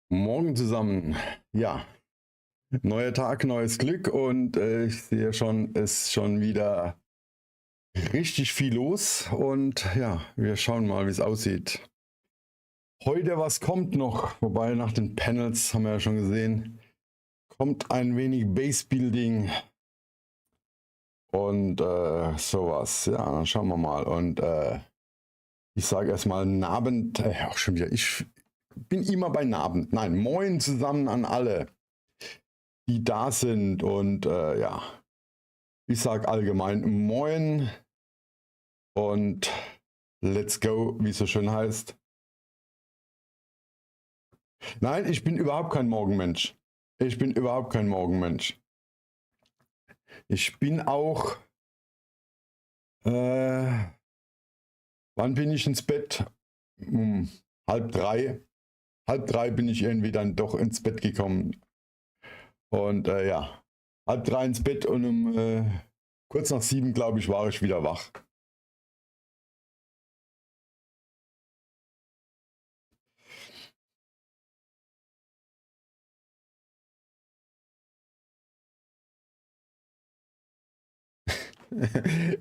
Morgen zusammen. Ja, neuer Tag, neues Glück und ich sehe schon, es ist schon wieder richtig viel los und ja, wir schauen mal, wie es aussieht. Heute, was kommt noch? Wobei nach den Panels, haben wir ja schon gesehen, kommt ein wenig Base-Building und sowas. Ja, dann schauen wir mal. Und ich sage erstmal Nabend, auch schon wieder, ich bin immer bei Nabend. Nein, moin zusammen an alle, die da sind und ja, ich sage allgemein moin und let's go, wie es so schön heißt. Nein, ich bin überhaupt kein Morgenmensch. Ich bin überhaupt kein Morgenmensch. Ich bin auch, wann bin ich ins Bett? Um halb drei. Halb drei bin ich irgendwie dann doch ins Bett gekommen. Und ja, halb drei ins Bett und um kurz nach 7, glaube ich, war ich wieder wach.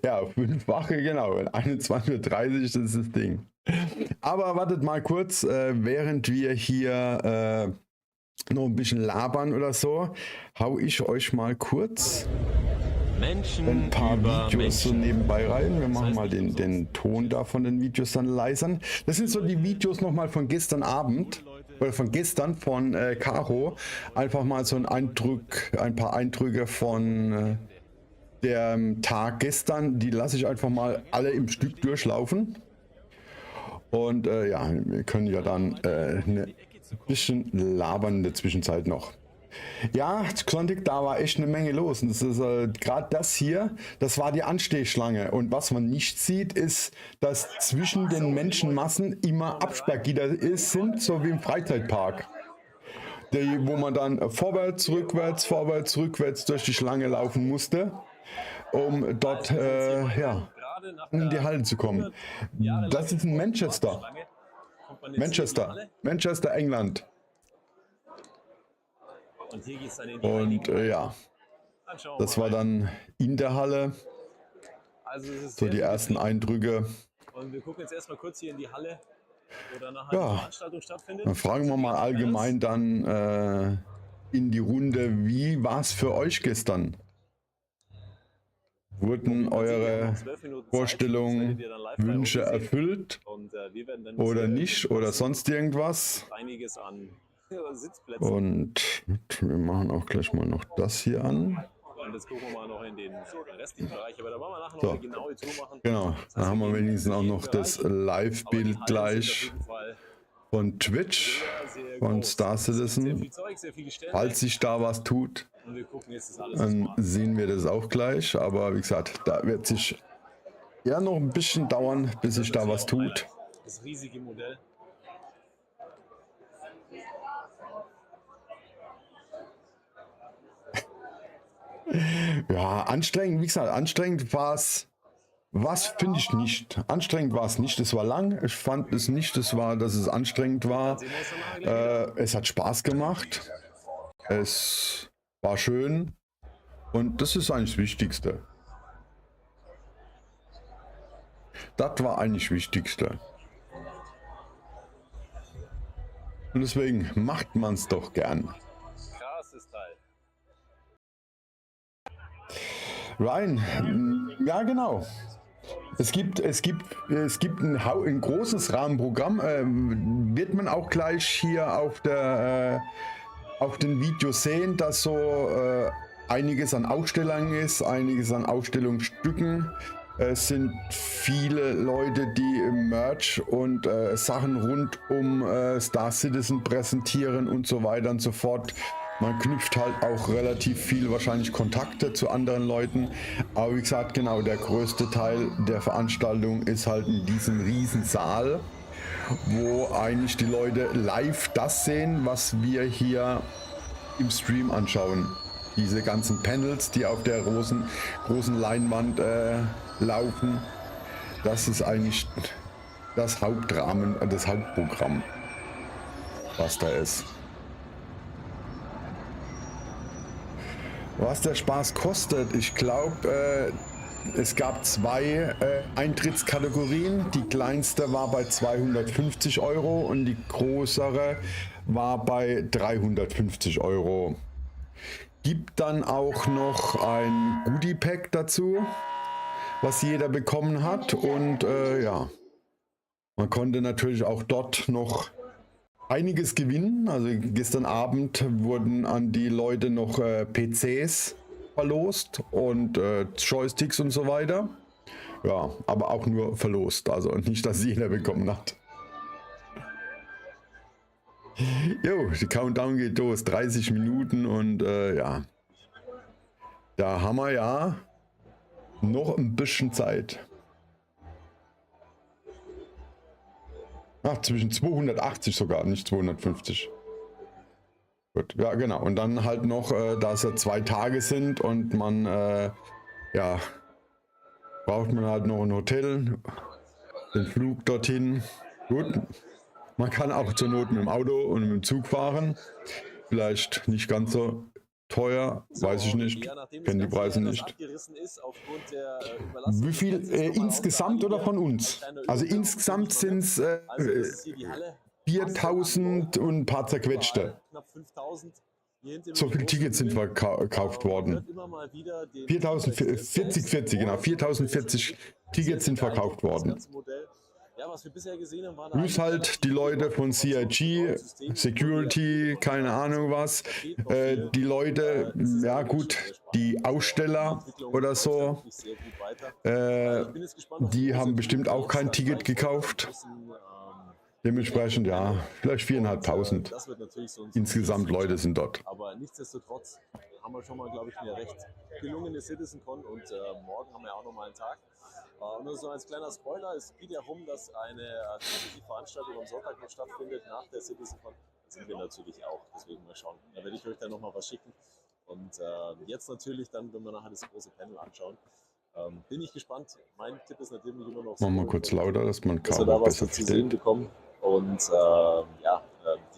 Ja, 5 Wache, genau. 21:30 Uhr ist das Ding. Aber wartet mal kurz, während wir hier noch ein bisschen labern oder so, hau ich euch mal kurz ein paar Videos so nebenbei rein. Wir machen mal den Ton da von den Videos dann leisern. Das sind so die Videos nochmal von gestern Abend. Oder von gestern von Caro. Einfach mal so ein paar Eindrücke von der Tag gestern. Die lasse ich einfach mal alle im Stück durchlaufen. Und ja, wir können ja dann ein bisschen labern in der Zwischenzeit noch. Ja, Sonntag, da war echt eine Menge los. Und das ist gerade das hier, das war die Anstehschlange. Und was man nicht sieht, ist, dass zwischen den Menschenmassen immer Absperrgitter sind, so wie im Freizeitpark. Wo man dann vorwärts, rückwärts durch die Schlange laufen musste, um dort ja, in die Halle zu kommen. Das ist in Manchester. Manchester, England. Und ja, das war dann in der Halle. So die ersten Eindrücke. Und wir gucken jetzt erstmal kurz hier in die Halle, wo danach eine Veranstaltung stattfindet. Dann fragen wir mal allgemein dann in die Runde, wie war es für euch gestern? Wurden eure Vorstellungen, Wünsche erfüllt oder nicht oder sonst irgendwas? Und wir machen auch gleich mal noch das hier an. Und jetzt gucken wir mal noch in den restlichen Bereich, aber da wollen wir nachher noch eine genaue Tour machen. Genau, da haben wir wenigstens auch noch das Live-Bild gleich von Twitch, von Star Citizen. Falls sich da was tut, dann sehen wir das auch gleich. Aber wie gesagt, da wird sich ja noch ein bisschen dauern, bis sich da was tut. Das riesige Modell. Ja, anstrengend, wie gesagt, anstrengend war es. Was finde ich nicht? Anstrengend war es nicht. Es war lang. Ich fand es nicht, dass es anstrengend war. Es hat Spaß gemacht. Es war schön. Und das ist eigentlich das Wichtigste. Das war eigentlich das Wichtigste. Und deswegen macht man es doch gern. Krasses Teil. Ryan, ja genau. Es gibt ein großes Rahmenprogramm. Wird man auch gleich hier auf den Videos sehen, dass so einiges an Ausstellungen ist, einiges an Ausstellungsstücken. Es sind viele Leute, die Merch und Sachen rund um Star Citizen präsentieren und so weiter und so fort. Man knüpft halt auch relativ viel wahrscheinlich Kontakte zu anderen Leuten. Aber wie gesagt, genau, der größte Teil der Veranstaltung ist halt in diesem riesen Saal, wo eigentlich die Leute live das sehen, was wir hier im Stream anschauen. Diese ganzen Panels, die auf der großen Leinwand laufen, das ist eigentlich das Hauptprogramm, was da ist. Was der Spaß kostet, ich glaube, es gab zwei Eintrittskategorien. Die kleinste war bei 250 Euro und die größere war bei 350 Euro. Gibt dann auch noch ein Goodie-Pack dazu, was jeder bekommen hat. Und ja, man konnte natürlich auch dort noch einiges gewinnen. Also gestern Abend wurden an die Leute noch PCs verlost und Joysticks und so weiter. Ja, aber auch nur verlost. Also nicht, dass jeder bekommen hat. Jo, der Countdown geht los. 30 Minuten und ja. Da haben wir ja noch ein bisschen Zeit. Ach, zwischen 280 sogar, nicht 250. Gut, ja genau. Und dann halt noch, da es ja 2 Tage sind und man, ja, braucht man halt noch ein Hotel, den Flug dorthin. Gut, man kann auch zur Not mit dem Auto und mit dem Zug fahren. Vielleicht nicht ganz so teuer, weiß ich nicht, kenne die Preise nicht. Wie viel insgesamt oder von uns? Also insgesamt sind es 4.000 und ein paar zerquetschte. So viele Tickets sind verkauft worden. 4.040, genau, 4.040 Tickets sind verkauft worden. Ja, was wir bisher gesehen haben, Plus halt die Leute von CIG, Security, keine Ahnung was. Die Leute, ja gut, die Aussteller oder so, die haben bestimmt auch kein Ticket gekauft. Dementsprechend, ja, vielleicht 4.500 insgesamt Leute sind dort. Aber nichtsdestotrotz haben wir schon mal, glaube ich, eine recht gelungene CitizenCon und morgen haben wir auch noch mal einen Tag. Und nur so als kleiner Spoiler, es geht ja darum, dass eine Veranstaltung am Sonntag noch stattfindet nach der CitizenCon. Das sind wir natürlich auch, deswegen mal schauen. Da werde ich euch dann noch mal was schicken. Und jetzt natürlich dann, wenn wir nachher das große Panel anschauen, bin ich gespannt. Mein Tipp ist natürlich immer noch so, machen wir kurz lauter, dass man kaum da was zu sehen bekommen. Und ja,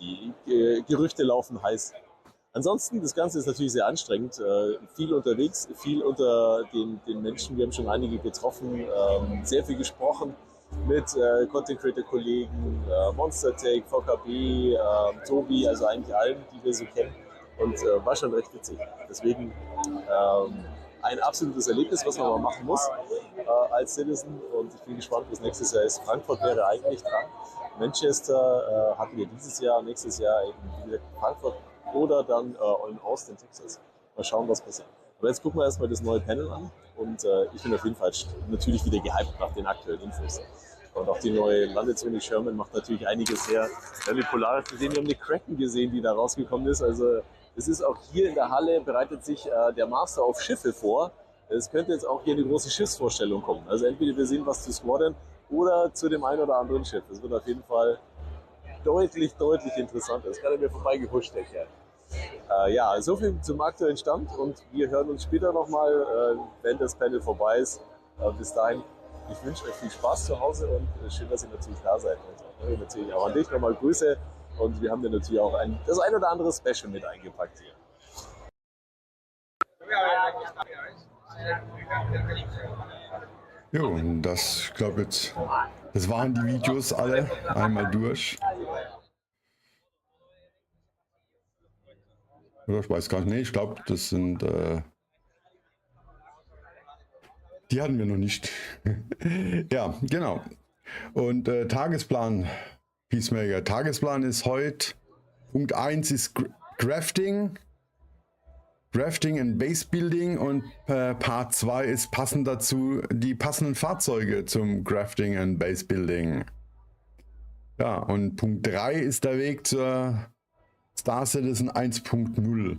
die Gerüchte laufen heiß. Ansonsten, das Ganze ist natürlich sehr anstrengend. Viel unterwegs, viel unter den Menschen. Wir haben schon einige getroffen, sehr viel gesprochen mit Content Creator Kollegen, Monster Take, VKB, Tobi, also eigentlich allen, die wir so kennen. Und war schon recht witzig. Deswegen ein absolutes Erlebnis, was man mal machen muss als Citizen. Und ich bin gespannt, was nächstes Jahr ist. Frankfurt wäre eigentlich dran. Manchester hatten wir dieses Jahr, nächstes Jahr eben wieder Frankfurt oder dann in Austin, Texas. Mal schauen, was passiert. Aber jetzt gucken wir erstmal das neue Panel an und ich bin auf jeden Fall natürlich wieder gehypt nach den aktuellen Infos. Und auch die neue Landezone Sherman macht natürlich einiges her. Wir haben die Polaris gesehen, wir haben die Kraken gesehen, die da rausgekommen ist. Also es ist auch hier in der Halle, bereitet sich der Master auf Schiffe vor. Es könnte jetzt auch hier eine große Schiffsvorstellung kommen. Also entweder wir sehen was zu Squadron oder zu dem einen oder anderen Schiff. Das wird auf jeden Fall deutlich interessanter. Das kann er mir vorbeigehuscht, der Kerl. Ja, so viel zum aktuellen Stand und wir hören uns später nochmal, wenn das Panel vorbei ist. Bis dahin, ich wünsche euch viel Spaß zu Hause und schön, dass ihr natürlich da seid. Und natürlich auch an dich nochmal Grüße und wir haben dir natürlich auch das ein oder andere Special mit eingepackt hier. Jo, das, ich glaube jetzt, das waren die Videos alle einmal durch. Oder ich weiß gar nicht, nee, ich glaube, das sind, die hatten wir noch nicht. Ja, genau. Und Tagesplan, Peacemaker. Tagesplan ist heute, Punkt 1 ist Crafting and Base Building und Part 2 ist passend dazu die passenden Fahrzeuge zum Crafting and Base Building. Ja, und Punkt 3 ist der Weg zur Star Citizen 1.0.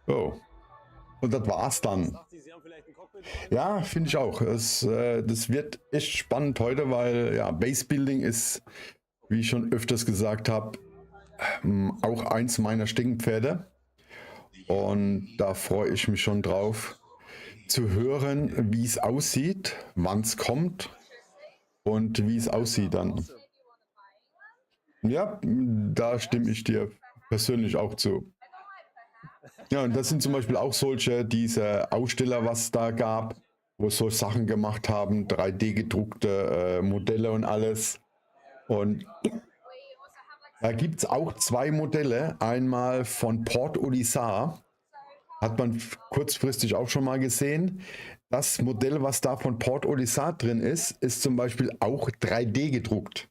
Oh. Und das war's dann. Ja, finde ich auch. Das wird echt spannend heute, weil ja, Base Building ist, wie ich schon öfters gesagt habe, auch eins meiner Steckenpferde. Und da freue ich mich schon drauf, zu hören, wie es aussieht, wann es kommt und wie es aussieht dann. Ja, da stimme ich dir persönlich auch zu. Ja, und das sind zum Beispiel auch solche, diese Aussteller, was es da gab, wo so Sachen gemacht haben, 3D gedruckte Modelle und alles. Und da gibt es auch zwei Modelle. Einmal von Port Olisar, hat man kurzfristig auch schon mal gesehen. Das Modell, was da von Port Olisar drin ist, ist zum Beispiel auch 3D gedruckt.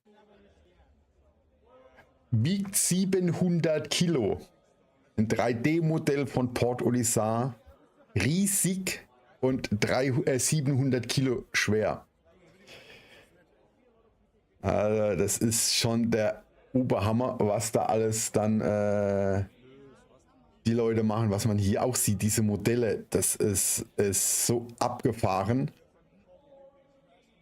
Wiegt 700 Kilo. Ein 3D-Modell von Port Olisar. Riesig und 700 Kilo schwer. Also das ist schon der Oberhammer, was da alles dann die Leute machen, was man hier auch sieht, diese Modelle, das ist so abgefahren.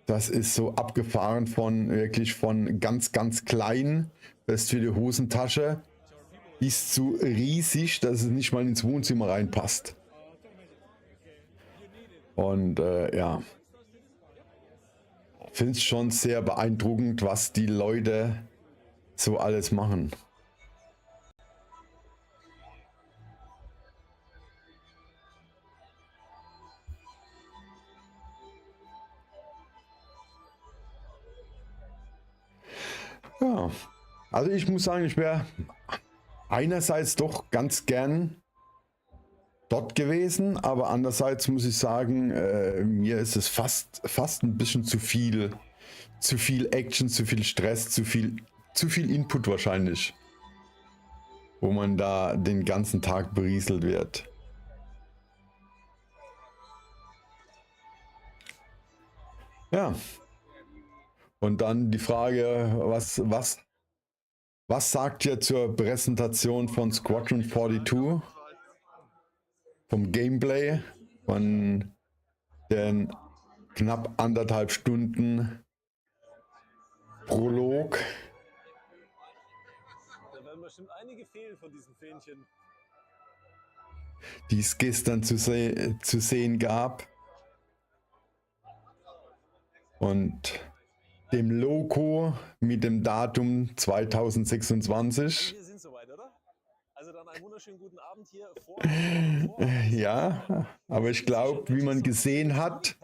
Das ist so abgefahren von wirklich von ganz, ganz klein, das ist für die Hosentasche, bis zu riesig, dass es nicht mal ins Wohnzimmer reinpasst. Und ja, ich finde es schon sehr beeindruckend, was die Leute so alles machen. Ja, also ich muss sagen, ich wäre einerseits doch ganz gern dort gewesen, aber andererseits muss ich sagen, mir ist es fast ein bisschen zu viel Action, zu viel Stress, zu viel Input wahrscheinlich, wo man da den ganzen Tag berieselt wird. Ja. Und dann die Frage, was sagt ihr zur Präsentation von Squadron 42? Vom Gameplay, von den knapp 1,5 Stunden Prolog. Da werden bestimmt einige fehlen von diesen Fähnchen. Die es gestern zu sehen gab. Und dem Logo mit dem Datum 2026. Wir sind soweit, oder? Also dann einen wunderschönen guten Abend hier vor ja, aber ich glaube, wie man gesehen hat.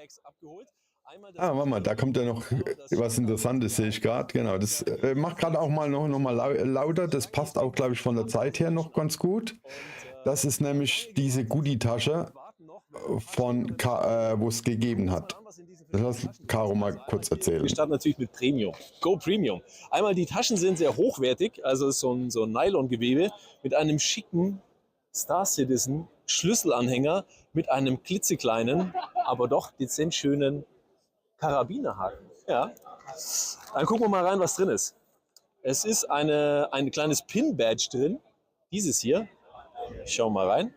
Warte mal, da kommt ja noch was Interessantes, sehe ich gerade. Genau, das macht gerade auch mal noch mal lauter. Das passt auch, glaube ich, von der Zeit her noch ganz gut. Das ist nämlich diese Goodie-Tasche von wo es gegeben hat. Das lass Caro mal kurz erzählen. Wir starten natürlich mit Premium. Go Premium. Einmal die Taschen sind sehr hochwertig, also so ein Nylongewebe mit einem schicken Star Citizen Schlüsselanhänger mit einem klitzekleinen, aber doch dezent schönen Karabinerhaken. Ja. Dann gucken wir mal rein, was drin ist. Es ist ein kleines Pin-Badge drin. Dieses hier. Ich schau mal rein.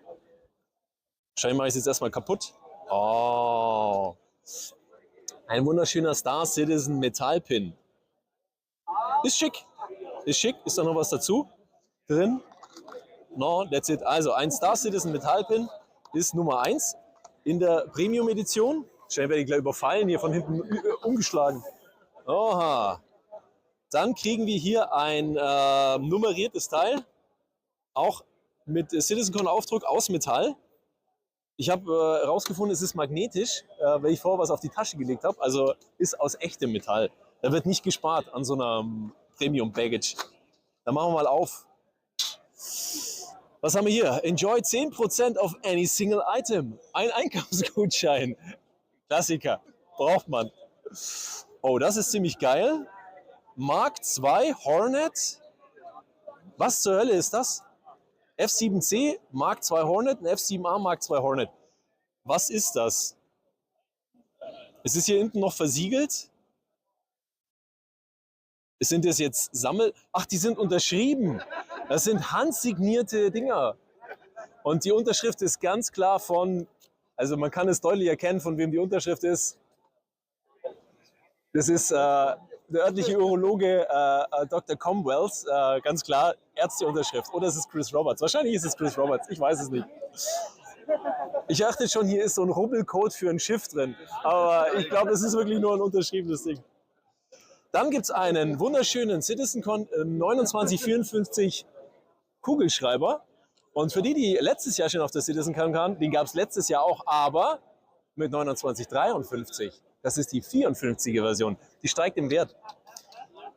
Wahrscheinlich mache ich es jetzt erstmal kaputt. Oh. Ein wunderschöner Star Citizen Metallpin. Ist schick. Ist schick. Ist da noch was dazu drin? No, that's it. Also ein Star Citizen Metallpin ist Nummer 1 in der Premium Edition. Schnell werde ich gleich überfallen, hier von hinten umgeschlagen. Oha. Dann kriegen wir hier ein nummeriertes Teil. Auch mit CitizenCon Aufdruck aus Metall. Ich habe herausgefunden, es ist magnetisch, weil ich vorher was auf die Tasche gelegt habe. Also ist aus echtem Metall. Da wird nicht gespart an so einer Premium Baggage. Dann machen wir mal auf. Was haben wir hier? Enjoy 10% auf any single item. Ein Einkaufsgutschein. Klassiker. Braucht man. Oh, das ist ziemlich geil. Mark II Hornet. Was zur Hölle ist das? F7C Mark II Hornet und F7A Mark II Hornet. Was ist das? Es ist hier hinten noch versiegelt. Sind das jetzt Ach, die sind unterschrieben. Das sind handsignierte Dinger. Und die Unterschrift ist ganz klar also man kann es deutlich erkennen, von wem die Unterschrift ist. Das ist der örtliche Urologe Dr. Comwells, ganz klar Ärzteunterschrift. Oder es ist Chris Roberts. Wahrscheinlich ist es Chris Roberts, ich weiß es nicht. Ich dachte schon, hier ist so ein Rubbelcode für ein Schiff drin. Aber ich glaube, es ist wirklich nur ein unterschriebenes Ding. Dann gibt es einen wunderschönen CitizenCon 2954 Kugelschreiber. Und für die, die letztes Jahr schon auf der CitizenCon waren, den gab es letztes Jahr auch, aber mit 2953. Das ist die 54er Version. Die steigt im Wert.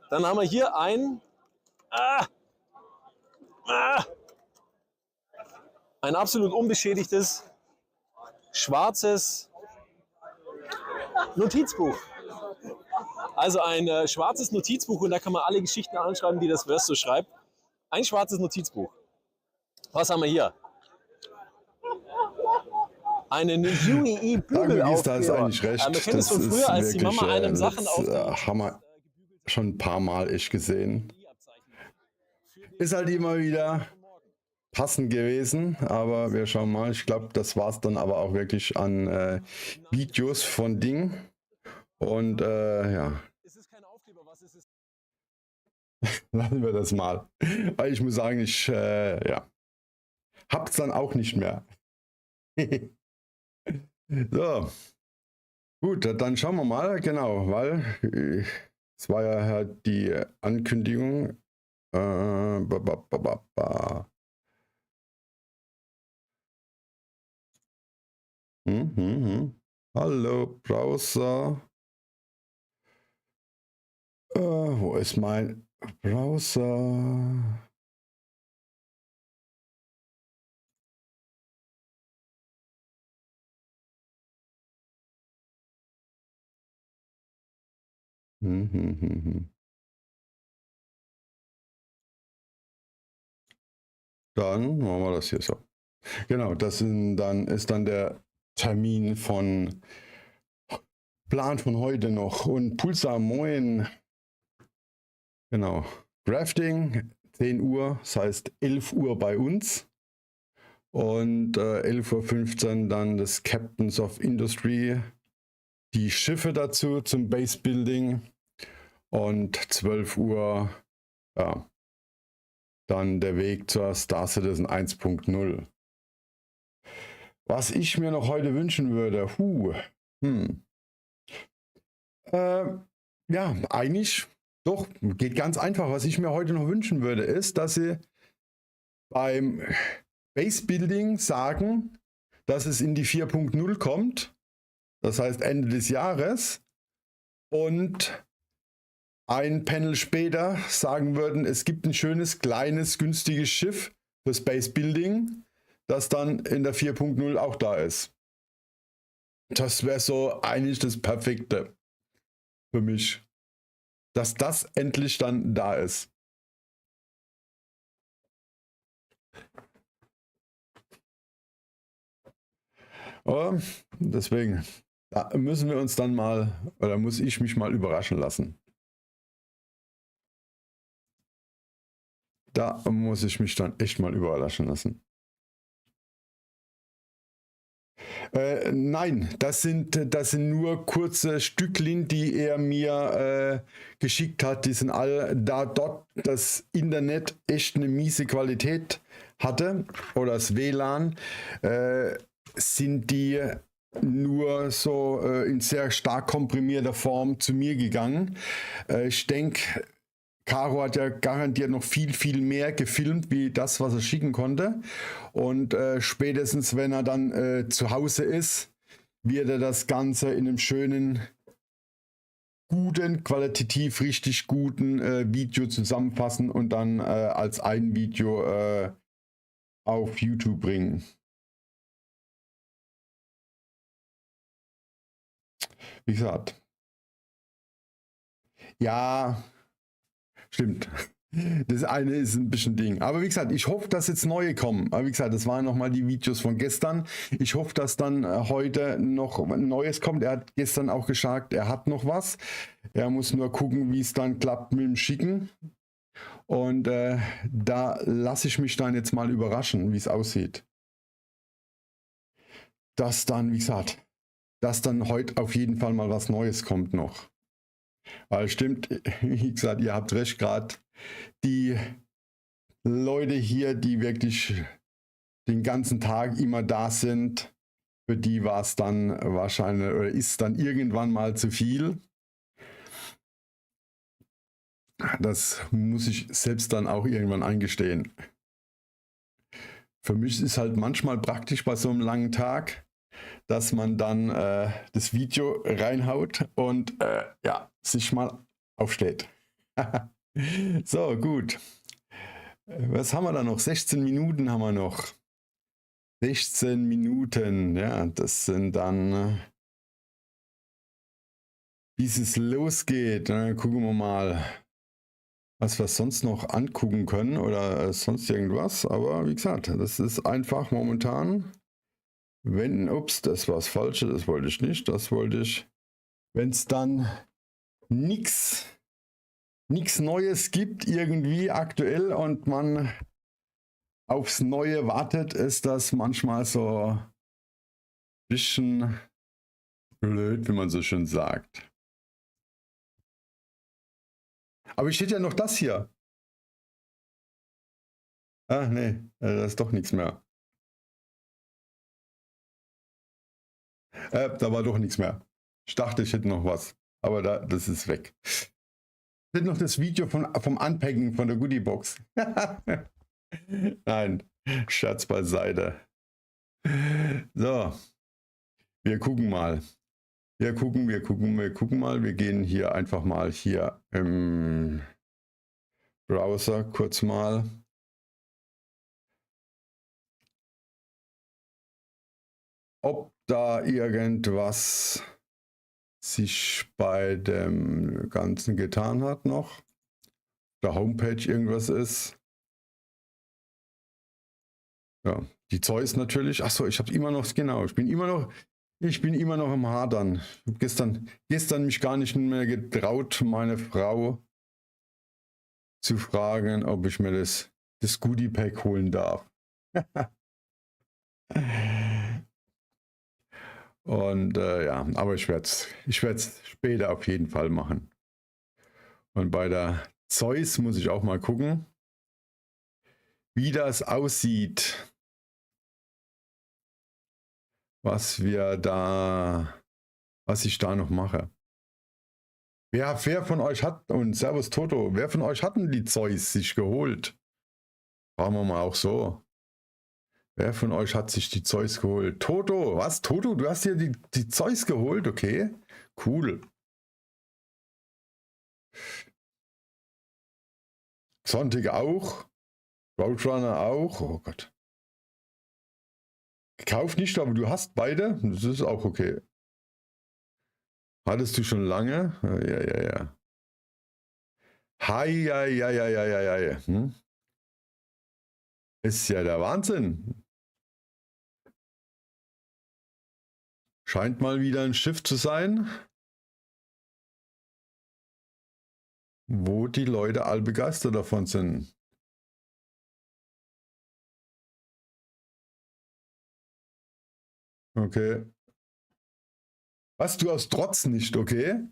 Dann haben wir hier ein absolut unbeschädigtes, schwarzes Notizbuch. Also ein schwarzes Notizbuch, und da kann man alle Geschichten anschreiben, die das Verse so schreibt. Ein schwarzes Notizbuch. Was haben wir hier? Einen UE-Bügelaufkleber. Ist eigentlich recht. Man kennt es von früher, als die Mama einem Sachen auf die haben wir schon ein paar Mal echt gesehen. Ist halt immer wieder passend gewesen, aber wir schauen mal. Ich glaube, das war es dann aber auch wirklich an Videos von Ding. Und ja. Lassen wir das mal. Weil ich muss sagen, ich ja, hab's dann auch nicht mehr. So. Gut, dann schauen wir mal, genau, weil es war ja halt die Ankündigung. Hallo, Browser. Wo ist mein Browser? Dann machen wir das hier so. Genau, das ist dann der Termin von Plan von heute noch. Und Pulsar, moin. Genau. Crafting, 10 Uhr, das heißt 11 Uhr bei uns. Und 11:15 Uhr dann das Captains of Industry, die Schiffe dazu zum Base Building. Und 12 Uhr, ja, dann der Weg zur Star Citizen 1.0. Was ich mir noch heute wünschen würde, ja, eigentlich doch, geht ganz einfach. Was ich mir heute noch wünschen würde, ist, dass sie beim Base Building sagen, dass es in die 4.0 kommt, das heißt Ende des Jahres, und ein Panel später sagen würden, es gibt ein schönes, kleines, günstiges Schiff für Space Building, das dann in der 4.0 auch da ist. Das wäre so eigentlich das Perfekte für mich, dass das endlich dann da ist. Aber deswegen, da müssen wir uns dann mal, oder muss ich mich mal überraschen lassen. Da muss ich mich dann echt mal überraschen lassen. Nein, das sind nur kurze Stückchen, die er mir geschickt hat. Die sind alle, da dort das Internet echt eine miese Qualität hatte, oder das WLAN, sind die nur so in sehr stark komprimierter Form zu mir gegangen. Ich denke, Caro hat ja garantiert noch viel mehr gefilmt, wie das, was er schicken konnte. Und spätestens, wenn er dann zu Hause ist, wird er das Ganze in einem schönen, guten, qualitativ richtig guten Video zusammenfassen und dann als ein Video auf YouTube bringen. Wie gesagt. Ja, stimmt. Das eine ist ein bisschen Ding. Aber wie gesagt, ich hoffe, dass jetzt neue kommen. Aber wie gesagt, das waren nochmal die Videos von gestern. Ich hoffe, dass dann heute noch Neues kommt. Er hat gestern auch gesagt, er hat noch was. Er muss nur gucken, wie es dann klappt mit dem Schicken. Und da lasse ich mich dann jetzt mal überraschen, wie es aussieht. Dass dann, wie gesagt, dass dann heute auf jeden Fall mal was Neues kommt noch. Weil stimmt, wie gesagt, ihr habt recht, gerade die Leute hier, die wirklich den ganzen Tag immer da sind, für die war es dann wahrscheinlich oder ist dann irgendwann mal zu viel. Das muss ich selbst dann auch irgendwann eingestehen. für mich ist halt manchmal praktisch bei so einem langen Tag, dass man dann das Video reinhaut und ja, sich mal aufsteht. So, gut. Was haben wir da noch? 16 Minuten haben wir noch. 16 Minuten, ja, das sind dann, bis es losgeht. Dann gucken wir mal, was wir sonst noch angucken können oder sonst irgendwas. Aber wie gesagt, das ist einfach momentan, wenn, ups, das war das Falsche, das wollte ich nicht, das wollte ich, wenn es dann nichts Neues gibt irgendwie aktuell und man aufs Neue wartet, ist das manchmal so ein bisschen blöd, wie man so schön sagt. Aber ich steht ja noch das hier. Ah, nee, da ist doch nichts mehr. Da war doch nichts mehr. Ich dachte, ich hätte noch was, aber das ist weg. Ich hätte noch das Video vom Unpacken von der Goodiebox. Nein, Scherz beiseite. So, wir gucken mal. Wir gucken mal. Wir gehen hier einfach mal hier im Browser kurz mal. Ob da irgendwas sich bei dem Ganzen getan hat noch. Der Homepage irgendwas ist. Ja, die Zeus natürlich. Achso, ich habe immer noch, genau, ich bin immer noch im Hadern. Ich habe gestern mich gar nicht mehr getraut, meine Frau zu fragen, ob ich mir das Goodie Pack holen darf. Und ja, aber ich werde es später auf jeden Fall machen. Und bei der Zeus muss ich auch mal gucken, wie das aussieht. Was ich da noch mache. Wer von euch hat, und Servus Toto, wer von euch hat denn die Zeus sich geholt? Fragen wir mal auch so. Wer von euch hat sich die Zeus geholt? Toto, was? Toto, du hast dir die Zeus geholt? Okay, cool. Sonntag auch. Roadrunner auch. Oh Gott. Gekauft nicht, aber du hast beide. Das ist auch okay. Hattest du schon lange? Ja. Hi, ja. Hm? Ist ja der Wahnsinn. Scheint mal wieder ein Schiff zu sein, wo die Leute all begeistert davon sind. Okay. Was, du aus Trotz nicht, okay?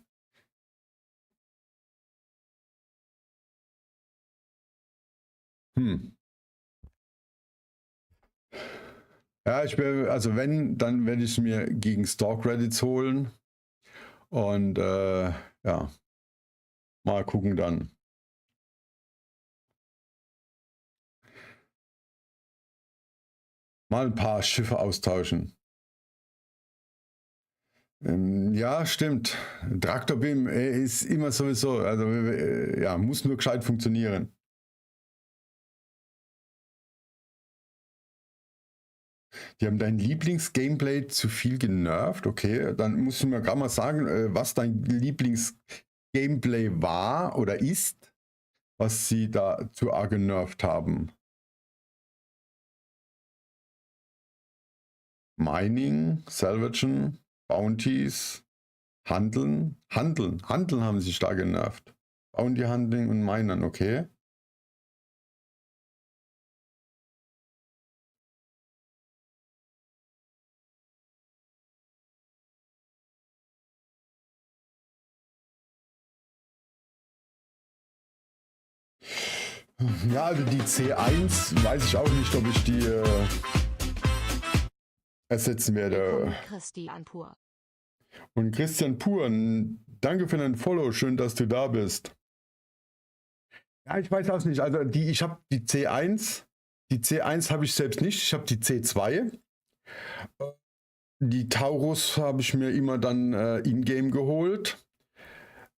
Ja, also wenn, dann werde ich es mir gegen Stock Credits holen. Und ja, mal gucken dann. Mal ein paar Schiffe austauschen. Ja, stimmt. Traktorbeam ist immer sowieso, also ja, muss nur gescheit funktionieren. Die haben dein Lieblings-Gameplay zu viel genervt. Okay, dann musst du mir gerade mal sagen, was dein Lieblings-Gameplay war oder ist, was sie da zu arg genervt haben. Mining, Salvagen, Bounties, Handeln haben sie stark genervt. Bounty Hunting und Minern, okay. Ja, also die C1 weiß ich auch nicht, ob ich die ersetzen werde. Und Christian Pur, danke für dein Follow, schön, dass du da bist. Ja, ich weiß auch nicht, also ich habe die C1 Die C1 habe ich selbst nicht, ich habe die C2. Die Taurus habe ich mir immer dann in-game geholt.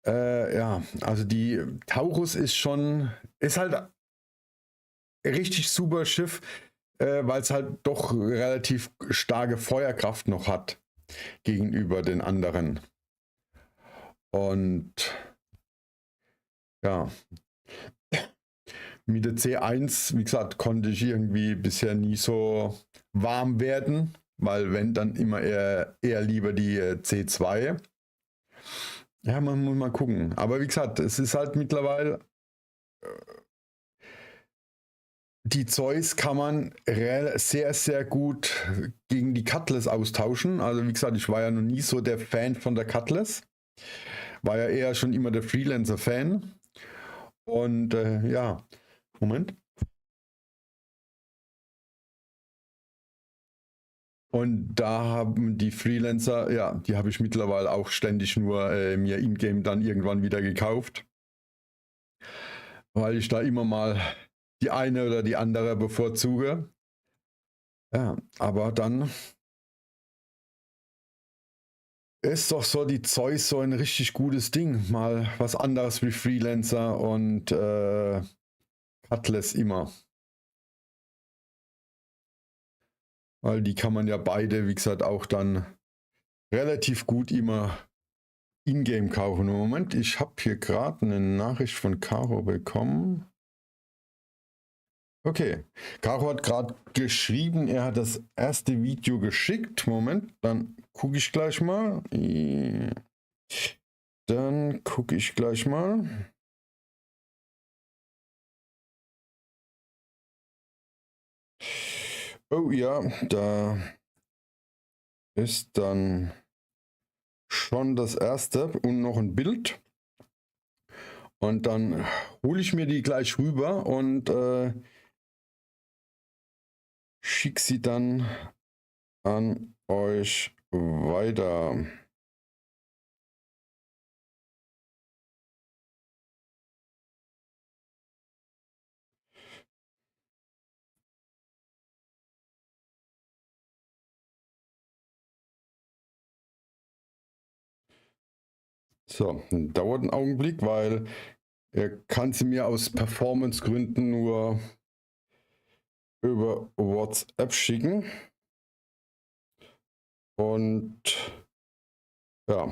Ja, also die Taurus ist halt ein richtig super Schiff, weil es halt doch relativ starke Feuerkraft noch hat gegenüber den anderen. Und ja, mit der C1, wie gesagt, konnte ich irgendwie bisher nie so warm werden, weil wenn, dann immer eher lieber die C2. Ja, man muss mal gucken. Aber wie gesagt, es ist halt mittlerweile, die Zeus kann man sehr, sehr gut gegen die Cutlass austauschen. Also wie gesagt, ich war ja noch nie so der Fan von der Cutlass. War ja eher schon immer der Freelancer-Fan. Und ja, Moment. Und da haben die Freelancer, ja, die habe ich mittlerweile auch ständig nur mir in-game dann irgendwann wieder gekauft. Weil ich da immer mal die eine oder die andere bevorzuge. Ja, aber dann ist doch so die Zeus so ein richtig gutes Ding. Mal was anderes wie Freelancer und Cutlass immer. Weil die kann man ja beide, wie gesagt, auch dann relativ gut immer in-game kaufen. Moment, ich habe hier gerade eine Nachricht von Caro bekommen. Okay, Caro hat gerade geschrieben, er hat das erste Video geschickt. Moment, dann gucke ich gleich mal. Dann gucke ich gleich mal. Oh ja, da ist dann schon das erste und noch ein Bild. Und dann hole ich mir die gleich rüber und schicke sie dann an euch weiter. So, dauert einen Augenblick, weil er kann sie mir aus Performance-Gründen nur über WhatsApp schicken. Und ja,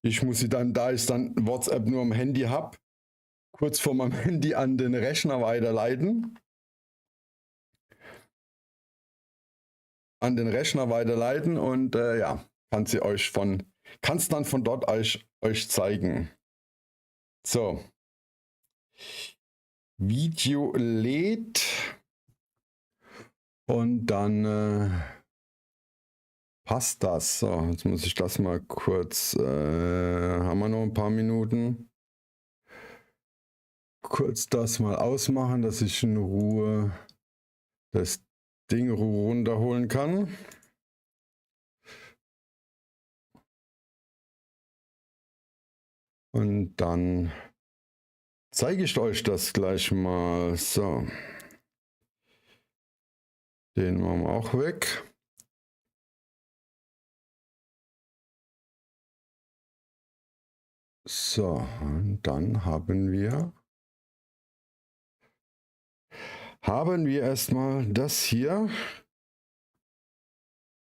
ich muss sie dann, da ich dann WhatsApp nur am Handy habe, kurz vor meinem Handy an den Rechner weiterleiten. Und ja, kann es dann von dort euch zeigen. So. Video lädt. Und dann passt das. So, jetzt muss ich das mal kurz, haben wir noch ein paar Minuten. Kurz das mal ausmachen, dass ich in Ruhe das Ding runterholen kann. Und dann zeige ich euch das gleich mal. So. Den machen wir auch weg. So, und dann haben wir erstmal das hier.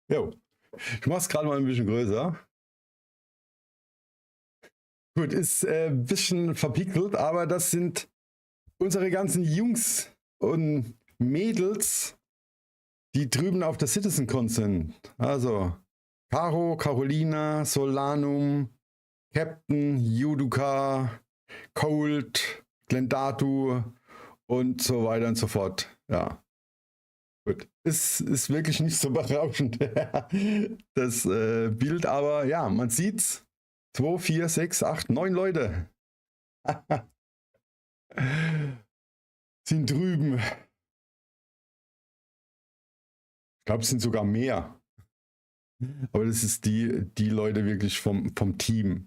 Jo, ich mache es gerade mal ein bisschen größer. Gut, ist ein bisschen verpixelt, aber das sind unsere ganzen Jungs und Mädels, die drüben auf der CitizenCon sind. Also Caro, Carolina, Solanum, Captain, Juduka, Cold, Glendatu und so weiter und so fort. Ja, gut. Ist wirklich nicht so berauschend, das Bild, aber ja, man sieht's. 2, 4, 6, 8, 9 Leute sind drüben. Ich glaube, es sind sogar mehr. Aber das ist die Leute wirklich vom Team.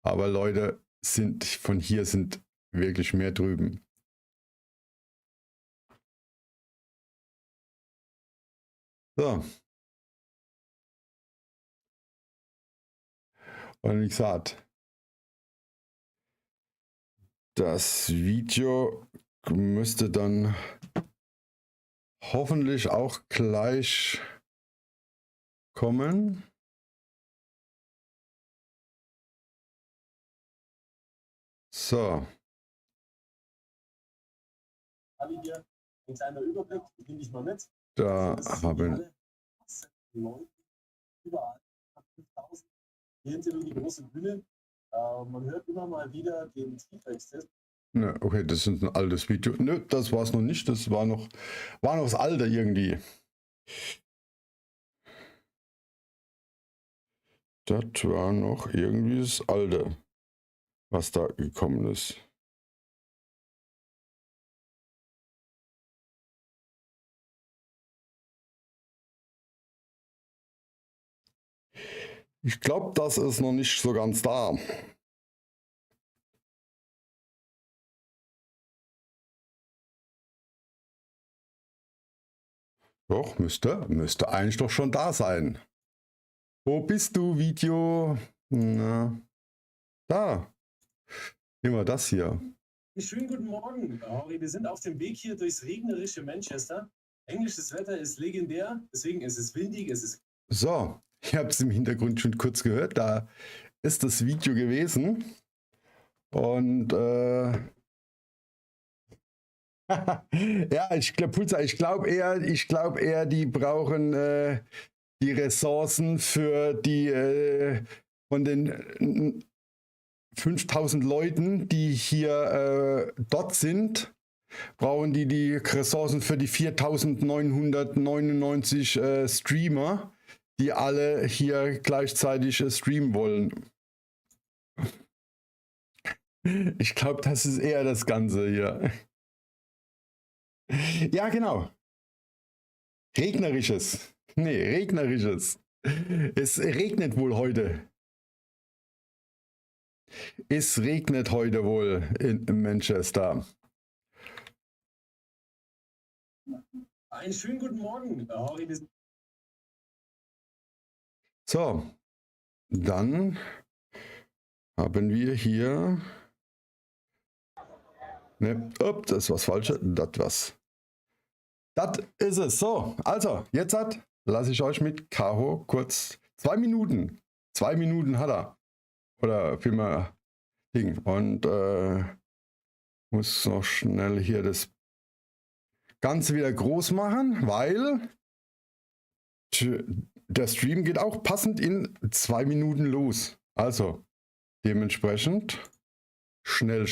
Aber Leute von hier sind wirklich mehr drüben. So. Und wie gesagt, das Video müsste dann hoffentlich auch gleich kommen. So. Hier ein kleiner Überblick, nehme ich mal mit. Da haben überall 5000. Hier hinter mir die große Bühne. Man hört immer mal wieder den T-Rex-Test. Ne, okay, das ist ein altes Video. Nö, das war es noch nicht. Das war noch das alte irgendwie. Das war noch irgendwie das alte, was da gekommen ist. Ich glaube, das ist noch nicht so ganz da. Doch, müsste eigentlich doch schon da sein. Wo bist du, Video? Na, da. Nehmen wir das hier. Schönen guten Morgen, Henry. Wir sind auf dem Weg hier durchs regnerische Manchester. Englisches Wetter ist legendär, deswegen ist es windig, es ist... So, ihr habt es im Hintergrund schon kurz gehört, da ist das Video gewesen. Und ja, ich glaube eher, die brauchen die Ressourcen für die von den 5000 Leuten, die hier dort sind, brauchen die Ressourcen für die 4999 Streamer, die alle hier gleichzeitig streamen wollen. Ich glaube, das ist eher das Ganze hier. Ja, genau. Regnerisches. Nee, regnerisches. Es regnet wohl heute. Es regnet heute wohl in Manchester. Einen schönen guten Morgen, Henry. So, dann haben wir hier... Ne, das ist was Falsches. Das ist es. So, also, jetzt lasse ich euch mit Caro kurz 2 Minuten. 2 Minuten hat er. Oder vielmehr Ding. Und muss noch schnell hier das Ganze wieder groß machen, weil der Stream geht auch passend in 2 Minuten los. Also, dementsprechend schnell,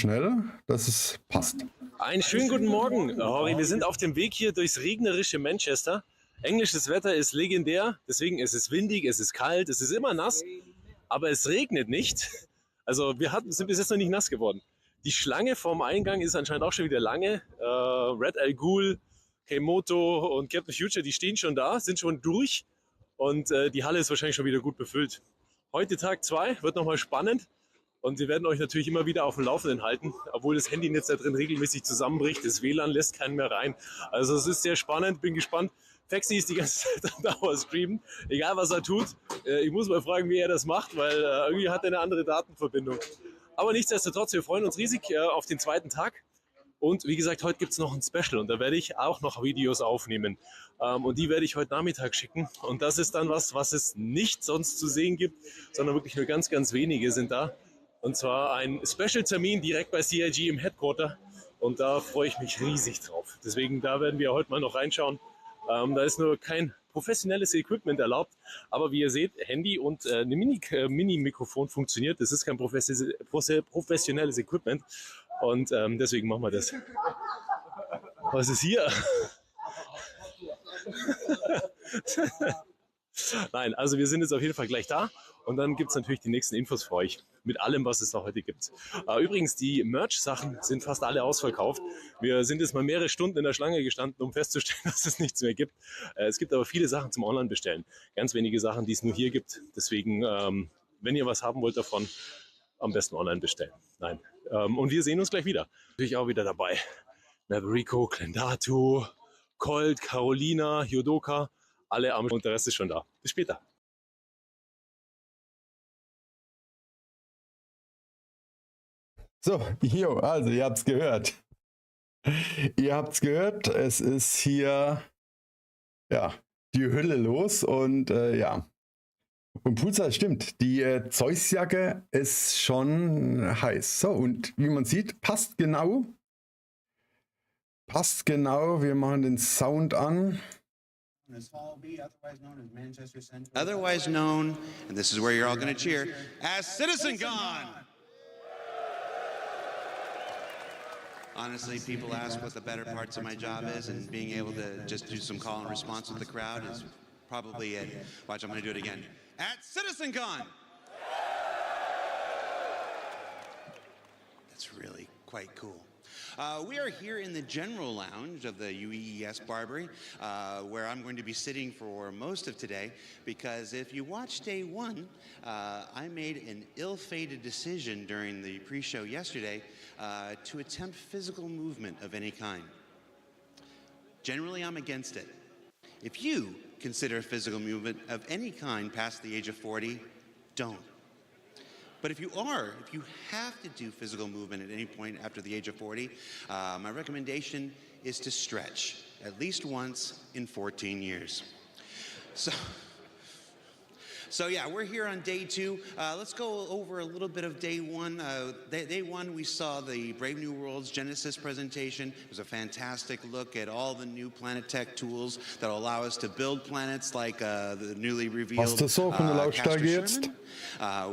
dass es passt. Einen schönen guten Morgen, Henry. Wir sind auf dem Weg hier durchs regnerische Manchester. Englisches Wetter ist legendär, deswegen ist es windig, es ist kalt, es ist immer nass, aber es regnet nicht. Also sind bis jetzt noch nicht nass geworden. Die Schlange vorm Eingang ist anscheinend auch schon wieder lange. Red Al Ghul, Kemoto und Captain Future, die stehen schon da, sind schon durch und die Halle ist wahrscheinlich schon wieder gut befüllt. Heute Tag 2, wird nochmal spannend. Und wir werden euch natürlich immer wieder auf dem Laufenden halten, obwohl das Handynetz da drin regelmäßig zusammenbricht. Das WLAN lässt keinen mehr rein. Also es ist sehr spannend, bin gespannt. Fexi ist die ganze Zeit am Dauerstreamen, egal was er tut. Ich muss mal fragen, wie er das macht, weil irgendwie hat er eine andere Datenverbindung. Aber nichtsdestotrotz, wir freuen uns riesig auf den zweiten Tag. Und wie gesagt, heute gibt es noch ein Special und da werde ich auch noch Videos aufnehmen. Und die werde ich heute Nachmittag schicken. Und das ist dann was es nicht sonst zu sehen gibt, sondern wirklich nur ganz, ganz wenige sind da. Und zwar ein Special-Termin direkt bei CIG im Headquarter. Und da freue ich mich riesig drauf. Deswegen, da werden wir heute mal noch reinschauen. Da ist nur kein professionelles Equipment erlaubt. Aber wie ihr seht, Handy und ein Mini-Mikrofon funktioniert. Das ist kein professionelles Equipment. Und deswegen machen wir das. Was ist hier? Nein, also wir sind jetzt auf jeden Fall gleich da. Und dann gibt es natürlich die nächsten Infos für euch mit allem, was es da heute gibt. Übrigens, die Merch-Sachen sind fast alle ausverkauft. Wir sind jetzt mal mehrere Stunden in der Schlange gestanden, um festzustellen, dass es nichts mehr gibt. Es gibt aber viele Sachen zum Online-Bestellen. Ganz wenige Sachen, die es nur hier gibt. Deswegen, wenn ihr was haben wollt davon, am besten online bestellen. Nein. Und wir sehen uns gleich wieder. Natürlich auch wieder dabei. Maverico, Clendatu, Colt, Carolina, Yodoka. alle am und der Rest ist schon da. Bis später. So, jo, also ihr habt's gehört. Ihr habt's gehört, es ist hier ja die Hölle los und ja. Und Pulsar stimmt, die Zeusjacke ist schon heiß. So, und wie man sieht, passt genau. Passt genau, wir machen den Sound an. Otherwise known, and this is where you're all going to cheer, as CitizenCon. Honestly, people ask what the better parts of my job is, and being able to just do some call and response with the crowd is probably it. Watch, I'm going to do it again. At CitizenCon. That's really quite cool. We are here in the general lounge of the UEES Barbary, where I'm going to be sitting for most of today, because if you watch day one, I made an ill-fated decision during the pre-show yesterday to attempt physical movement of any kind. Generally, I'm against it. If you consider physical movement of any kind past the age of 40, don't. But if you have to do physical movement at any point after the age of 40, my recommendation is to stretch at least once in 14 years. So yeah, we're here on day two. Let's go over a little bit of day one. Day one, we saw the Brave New Worlds Genesis presentation. It was a fantastic look at all the new Planet Tech tools that will allow us to build planets like the newly revealed Castor Sherman.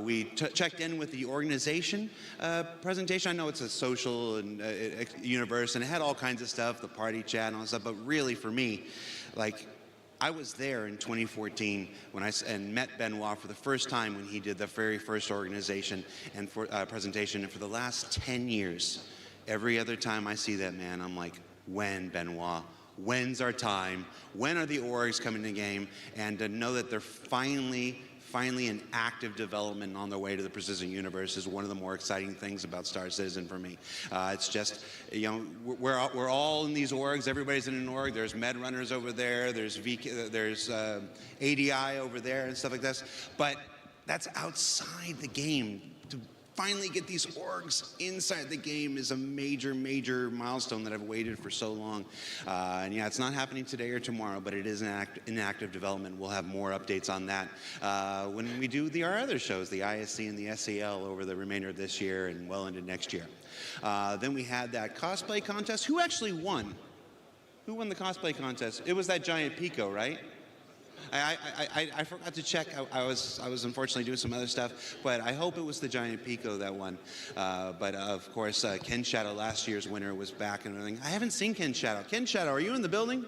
We checked in with the organization presentation. I know it's a social and universe, and it had all kinds of stuff, the party chat and all that stuff, but really for me, like, I was there in 2014 when and met Benoit for the first time when he did the very first organization and presentation. And for the last 10 years, every other time I see that man, I'm like, when, Benoit? When's our time? When are the orgs coming to the game? And to know that they're finally in active development on their way to the precision universe is one of the more exciting things about Star Citizen for me. It's just, you know, we're all in these orgs. Everybody's in an org. There's med runners over there. There's ADI over there and stuff like this. But that's outside the game. To finally get these orgs inside the game is a major, major milestone that I've waited for so long. And yeah, it's not happening today or tomorrow, but it is in active development. We'll have more updates on that when we do our other shows, the ISC and the SAL, over the remainder of this year and well into next year. Then we had that cosplay contest. Who actually won? Who won the cosplay contest? It was that giant Pico, right? I forgot to check. I was unfortunately doing some other stuff, but I hope it was the giant Pico that won. But of course, Ken Shadow, last year's winner, was back and everything. I haven't seen Ken Shadow. Ken Shadow, are you in the building?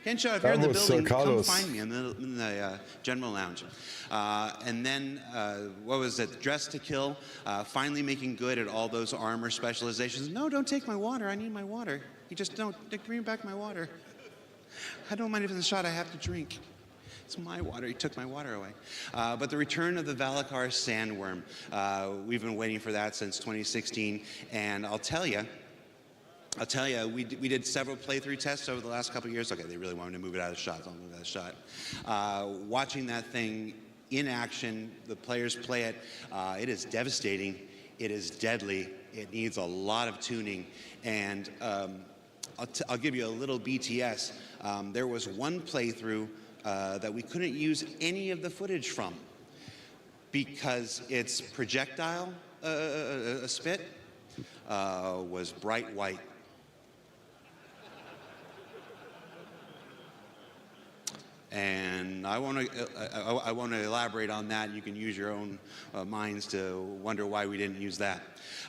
Ken Shadow, if you're in the building, come find me in the general lounge. And then, what was it? Dress to Kill, finally making good at all those armor specializations. No, don't take my water. I need my water. You just don't bring back my water. I don't mind if it's a shot I have to drink. It's my water. He took my water away. But the return of the Valakar Sandworm, we've been waiting for that since 2016. And I'll tell you, we did several playthrough tests over the last couple of years. Okay, they really wanted to move it out of the shot. So I'll move it out of the shot. Watching that thing in action, the players play it, it is devastating. It is deadly. It needs a lot of tuning. And I'll give you a little BTS. There was one playthrough that we couldn't use any of the footage from because its projectile spit was bright white. And I want to elaborate on that. You can use your own minds to wonder why we didn't use that.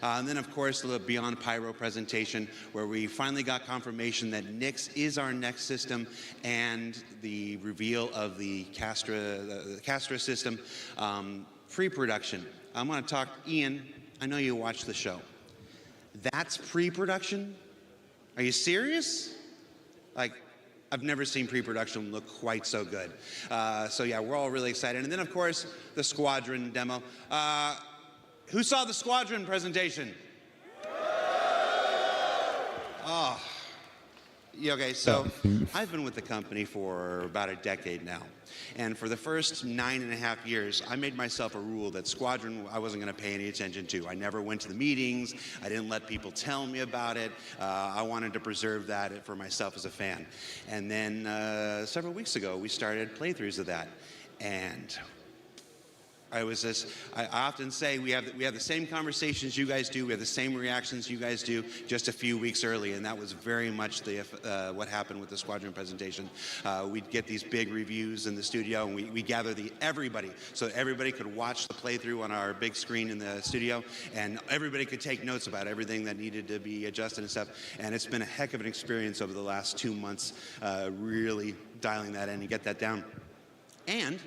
And then, of course, the Beyond Pyro presentation, where we finally got confirmation that Nyx is our next system, and the reveal of the Castra system pre-production. I'm going to talk, Ian, I know you watched the show. That's pre-production? Are you serious? Like, I've never seen pre-production look quite so good. So yeah, we're all really excited. And then, of course, the Squadron demo. Who saw the Squadron presentation? Oh, Yeah, okay, so I've been with the company for about a decade now. And for the first 9.5 years, I made myself a rule that Squadron I wasn't going to pay any attention to. I never went to the meetings. I didn't let people tell me about it. I wanted to preserve that for myself as a fan. And then several weeks ago, we started playthroughs of that. And I often say we have the same conversations you guys do, we have the same reactions you guys do, just a few weeks early, and that was very much what happened with the Squadron presentation. We'd get these big reviews in the studio, and we gather everybody, so everybody could watch the playthrough on our big screen in the studio, and everybody could take notes about everything that needed to be adjusted and stuff. And it's been a heck of an experience over the last 2 months, really dialing that in and get that down. And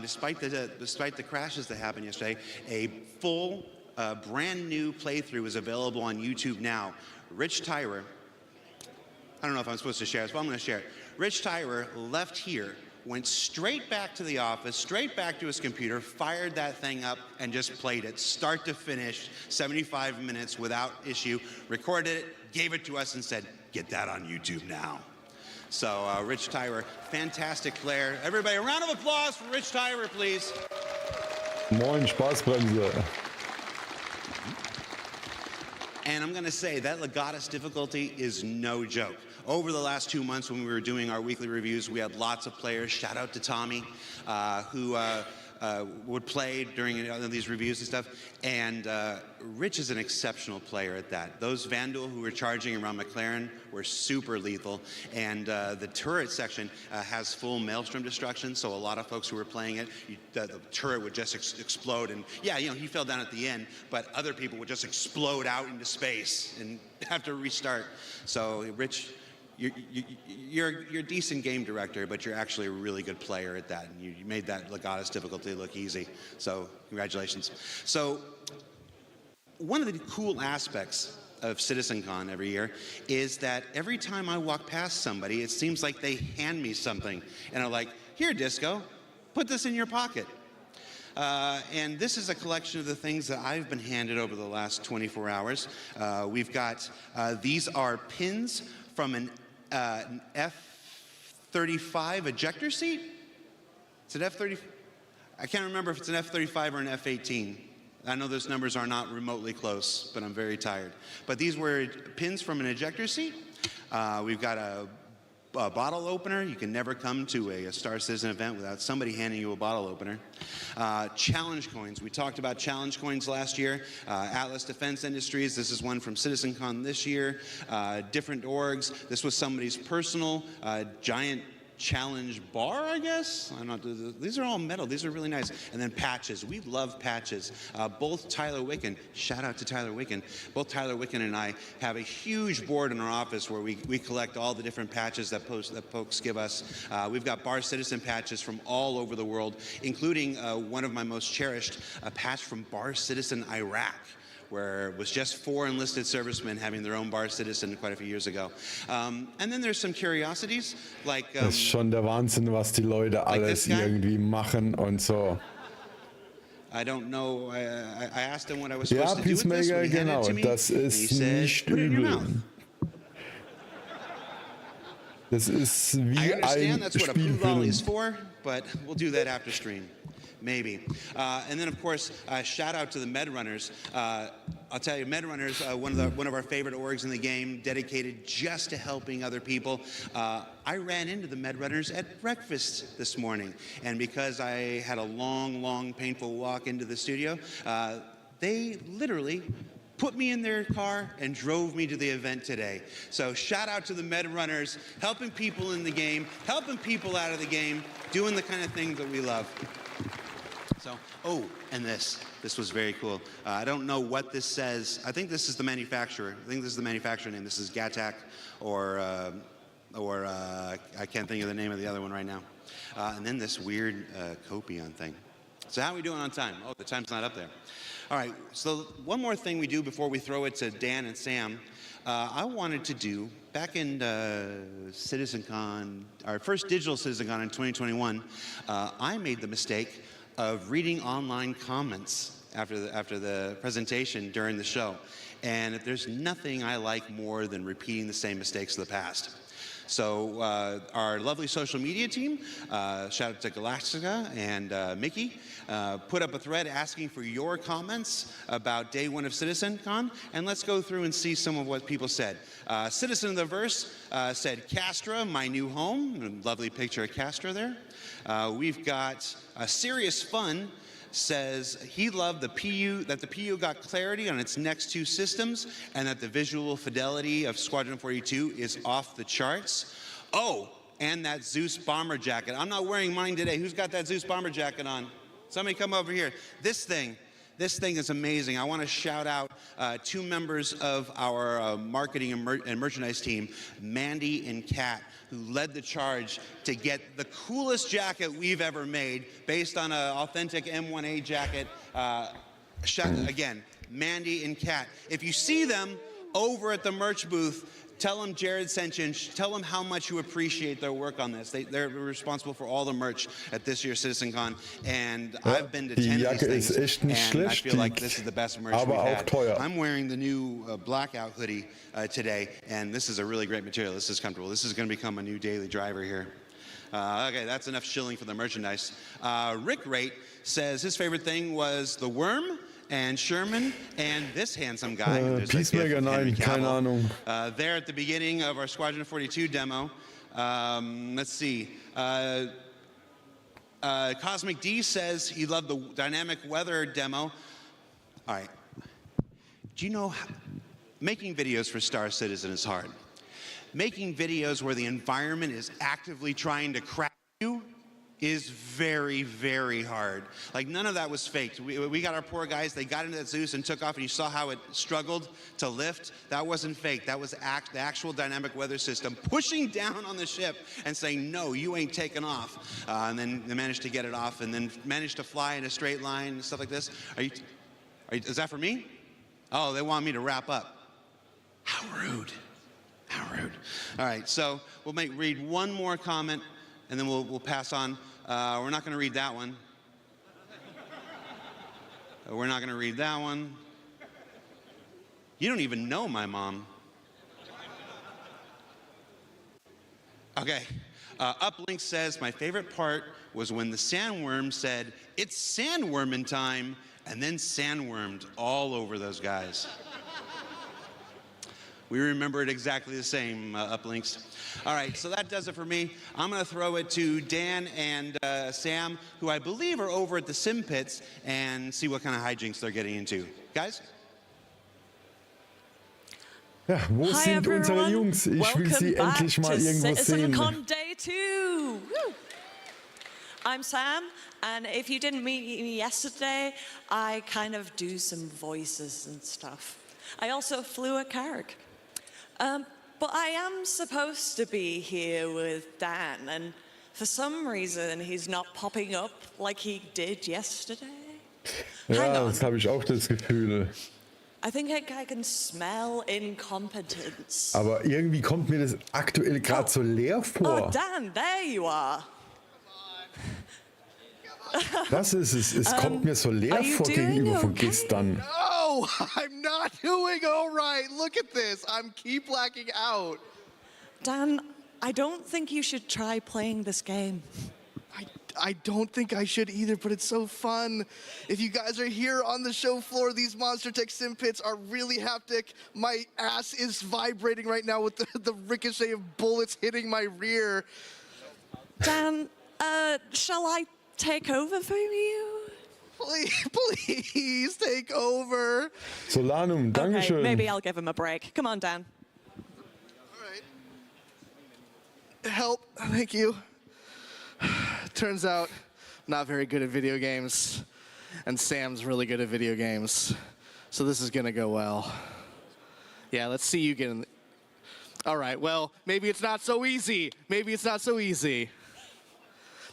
despite the crashes that happened yesterday, a full, brand new playthrough is available on YouTube now. Rich Tyrer, I don't know if I'm supposed to share this, but I'm going to share it. Rich Tyrer left here, went straight back to the office, straight back to his computer, fired that thing up, and just played it, start to finish, 75 minutes without issue, recorded it, gave it to us, and said, "Get that on YouTube now." So Rich Tyrer, fantastic player. Everybody, a round of applause for Rich Tyrer, please. Moin, Spaßbremse. And I'm going to say that Legatus difficulty is no joke. Over the last 2 months when we were doing our weekly reviews, we had lots of players. Shout out to Tommy, who would play during these reviews and stuff. And Rich is an exceptional player at that. Those Vandal who were charging around McLaren were super lethal. And the turret section has full Maelstrom destruction, so a lot of folks who were playing it, the turret would just explode. And yeah, you know, he fell down at the end, but other people would just explode out into space and have to restart. So Rich, you're a decent game director, but you're actually a really good player at that. And you made that Legatus difficulty look easy. So congratulations. So one of the cool aspects of CitizenCon every year is that every time I walk past somebody, it seems like they hand me something. And are like, "Here, Disco, put this in your pocket." And this is a collection of the things that I've been handed over the last 24 hours. We've got, these are pins from an F-35 ejector seat. It's an F-30. I can't remember if it's an F-35 or an F-18. I know those numbers are not remotely close, but I'm very tired. But these were pins from an ejector seat. We've got a bottle opener. You can never come to a Star Citizen event without somebody handing you a bottle opener. Challenge coins. We talked about challenge coins last year. Atlas Defense Industries. This is one from CitizenCon this year. Different orgs. This was somebody's personal giant challenge bar, I guess. I'm not. These are all metal. These are really nice. And then patches. We love patches. Both Tyler Wicken, shout out to Tyler Wicken. Both Tyler Wicken and I have a huge board in our office where we collect all the different patches that folks give us. We've got Bar Citizen patches from all over the world, including one of my most cherished, a patch from Bar Citizen Iraq, where it was just 4 enlisted servicemen having their own Bar Citizen quite a few years ago. And then there's some curiosities, like... Das ist schon der Wahnsinn, was die Leute alles irgendwie machen und so. I don't know, I asked him what I was supposed Ja, to do with this, Peacemaker, when he handed it genau, to me, das ist and he said, nicht "Put it in your übel. mouth." Das ist wie I ein understand that's what a prologue is Spielfilm. for, but we'll do that after stream. Maybe. And then, of course, shout out to the Med Runners. I'll tell you, Med Runners, one of our favorite orgs in the game, dedicated just to helping other people. I ran into the Med Runners at breakfast this morning, and because I had a long, painful walk into the studio, they literally put me in their car and drove me to the event today. So shout out to the Med Runners, helping people in the game, helping people out of the game, doing the kind of things that we love. So, oh, and this was very cool. I don't know what this says. I think this is the manufacturer. I think this is the manufacturer name. This is Gatak or I can't think of the name of the other one right now. And then this weird Copion thing. So how are we doing on time? Oh, the time's not up there. All right, so one more thing we do before we throw it to Dan and Sam. I wanted to do, back in CitizenCon, our first digital CitizenCon in 2021, I made the mistake of reading online comments after the presentation during the show. And there's nothing I like more than repeating the same mistakes of the past. So our lovely social media team, shout out to Galactica and Mickey, put up a thread asking for your comments about day one of CitizenCon, and let's go through and see some of what people said. Citizen of the Verse said, Castra, my new home. Lovely picture of Castra there. We've got Serious Fun says he loved the PU, that the PU got clarity on its next two systems and that the visual fidelity of Squadron 42 is off the charts. Oh, and that Zeus bomber jacket. I'm not wearing mine today. Who's got that Zeus bomber jacket on? Somebody come over here. This thing is amazing. I want to shout out two members of our marketing and merchandise team, Mandy and Kat, who led the charge to get the coolest jacket we've ever made based on an authentic M1A jacket. Again, Mandy and Kat. If you see them over at the merch booth, tell them Jared sent you and tell them how much you appreciate their work on this. They're responsible for all the merch at this year's CitizenCon, and I've been to 10 of these things, and I feel like this is the best merch we've had. I'm wearing the new blackout hoodie today, and this is a really great material. This is comfortable. This is going to become a new daily driver here. Okay, that's enough shilling for the merchandise. Rick Rate says his favorite thing was the worm, and Sherman, and this handsome guy. Peacemaker, nein, keine Ahnung. There at the beginning of our Squadron 42 demo. Let's see. Cosmic D says he loved the dynamic weather demo. All right. Do you know, making videos for Star Citizen is hard. Making videos where the environment is actively trying to crack you is very, very hard. Like, none of that was faked. We got our poor guys, they got into that Zeus and took off, and you saw how it struggled to lift. That wasn't fake. That was the actual dynamic weather system pushing down on the ship and saying, no, you ain't taking off. And then they managed to get it off and then managed to fly in a straight line and stuff like this. Is that for me? Oh, they want me to wrap up. How rude. How rude. All right, so we'll read one more comment, and then we'll pass on. We're not going to read that one. We're not going to read that one. You don't even know my mom. Okay. Uplink says, my favorite part was when the sandworm said, it's sandworming time, and then sandwormed all over those guys. We remember it exactly the same, Uplinks. All right, so that does it for me. I'm going to throw it to Dan and Sam, who I believe are over at the Sim Pits, and see what kind of hijinks they're getting into. Guys? Ja, wo sind unsere Jungs? Ich will sie endlich mal irgendwo sehen. CitizenCon Day 2. Woo. I'm Sam, and if you didn't meet me yesterday, I kind of do some voices and stuff. I also flew a carg. But I am supposed to be here with Dan, and for some reason he's not popping up like he did yesterday. Ja, das habe ich auch das Gefühl. I think I can smell incompetence. Aber irgendwie kommt mir das aktuell gerade so leer vor. Oh, Dan, there you are. Das ist es. Es kommt mir so leer vor gegenüber von gestern. No, I'm not doing all right. Look at this. Keep blacking out. Dan, I don't think you should try playing this game. I don't think I should either, but it's so fun. If you guys are here on the show floor, these Monster Tech Sim Pits are really haptic. My ass is vibrating right now with the ricochet of bullets hitting my rear. Dan, shall I take over for you? Please take over. Solanum, dankeschön. Okay, maybe I'll give him a break. Come on, Dan. All right. Help, thank you. Turns out, I'm not very good at video games, and Sam's really good at video games. So this is gonna go well. Yeah, let's see you get in. All right, well, maybe it's not so easy. Maybe it's not so easy.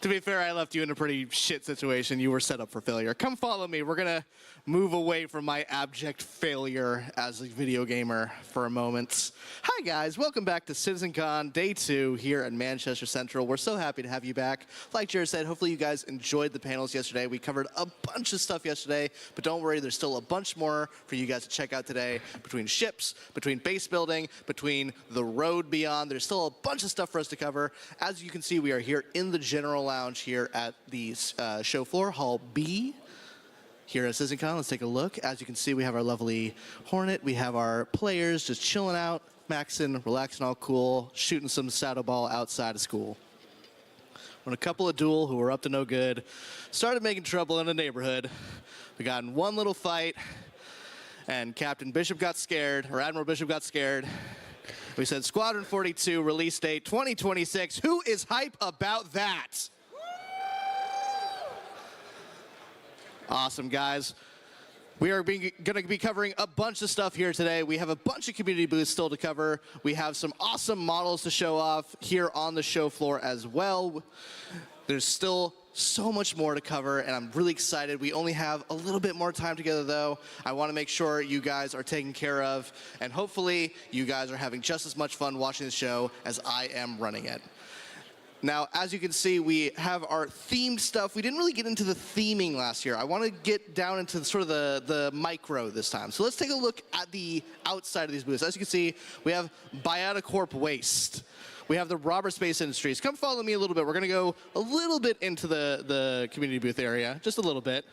To be fair, I left you in a pretty shit situation. You were set up for failure. Come follow me. We're going to move away from my abject failure as a video gamer for a moment. Hi, guys. Welcome back to CitizenCon Day 2 here at Manchester Central. We're so happy to have you back. Like Jared said, hopefully you guys enjoyed the panels yesterday. We covered a bunch of stuff yesterday, but don't worry, there's still a bunch more for you guys to check out today. Between ships, between base building, between the road beyond, there's still a bunch of stuff for us to cover. As you can see, we are here in the general lounge here at the show floor, Hall B. Here at CitizenCon, let's take a look. As you can see, we have our lovely Hornet. We have our players just chilling out, maxing, relaxing, all cool, shooting some saddle ball outside of school. When a couple of duel who were up to no good started making trouble in the neighborhood, we got in one little fight, and Captain Bishop got scared, or Admiral Bishop got scared. We said, Squadron 42, release date 2026. Who is hype about that? Awesome, guys. We are going to be covering a bunch of stuff here today. We have a bunch of community booths still to cover. We have some awesome models to show off here on the show floor as well. There's still so much more to cover, and I'm really excited. We only have a little bit more time together, though. I want to make sure you guys are taken care of, and hopefully you guys are having just as much fun watching the show as I am running it. Now, as you can see, we have our themed stuff. We didn't really get into the theming last year. I want to get down into sort of the micro this time. So let's take a look at the outside of these booths. As you can see, we have Bioticorp Waste. We have the Robber Space Industries. Come follow me a little bit. We're going to go a little bit into the community booth area, just a little bit.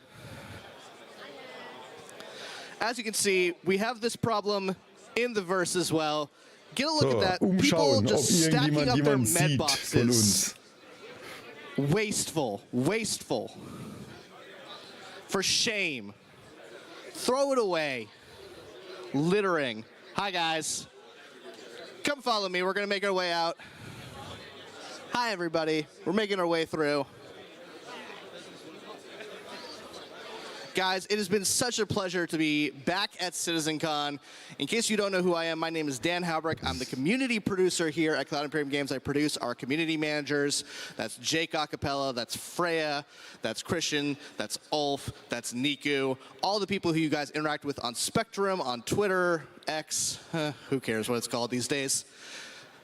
As you can see, we have this problem in the verse as well. Get a look at that. People just stacking up their med boxes. Wasteful. Wasteful. For shame. Throw it away. Littering. Hi, guys. Come follow me. We're going to make our way out. Hi, everybody. We're making our way through. Guys, it has been such a pleasure to be back at CitizenCon. In case you don't know who I am, my name is Dan Halbrick. I'm the community producer here at Cloud Imperium Games. I produce our community managers. That's Jake Acapella, that's Freya, that's Christian, that's Ulf, that's Niku. All the people who you guys interact with on Spectrum, on Twitter, X, who cares what it's called these days.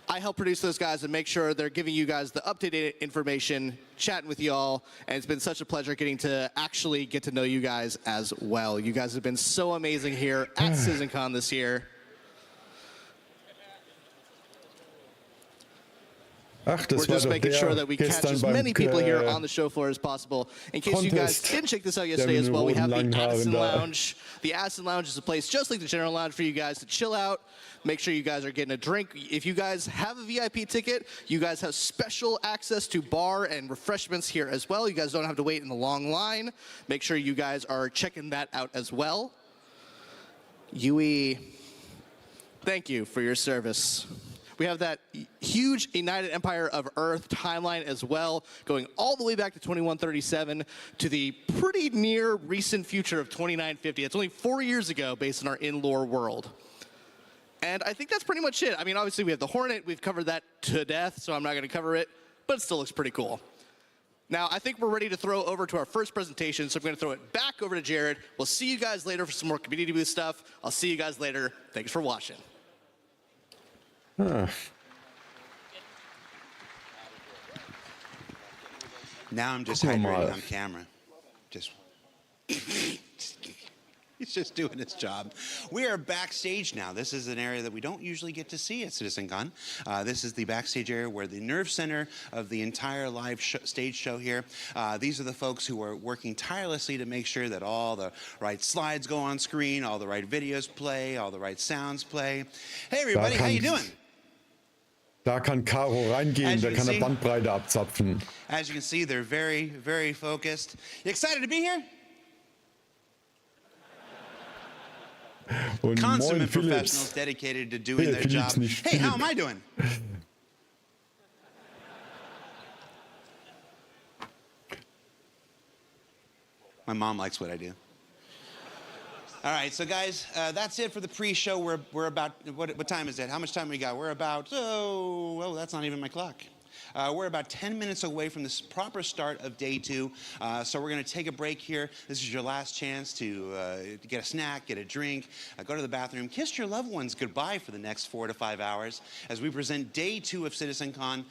I help produce those guys and make sure they're giving you guys the updated information, chatting with y'all, and it's been such a pleasure getting to actually get to know you guys as well. You guys have been so amazing here at CitizenCon this year. We're just making sure that we catch as many people here on the show floor as possible. In case you guys didn't check this out yesterday as well, we have the Addison Lounge. The Addison Lounge is a place just like the General Lounge for you guys to chill out. Make sure you guys are getting a drink. If you guys have a VIP ticket, you guys have special access to bar and refreshments here as well. You guys don't have to wait in the long line. Make sure you guys are checking that out as well. Yui, thank you for your service. We have that huge United Empire of Earth timeline as well, going all the way back to 2137 to the pretty near recent future of 2950. It's only 4 years ago based on our in-lore world. And I think that's pretty much it. I mean, obviously we have the Hornet. We've covered that to death, so I'm not going to cover it, but it still looks pretty cool. Now, I think we're ready to throw over to our first presentation, so I'm going to throw it back over to Jared. We'll see you guys later for some more community booth stuff. I'll see you guys later. Thanks for watching. Huh. Now I'm just hydrating on camera. Just he's just doing his job. We are backstage now. This is an area that we don't usually get to see at CitizenCon. This is the backstage area where the nerve center of the entire live stage show here. These are the folks who are working tirelessly to make sure that all the right slides go on screen, all the right videos play, all the right sounds play. Hey everybody, how you doing? Da kann Caro reingehen, da kann er Bandbreite abzapfen. As you can see, they're very, very focused. You excited to be here? Und Consummate professionals dedicated to doing their job. Hey, how am I doing? My mom likes what I do. All right, so guys, that's it for the pre-show. We're about, what time is it? How much time we got? We're about, oh, well, that's not even my clock. We're about 10 minutes away from the proper start of day 2, so we're going to take a break here. This is your last chance to get a snack, get a drink, go to the bathroom, kiss your loved ones goodbye for the next 4 to 5 hours as we present day 2 of CitizenCon.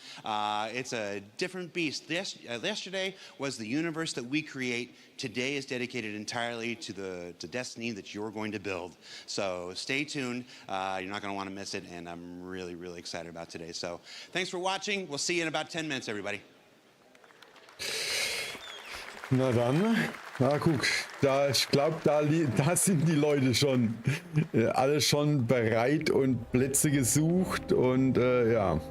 It's a different beast. Yesterday was the universe that we create. Today is dedicated entirely to the destiny that you're going to build. So stay tuned. You're not going to want to miss it, and I'm really, really excited about today. So thanks for watching. We'll see you in about 10 minutes, everybody. Na dann, na guck, ich glaube, da sind die Leute schon, alle schon bereit und Plätze gesucht und ja.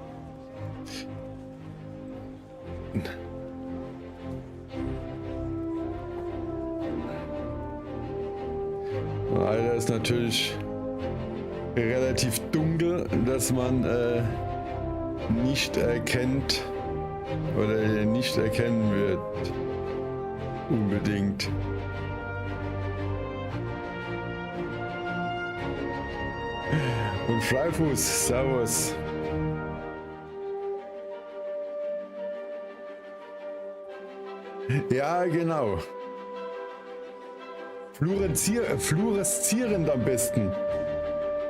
Leider ist natürlich relativ dunkel, dass man nicht erkennt oder nicht erkennen wird. Unbedingt. Und Freifuß, Servus. Ja, genau. Fluoreszierend am besten.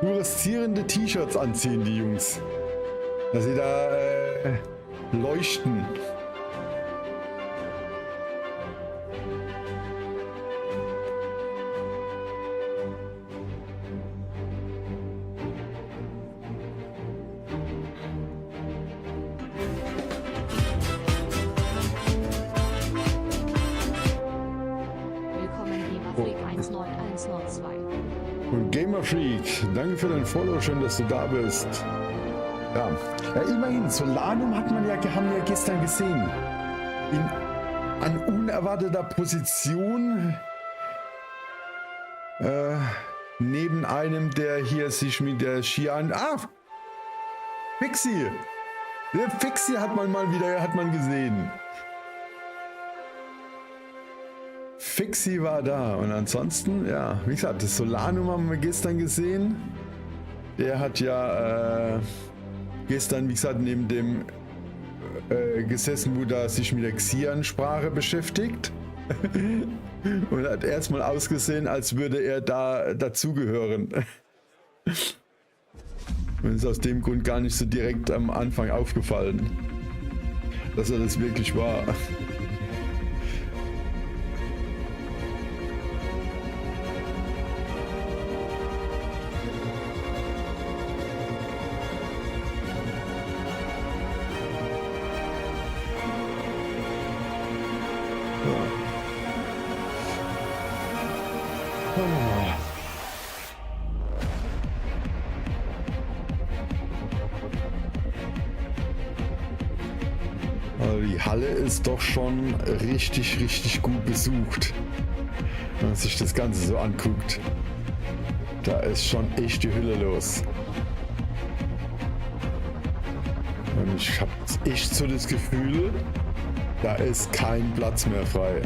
Fluoreszierende T-Shirts anziehen, die Jungs. Dass sie da leuchten. Und Gamer Freak, danke für dein Follow, schön, dass du da bist. Ja, immerhin, Solanum haben wir gestern gesehen. An unerwarteter Position. Neben einem, der hier sich mit der Skian... Ah! Fixi! Der Fixi hat man gesehen. Fixi war da und ansonsten, ja, wie gesagt, das Solanum haben wir gestern gesehen. Der hat ja gestern, wie gesagt, neben dem gesessen, wo er sich mit der Xian-Sprache beschäftigt und hat erstmal ausgesehen, als würde er da dazugehören. Und ist aus dem Grund gar nicht so direkt am Anfang aufgefallen, dass er das wirklich war. Die Halle ist doch schon richtig, richtig gut besucht. Wenn man sich das Ganze so anguckt. Da ist schon echt die Hülle los. Und ich habe echt so das Gefühl, da ist kein Platz mehr frei.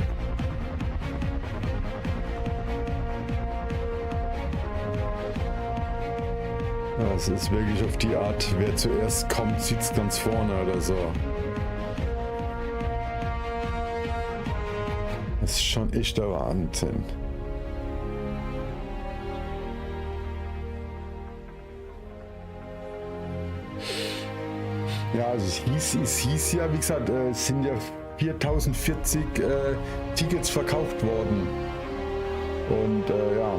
Das ist wirklich auf die Art, wer zuerst kommt, sitzt ganz vorne oder so. Das ist schon echt der Wahnsinn. Ja, also es hieß ja, wie gesagt, es sind ja 4040 Tickets verkauft worden. Und ja,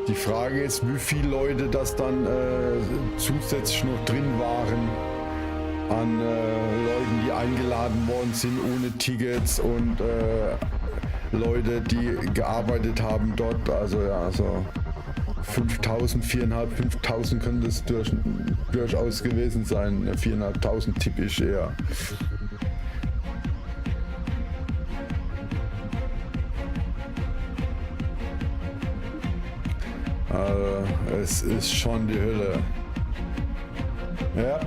die Frage ist, wie viele Leute das dann zusätzlich noch drin waren an Leuten, die eingeladen worden sind ohne Tickets und Leute, die gearbeitet haben dort. Also ja, so 5000, 4.500, 5.000 könnte es durchaus gewesen sein. 4.500 tippe ich eher. Also, es ist schon die Hölle. Ja.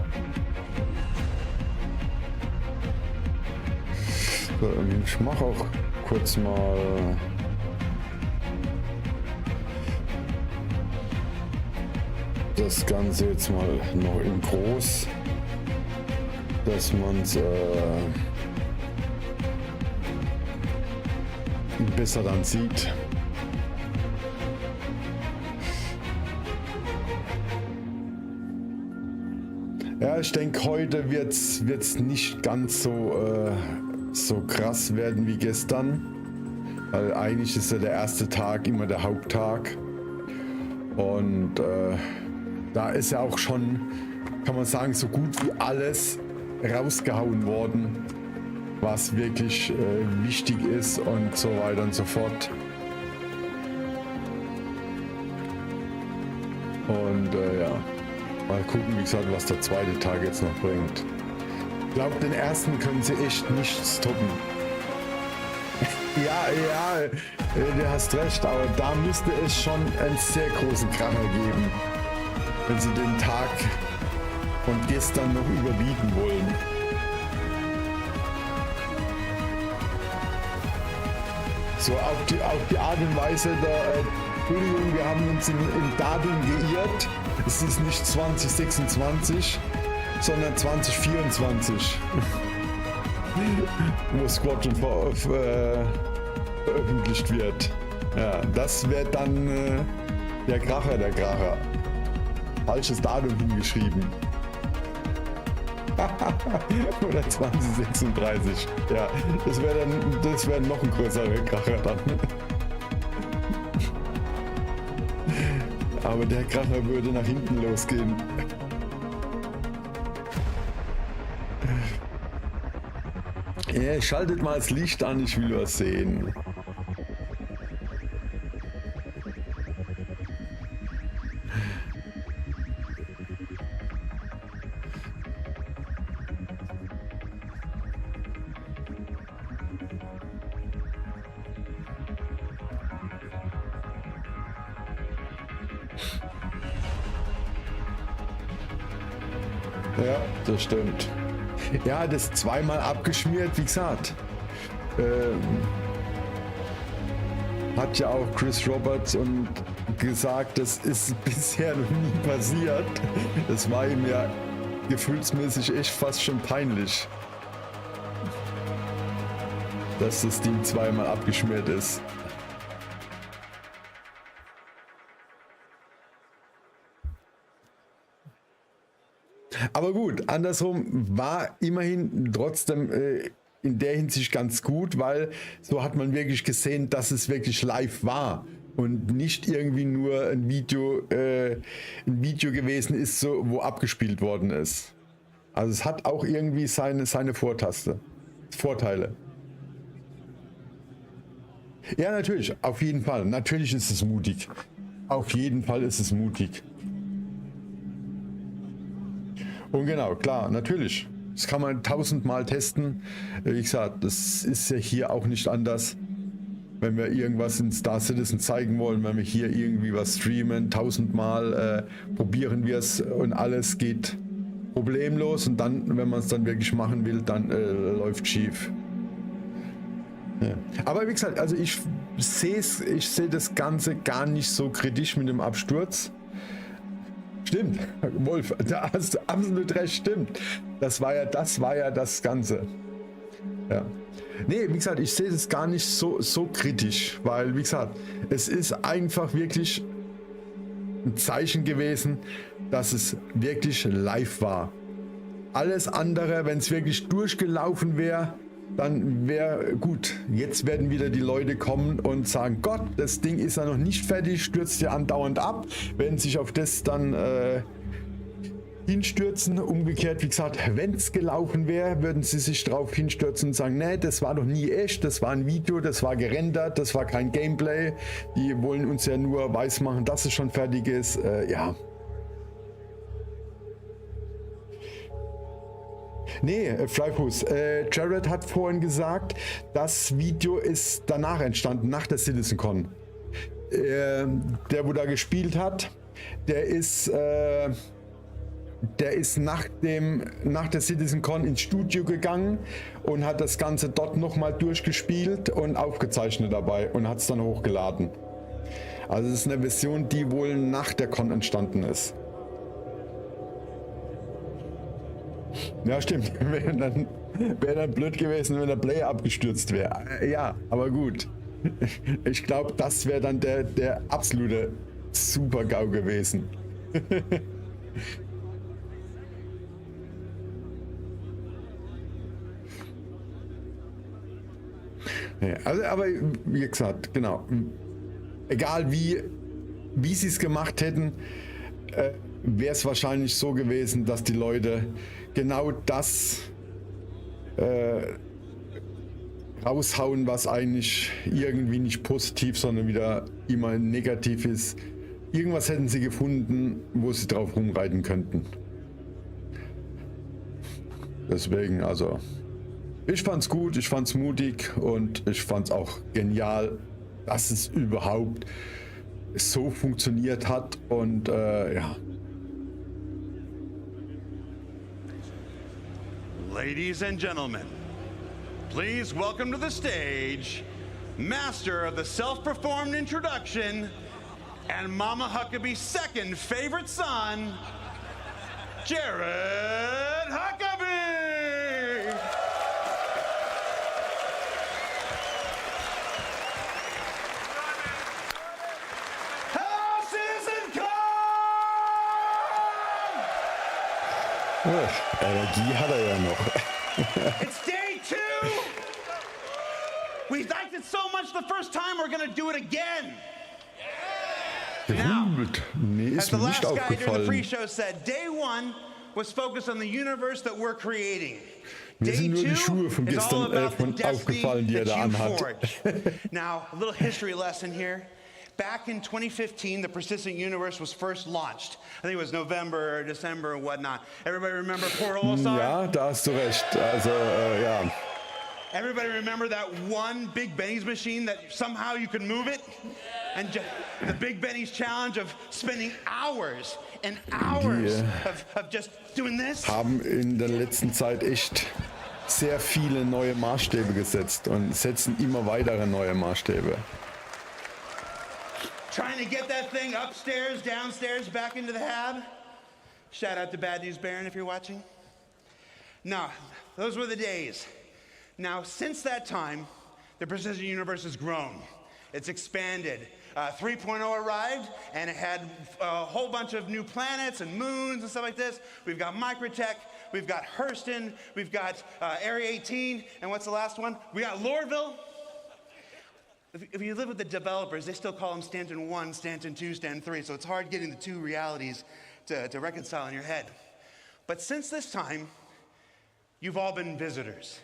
So, ich mache auch kurz mal das Ganze jetzt mal noch in groß. dass man es besser dann sieht. Ja, ich denke, heute wird's nicht ganz so krass werden wie gestern, weil eigentlich ist ja der erste Tag immer der Haupttag und da ist ja auch schon, kann man sagen, so gut wie alles rausgehauen worden, was wirklich wichtig ist und so weiter und so fort. Und ja, mal gucken, wie gesagt, was der zweite Tag jetzt noch bringt. Ich glaube, den ersten können sie echt nicht stoppen. Ja, du hast recht, aber da müsste es schon einen sehr großen Kracher geben, wenn sie den Tag von gestern noch überbieten wollen. So, auf die Art und Weise, Entschuldigung, wir haben uns im Datum geirrt. Es ist nicht 2026, sondern 2024, wo Squadron veröffentlicht wird. Ja, das wird dann der Kracher. Falsches Datum hingeschrieben. Oder 2036. Ja, das wäre noch ein größerer Kracher dann. Aber der Kracher würde nach hinten losgehen. Ja, schaltet mal das Licht an, ich will was sehen. Ja, das stimmt. Ja, das zweimal abgeschmiert, wie gesagt. Hat ja auch Chris Roberts und gesagt, das ist bisher noch nie passiert. Das war ihm ja gefühlsmäßig echt fast schon peinlich, dass das Ding zweimal abgeschmiert ist. Aber gut, andersrum war immerhin trotzdem in der Hinsicht ganz gut, weil so hat man wirklich gesehen, dass es wirklich live war und nicht irgendwie nur ein Video gewesen ist, so, wo abgespielt worden ist. Also es hat auch irgendwie seine Vorteile. Ja, natürlich, auf jeden Fall. Natürlich ist es mutig. Auf jeden Fall ist es mutig. Und genau, klar, natürlich. Das kann man 1000-mal testen. Wie gesagt, das ist ja hier auch nicht anders. Wenn wir irgendwas in Star Citizen zeigen wollen, wenn wir hier irgendwie was streamen, 1000-mal probieren wir es und alles geht problemlos. Und dann, wenn man es dann wirklich machen will, dann läuft schief. Ja. Aber wie gesagt, also ich sehe das Ganze gar nicht so kritisch mit dem Absturz. Stimmt, Wolf, da hast du absolut recht, stimmt. Das war ja das Ganze. Ja. Nee, wie gesagt, ich sehe das gar nicht so kritisch, weil, wie gesagt, es ist einfach wirklich ein Zeichen gewesen, dass es wirklich live war. Alles andere, wenn es wirklich durchgelaufen wäre, dann wäre gut. Jetzt werden wieder die Leute kommen und sagen, Gott, das Ding ist ja noch nicht fertig, stürzt ja andauernd ab, werden sich auf das dann hinstürzen. Umgekehrt, wie gesagt, wenn es gelaufen wäre, würden sie sich darauf hinstürzen und sagen, nee, das war doch nie echt, das war ein Video, das war gerendert, das war kein Gameplay. Die wollen uns ja nur weismachen, dass es schon fertig ist. Ja. Nee, Freifuß. Jared hat vorhin gesagt, das Video ist danach entstanden, nach der CitizenCon. Der, wo da gespielt hat, der ist nach der CitizenCon ins Studio gegangen und hat das Ganze dort nochmal durchgespielt und aufgezeichnet dabei und hat es dann hochgeladen. Also es ist eine Version, die wohl nach der Con entstanden ist. Ja, stimmt. Wäre dann blöd gewesen, wenn der Player abgestürzt wäre. Ja, aber gut. Ich glaube, das wäre dann der absolute Super-GAU gewesen. Ja, also, aber wie gesagt, genau. Egal wie sie es gemacht hätten, wäre es wahrscheinlich so gewesen, dass die Leute genau das raushauen, was eigentlich irgendwie nicht positiv, sondern wieder immer negativ ist. Irgendwas hätten sie gefunden, wo sie drauf rumreiten könnten. Deswegen, also, ich fand's gut, ich fand's mutig und ich fand's auch genial, dass es überhaupt so funktioniert hat und ja. Ladies and gentlemen, please welcome to the stage, master of the self-performed introduction and Mama Huckabee's second favorite son, Jared Huckabee! Hello, CitizenCon! Oh, Energie hat er ja noch. It's day 2! We liked it so much the first time, we're gonna do it again! Now, Nee, as ist the mir last nicht guy during the aufgefallen. pre-show said, day 1 was focused on the universe that we're creating. Mir Day sind nur die 2 Schuhe von is all gestern about the von destiny aufgefallen, die er that da you anhat. forged. Now, a little history lesson here. Back in 2015, the Persistent Universe was first launched. I think it was November or December and whatnot. Everybody remember poor Olosar? Ja, da hast du recht. Also, ja. Everybody remember that one Big Benny's machine that somehow you could move it? And the Big Benny's challenge of spending hours and hours of just doing this? Haben in der letzten Zeit echt sehr viele neue Maßstäbe gesetzt und setzen immer weitere neue Maßstäbe. Trying to get that thing upstairs, downstairs, back into the hab? Shout out to Bad News Baron if you're watching. No, those were the days. Now, since that time, the Persistent Universe has grown. It's expanded. 3.0 arrived, and it had a whole bunch of new planets and moons and stuff like this. We've got Microtech, we've got Hurston, we've got Area 18, and what's the last one? We got Lordville. If you live with the developers, they still call them Stanton 1, Stanton 2, Stanton 3, so it's hard getting the two realities to reconcile in your head. But since this time, you've all been visitors.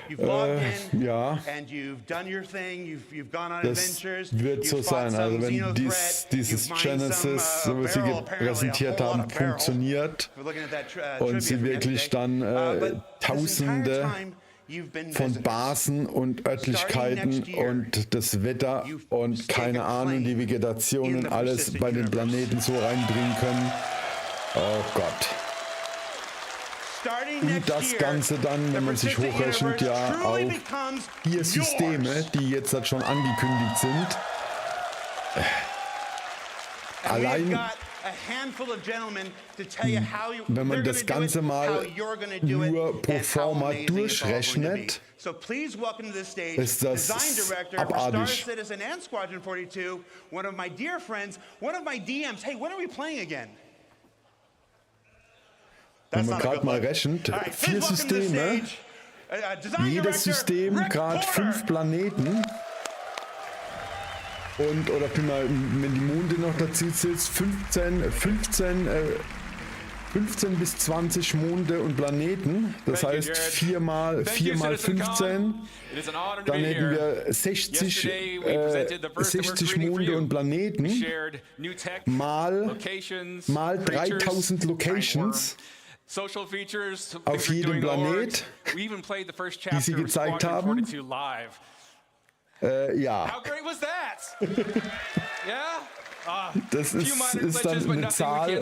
You've logged in, ja. and you've done your thing, you've gone on Das adventures, wird so you've fought sein. Also some wenn Xenothreat, dieses you've mined Genesis, some, was sie barrel, apparently präsentiert a whole lot haben, of barrel. funktioniert We're looking at that, und trivia sie from wirklich yesterday. dann But this entire Tausende time, you've been von visitors. Basen und Örtlichkeiten und das Wetter und keine Ahnung, die Vegetation und alles bei den Planeten so reinbringen können. Oh Gott. Und das Ganze dann, wenn man sich hochrechnet, ja auf 4 Systeme, die jetzt halt schon angekündigt sind. Allein, wenn man das Ganze mal nur pro forma durchrechnet, ist das abartig. Wenn man gerade mal rechnet, 4 Systeme, jedes System gerade 5 Planeten und, oder wenn die Monde noch dazu zählst, 15 bis 20 Monde und Planeten, das heißt 4 mal 15, dann hätten wir 60 Monde und Planeten mal 3000 Locations auf jedem Planet, die sie gezeigt haben. Ja. Das ist dann eine Zahl,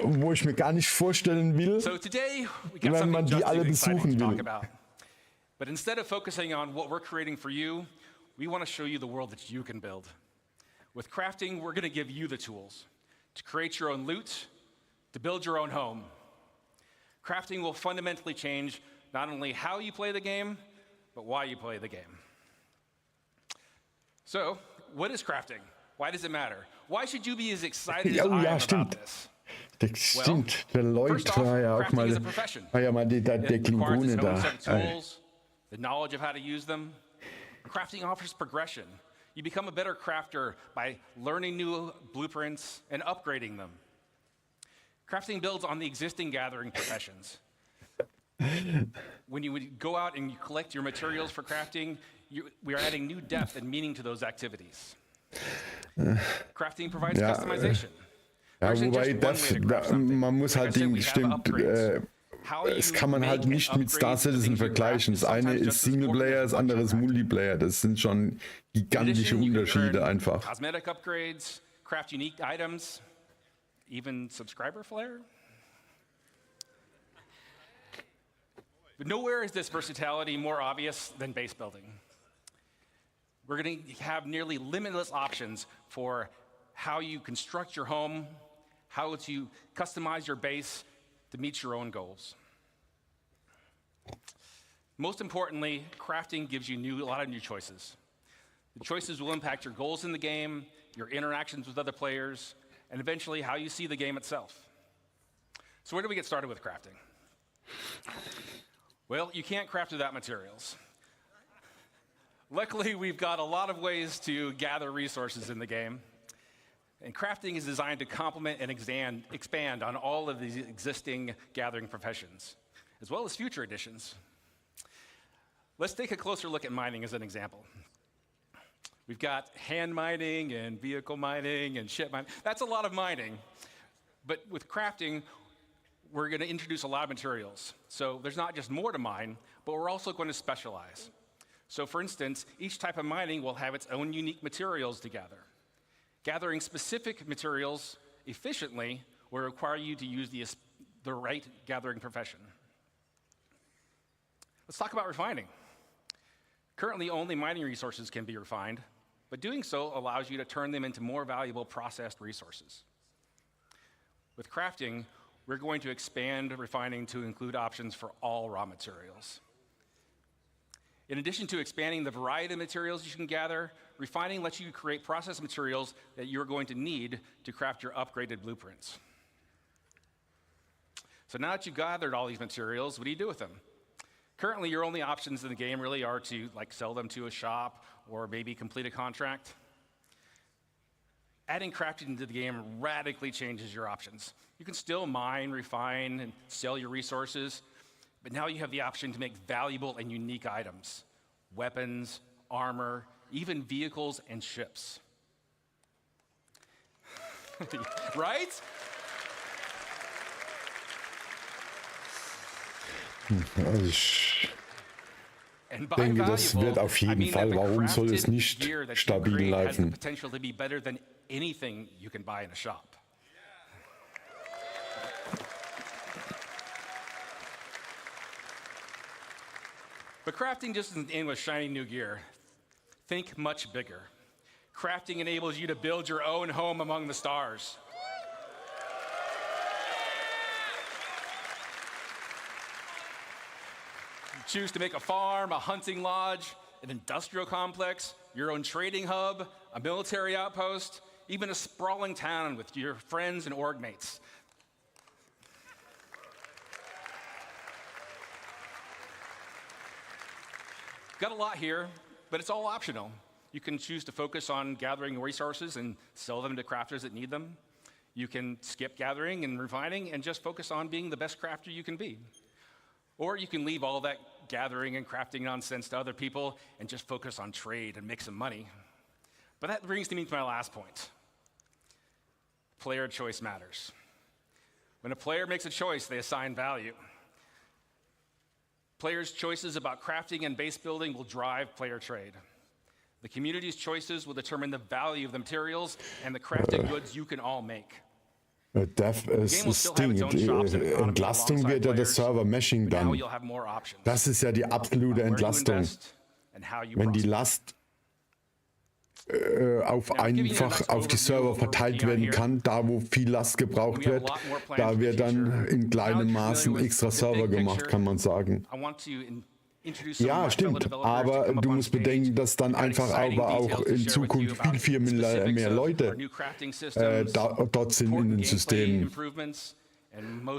wo ich mir gar nicht vorstellen will, wenn man die alle besuchen will. But instead of focusing on what we're creating for you, we want to show you the world that you can build. With crafting, we're going to give you the tools to create your own loot, to build your own home. Crafting will fundamentally change not only how you play the game, but why you play the game. So, what is crafting? Why does it matter? Why should you be as excited as I am about this? Das stimmt. Der Lloyd First off, war ja auch crafting mal, is a profession. war ja mal der It requires Klingone its own da. set of tools, the knowledge of how to use them. Crafting offers progression. You become a better crafter by learning new blueprints and upgrading them. Crafting builds on the existing gathering professions. When you would go out and you collect your materials for crafting, we are adding new depth and meaning to those activities. Crafting provides customization. Ja, wobei man muss halt Dinge stimmt, das kann man halt nicht mit Star Citizen vergleichen. Das eine ist Singleplayer, das andere ist Multiplayer. Das sind schon gigantische Unterschiede einfach. Cosmetic upgrades, craft unique items, even subscriber flair. But nowhere is this versatility more obvious than base building. We're going to have nearly limitless options for how you construct your home, how to customize your base to meet your own goals. Most importantly, crafting gives you a lot of new choices. The choices will impact your goals in the game, your interactions with other players, and eventually how you see the game itself. So where do we get started with crafting? Well, you can't craft without materials. Luckily, we've got a lot of ways to gather resources in the game. And crafting is designed to complement and expand on all of these existing gathering professions, as well as future additions. Let's take a closer look at mining as an example. We've got hand mining and vehicle mining and ship mining. That's a lot of mining. But with crafting, we're going to introduce a lot of materials. So there's not just more to mine, but we're also going to specialize. So for instance, each type of mining will have its own unique materials to gather. Gathering specific materials efficiently will require you to use the right gathering profession. Let's talk about refining. Currently, only mining resources can be refined, but doing so allows you to turn them into more valuable processed resources. With crafting, we're going to expand refining to include options for all raw materials. In addition to expanding the variety of materials you can gather, refining lets you create processed materials that you're going to need to craft your upgraded blueprints. So now that you've gathered all these materials, what do you do with them? Currently, your only options in the game really are to sell them to a shop or maybe complete a contract. Adding crafting into the game radically changes your options. You can still mine, refine, and sell your resources, but now you have the option to make valuable and unique items, weapons, armor, even vehicles and ships. Right? Also ich denke, das wird auf jeden Fall. Warum soll es nicht stabil laufen? Potential to be better than anything you can buy in a shop. But crafting just isn't in with shiny new gear. Think much bigger. Crafting enables you to build your own home among the stars. You choose to make a farm, a hunting lodge, an industrial complex, your own trading hub, a military outpost, even a sprawling town with your friends and org mates. Got a lot here, but it's all optional. You can choose to focus on gathering resources and sell them to crafters that need them. You can skip gathering and refining and just focus on being the best crafter you can be. Or you can leave all that gathering and crafting nonsense to other people and just focus on trade and make some money. But that brings me to my last point. Player choice matters. When a player makes a choice, they assign value. Players' choices about crafting and base building will drive player trade. The community's choices will determine the value of the materials and the crafted goods you can all make. Das Ding, die Entlastung wird ja das Server-Meshing dann. Das ist ja die absolute Entlastung. Wenn die Last einfach auf die Server verteilt werden kann, da wo viel Last gebraucht wird. Da wird dann in kleinem Maßen extra Server gemacht, kann man sagen. Ja, stimmt, aber du musst bedenken, dass dann einfach aber auch in Zukunft viel mehr Leute dort sind in den Systemen.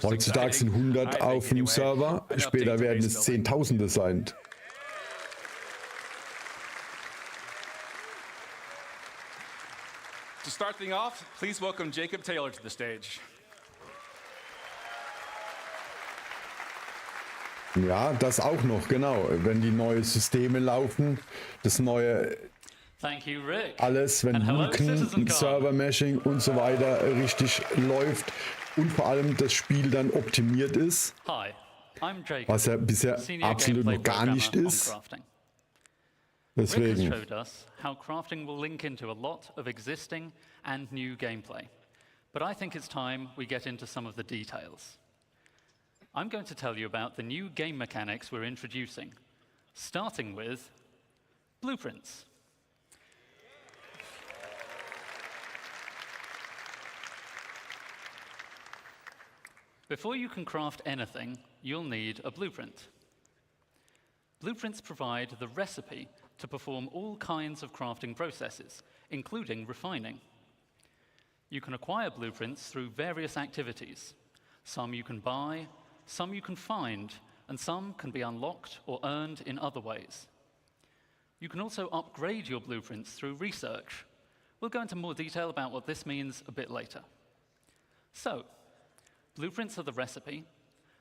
Heutzutage sind 100 auf dem Server, später werden es Zehntausende sein. To start things off, please welcome Jacob Taylor to the stage. Ja, das auch noch, genau. Wenn die neuen Systeme laufen, das neue alles, wenn Luken, Server-Meshing und so weiter richtig läuft und vor allem das Spiel dann optimiert ist, was ja bisher absolut noch gar nicht ist. Deswegen. Rick has showed us how crafting will link into a lot of existing and new gameplay. But I think it's time we get into some of the details. I'm going to tell you about the new game mechanics we're introducing, starting with blueprints. Before you can craft anything, you'll need a blueprint. Blueprints provide the recipe to perform all kinds of crafting processes, including refining. You can acquire blueprints through various activities. Some you can buy, some you can find, and some can be unlocked or earned in other ways. You can also upgrade your blueprints through research. We'll go into more detail about what this means a bit later. So, blueprints are the recipe,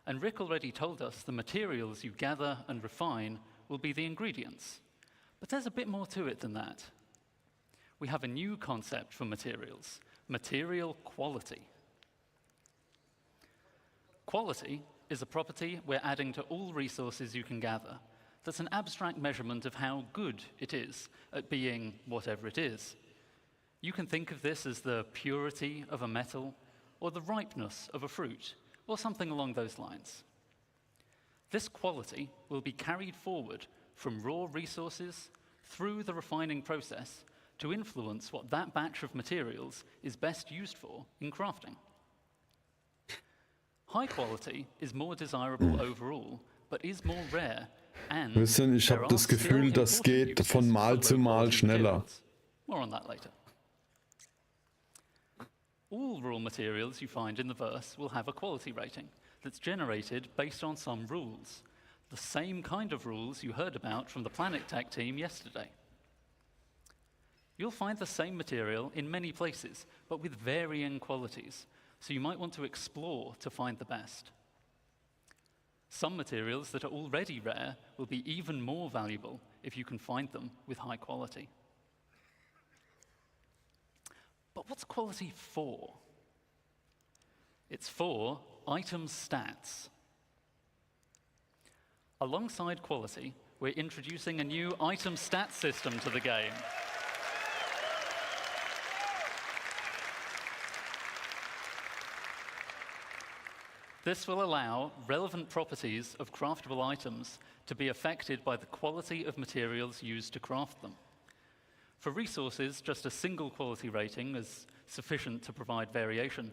and Rick already told us the materials you gather and refine will be the ingredients. But there's a bit more to it than that. We have a new concept for materials, material quality. Quality is a property we're adding to all resources you can gather. That's an abstract measurement of how good it is at being whatever it is. You can think of this as the purity of a metal, or the ripeness of a fruit, or something along those lines. This quality will be carried forward from raw resources through the refining process to influence what that batch of materials is best used for in crafting. High quality is more desirable overall, but is more rare, and Wissen, ich habe das Gefühl, das geht von Mal zu Mal schneller. More on that later. All raw materials you find in the verse will have a quality rating that's generated based on some rules, the same kind of rules you heard about from the Planet Tech team yesterday. You'll find the same material in many places, but with varying qualities, so you might want to explore to find the best. Some materials that are already rare will be even more valuable if you can find them with high quality. But what's quality for? It's for item stats. Alongside quality, we're introducing a new item stats system to the game. This will allow relevant properties of craftable items to be affected by the quality of materials used to craft them. For resources, just a single quality rating is sufficient to provide variation,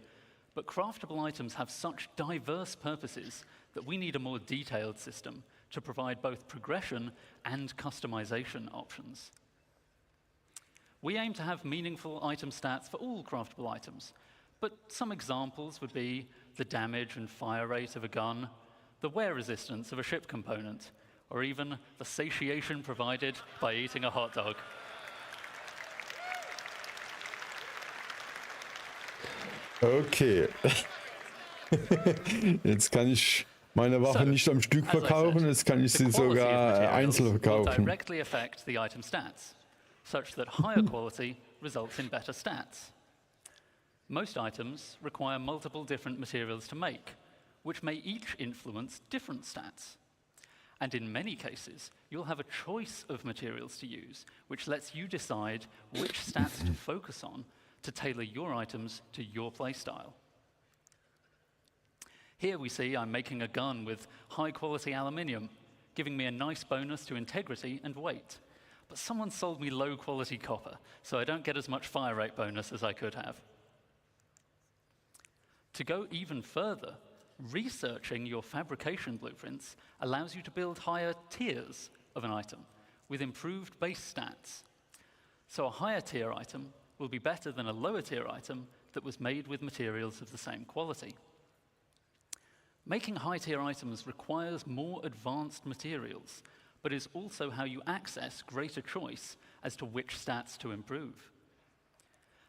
but craftable items have such diverse purposes that we need a more detailed system to provide both progression and customization options. We aim to have meaningful item stats for all craftable items, but some examples would be the damage and fire rate of a gun, the wear resistance of a ship component, or even the satiation provided by eating a hot dog. Okay. Jetzt kann ich meine Waffe nicht am Stück verkaufen, jetzt kann ich sie sogar einzeln verkaufen. Directly affect the item stats, such that higher quality results in better stats. Most items require multiple different materials to make, which may each influence different stats. And in many cases, you'll have a choice of materials to use, which lets you decide which stats to focus on to tailor your items to your playstyle. Here we see I'm making a gun with high-quality aluminium, giving me a nice bonus to integrity and weight. but someone sold me low-quality copper, so I don't get as much fire rate bonus as I could have. To go even further, researching your fabrication blueprints allows you to build higher tiers of an item with improved base stats. So a higher tier item will be better than a lower tier item that was made with materials of the same quality. Making high tier items requires more advanced materials, but is also how you access greater choice as to which stats to improve.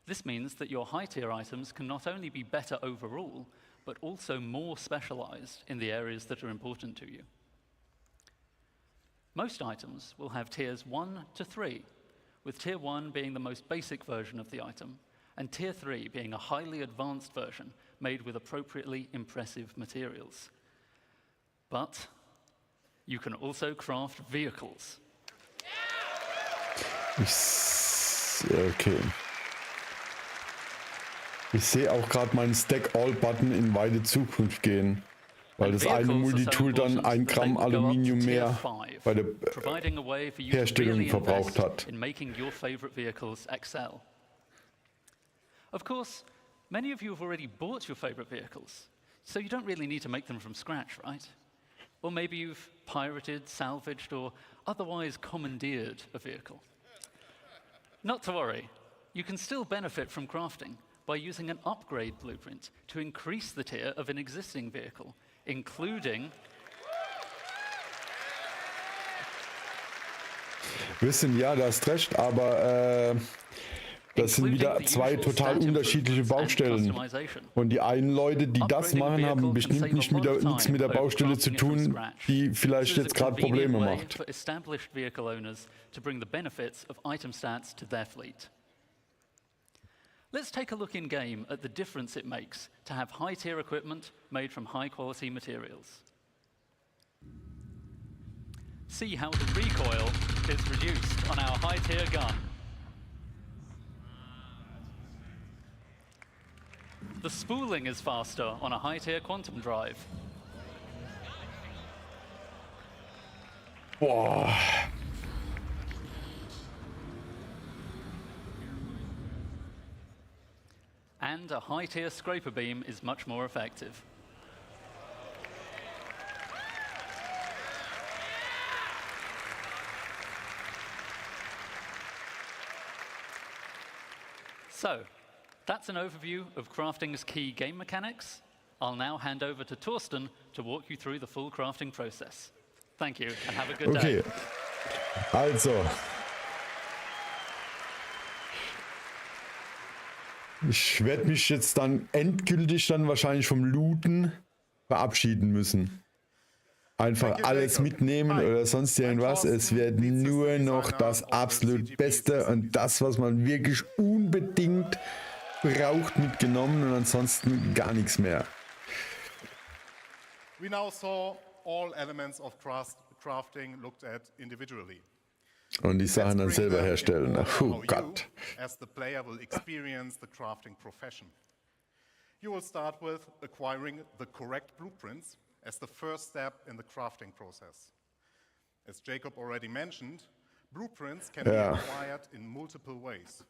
This means that your high tier items can not only be better overall, but also more specialized in the areas that are important to you. Most items will have tiers 1 to 3, with tier 1 being the most basic version of the item, and tier 3 being a highly advanced version made with appropriately impressive materials. But you can also craft vehicles. Okay. Ich sehe auch gerade meinen Stack-All-Button in weite Zukunft gehen, weil das eine Multitool dann 1 Gramm Aluminium mehr bei der Herstellung verbraucht hat. Of course, many of you have already bought your favorite vehicles, so you don't really need to make them from scratch, right? Or maybe you've pirated, salvaged, or otherwise commandeered a vehicle. Not to worry, you can still benefit from crafting by using an upgrade blueprint to increase the tier of an existing vehicle, including... Wissen, ja, du hast recht, aber das sind wieder 2 total unterschiedliche Baustellen. Und die einen Leute, die das machen, haben bestimmt nichts mit der Baustelle zu tun, die vielleicht jetzt gerade Probleme macht. Let's take a look in-game at the difference it makes to have high-tier equipment made from high-quality materials. See how the recoil is reduced on our high-tier gun. The spooling is faster on a high-tier quantum drive. Boah. And a high-tier scraper beam is much more effective. So, that's an overview of crafting's key game mechanics. I'll now hand over to Thorsten to walk you through the full crafting process. Thank you, and have a good day. Okay, also. Ich werde mich jetzt dann endgültig dann wahrscheinlich vom Looten verabschieden müssen. Einfach alles mitnehmen oder sonst irgendwas. Es wird nur noch das absolut Beste und das, was man wirklich unbedingt braucht, mitgenommen und ansonsten gar nichts mehr. We now saw all elements of crafting looked at individually. Und die Sachen dann selber herstellen. Oh Gott. As the player will experience the crafting profession. You will start with acquiring the correct blueprints as the first step in the crafting process. As Jacob already mentioned, blueprints can be acquired in multiple ways.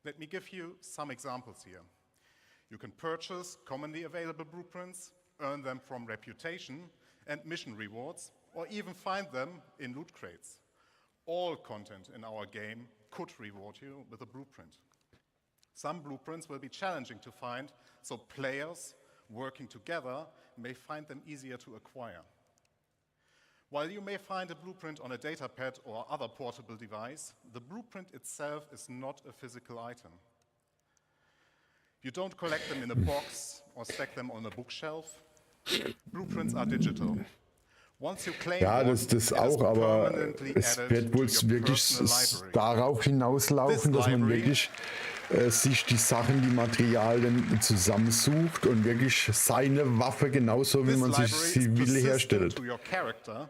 Let me give you some examples here. You can purchase commonly available blueprints, earn them from reputation and mission rewards, or even find them in loot crates. All content in our game could reward you with a blueprint. Some blueprints will be challenging to find, so players working together may find them easier to acquire. While you may find a blueprint on a datapad or other portable device, the blueprint itself is not a physical item. You don't collect them in a box or stack them on a bookshelf. Blueprints are digital. Ja, das auch, aber es wird wohl wirklich darauf hinauslaufen, dass man wirklich sich die Sachen, die Materialien zusammensucht und wirklich seine Waffe genauso, wie man sich sie will, herstellt.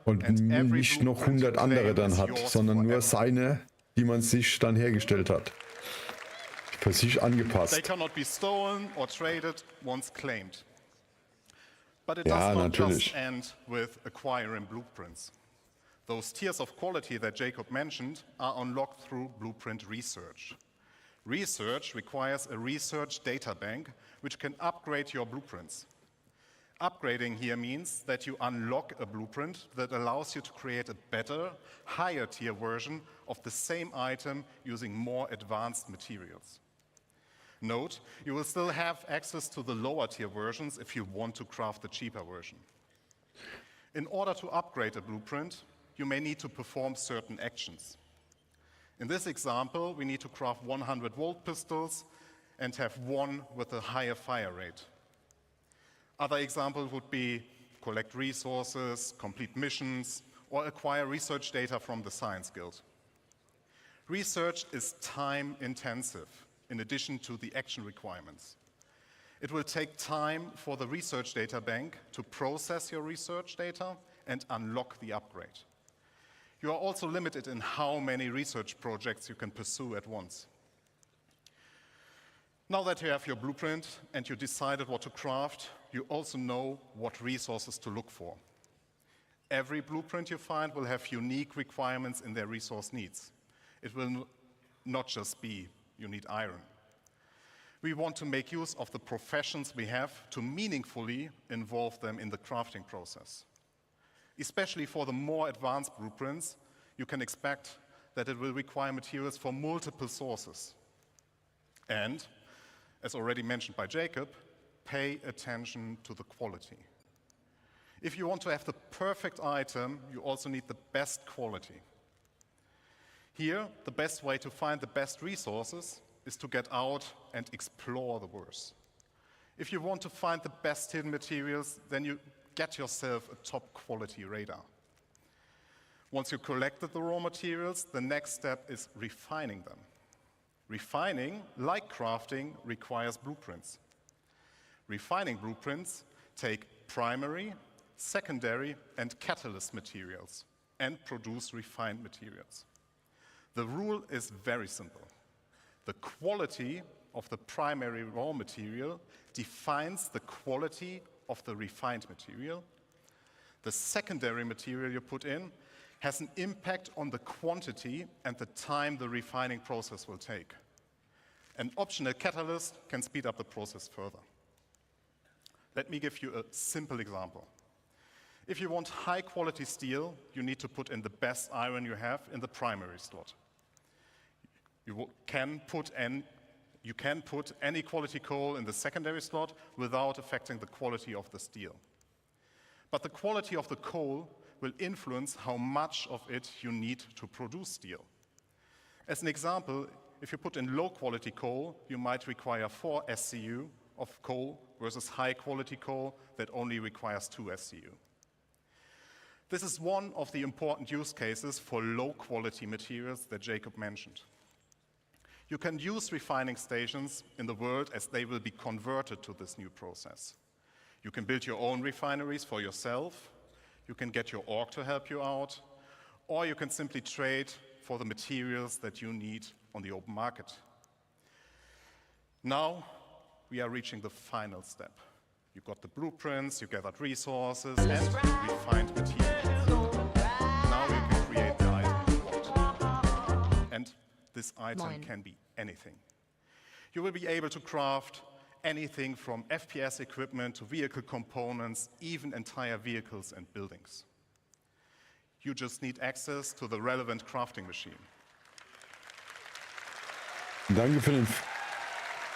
Und nicht noch 100 andere dann hat, sondern nur seine, die man sich dann hergestellt hat. Für sich angepasst. But it does not just end with acquiring blueprints. Those tiers of quality that Jacob mentioned are unlocked through blueprint research. Research requires a research data bank which can upgrade your blueprints. Upgrading here means that you unlock a blueprint that allows you to create a better, higher tier version of the same item using more advanced materials. Note, you will still have access to the lower tier versions if you want to craft the cheaper version. In order to upgrade a blueprint, you may need to perform certain actions. In this example, we need to craft 100-volt pistols and have one with a higher fire rate. Other examples would be collect resources, complete missions, or acquire research data from the Science Guild. Research is time-intensive, in addition to the action requirements. It will take time for the research data bank to process your research data and unlock the upgrade. You are also limited in how many research projects you can pursue at once. Now that you have your blueprint and you decided what to craft, you also know what resources to look for. Every blueprint you find will have unique requirements in their resource needs. It will not just be you need iron. We want to make use of the professions we have to meaningfully involve them in the crafting process. Especially for the more advanced blueprints, you can expect that it will require materials from multiple sources. And, as already mentioned by Jacob, pay attention to the quality. If you want to have the perfect item, you also need the best quality. Here, the best way to find the best resources is to get out and explore the world. If you want to find the best hidden materials, then you get yourself a top quality radar. Once you collected the raw materials, the next step is refining them. Refining, like crafting, requires blueprints. Refining blueprints take primary, secondary, and catalyst materials and produce refined materials. The rule is very simple. The quality of the primary raw material defines the quality of the refined material. The secondary material you put in has an impact on the quantity and the time the refining process will take. An optional catalyst can speed up the process further. Let me give you a simple example. If you want high quality steel, you need to put in the best iron you have in the primary slot. You can put any quality coal in the secondary slot without affecting the quality of the steel. But the quality of the coal will influence how much of it you need to produce steel. As an example, if you put in low quality coal, you might require 4 SCU of coal versus high quality coal that only requires 2 SCU. This is one of the important use cases for low quality materials that Jacob mentioned. You can use refining stations in the world as they will be converted to this new process. You can build your own refineries for yourself, you can get your org to help you out, or you can simply trade for the materials that you need on the open market. Now, we are reaching the final step. You got the blueprints, you gathered resources, and refined materials. Now you can create the item you want. And this item can be anything. You will be able to craft anything from FPS equipment to vehicle components, even entire vehicles and buildings. You just need access to the relevant crafting machine. Danke für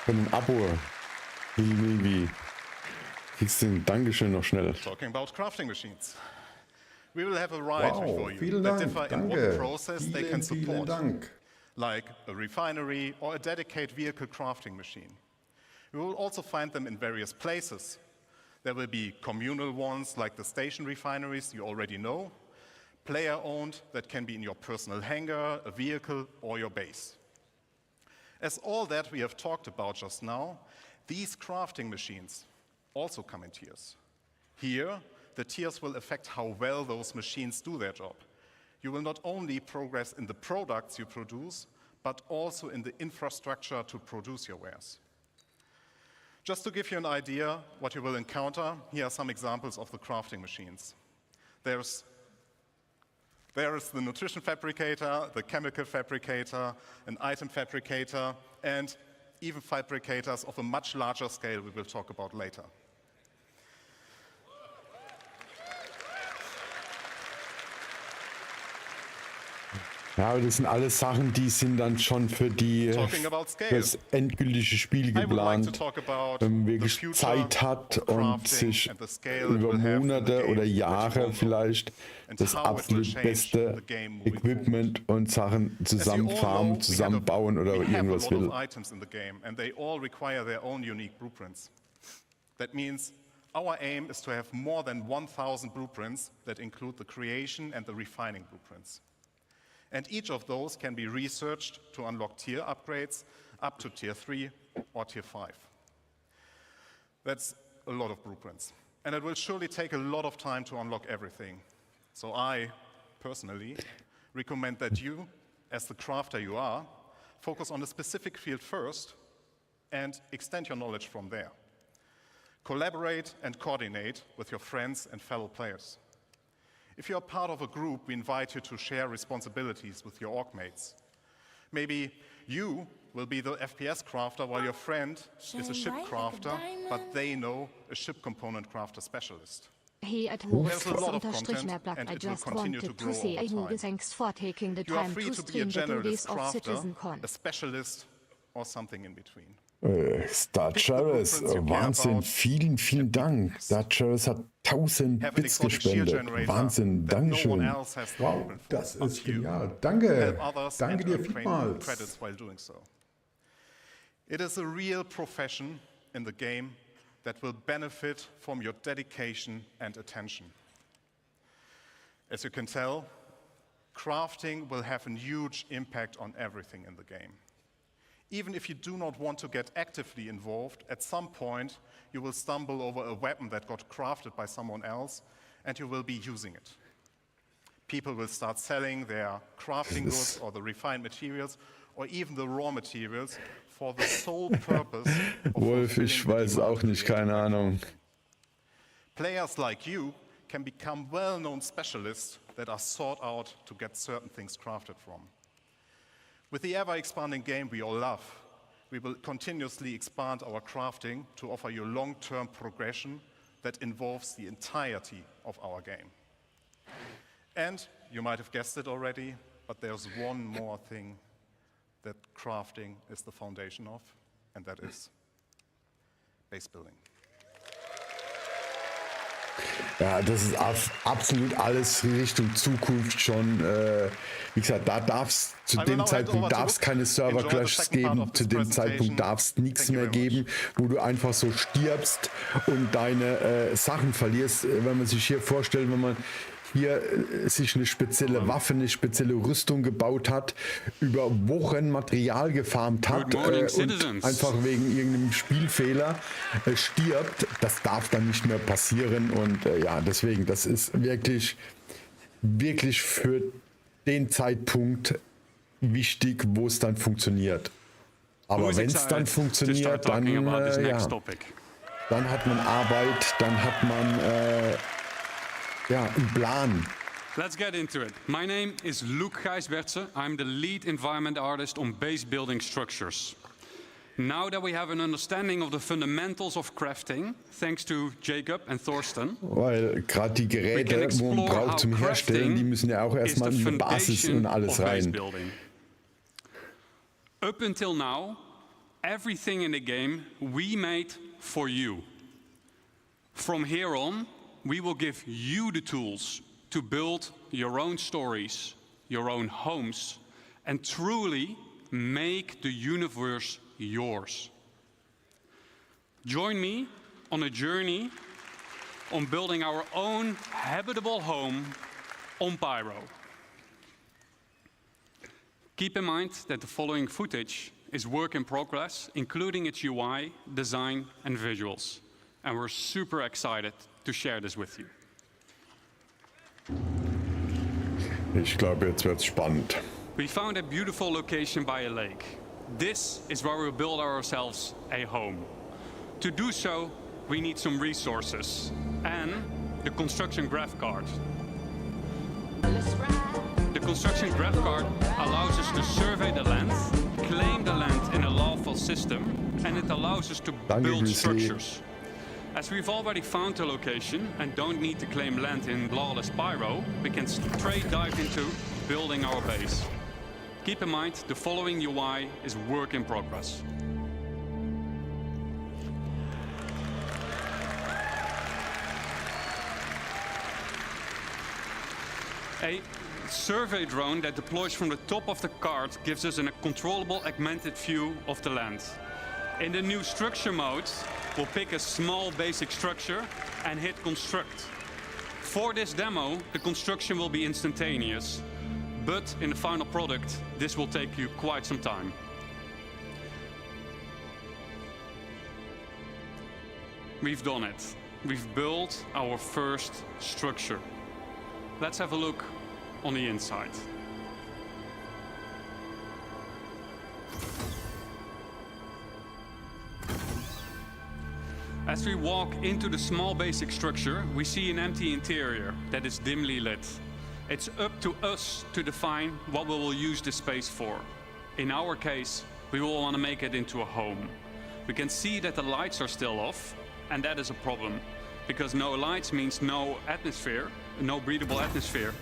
den Abo. Wie kriegst du den Dankeschön noch schnell? Talking about crafting machines. We will have a variety for you vielen that Dank, differ in danke. what process they can Vielen support, Dank. like a refinery or a dedicated vehicle crafting machine. We will also find them in various places. There will be communal ones like the station refineries you already know, player-owned that can be in your personal hangar, a vehicle, or your base. As all that we have talked about just now, these crafting machines also come in tiers. Here, the tiers will affect how well those machines do their job. You will not only progress in the products you produce, but also in the infrastructure to produce your wares. Just to give you an idea what you will encounter, here are some examples of the crafting machines. There's There is the nutrition fabricator, the chemical fabricator, an item fabricator, and even fabricators of a much larger scale we will talk about later. Ja, das sind alles Sachen, die sind dann schon für das endgültige Spiel geplant, wenn man wirklich Zeit hat und sich über Monate oder Jahre vielleicht das absolut beste Equipment und Sachen zusammenfarmen, zusammenbauen oder irgendwas will. That means our aim is to have more than 1,000 blueprints that include the creation and the refining blueprints. And each of those can be researched to unlock tier upgrades up to tier 3 or tier 5. That's a lot of blueprints. And it will surely take a lot of time to unlock everything. So I, personally, recommend that you, as the crafter you are, focus on a specific field first and extend your knowledge from there. Collaborate and coordinate with your friends and fellow players. If you are part of a group, we invite you to share responsibilities with your org mates. Maybe you will be the FPS crafter while your friend is a ship crafter, but they know a ship component crafter specialist. Hey, at There's a lot of content, and it will continue to grow over time. Thanks for taking the You are time free to to be a stream the generalist duties of crafter, CitizenCon. a specialist, or something in between. Star Travis, Wahnsinn, vielen, vielen Dank. Star Travis hat 1000 Bits gespendet. Wahnsinn, Dankeschön. Wow, das ist genial. Danke, danke dir vielmals. It is a real profession in the game that will benefit from your dedication and attention. As you can tell, crafting will have a huge impact on everything in the game. Even if you do not want to get actively involved, at some point you will stumble over a weapon that got crafted by someone else and you will be using it. People will start selling their crafting goods or the refined materials or even the raw materials for the sole purpose of Wolf, ich weiß auch nicht, keine Ahnung. Players like you can become well-known specialists that are sought out to get certain things crafted from. With the ever-expanding game we all love, we will continuously expand our crafting to offer you long-term progression that involves the entirety of our game. And you might have guessed it already, but there's one more thing that crafting is the foundation of, and that is base building. Ja, das ist absolut alles Richtung Zukunft schon. Wie gesagt, da darf's zu dem Zeitpunkt keine Server-Crashs geben, zu dem Zeitpunkt darf es nichts mehr geben, wo du einfach so stirbst und deine Sachen verlierst. Wenn man sich hier vorstellt, wenn man hier sich eine spezielle Waffe, eine spezielle Rüstung gebaut hat, über Wochen Material gefarmt hat und einfach wegen irgendeinem Spielfehler stirbt, das darf dann nicht mehr passieren und ja, deswegen, das ist wirklich, wirklich für den Zeitpunkt wichtig, wo es dann funktioniert. Aber wenn es dann funktioniert, dann, ja, dann hat man Arbeit, dann hat man ja, ein Plan. Let's get into it. My name is Luc Gijsbertse. I'm the lead environment artist on base building structures. Now that we have an understanding of the fundamentals of crafting, thanks to Jacob and Thorsten, weil gerade die Geräte, wo man braucht zum Herstellen, die müssen ja auch erstmal in die Basis und alles rein. Up until now, everything in the game we made for you. From here on, we will give you the tools to build your own stories, your own homes, and truly make the universe yours. Join me on a journey on building our own habitable home on Pyro. Keep in mind that the following footage is work in progress, including its UI, design, and visuals. And we're super excited to share this with you. Ich glaube, jetzt wird's spannend. We found a beautiful location by a lake. This is where we'll build ourselves a home. To do so, we need some resources and the construction graph card. Let's ride. construction graph card allows us to survey the land, claim the land in a lawful system, and it allows us to build structures. As we've already found a location and don't need to claim land in Lawless Pyro, we can straight dive into building our base. Keep in mind, the following UI is work in progress. A survey drone that deploys from the top of the card gives us a controllable augmented view of the land. In the new structure mode, we'll pick a small basic structure and hit construct. For this demo, the construction will be instantaneous, but in the final product, this will take you quite some time. We've done it. We've built our first structure. Let's have a look on the inside. As we walk into the small basic structure, we see an empty interior that is dimly lit. It's up to us to define what we will use this space for. In our case, we will want to make it into a home. We can see that the lights are still off, and that is a problem, because no lights means no atmosphere, no breathable atmosphere.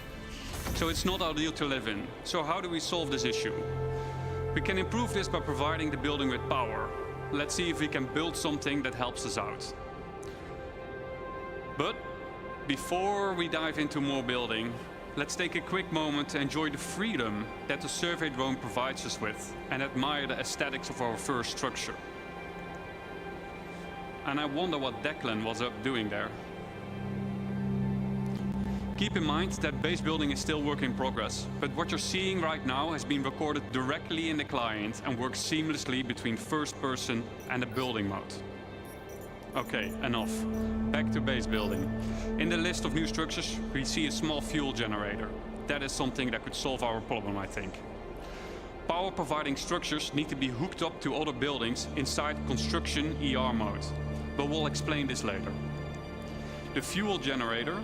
So it's not ideal to live in. So how do we solve this issue? We can improve this by providing the building with power. Let's see if we can build something that helps us out. But before we dive into more building, let's take a quick moment to enjoy the freedom that the survey drone provides us with and admire the aesthetics of our first structure. And I wonder what Declan was up doing there. Keep in mind that base building is still work in progress, but what you're seeing right now has been recorded directly in the client and works seamlessly between first person and the building mode. Okay, enough. Back to base building. In the list of new structures, we see a small fuel generator. That is something that could solve our problem, I think. Power providing structures need to be hooked up to other buildings inside construction ER mode, but we'll explain this later. The fuel generator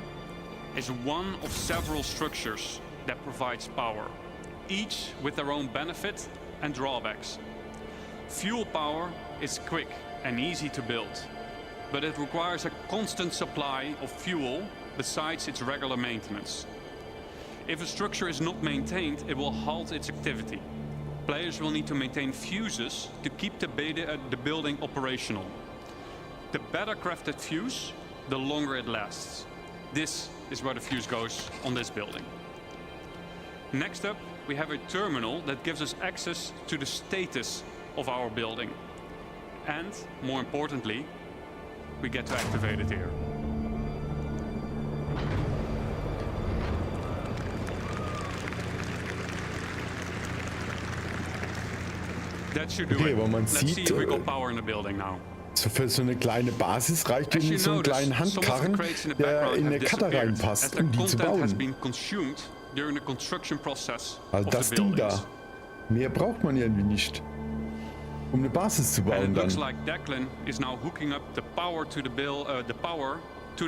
is one of several structures that provides power, each with their own benefit and drawbacks. Fuel power is quick and easy to build, but it requires a constant supply of fuel besides its regular maintenance. If a structure is not maintained, it will halt its activity. Players will need to maintain fuses to keep the building operational. The better crafted fuse, the longer it lasts. This is where the fuse goes on this building. Next up, we have a terminal that gives us access to the status of our building. And, more importantly, we get to activate it here. That should do it. Let's see if we got power in the building now. So für so eine kleine Basis reicht irgendwie so einen kleinen Handkarren, der in eine Cutter reinpasst, um die zu bauen. Also das Ding da. Mehr braucht man irgendwie nicht, um eine Basis zu bauen dann. Looks like Declan is now hooking up the power to the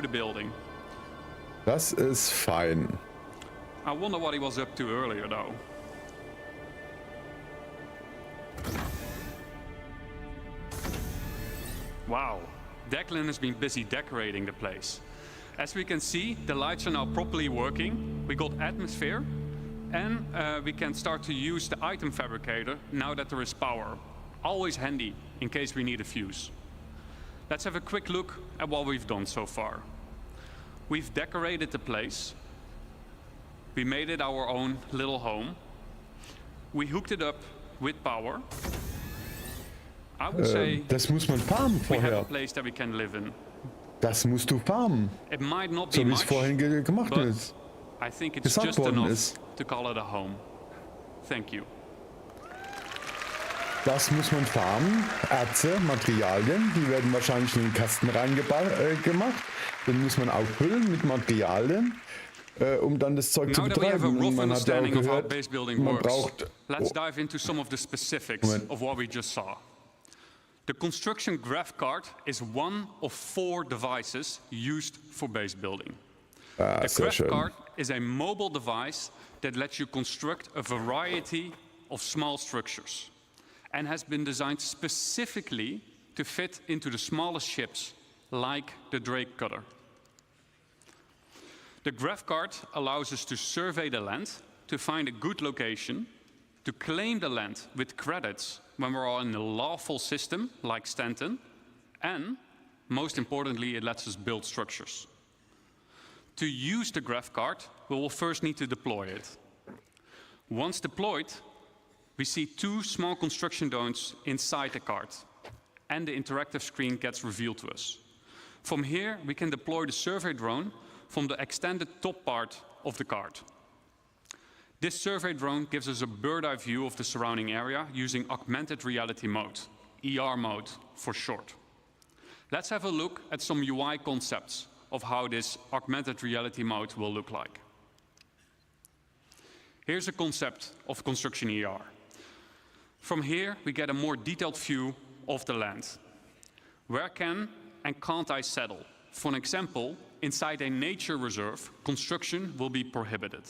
building. Das ist fein. I wonder what he was up to earlier though. Wow, Declan has been busy decorating the place. As we can see, the lights are now properly working. We got atmosphere, and we can start to use the item fabricator now that there is power. Always handy in case we need a fuse. Let's have a quick look at what we've done so far. We've decorated the place. We made it our own little home. We hooked it up with power. I would say das muss man farmen we have vorher. a place that we can live in. Das musst du farmen. It might not So be wie es much, vorhin gemacht but ist. I think it's gesagt just worden enough ist. to call it a home. Thank you. Das muss man farmen. Erze, Materialien, die werden wahrscheinlich in den Kasten reingemacht. Den muss man auffüllen mit Materialien, um dann das Zeug zu Now that we have a betreiben. Und rough man hat ja auch understanding of how gehört, base building man works, braucht... let's dive into some of the specifics of what we just saw. The construction graph card is one of 4 devices used for base building. The sehr graph schön. card is a mobile device that lets you construct a variety of small structures and has been designed specifically to fit into the smallest ships, like the Drake cutter. The graph card allows us to survey the land, to find a good location, to claim the land with credits when we're in a lawful system, like Stanton, and, most importantly, it lets us build structures. To use the graph card, we will first need to deploy it. Once deployed, we see 2 small construction zones inside the card, and the interactive screen gets revealed to us. From here, we can deploy the survey drone from the extended top part of the card. This survey drone gives us a bird's-eye view of the surrounding area using augmented reality mode, ER mode for short. Let's have a look at some UI concepts of how this augmented reality mode will look like. Here's a concept of construction ER. From here, we get a more detailed view of the land. Where can and can't I settle? For an example, inside a nature reserve, construction will be prohibited.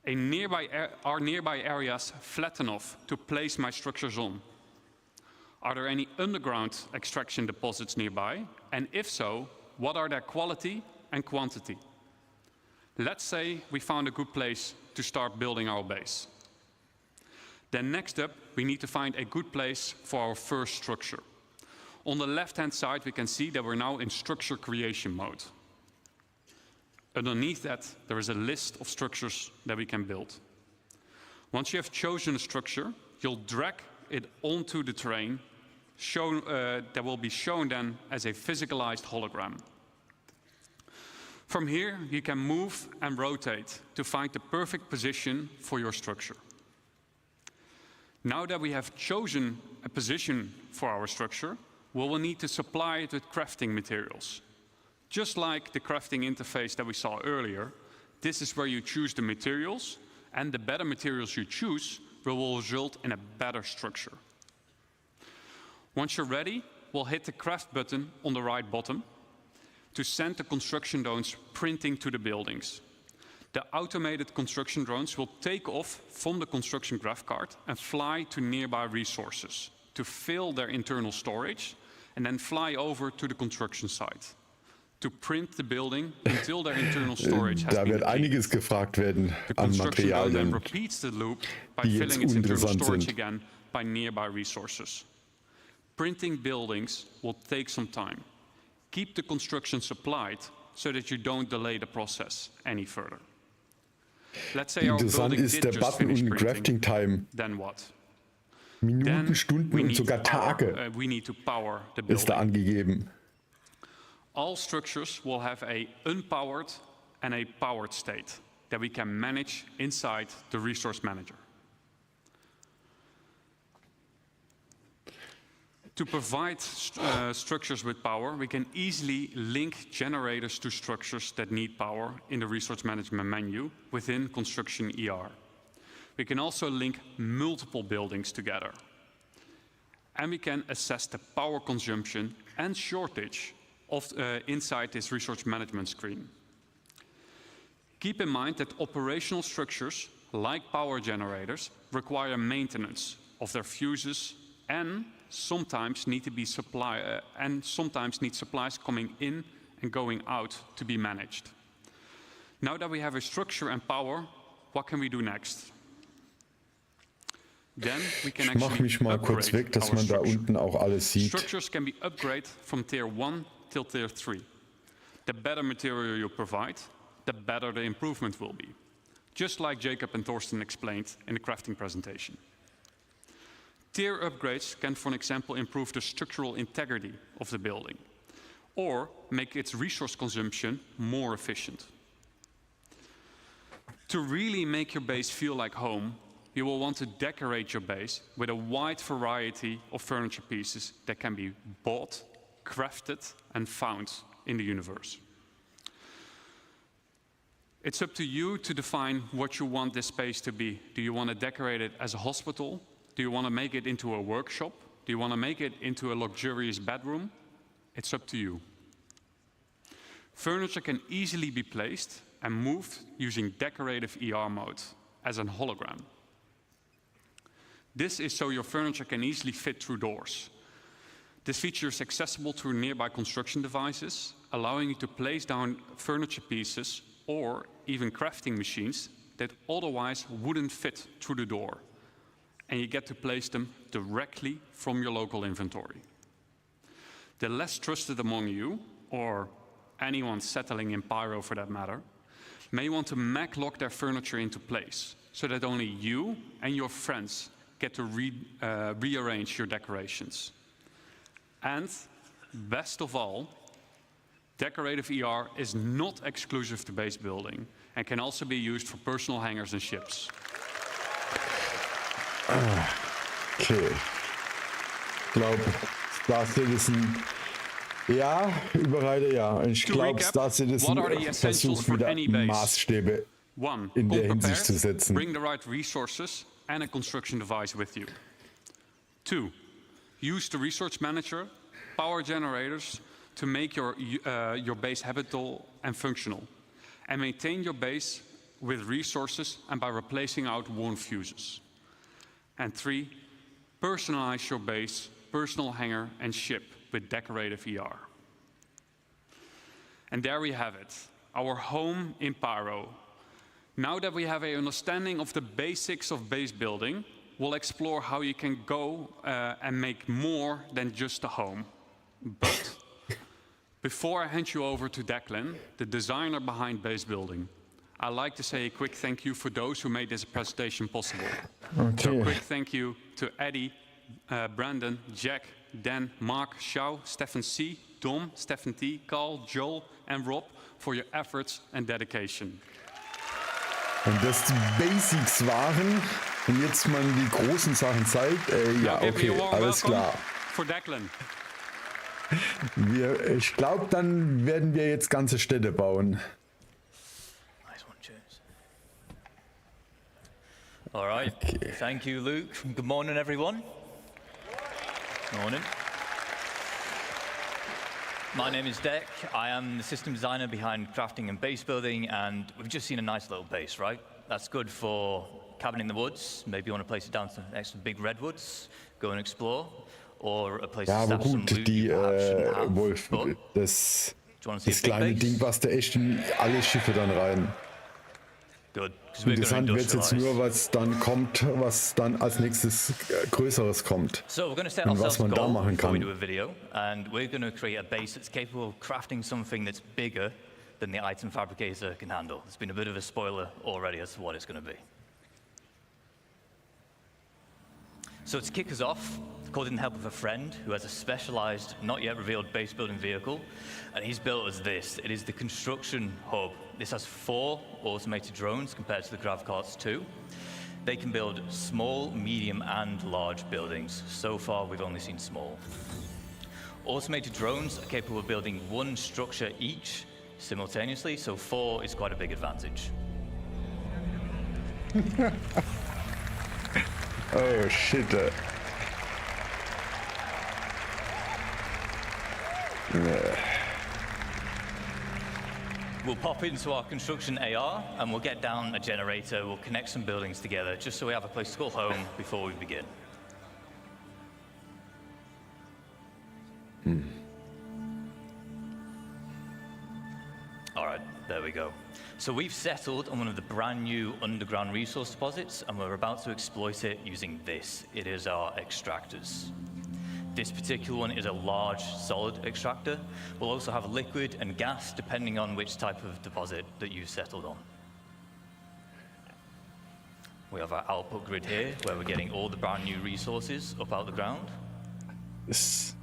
Are nearby areas flat enough to place my structures on? Are there any underground extraction deposits nearby? And if so, what are their quality and quantity? Let's say we found a good place to start building our base. Then next up, we need to find a good place for our first structure. On the left-hand side, we can see that we're now in structure creation mode. Underneath that, there is a list of structures that we can build. Once you have chosen a structure, you'll drag it onto the terrain that will be shown then as a physicalized hologram. From here, you can move and rotate to find the perfect position for your structure. Now that we have chosen a position for our structure, we will need to supply it with crafting materials. Just like the crafting interface that we saw earlier, this is where you choose the materials, and the better materials you choose will result in a better structure. Once you're ready, we'll hit the craft button on the right bottom to send the construction drones printing to the buildings. The automated construction drones will take off from the construction graph card and fly to nearby resources to fill their internal storage and then fly over to the construction site to print the building until their internal storage has Da been wird einiges gefragt werden The an construction drone then Materialien, repeats the loop by die jetzt filling its internal uninteressant storage sind. again by nearby resources. Printing buildings will take some time. Keep the construction supplied so that you don't delay the process any further. Let's say our Interessant building ist did der just Button finish unten printing. Crafting Time. Then what? Minuten, Then Stunden we und need sogar Tage we need to power the ist da building. angegeben. All structures will have a unpowered and a powered state that we can manage inside the resource manager. To provide structures with power, we can easily link generators to structures that need power in the resource management menu within Construction ER. We can also link multiple buildings together. And we can assess the power consumption and shortage of, inside this resource management screen. Keep in mind that operational structures, like power generators, require maintenance of their fuses and sometimes need supplies coming in and going out to be managed. Now that we have a structure and power, what can we do next? Then we can Ich mache mich mal kurz weg, dass man da unten auch alles sieht. Structures can be upgraded from tier 1 till tier 3. The better material you provide, the better the improvement will be. Just like Jacob and Thorsten explained in the crafting presentation. Tier upgrades can, for example, improve the structural integrity of the building or make its resource consumption more efficient. To really make your base feel like home, you will want to decorate your base with a wide variety of furniture pieces that can be bought, crafted, and found in the universe. It's up to you to define what you want this space to be. Do you want to decorate it as a hospital? Do you want to make it into a workshop? Do you want to make it into a luxurious bedroom? It's up to you. Furniture can easily be placed and moved using decorative ER mode as a hologram. This is so your furniture can easily fit through doors. This feature is accessible through nearby construction devices, allowing you to place down furniture pieces or even crafting machines that otherwise wouldn't fit through the door. And you get to place them directly from your local inventory. The less trusted among you, or anyone settling in Pyro for that matter, may want to mag-lock their furniture into place so that only you and your friends get to rearrange your decorations. And best of all, decorative ER is not exclusive to base building and can also be used for personal hangars and ships. Okay. Ich glaube, Star Citizen, ja, überall ja. Und ich glaube, Star Citizen versucht wieder Maßstäbe in der Hinsicht zu setzen. Bring the right resources and a construction device with you. 2. Use the resource manager, power generators to make your base habitable and functional. And maintain your base with resources and by replacing out worn fuses. And 3. Personalize your base, personal hangar and ship with decorative ER. And there we have it, our home in Pyro. Now that we have an understanding of the basics of base building, we'll explore how you can go and make more than just a home. But before I hand you over to Declan, the designer behind base building, I'd like to say a quick thank you for those who made this presentation possible. Okay. So a quick thank you to Eddie, Brandon, Jack, Dan, Mark, Shao, Stefan C, Dom, Stefan T, Carl, Joel and Rob for your efforts and dedication. Und dass die Basics waren und jetzt man die großen Sachen zeigt, ja, okay, alles klar. For Declan. Ich glaube, dann werden wir jetzt ganze Städte bauen. Nice one, James. All right. Okay. Thank you, Luke. Good morning, everyone. Morning. My name is Deck. I am the system designer behind crafting and base building, and we've just seen a nice little base, right? That's good for cabin in the woods. Maybe you want to place it down next to big redwoods, go and explore, or a place to stash some loot you perhaps shouldn't have. Wolf, das kleine Ding, was da echt in alle Schiffe dann rein. Good. Interessant wird jetzt nur, was dann kommt, was dann als nächstes Größeres kommt. So we're going to set und was man da machen before we kann. do a video, and we're going to create a base that's capable of crafting something that's bigger than the item fabricator can handle. There's been a bit of a spoiler already as to what it's going to be. So to kick us off, called in the help of a friend who has a specialized, not yet revealed base building vehicle, and he's built us this. It is the construction hub. This has 4 automated drones compared to the GravCarts 2. They can build small, medium, and large buildings. So far, we've only seen small. Automated drones are capable of building 1 structure each simultaneously, so 4 is quite a big advantage. Oh shit. We'll pop into our construction AR and we'll get down a generator, we'll connect some buildings together just so we have a place to call home before we begin. All right, there we go. So we've settled on one of the brand new underground resource deposits and we're about to exploit it using this. It is our extractors. This particular one is a large solid extractor. We'll also have liquid and gas depending on which type of deposit that you've settled on. We have our output grid here where we're getting all the brand new resources up out of the ground. Yes.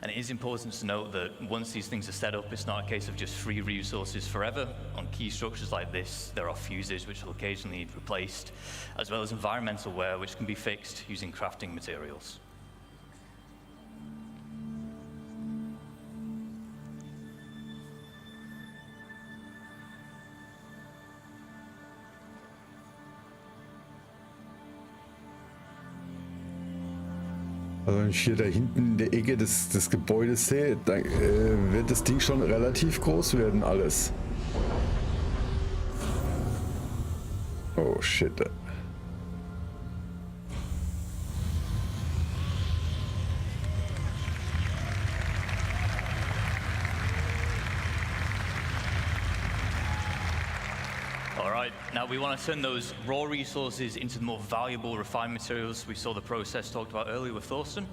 And it is important to note that once these things are set up, it's not a case of just free resources forever. On key structures like this, there are fuses which will occasionally need replaced, as well as environmental wear which can be fixed using crafting materials. Also wenn ich hier da hinten in der Ecke des Gebäudes sehe, dann wird das Ding schon relativ groß werden alles. Oh shit. Now we want to turn those raw resources into the more valuable refined materials we saw the process talked about earlier with Thorsten.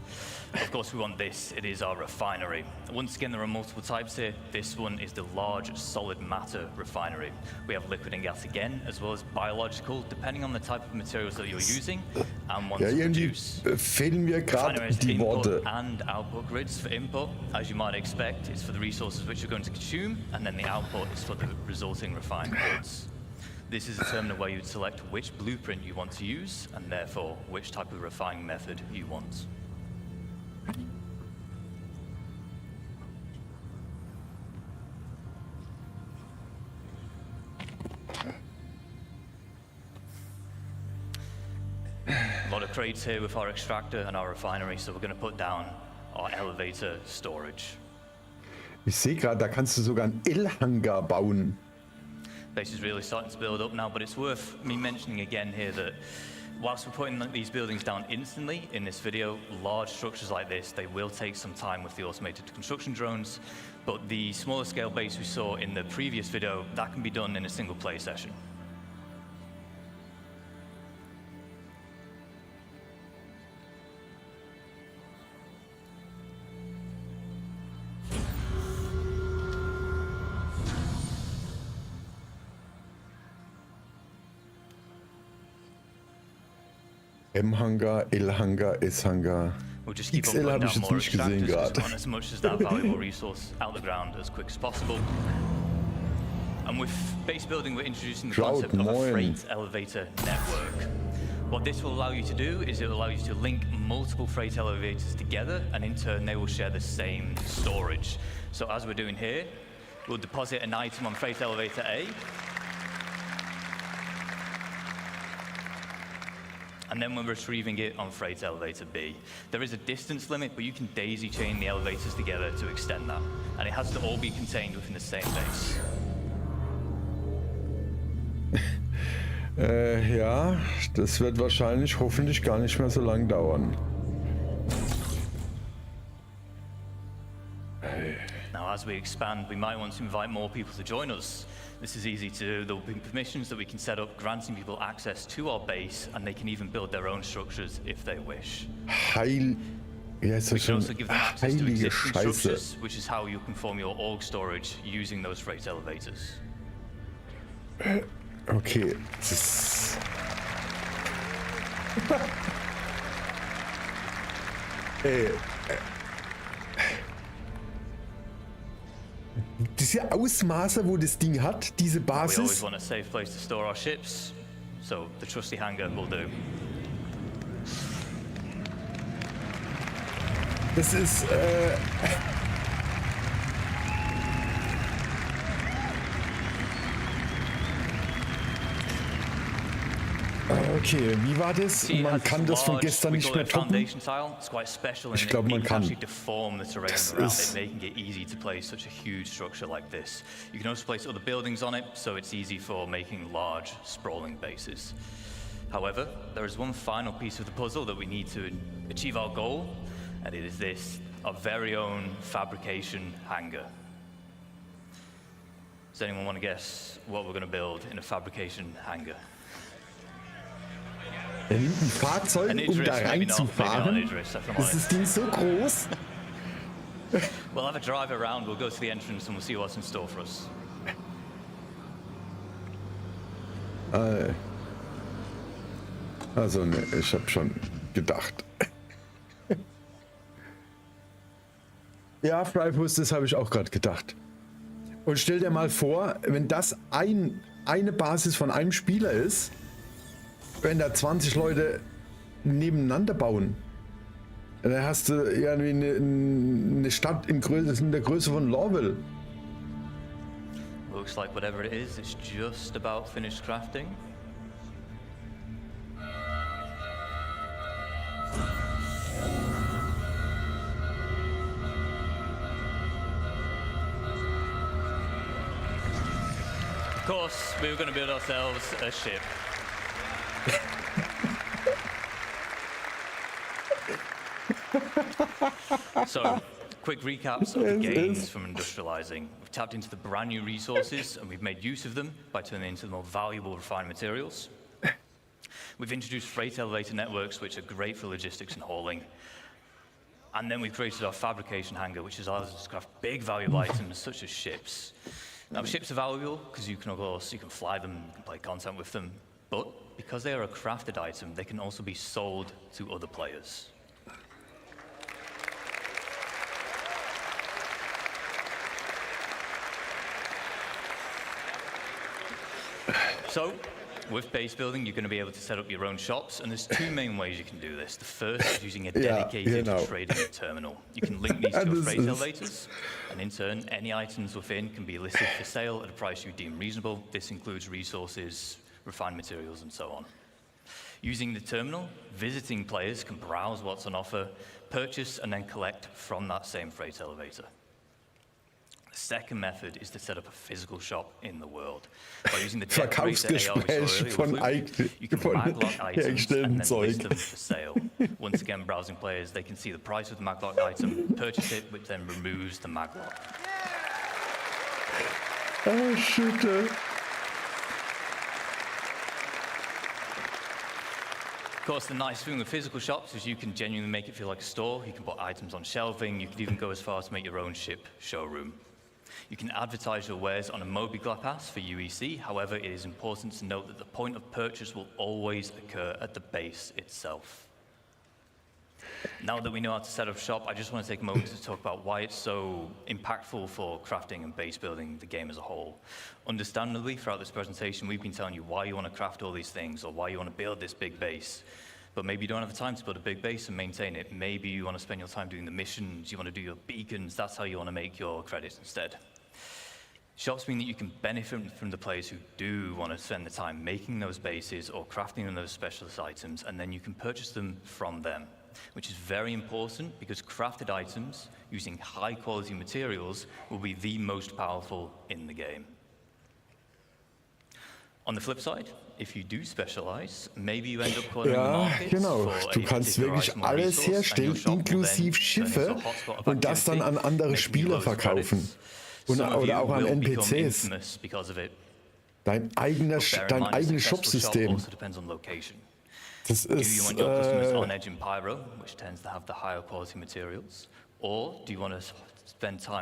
Of course we want this, it is our refinery. Once again there are multiple types here. This one is the large solid matter refinery. We have liquid and gas again, as well as biological, depending on the type of materials that you're using and want to produce. Fehlen mir gerade die Worte. And output grids. For input, as you might expect, is for the resources which you're going to consume, and then the output is for the resulting refined goods. This is a determined way you'd select which blueprint you want to use, and therefore which type of refining method you want. A lot of crates here with our extractor and our refinery, so we're going to put down our elevator storage. Ich sehe gerade, da kannst du sogar einen L-Hangar bauen. Base is really starting to build up now, but it's worth me mentioning again here that whilst we're putting these buildings down instantly in this video, large structures like this, they will take some time with the automated construction drones, but the smaller scale base we saw in the previous video, that can be done in a single play session. M-Hangar, L-Hangar, S-Hangar. We'll just keep XL habe ich jetzt nicht gesehen gerade. As much as that valuable resource out the ground as quick as possible. And with base building, we're introducing the concept of a freight elevator network. What this will allow you to do is it will allow you to link multiple freight elevators together, and in turn they will share the same storage. So as we're doing here, we'll deposit an item on freight elevator A, and then we're retrieving it on freight elevator B. There is a distance limit, but you can daisy chain the elevators together to extend that. And it has to all be contained within the same base. Ja, das wird wahrscheinlich, hoffentlich gar nicht mehr so lang dauern. Now, as we expand, we might want to invite more people to join us. This is easy to do. There will be permissions that we can set up, granting people access to our base, and they can even build their own structures if they wish. Ja, ist we das can schon also give them access to heilige existing Scheiße. structures, which is how you can form your org storage using those freight elevators. Okay, das ist... Diese Ausmaße, wo das Ding hat, diese We always Basis, want a safe place to store our ships, so the trusty hangar will do. das ist... Okay, wie war das? Man kann das von gestern nicht mehr toppen. Ich glaube, man kann. Das ist... making it easy to place such a huge structure like this. You can also place other buildings on it, so it's easy for making large, sprawling bases. However, there is one final piece of the puzzle that we need to achieve our goal, and it is this, our very own fabrication hangar. Does anyone want to guess what we're going to build in a fabrication hangar? Er nimmt ein Fahrzeug, um da reinzufahren. Ist das Ding so groß? We'll have a drive around, we'll go to the entrance and we'll see what's in store for us. Also ne, ich habe schon gedacht. Ja, Freifuß, das habe ich auch gerade gedacht. Und stell dir mal vor, wenn das eine Basis von einem Spieler ist, wenn da 20 Leute nebeneinander bauen, dann hast du irgendwie eine Stadt in der Größe von Lorville. Looks like whatever it is, it's just about finished crafting. course, we were going to build ourselves a ship. So, quick recaps of the gains from industrializing. We've tapped into the brand new resources and we've made use of them by turning into the more valuable refined materials. We've introduced freight elevator networks, which are great for logistics and hauling. And then we've created our fabrication hangar, which allows us to craft big valuable items such as ships. Now, ships are valuable because you can fly them, you can play content with them, but because they are a crafted item, they can also be sold to other players. So, with base building, you're going to be able to set up your own shops, and there's two main ways you can do this. The first is using a dedicated trading terminal. You can link these to your freight elevators, and in turn, any items within can be listed for sale at a price you deem reasonable. This includes resources, refined materials, and so on. Using the terminal, visiting players can browse what's on offer, purchase, and then collect from that same freight elevator. The second method is to set up a physical shop in the world. By using the Verkaufsgespräch von hergestellten Zeug. Them for sale. Once again, browsing players, they can see the price of the maglock item, purchase it, which then removes the maglock. Oh, shit. Of course, the nice thing with physical shops is you can genuinely make it feel like a store. You can put items on shelving. You can even go as far as to make your own ship showroom. You can advertise your wares on a mobile pass for UEC. However, it is important to note that the point of purchase will always occur at the base itself. Now that we know how to set up shop, I just want to take a moment to talk about why it's so impactful for crafting and base building the game as a whole. Understandably, throughout this presentation, we've been telling you why you want to craft all these things or why you want to build this big base. But maybe you don't have the time to build a big base and maintain it. Maybe you want to spend your time doing the missions, you want to do your beacons, that's how you want to make your credits instead. Shops mean that you can benefit from the players who do want to spend the time making those bases or crafting those specialist items, and then you can purchase them from them, which is very important because crafted items using high quality materials will be the most powerful in the game. On the flip side, if you do specialize, maybe you end up calling the market genau. Du kannst wirklich alles herstellen, inklusive Schiffe, und das dann an andere Spieler verkaufen. Oder auch an NPCs. Dein eigenes Shopsystem. Das ist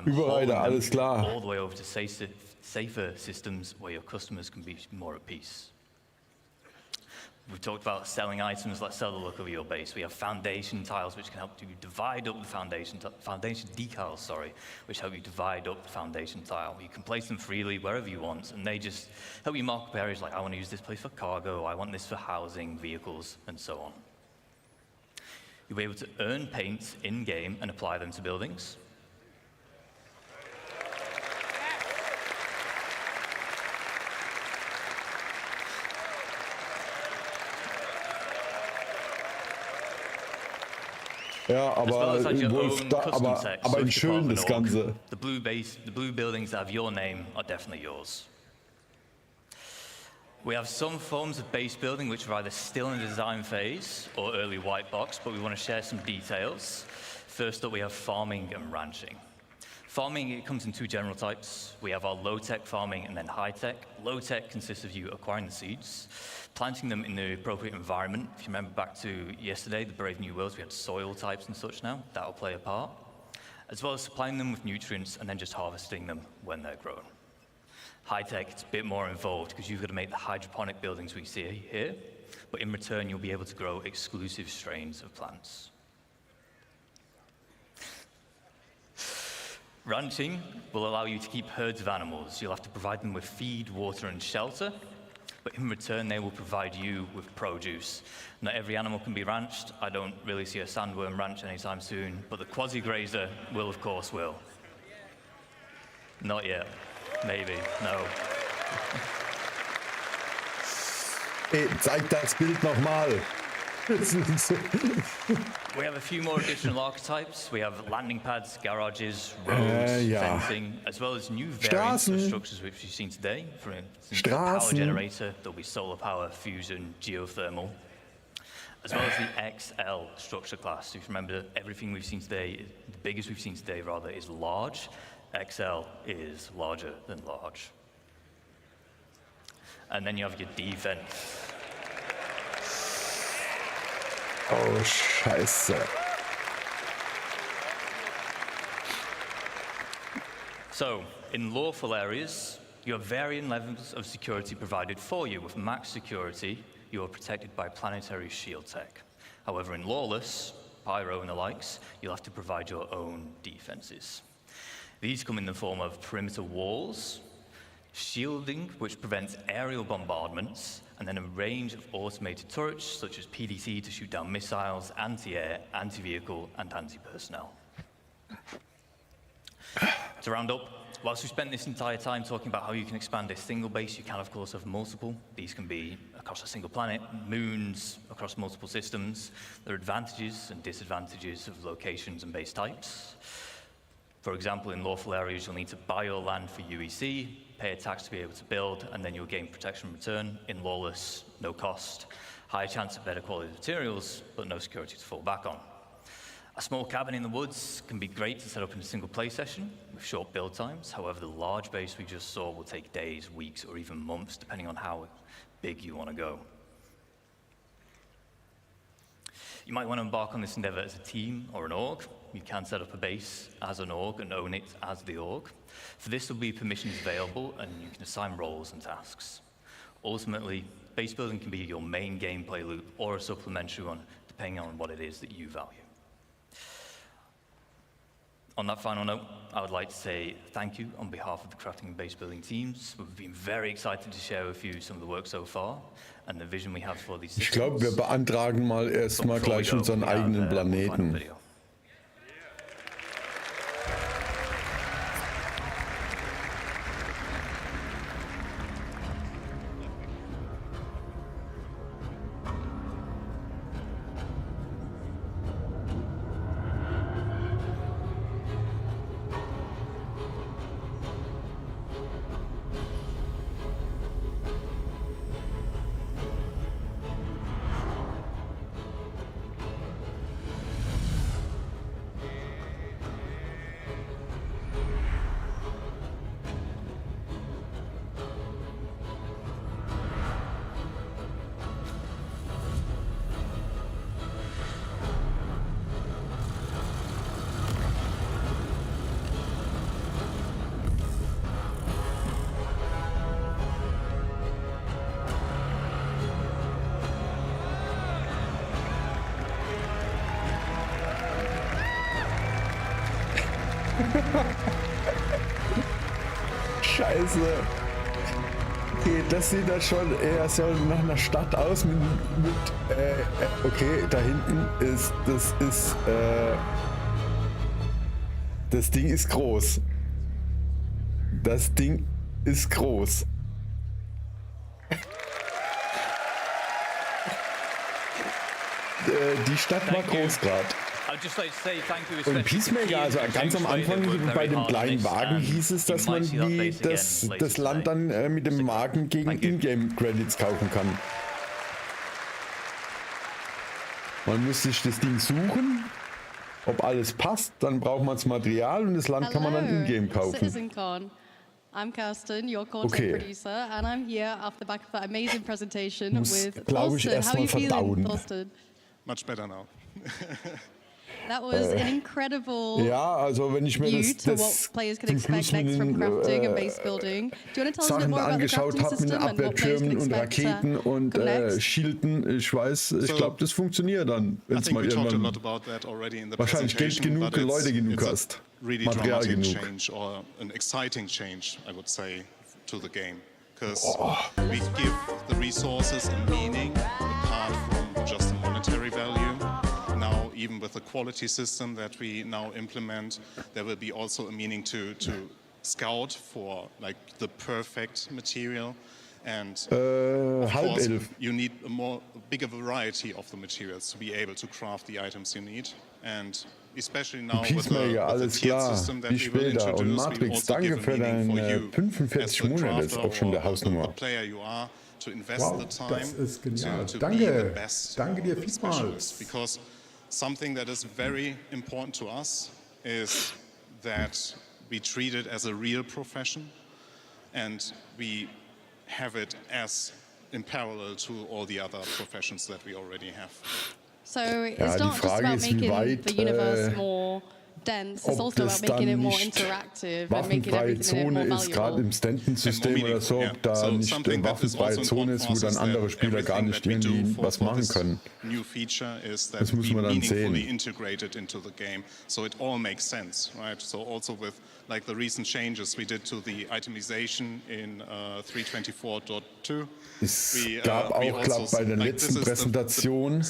überall da, alles klar. All the way over to safer systems where your customers can be more at peace. We've talked about selling items that sell the look of your base. We have foundation tiles which can help you divide up the foundation decals, which help you divide up the foundation tile. You can place them freely wherever you want, and they just help you mark up areas like, I want to use this place for cargo, I want this for housing, vehicles, and so on. You'll be able to earn paint in-game and apply them to buildings. Ja, aber in schön das Ganze. The blue buildings that have your name are definitely yours. We have some forms of base building which are either still in the design phase or early white box, but we want to share some details. First up, we have farming and ranching. Farming, it comes in two general types. We have our low-tech farming and then high-tech. Low-tech consists of you acquiring the seeds, planting them in the appropriate environment. If you remember back to yesterday, the Brave New Worlds, we had soil types and such now. That'll play a part. As well as supplying them with nutrients and then just harvesting them when they're grown. High-tech, it's a bit more involved because you've got to make the hydroponic buildings we see here, but in return, you'll be able to grow exclusive strains of plants. Ranching will allow you to keep herds of animals. You'll have to provide them with feed, water, and shelter, but in return, they will provide you with produce. Not every animal can be ranched. I don't really see a sandworm ranch anytime soon, but the quasi-grazer will, of course, will. Not yet. Maybe. No. Zeig das Bild nochmal. We have a few more additional archetypes. We have landing pads, garages, roads, fencing, as well as new variants of structures which we've seen today. For instance, the power generator, there'll be solar power, fusion, geothermal, as well as the XL structure class. So if you remember, everything we've seen today, the biggest we've seen today rather, is large. XL is larger than large. And then you have your defense. Oh, Scheiße. So, in lawful areas, you have varying levels of security provided for you. With max security, you are protected by planetary shield tech. However, in lawless, pyro and the likes, you'll have to provide your own defenses. These come in the form of perimeter walls, shielding, which prevents aerial bombardments, and then a range of automated turrets, such as PDC to shoot down missiles, anti-air, anti-vehicle, and anti-personnel. To round up, whilst we spent this entire time talking about how you can expand a single base, you can, of course, have multiple. These can be across a single planet, moons, across multiple systems. There are advantages and disadvantages of locations and base types. For example, in lawful areas, you'll need to buy your land for UEC, pay a tax to be able to build, and then you'll gain protection in return. In lawless, no cost. Higher chance of better quality materials, but no security to fall back on. A small cabin in the woods can be great to set up in a single play session with short build times. However, the large base we just saw will take days, weeks, or even months, depending on how big you want to go. You might want to embark on this endeavor as a team or an org. You can set up a base as an org and own it as the org. For this, there'll be permissions available, and you can assign roles and tasks. Ultimately, base building can be your main gameplay loop or a supplementary one, depending on what it is that you value. On that final note, I would like to say thank you on behalf of the crafting and base building teams. We've been very excited to share with you some of the work so far and the vision we have for these systems. Ich glaube, wir beantragen mal erstmal gleich unseren eigenen Planeten. Scheiße. Okay, das sieht ja schon eher so nach einer Stadt aus okay, da hinten ist, das Ding ist groß. Das Ding ist groß. Die Stadt war groß gerade. Und Peacemaker, also ganz am Anfang bei dem kleinen Wagen hieß es, dass man das Land dann mit dem Wagen gegen Ingame-Credits kaufen kann. Man muss sich das Ding suchen, ob alles passt, dann braucht man das Material und das Land kann man dann in-game kaufen. CitizenCon. I'm Kirsten, your content producer, and I'm here off the back of that amazing presentation with Thorsten. How are you feeling, Thorsten? Much better now. That was an incredible ja, also wenn ich mir das players can expect next from crafting and base building. Do you want to tell us a bit more about the crafting system and what players can expect? Raketen und Schilden, ich glaube, das funktioniert dann, wenn es mal irgendwann wahrscheinlich Geld genug, Leute genug hast, Material genug. Change or an exciting change, I would say, to the game, because we give the resources a meaning apart from just a monetary value. Now, even with the quality system that we now implement, there will be also a meaning to scout for like the perfect material. And of course, elf. you need a bigger variety of the materials to be able to craft the items you need. And especially now with the alles tiered klar. system that Wie we will später. Und introduce, we will Matrix, also danke give a für meaning for deine you 45 as the Monate, ist crafter auch schon der or the Hausnummer. player you are, to invest Wow, the time das ist genial. to be Danke. the best Danke dir specialist. vielmals. Because something that is very important to us is that we treat it as a real profession and we have it as in parallel to all the other professions that we already have. So it's not just about making the universe more dense, it's also about making it more interactive and making everything in it more ist gerade valuable. im Stanton-System oder so, ob da nicht eine waffenfreie Zone ist, wo dann andere Spieler gar nicht irgendwie was machen können. New feature is that Das muss we man dann meaningfully sehen. integrated into the game, so it all makes sense, right? So also with like the recent changes we did to the itemization in 324.2. Es gab auch, glaube ich, bei der letzten Präsentation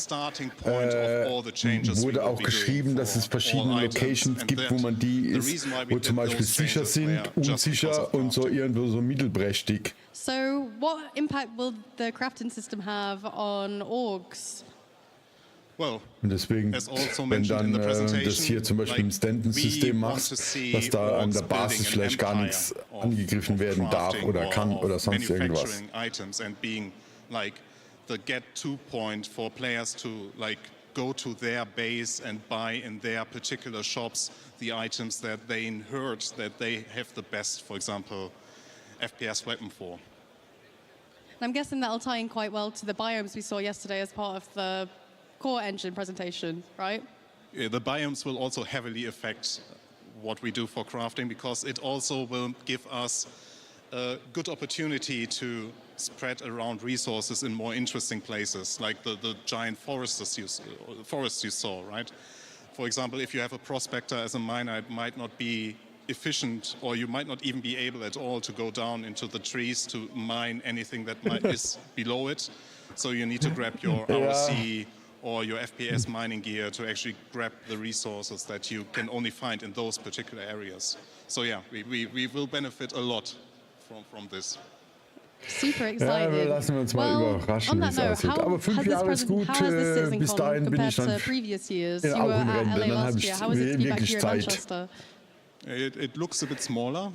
wurde auch geschrieben, dass es verschiedene Locations gibt, wo man die ist, wo zum Beispiel sicher sind, unsicher und so irgendwo so mittelprächtig. So what impact will the crafting system have on orgs? Well, Und deswegen, wenn dann das hier zum Beispiel im Stanton-System machst, dass da an der Basis vielleicht gar nichts angegriffen werden darf oder kann oder sonst irgendwas. Items and being like the get-to point for players to like go to their base and buy in their particular shops the items that they inherit, that they have the best, for example, FPS weapon for. And I'm guessing that'll tie in quite well to the biomes we saw yesterday as part of the core engine presentation, right? Yeah, the biomes will also heavily affect what we do for crafting because it also will give us a good opportunity to spread around resources in more interesting places, like the giant forests you saw, right? For example, if you have a prospector as a miner, it might not be efficient, or you might not even be able at all to go down into the trees to mine anything that is below it. So you need to grab your RC or your FPS mining gear to actually grab the resources that you can only find in those particular areas. So yeah, we will benefit a lot from this. Super excited. Ja, lassen wir uns mal überraschen, wie es aussieht. Aber 5 Jahre ist gut, bis dahin bin ich dann auch in Rente, dann habe ich wirklich Zeit. It looks a bit smaller,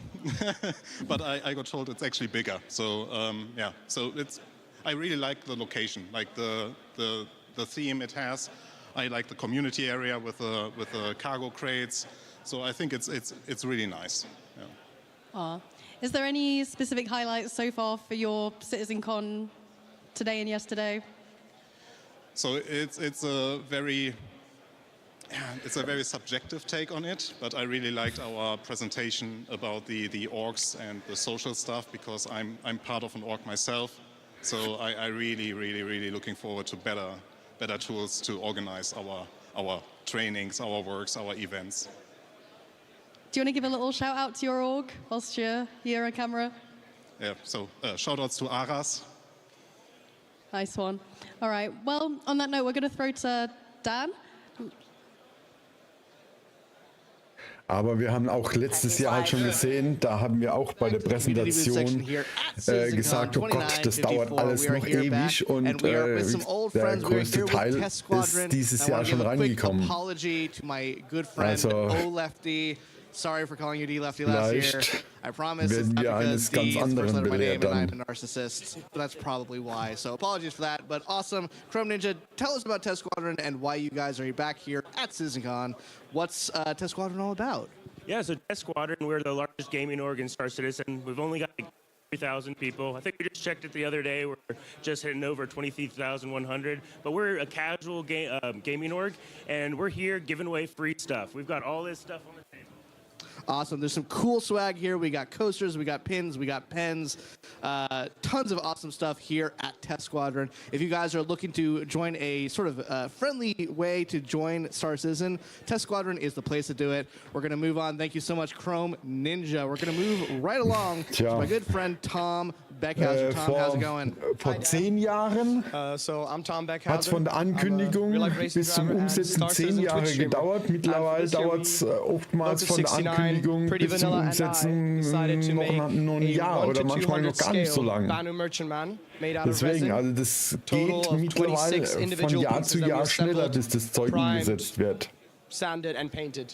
but I got told it's actually bigger. So yeah, so I really like the location, like the theme it has. I like the community area with the cargo crates. So I think it's really nice. Yeah. Is there any specific highlights so far for your CitizenCon today and yesterday? So it's a very subjective take on it, but I really liked our presentation about the orgs and the social stuff because I'm part of an org myself. So I really looking forward to better tools to organize our trainings, our works, our events. Do you want to give a little shout out to your org whilst you're here on camera? Yeah, so shoutouts to Aras. Nice one. All right, well, on that note, we're going to throw to Dan. Aber wir haben auch letztes Jahr halt schon gesehen, da haben wir auch bei der Präsentation gesagt, oh Gott, das dauert alles noch ewig und der größte Teil ist dieses Jahr schon reingekommen. Also sorry for calling you D-Lefty last year. I promise it's not because D is the first letter of my name and I'm a narcissist. But that's probably why. So apologies for that. But awesome. Chrome Ninja, tell us about Test Squadron and why you guys are back here at CitizenCon. What's Test Squadron all about? Yeah, so Test Squadron, we're the largest gaming org in Star Citizen. We've only got 3,000 people. I think we just checked it the other day. We're just hitting over 23,100. But we're a casual gaming org, and we're here giving away free stuff. We've got all this stuff on the table. Awesome. There's some cool swag here. We got coasters, we got pins, we got pens, tons of awesome stuff here at Test Squadron. If you guys are looking to join a sort of friendly way to join Star Citizen, Test Squadron is the place to do it. We're going to move on. Thank you so much, Chrome Ninja. We're going to move right along to my good friend Tom Beckhauser. Tom, how's it going? Vor 10 Jahren so I'm Tom Beckhauser. hat es von der Ankündigung bis zum Umsetzen 10 Jahre gedauert. Mittlerweile dauert es oftmals von der Ankündigung Ankündigung bis zum Umsetzen noch ein Jahr oder manchmal noch gar nicht so lang. Deswegen, also das geht mittlerweile von Jahr zu Jahr schneller, bis das Zeug umgesetzt wird. Sanded and painted.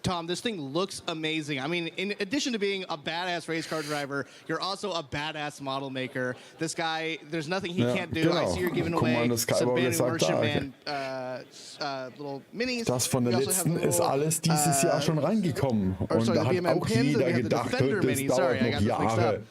Tom, this thing looks amazing. I mean, in addition to being a badass race car driver, you're also a badass model maker. This guy, there's nothing he can't do. Genau. I see you're giving away some Banu Merchant Man little minis. Das von der letzten ist alles dieses Jahr schon reingekommen. Und da hat auch jeder gedacht, das dauert noch Jahre.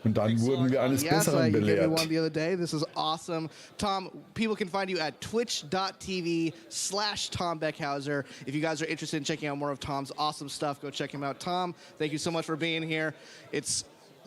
Und dann wurden wir eines Besseren belehrt. One the other day. This is awesome. Tom, people can find you at twitch.tv/Tom Beckhauser. If you guys are interested in checking out more of Tom's awesome stuff, go check him out. Tom, thank you so much for being here.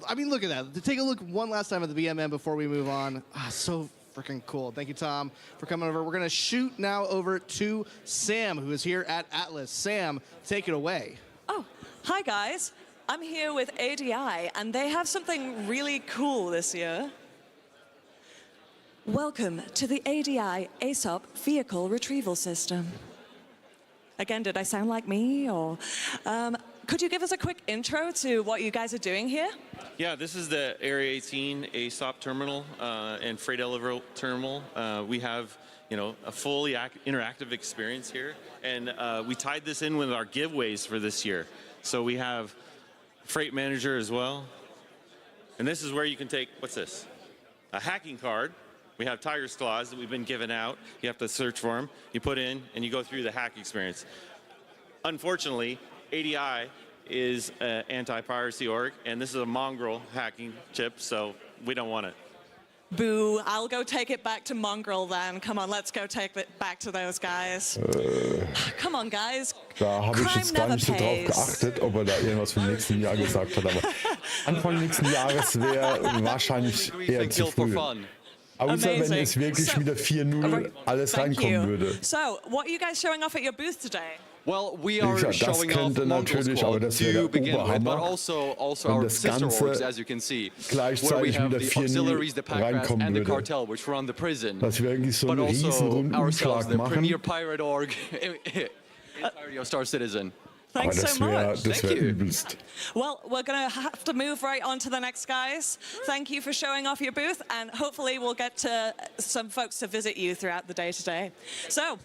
I mean, look at that. To take a look one last time at the BMM before we move on. So freaking cool. Thank you, Tom, for coming over. We're going to shoot now over to Sam, who is here at Atlas. Sam, take it away. Oh, hi, guys. I'm here with ADI, and they have something really cool this year. Welcome to the ADI ASOP Vehicle Retrieval System. Again, did I sound like me, or could you give us a quick intro to what you guys are doing here? Yeah, this is the Area 18 ASOP terminal and freight elevator terminal. We have, a fully interactive experience here, and we tied this in with our giveaways for this year. So we have Freight Manager as well, and this is where you can take, what's this? A hacking card. We have Tiger Claws that we've been giving out. You have to search for them. You put in, and you go through the hack experience. Unfortunately, ADI is an anti-piracy org, and this is a mongrel hacking chip, so we don't want it. Boo, I'll go take it back to Mongrel then. Come on, let's go take it back to those guys. Come on, guys. Da habe ich jetzt gar nicht so drauf geachtet, ob da irgendwas vom nächsten Jahr gesagt hat, aber Anfang nächsten Jahres wäre wahrscheinlich eher zu früh. Außer wenn es wirklich wieder 4-0 alles reinkommen würde. So, what are you guys showing off at your booth today? Well, we are showing off Mongol Squad to begin with, but also our sister orgs, as you can see, where we have the auxiliaries, the pack and the cartel, which run the prison, but also ourselves, the premier pirate org, entirety of Star Citizen. Thanks so much. Thank you. Well, we're going to have to move right on to the next guys. Thank you for showing off your booth, and hopefully we'll get to some folks to visit you throughout the day today. So,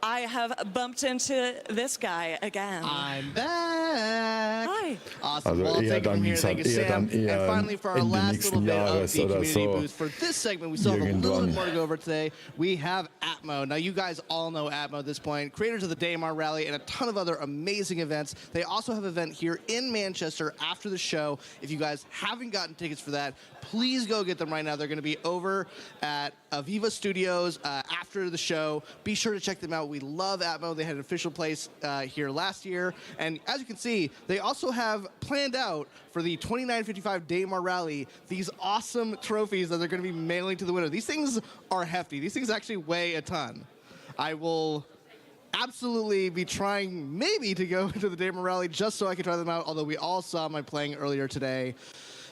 I have bumped into this guy again. I'm back. Hi. Awesome. Well, I'll take it from here. Thank you, Sam. And finally, for our last little bit of the community booth, for this segment, we still have a little bit more to go over today. We have Atmo. Now, you guys all know Atmo at this point, creators of the Daymar Rally and a ton of other amazing events. They also have an event here in Manchester after the show. If you guys haven't gotten tickets for that, please go get them right now. They're going to be over at Aviva Studios after the show. Be sure to check them out. We love Atmo. They had an official place here last year. And as you can see, they also have planned out for the 2955 Daymar Rally these awesome trophies that they're going to be mailing to the winner. These things are hefty. These things actually weigh a ton. I will absolutely be trying maybe to go to the Daymar Rally just so I can try them out, although we all saw my playing earlier today.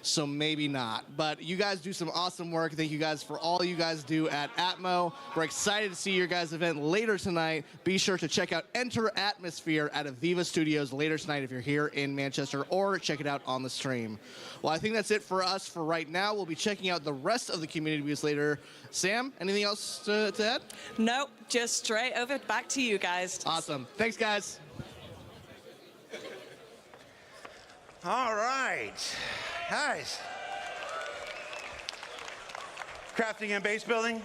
So maybe not. But you guys do some awesome work. Thank you guys for all you guys do at Atmo. We're excited to see your guys' event later tonight. Be sure to check out Enter Atmosphere at Aviva Studios later tonight if you're here in Manchester, or check it out on the stream. Well, I think that's it for us for right now. We'll be checking out the rest of the community booths later. Sam, anything else to add? Nope, just straight over back to you guys. Awesome. Thanks, guys. All right. Guys, crafting and base building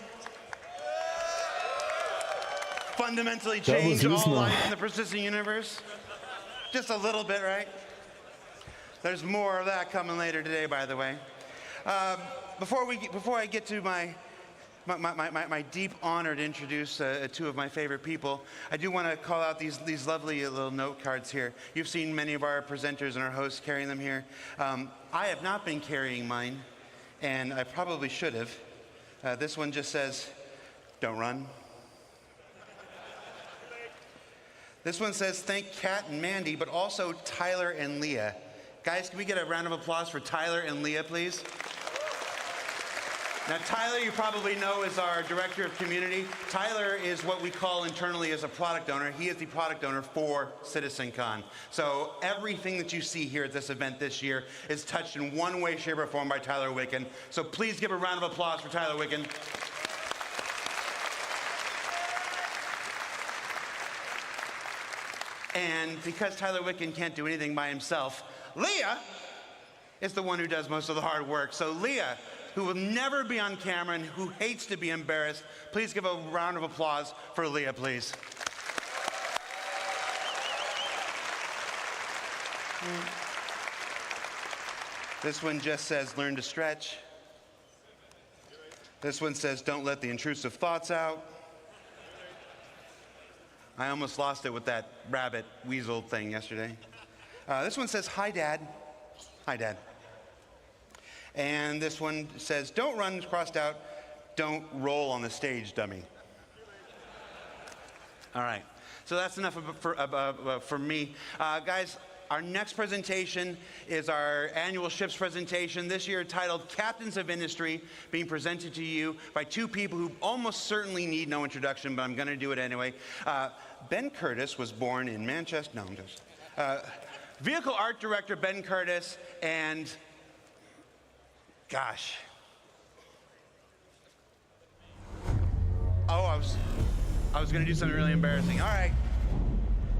fundamentally change all life in the persistent universe. Just a little bit, right? There's more of that coming later today, by the way. Before I get to my deep honor to introduce two of my favorite people, I do want to call out these lovely little note cards here. You've seen many of our presenters and our hosts carrying them here. I have not been carrying mine, and I probably should have. This one just says, "Don't run." This one says, "Thank Kat and Mandy, but also Tyler and Leah." Guys, can we get a round of applause for Tyler and Leah, please? Now, Tyler, you probably know, is our Director of Community. Tyler is what we call internally as a product owner. He is the product owner for CitizenCon. So everything that you see here at this event this year is touched in one way, shape, or form by Tyler Wicken. So please give a round of applause for Tyler Wicken. And because Tyler Wicken can't do anything by himself, Leah is the one who does most of the hard work. So Leah, who will never be on camera and who hates to be embarrassed, please give a round of applause for Leah, please. This one just says, learn to stretch. This one says, don't let the intrusive thoughts out. I almost lost it with that rabbit weasel thing yesterday. This one says, hi, Dad. Hi, Dad. And this one says, don't run, crossed out, don't roll on the stage, dummy. All right, so that's enough for me. Guys, our next presentation is our annual ships presentation, this year titled Captains of Industry, being presented to you by two people who almost certainly need no introduction, but I'm gonna do it anyway. Ben Curtis was born in Manchester, no, I'm just, vehicle art director Ben Curtis, and gosh. Oh, I was gonna do something really embarrassing. All right.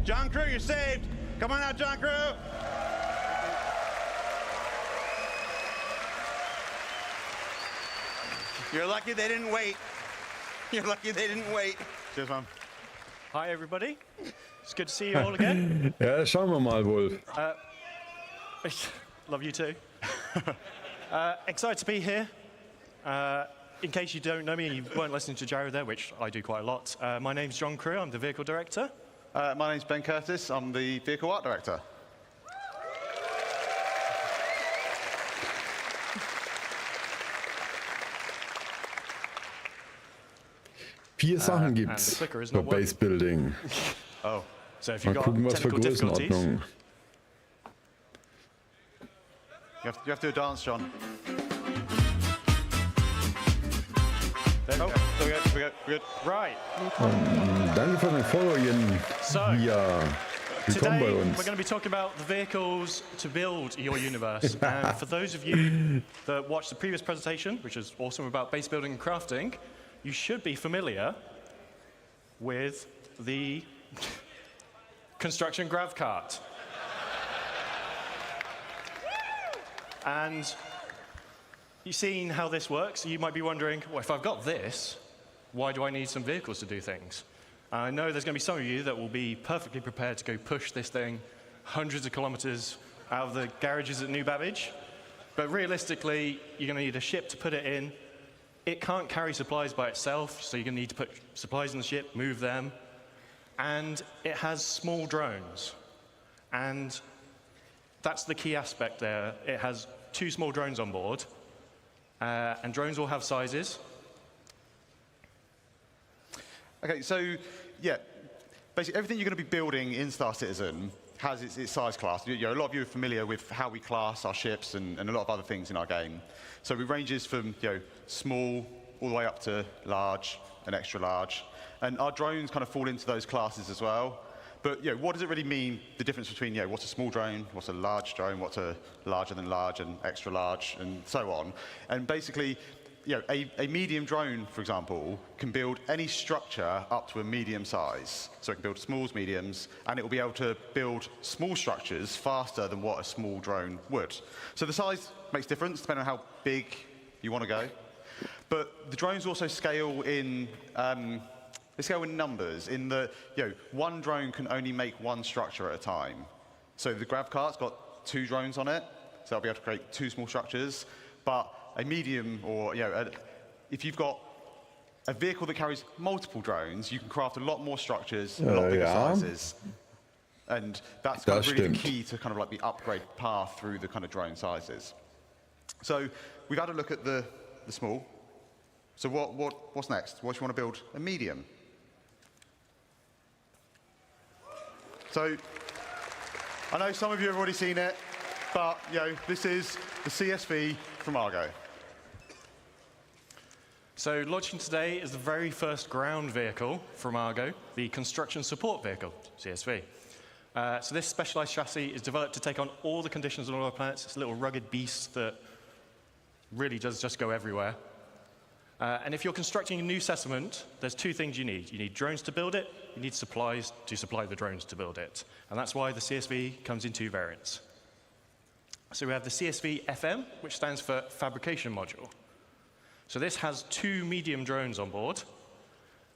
John Crew, you're saved. Come on out, John Crew. You're lucky they didn't wait. You're lucky they didn't wait. Cheers, man. Hi, everybody. It's good to see you all again. Ja, schauen wir mal wohl. Love you too. Excited to be here. In case you don't know me and you weren't listening to Jared there, which I do quite a lot, my name's John Crew, I'm the vehicle director. My name's Ben Curtis, I'm the vehicle art director. Vier Sachen gibt's für Base Building. Oh, so if you've Mal got gucken, was für technical difficulties. Größenordnung. You have to do a dance, John. There we go. We're good. Right. Danke für den Folgen. Ja, willkommen bei Today, uns. we're going to be talking about the vehicles to build your universe. And for those of you that watched the previous presentation, which is awesome about base building and crafting, you should be familiar with the construction grav cart. And you've seen how this works. You might be wondering, well, if I've got this, why do I need some vehicles to do things? I know there's going to be some of you that will be perfectly prepared to go push this thing hundreds of kilometers out of the garages at New Babbage. But realistically, you're going to need a ship to put it in. It can't carry supplies by itself, so you're going to need to put supplies in the ship, move them. And it has small drones. And that's the key aspect there. It has 2 small drones on board. And drones all have sizes. Okay, so yeah, basically everything you're going to be building in Star Citizen has its size class. A lot of you are familiar with how we class our ships and a lot of other things in our game. So it ranges from small all the way up to large and extra large. And our drones kind of fall into those classes as well. But what does it really mean, the difference between what's a small drone, what's a large drone, what's a larger than large and extra large, and so on. And basically, a medium drone, for example, can build any structure up to a medium size. So it can build smalls, mediums, and it will be able to build small structures faster than what a small drone would. So the size makes difference depending on how big you want to go. But the drones also scale in numbers, in that one drone can only make one structure at a time. So the grav cart's got 2 drones on it, so they'll be able to create 2 small structures. But a medium, or if you've got a vehicle that carries multiple drones, you can craft a lot more structures, a lot bigger sizes. And that's kind of really the key to kind of like the upgrade path through the kind of drone sizes. So we've had a look at the small. So what's next? What do you want to build? A medium. So I know some of you have already seen it, but this is the CSV from Argo. So launching today is the very first ground vehicle from Argo, the Construction Support Vehicle, CSV. So this specialized chassis is developed to take on all the conditions on all our planets. It's a little rugged beast that really does just go everywhere. And if you're constructing a new settlement, there's two things you need. You need drones to build it, you need supplies to supply the drones to build it. And that's why the CSV comes in two variants. So we have the CSV FM, which stands for Fabrication Module. So this has 2 medium drones on board,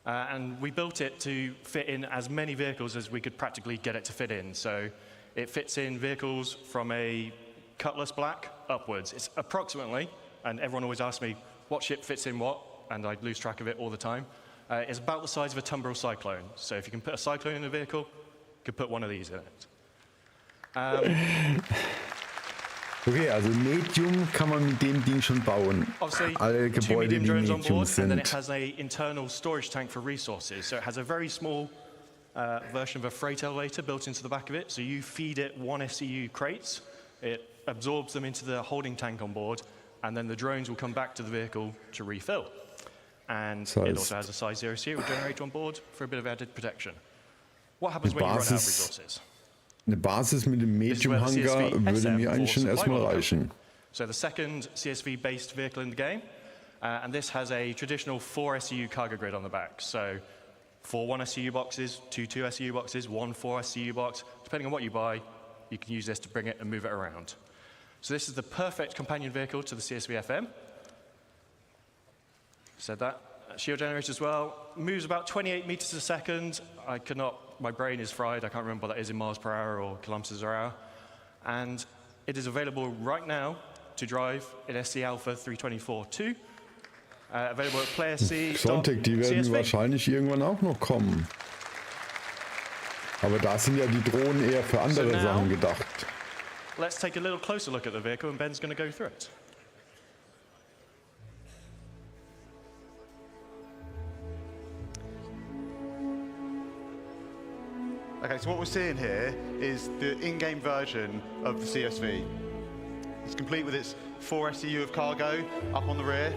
and we built it to fit in as many vehicles as we could practically get it to fit in. So it fits in vehicles from a Cutlass Black upwards. It's approximately, and everyone always asks me, what ship fits in what, and I lose track of it all the time. It's about the size of a Tumbril Cyclone. So if you can put a Cyclone in a vehicle, you could put one of these in it. Okay, also Medium kann man mit dem Ding schon bauen. Alle Gebäude, die Medium sind. And then it has an internal storage tank for resources. So it has a very small version of a freight elevator built into the back of it. So you feed it 1 SCU crates, it absorbs them into the holding tank on board, and then the drones will come back to the vehicle to refill. And it also has a size 0 serial generator on board for a bit of added protection. What happens when you run out of resources? Eine Basis mit dem Medium-Hangar würde mir eigentlich schon erstmal reichen. So the second CSV-based vehicle in the game, and this has a traditional 4 SCU cargo grid on the back. So 4 1 SCU boxes, 2 2 SCU boxes, 1 4 SCU box. Depending on what you buy, you can use this to bring it and move it around. So this is the perfect companion vehicle to the CSV FM. Said that. Shield generator as well. Moves about 28 meters a second. I could not, my brain is fried. I can't remember what that is in miles per hour or kilometers per hour. And it is available right now to drive in SC Alpha 324-2. Available at Player C. Sonntag, die werden wahrscheinlich irgendwann auch noch kommen. Aber da sind ja die Drohnen eher für andere Sachen gedacht. Let's take a little closer look at the vehicle, and Ben's going to go through it. Okay, so what we're seeing here is the in-game version of the CSV. It's complete with its 4 SCU of cargo up on the rear.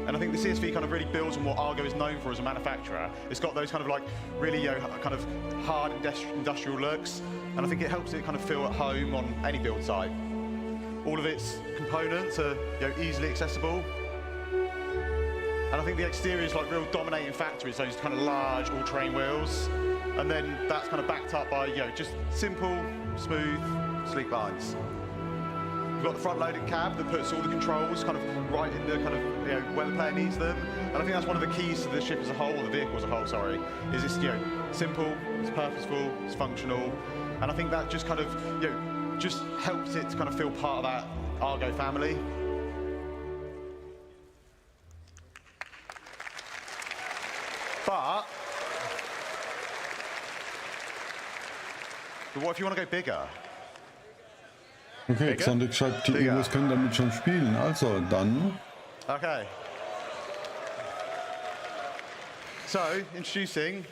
And I think the CSV kind of really builds on what Argo is known for as a manufacturer. It's got those kind of like really kind of hard industrial looks, and I think it helps it kind of feel at home on any build site. All of its components are easily accessible. And I think the exterior is like real dominating factor is those kind of large all-terrain wheels, and then that's kind of backed up by just simple, smooth, sleek lines. We've got the front-loaded cab that puts all the controls kind of right in the kind of where the player needs them, and I think that's one of the keys to the ship as a whole, or the vehicle as a whole, sorry, is it's simple, it's purposeful, it's functional, and I think that just kind of just helps it to kind of feel part of that Argo family. But what if you want to go bigger? Okay, Xantic schreibt, die Egos können damit schon spielen. Also, dann. Okay. So, introducing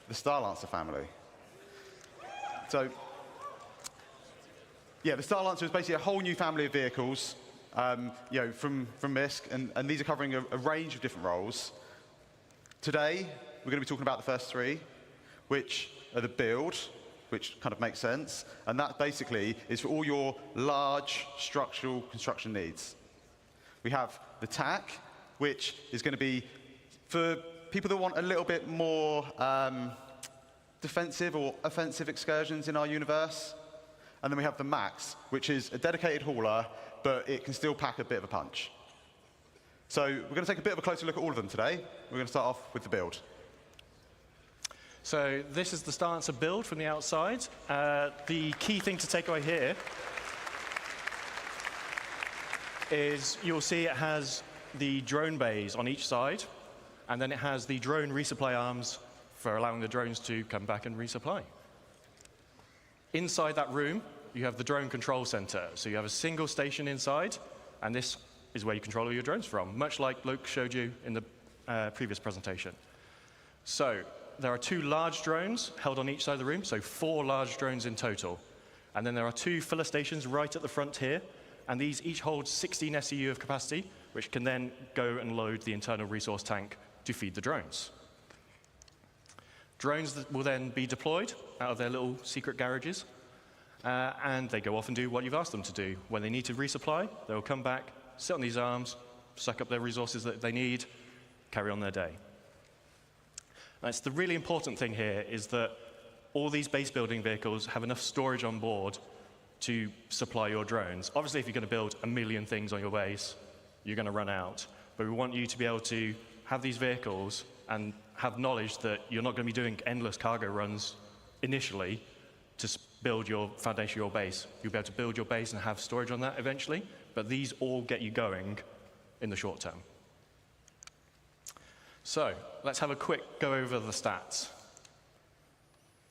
the Starlancer family. So, yeah, the Starlancer is basically a whole new family of vehicles, from MISC, and these are covering a range of different roles. Today, we're going to be talking about the first 3, which are the build, which kind of makes sense, and that basically is for all your large structural construction needs. We have the TAC, which is going to be for people that want a little bit more defensive or offensive excursions in our universe. And then we have the MAX, which is a dedicated hauler, but it can still pack a bit of a punch. So we're going to take a bit of a closer look at all of them today. We're going to start off with the build. So this is the Starlancer build from the outside. The key thing to take away here is you'll see it has the drone bays on each side, and then it has the drone resupply arms for allowing the drones to come back and resupply. Inside that room, you have the drone control center. So you have a single station inside, and this is where you control all your drones from, much like Luke showed you in the previous presentation. So there are 2 large drones held on each side of the room, so 4 large drones in total. And then there are 2 filler stations right at the front here, and these each hold 16 SCU of capacity, which can then go and load the internal resource tank to feed the drones. Drones will then be deployed out of their little secret garages, and they go off and do what you've asked them to do. When they need to resupply, they'll come back, sit on these arms, suck up their resources that they need, carry on their day. That's the really important thing here, is that all these base building vehicles have enough storage on board to supply your drones. Obviously, if you're going to build 1 million things on your base, you're going to run out. But we want you to be able to have these vehicles and have knowledge that you're not going to be doing endless cargo runs initially to build your foundation of your base. You'll be able to build your base and have storage on that eventually, but these all get you going in the short term. So let's have a quick go over the stats.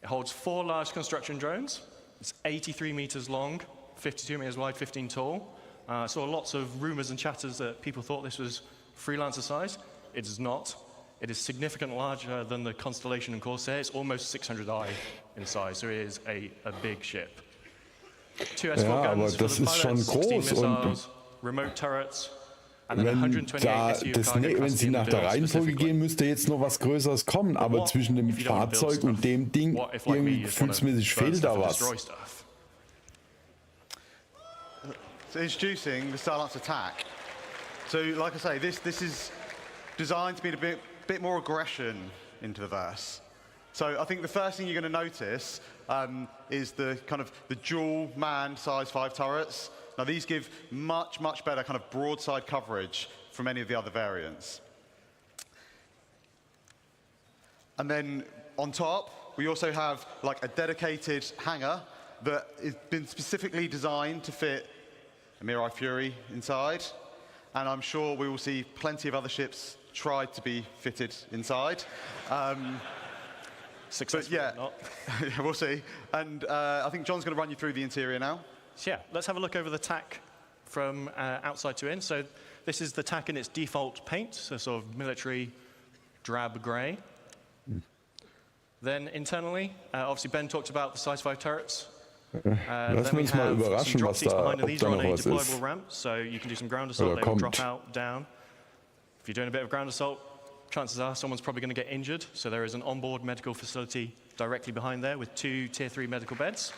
It holds 4 large construction drones. It's 83 meters long, 52 meters wide, 15 tall. I saw lots of rumors and chatters that people thought this was freelancer size. It is not. It is significantly larger than the Constellation and Corsair. It's almost 600i in size, so it is a big ship. 2 S4 guns for the pilots, 16 missiles, remote turrets, and then 128 SU cargo wenn capacity sie in the nach der build Reihenfolge specifically. gehen, müsste jetzt noch was Größeres kommen, aber zwischen dem Fahrzeug und dem Ding, irgendwie gefühlsmäßig fehlt da was. So introducing the Starlance attack. So like I say, this is designed to be a bit more aggression into the verse. So I think the first thing you're going to notice is the kind of the dual manned size 5 turrets. Now these give much better kind of broadside coverage from any of the other variants. And then on top, we also have like a dedicated hangar that has been specifically designed to fit a Mirai Fury inside. And I'm sure we will see plenty of other ships try to be fitted inside. Successfully yeah, not. Yeah, we'll see. And I think John's going to run you through the interior now. So yeah, let's have a look over the tack from outside to in. So this is the tack in its default paint, so sort of military drab grey. Then internally, obviously Ben talked about the size 5 turrets. Lass uns mal überraschen, was da, ob da noch was ist. Ramp, so you can do some ground assault, they will drop out, down. If you're doing a bit of ground assault, chances are someone's probably going to get injured, so there is an onboard medical facility directly behind there with 2 tier 3 medical beds.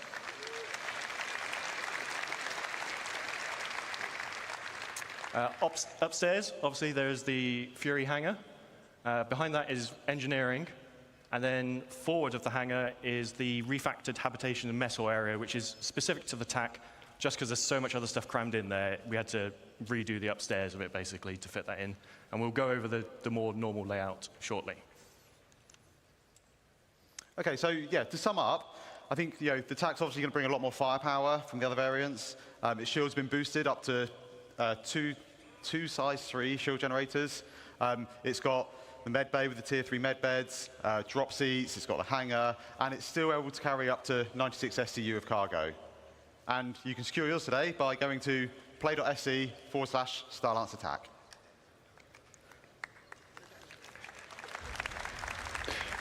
Upstairs, obviously, there is the Fury hangar. Behind that is engineering. And then forward of the hangar is the refactored habitation and mess hall area, which is specific to the TAC, just because there's so much other stuff crammed in there. We had to redo the upstairs of it, basically, to fit that in. And we'll go over the more normal layout shortly. Okay, so yeah, to sum up, I think the TAC's obviously going to bring a lot more firepower from the other variants. Its shield's been boosted up to two size 3 shield generators. It's got the med bay with the tier 3 med beds, drop seats, it's got the hangar, and it's still able to carry up to 96 SCU of cargo. And you can secure yours today by going to play.se/Starlance attack.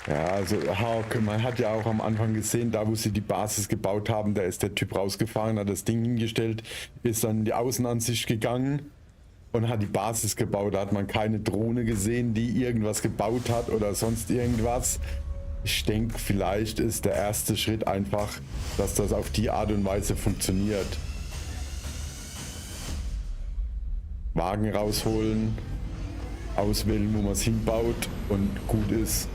Ja, also Hauke, man hat ja auch am Anfang gesehen, da wo sie die Basis gebaut haben, da ist der Typ rausgefahren, hat das Ding hingestellt, ist dann in die Außenansicht gegangen und hat die Basis gebaut. Da hat man keine Drohne gesehen, die irgendwas gebaut hat oder sonst irgendwas. Ich denke, vielleicht ist der erste Schritt einfach, dass das auf die Art und Weise funktioniert. Wagen rausholen, auswählen, wo man es hinbaut und gut ist.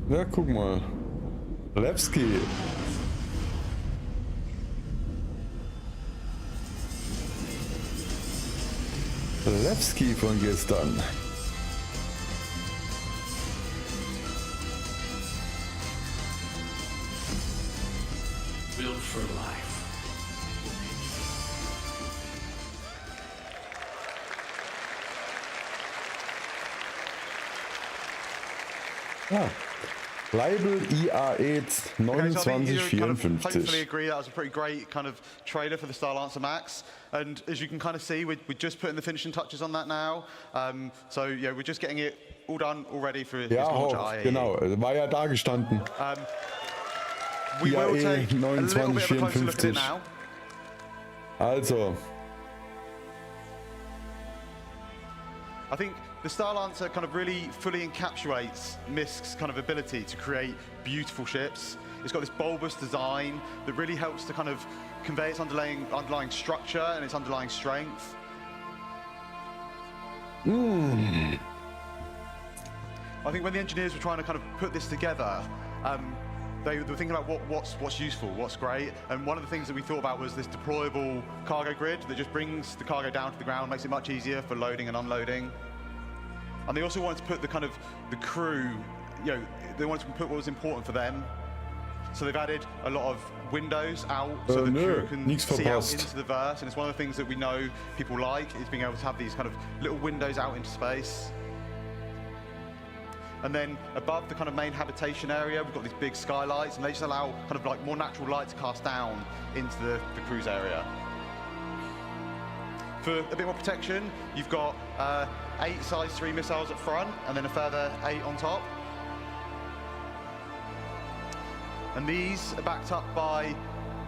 Ja, guck mal. Lewski. Lewski von gestern. Built for life. Ah. Label IAE 2954. Hopefully agree that was a pretty great kind of trailer for the Starlancer Max. And as you can kind of see, we're just putting the finishing touches on that now. So yeah, we're just getting it all done already for his launch at IAE. Genau, war ja da gestanden. We will take a little bit of a closer look at it 2954. now. Also. I think the Starlancer kind of really fully encapsulates Misk's kind of ability to create beautiful ships. It's got this bulbous design that really helps to kind of convey its underlying structure and its underlying strength. I think when the engineers were trying to kind of put this together, they were thinking about what's useful, what's great, and one of the things that we thought about was this deployable cargo grid that just brings the cargo down to the ground, makes it much easier for loading and unloading. And they also wanted to put the crew, they wanted to put what was important for them. So they've added a lot of windows out so the crew can see out into the verse, and it's one of the things that we know people like, is being able to have these kind of little windows out into space. And then above the kind of main habitation area, we've got these big skylights, and they just allow kind of like more natural light to cast down into the cruise area. For a bit more protection, you've got 8 size 3 missiles up front, and then a further 8 on top. And these are backed up by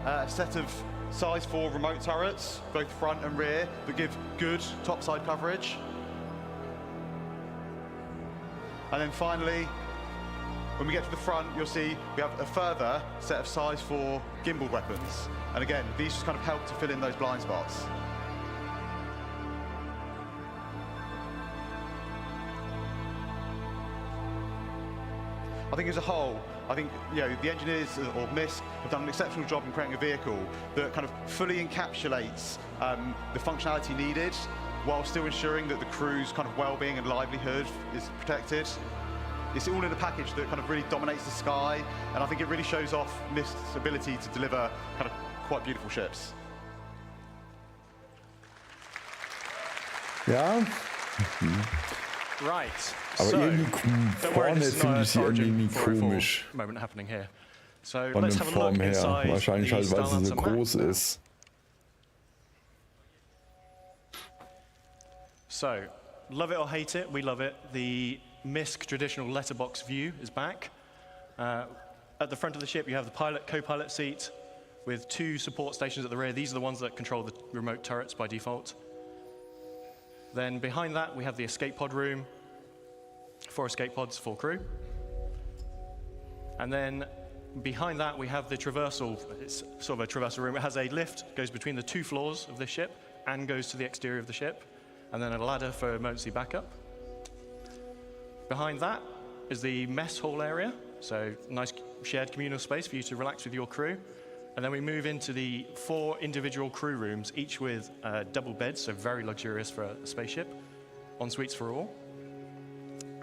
a set of size 4 remote turrets, both front and rear, that give good topside coverage. And then finally, when we get to the front, you'll see we have a further set of size 4 gimbal weapons. And again, these just kind of help to fill in those blind spots. I think as a whole, the engineers or Misk have done an exceptional job in creating a vehicle that kind of fully encapsulates the functionality needed, while still ensuring that the crew's kind of well-being and livelihood is protected. It's all in a package that kind of really dominates the sky, and I think it really shows off Misk's ability to deliver kind of quite beautiful ships. Ja. Right. Aber irgendwie vorne finde ich sie irgendwie komisch. Moment happening here. So Von let's der have a look Form her. inside Wahrscheinlich the halt, weil sie so Starlancer groß Max. ist. So, love it or hate it, we love it. The Misk traditional letterbox view is back. At the front of the ship, you have the pilot, co-pilot seat with 2 support stations at the rear. These are the ones that control the remote turrets by default. Then behind that, we have the escape pod room. 4 escape pods, 4 crew. And then behind that, we have the traversal. It's sort of a traversal room. It has a lift, goes between the 2 floors of this ship and goes to the exterior of the ship. And then a ladder for emergency backup. Behind that is the mess hall area. So nice shared communal space for you to relax with your crew. And then we move into the 4 individual crew rooms, each with double beds, so very luxurious for a spaceship. En suites for all.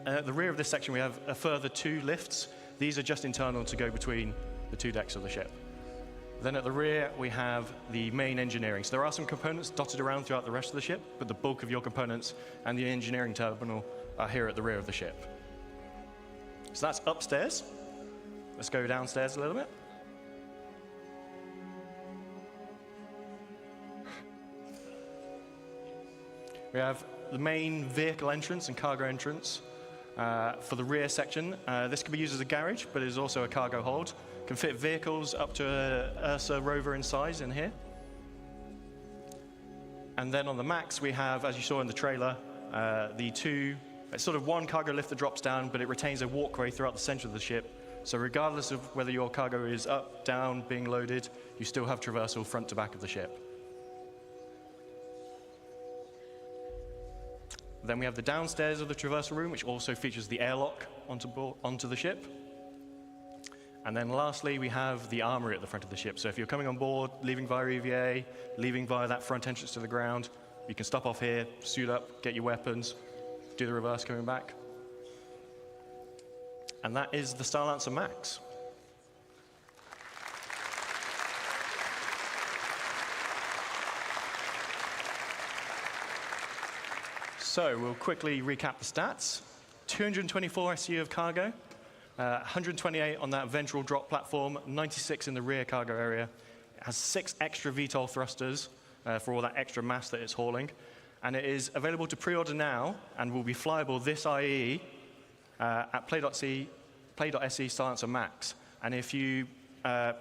At the rear of this section, we have a further 2 lifts. These are just internal to go between the 2 decks of the ship. Then at the rear, we have the main engineering. So there are some components dotted around throughout the rest of the ship, but the bulk of your components and the engineering terminal are here at the rear of the ship. So that's upstairs. Let's go downstairs a little bit. We have the main vehicle entrance and cargo entrance for the rear section. This can be used as a garage, but it is also a cargo hold. Can fit vehicles up to a Ursa rover in size in here. And then on the Max, we have, as you saw in the trailer, it's sort of 1 cargo lift that drops down, but it retains a walkway throughout the center of the ship. So regardless of whether your cargo is up, down, being loaded, you still have traversal front to back of the ship. Then we have the downstairs of the traversal room, which also features the airlock onto the ship. And then lastly, we have the armory at the front of the ship. So if you're coming on board, leaving via EVA, leaving via that front entrance to the ground, You can stop off here, suit up, get your weapons, do the reverse coming back. And that is the Starlancer Max. So we'll quickly recap the stats. 224 SU of cargo, 128 on that ventral drop platform, 96 in the rear cargo area. It has 6 extra VTOL thrusters for all that extra mass that it's hauling. And it is available to pre-order now and will be flyable this IE at play.se Starlancer Max. And if you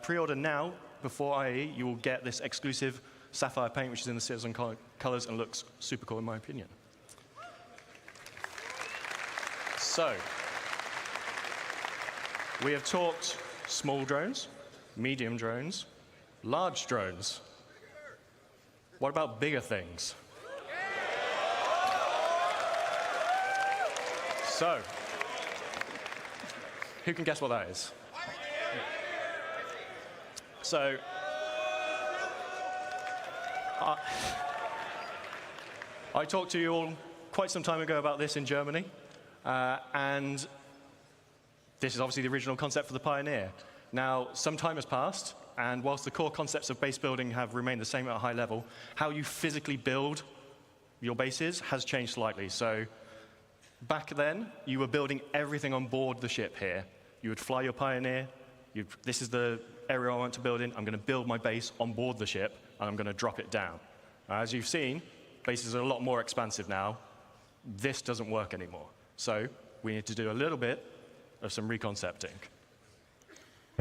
pre-order now before IE, you will get this exclusive sapphire paint, which is in the CitizenCon colors and looks super cool in my opinion. So, we have talked small drones, medium drones, large drones. What about bigger things? So, who can guess what that is? So, I talked to you all quite some time ago about this in Germany. And this is obviously the original concept for the Pioneer. Now, some time has passed, and whilst the core concepts of base building have remained the same at a high level, how you physically build your bases has changed slightly. So back then, you were building everything on board the ship here. You would fly your Pioneer. This is the area I want to build in. I'm going to build my base on board the ship, and I'm going to drop it down. As you've seen, bases are a lot more expansive now. This doesn't work anymore. So we need to do a little bit of some reconcepting.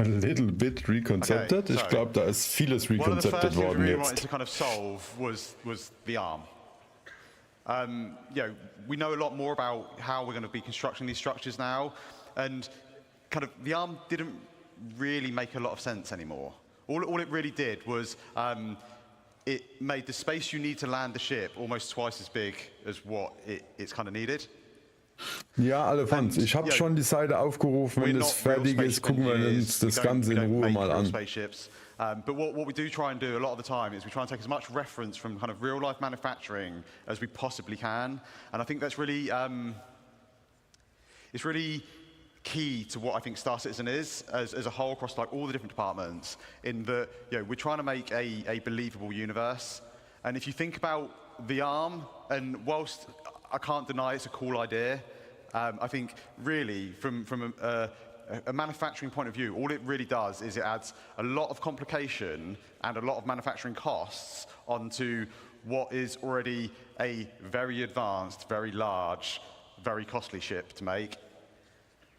A little bit reconcepted? Okay, ich glaube, da ist vieles reconcepted worden we jetzt. wanted to kind of solve was the arm. We know a lot more about how we're going to be constructing these structures now, and kind of the arm didn't really make a lot of sense anymore. All it really did was it made the space you need to land the ship almost twice as big as what it's kind of needed. Ja, alle Fans. Ich habe schon die Seite aufgerufen. Wenn es fertig ist, gucken wir uns das Ganze in Ruhe mal an. But what we do try and do a lot of the time is we try and take as much reference from kind of real-life manufacturing as we possibly can. And I think that's really, it's really key to what I think Star Citizen is as a whole across like all the different departments, in that we're trying to make a believable universe. And if you think about the arm, and whilst I can't deny it's a cool idea, I think really from a manufacturing point of view, all it really does is it adds a lot of complication and a lot of manufacturing costs onto what is already a very advanced, very large, very costly ship to make.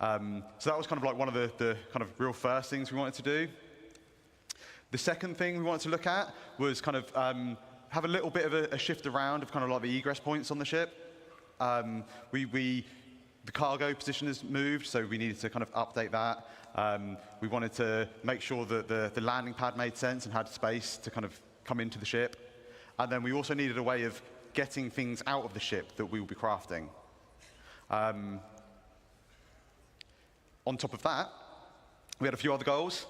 So that was kind of like one of the kind of real first things we wanted to do. The second thing we wanted to look at was kind of have a little bit of a shift around of kind of like the egress points on the ship. The cargo position has moved, so we needed to kind of update that. We wanted to make sure that the landing pad made sense and had space to kind of come into the ship. And then we also needed a way of getting things out of the ship that we will be crafting. On top of that, we had a few other goals.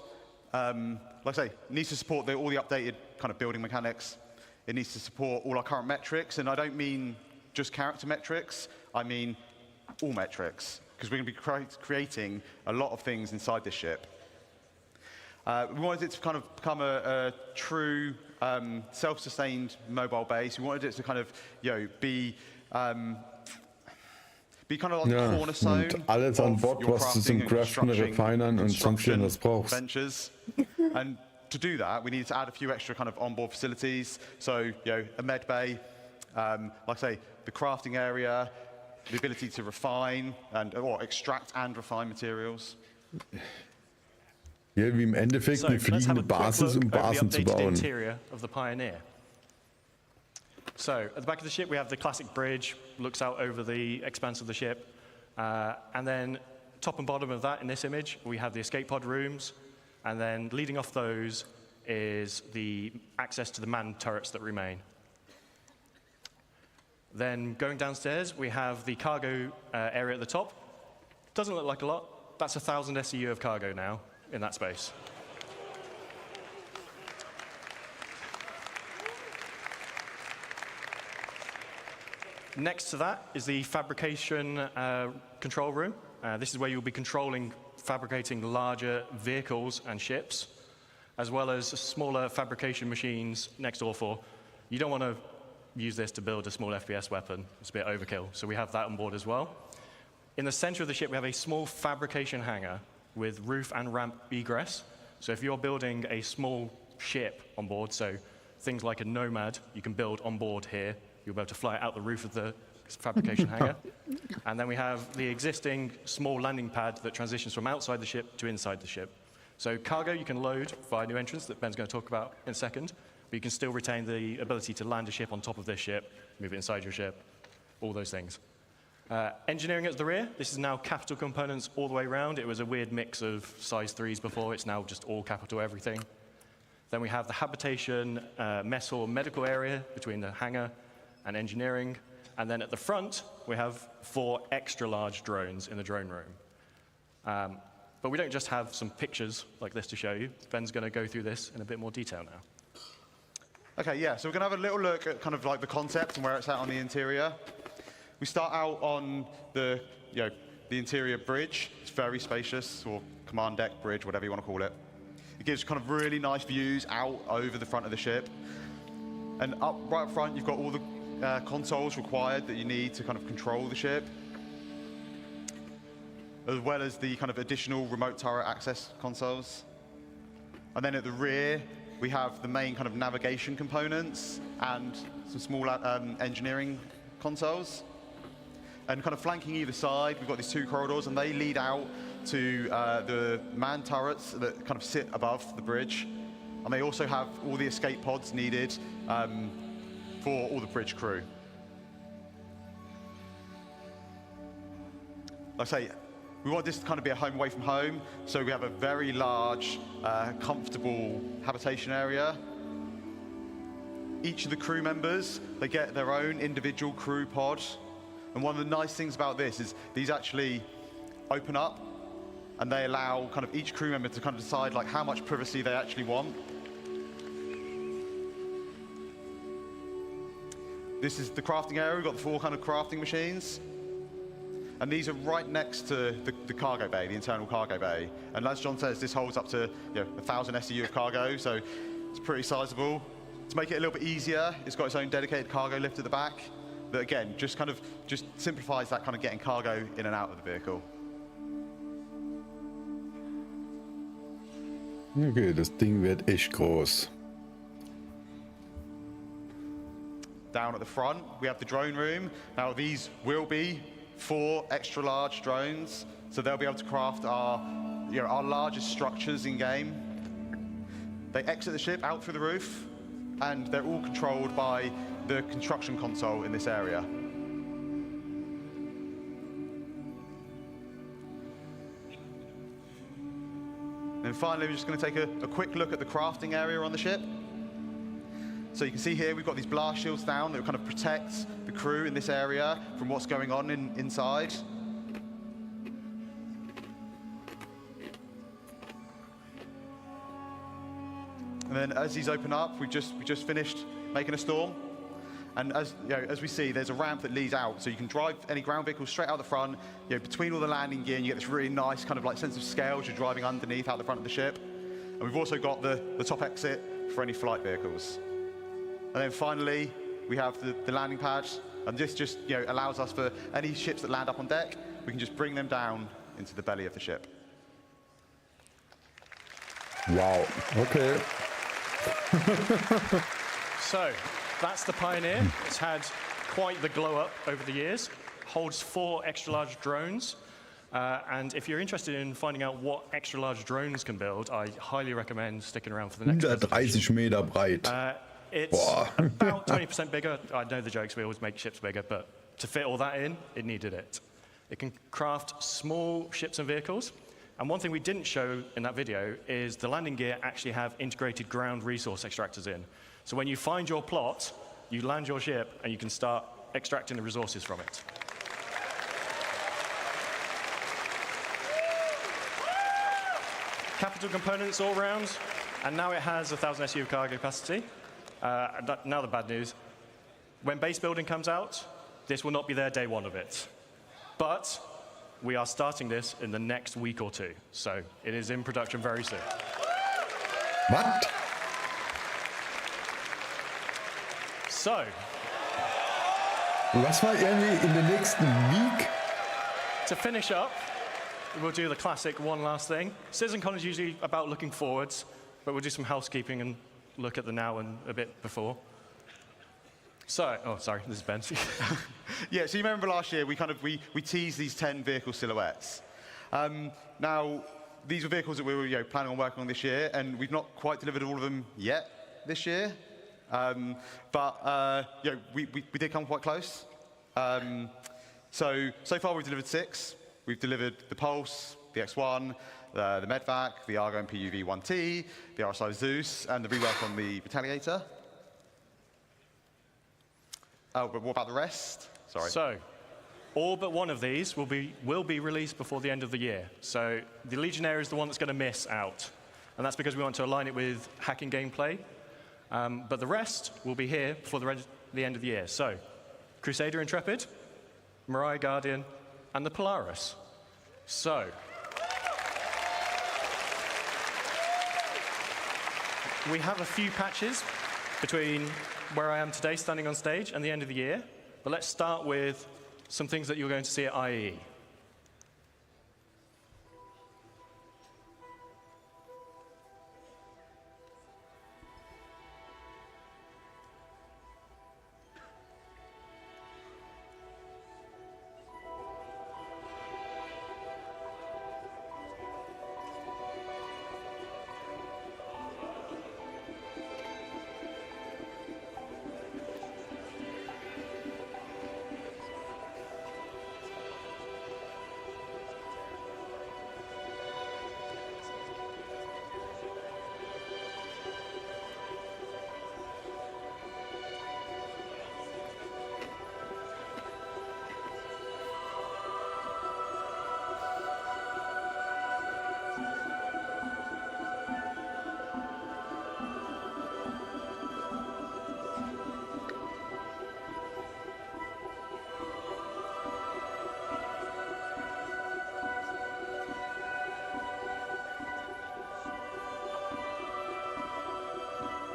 Like I say, it needs to support all the updated kind of building mechanics. It needs to support all our current metrics, and I don't mean just character metrics, I mean all metrics, because we're going to be creating a lot of things inside this ship. We wanted it to kind of become a true self-sustained mobile base. We wanted it to kind of be kind of like the cornerstone und alles an Bord, was du zum Craften, Refinern und sonst was brauchst. Ventures. And to do that, we needed to add a few extra kind of onboard facilities. So, a med bay, like I say, the crafting area, the ability to refine or extract and refine materials. Ja, wie im Endeffekt eine fliegende Basis, Basen zu bauen. Interior of the Pioneer. So, at the back of the ship, we have the classic bridge, looks out over the expanse of the ship. And then, top and bottom of that, in this image, we have the escape pod rooms. And then, leading off those is the access to the manned turrets that remain. Then, going downstairs, we have the cargo area at the top. Doesn't look like a lot. That's 1,000 SEU of cargo now in that space. next to that is the fabrication control room. This is where you'll be fabricating larger vehicles and ships, as well as smaller fabrication machines next door for. You don't want to use this to build a small FPS weapon. It's a bit overkill, so we have that on board as well. In the center of the ship, we have a small fabrication hangar with roof and ramp egress. So if you're building a small ship on board, so things like a Nomad, you can build on board here. You'll be able to fly it out the roof of the fabrication hangar. And then we have the existing small landing pad that transitions from outside the ship to inside the ship. So cargo you can load via new entrance that Ben's going to talk about in a second, but you can still retain the ability to land a ship on top of this ship, move it inside your ship, all those things. Engineering at the rear, this is now capital components all the way around. It was a weird mix of size 3s before. It's now just all capital everything. Then we have the habitation, mess hall, medical area between the hangar and engineering. And then at the front, we have 4 extra large drones in the drone room. But we don't just have some pictures like this to show you. Ben's going to go through this in a bit more detail now. Okay, yeah, so we're going to have a little look at kind of like the concept and where it's at on the interior. We start out on the interior bridge. It's very spacious, or command deck bridge, whatever you want to call it. It gives kind of really nice views out over the front of the ship. And right up front, you've got all the consoles required that you need to kind of control the ship, as well as the kind of additional remote turret access consoles. And then at the rear, we have the main kind of navigation components and some small engineering consoles. And kind of flanking either side, we've got these 2 corridors, and they lead out to the man turrets that kind of sit above the bridge. And they also have all the escape pods needed for all the bridge crew. Like I say, we want this to kind of be a home away from home, so we have a very large, comfortable habitation area. Each of the crew members, they get their own individual crew pod. And one of the nice things about this is these actually open up, and they allow kind of each crew member to kind of decide like how much privacy they actually want. This is the crafting area. We've got the 4 kind of crafting machines. And these are right next to the cargo bay, the internal cargo bay. And as John says, this holds up to 1,000 SEU of cargo, so it's pretty sizable. To make it a little bit easier, it's got its own dedicated cargo lift at the back. That again, just simplifies that kind of getting cargo in and out of the vehicle. Okay, das Ding wird echt groß. Down at the front, we have the drone room. Now these will be 4 extra large drones, so they'll be able to craft our largest structures in game. They exit the ship out through the roof, and they're all controlled by the construction console in this area. And finally, we're just going to take a quick look at the crafting area on the ship. So you can see here we've got these blast shields down that kind of protect the crew in this area from what's going on inside. And then as these open up, we just finished making a storm. And as we see, there's a ramp that leads out, so you can drive any ground vehicles straight out the front. Between all the landing gear, and you get this really nice kind of like sense of scale as you're driving underneath out the front of the ship. And we've also got the top exit for any flight vehicles. And then finally, we have the landing pad, and this just allows us for any ships that land up on deck, we can just bring them down into the belly of the ship. Wow. Okay. So that's the Pioneer. It's had quite the glow up over the years. Holds 4 extra large drones. And if you're interested in finding out what extra large drones can build, I highly recommend sticking around for the next 130 Meter breit. It's about 20% bigger. I know the jokes, we always make ships bigger, but to fit all that in, it needed it. It can craft small ships and vehicles. And one thing we didn't show in that video is the landing gear actually have integrated ground resource extractors in. So when you find your plot, you land your ship and you can start extracting the resources from it. Capital components all round, and now it has 1,000 SU of cargo capacity. Now the bad news. When base building comes out, this will not be their day one of it. But we are starting this in the next week or two. So it is in production very soon. What? So. Was war irgendwie in the next week? To finish up, we'll do the classic one last thing. CitizenCon is usually about looking forwards, but we'll do some housekeeping and look at the now and a bit before. So, oh, sorry, this is Ben. Yeah, so you remember last year we teased these 10 vehicle silhouettes. Now, these were vehicles that we were planning on working on this year, and we've not quite delivered all of them yet this year. But we did come quite close. So far we've delivered 6. We've delivered the Pulse, the X1, the Medvac, the Argo and PUV 1T, the RSI Zeus, and the rework on the Retaliator. Oh, but what about the rest? Sorry. So, all but one of these will be released before the end of the year. So the Legionnaire is the one that's going to miss out. And that's because we want to align it with hacking gameplay. But the rest will be here before the end of the year. So, Crusader Intrepid, Mirai Guardian, and the Polaris. So, we have a few patches between where I am today standing on stage and the end of the year. But let's start with some things that you're going to see at IEE.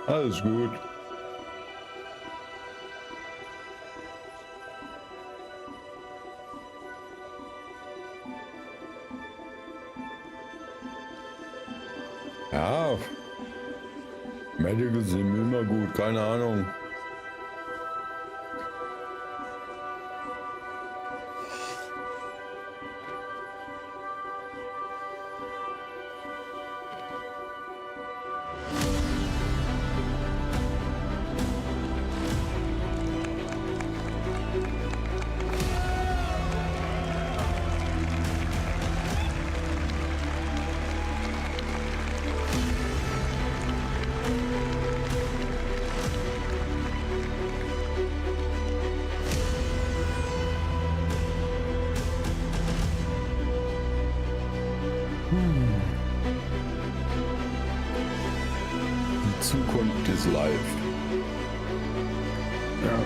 Alles gut. Ja, Medicals sind immer gut, keine Ahnung. Die Zukunft ist live. Ja.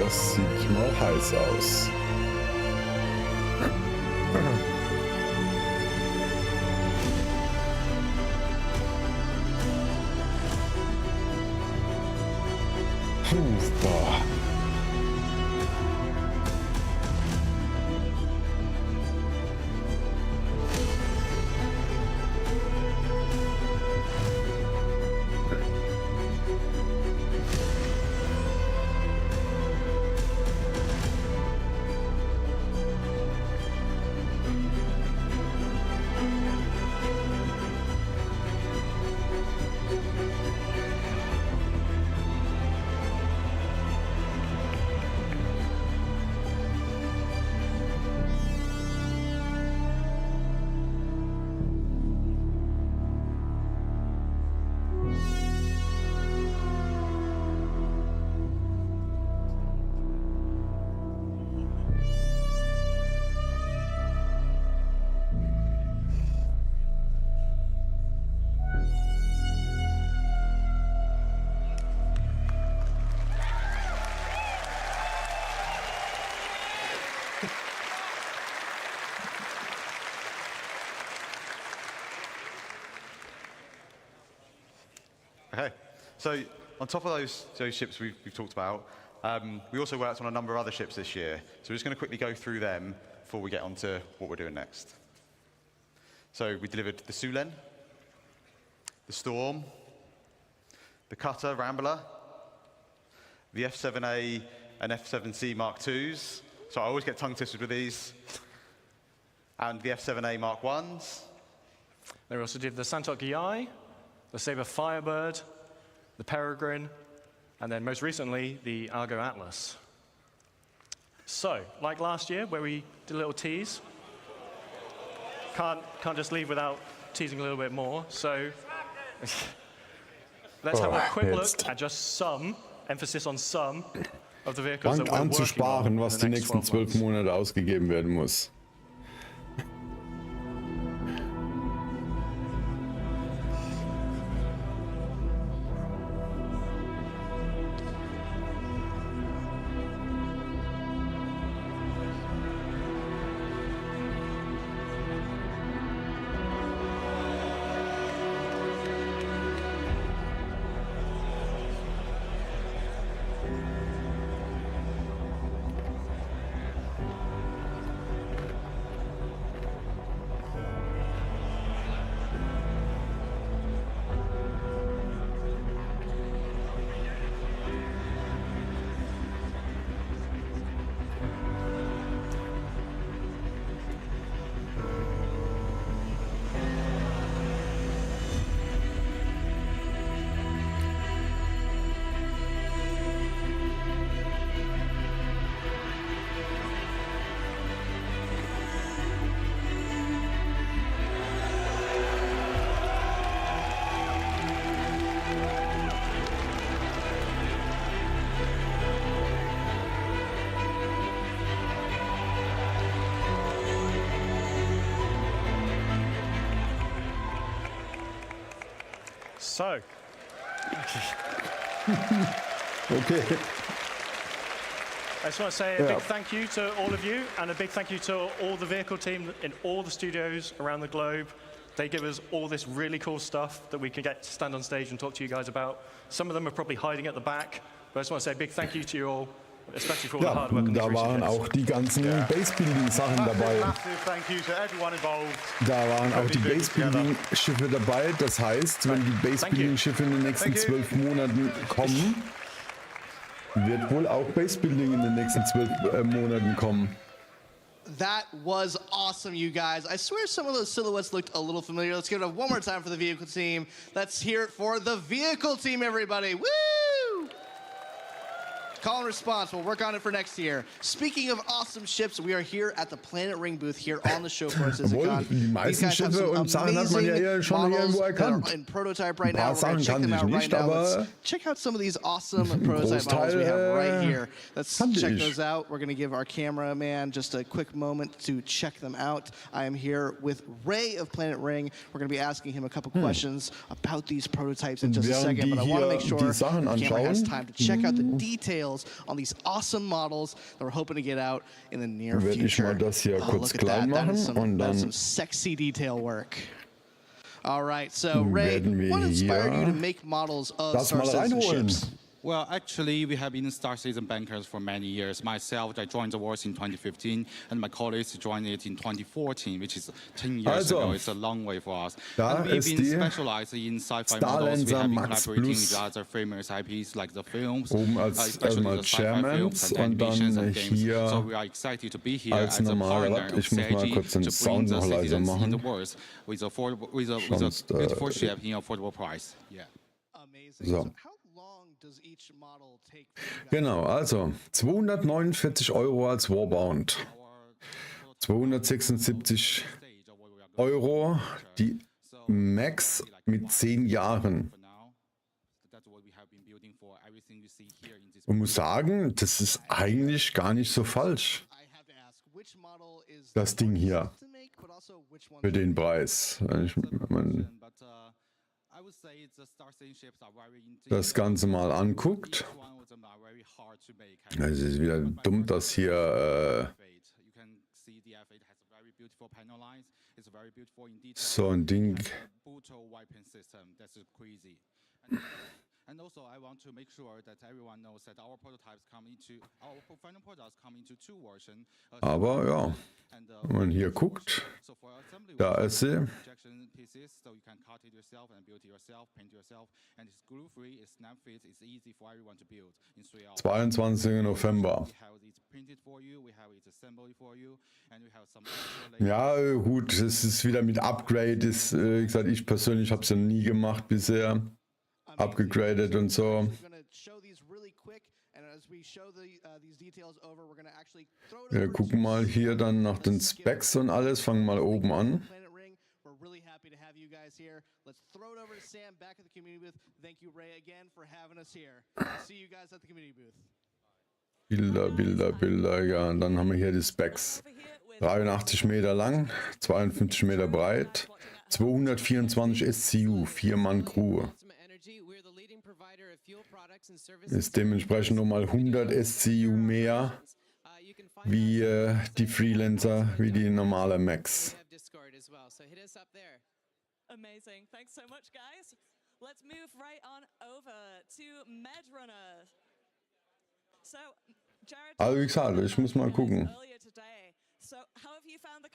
Das sieht mal heiß aus. Boah. Okay, so on top of those ships we've talked about, we also worked on a number of other ships this year. So we're just going to quickly go through them before we get on to what we're doing next. So we delivered the Syulen, the Storm, the Cutter Rambler, the F7A and F7C Mark IIs. So I always get tongue twisted with these. And the F7A Mark Is. They also did the Santok EI, the Sabre Firebird, the Peregrine, and then most recently, the Argo Atlas. So, like last year, where we did a little tease, can't just leave without teasing a little bit more. So, let's have a quick look at just some, emphasis on some, of the vehicles that we're working on anzusparen, was die nächsten 12 Monate ausgegeben werden muss. So. Okay. I just want to say a big thank you to all of you, and a big thank you to all the vehicle team in all the studios around the globe. They give us all this really cool stuff that we can get to stand on stage and talk to you guys about. Some of them are probably hiding at the back, but I just want to say a big thank you to you all, especially for all the hard work on da these waren auch die ganzen Base-Building-Sachen dabei. Da waren auch die Base-Building-Schiffe dabei. Das heißt, wenn die Base-Building-Schiffe in den nächsten 12 Monaten kommen, wird wohl auch Base-Building in den nächsten 12 Monaten kommen. That was awesome, you guys. I swear some of those silhouettes looked a little familiar. Let's give it up one more time for the vehicle team. Let's hear it for the vehicle team, everybody. Woo! Call and response. We'll work on it for next year. Speaking of awesome ships, we are here at the Planet Ring booth here on the show for CitizenCon. Die meisten Schiffe und Sachen hat man ja hier schon irgendwo erkannt. In prototype right Ein paar now. We're Sachen check them out kannte ich right nicht, now. aber Let's check out some of these awesome prototype models we have right here. Let's check those out. We're going to give our cameraman just a quick moment to check them out. I am here with Ray of Planet Ring. We're going to be asking him a couple questions about these prototypes in just a second, but I want to make sure the camera has time to check out the details details on these awesome models that we're hoping to get out in the near Werde ich future. mal das hier kurz Look at klein that. machen und That is dann some sexy detail work. All right, so Ray, what inspired you to make models of Star Citizen ships? Well, actually, we have been Star Citizen bankers for many years. Myself, I joined the wars in 2015, and my colleagues joined it in 2014, which is 10 years ago. It's a long way for us. And we've been specialized in sci-fi models. We have been collaborating with other famous IPs like the films, especially the sci-fi films and animations and games. So we are excited to be here as a partner of CIG to bring the citizens in the world with a beautiful ship in affordable price. Yeah. Amazing. So. Genau, also 249 € als Warbound, 276 € die Max mit 10 Jahren. Und muss sagen, das ist eigentlich gar nicht so falsch, das Ding hier, für den Preis. Wenn man das Ganze mal anguckt, es ist wieder dumm, dass hier so ein Ding. And also, I want to make sure that everyone knows that our prototypes come into our final products come into two versions. Aber ja, wenn man hier guckt, da ist sie. 22. November. Ja, gut, es ist wieder mit Upgrade. Ist, wie gesagt, ich persönlich habe es ja nie gemacht bisher. Abgegradet und so. Wir gucken mal hier dann nach den Specs und alles, fangen mal oben an. Bilder, ja, und dann haben wir hier die Specs. 83 Meter lang, 52 Meter breit, 224 SCU, 4-Mann-Crew. Ist dementsprechend nochmal 100 SCU mehr wie die Freelancer, wie die normale Max. Amazing. Thanks so much, guys. Let's move right on over to Medrunner. So, Jared, also wie gesagt, ich muss mal gucken.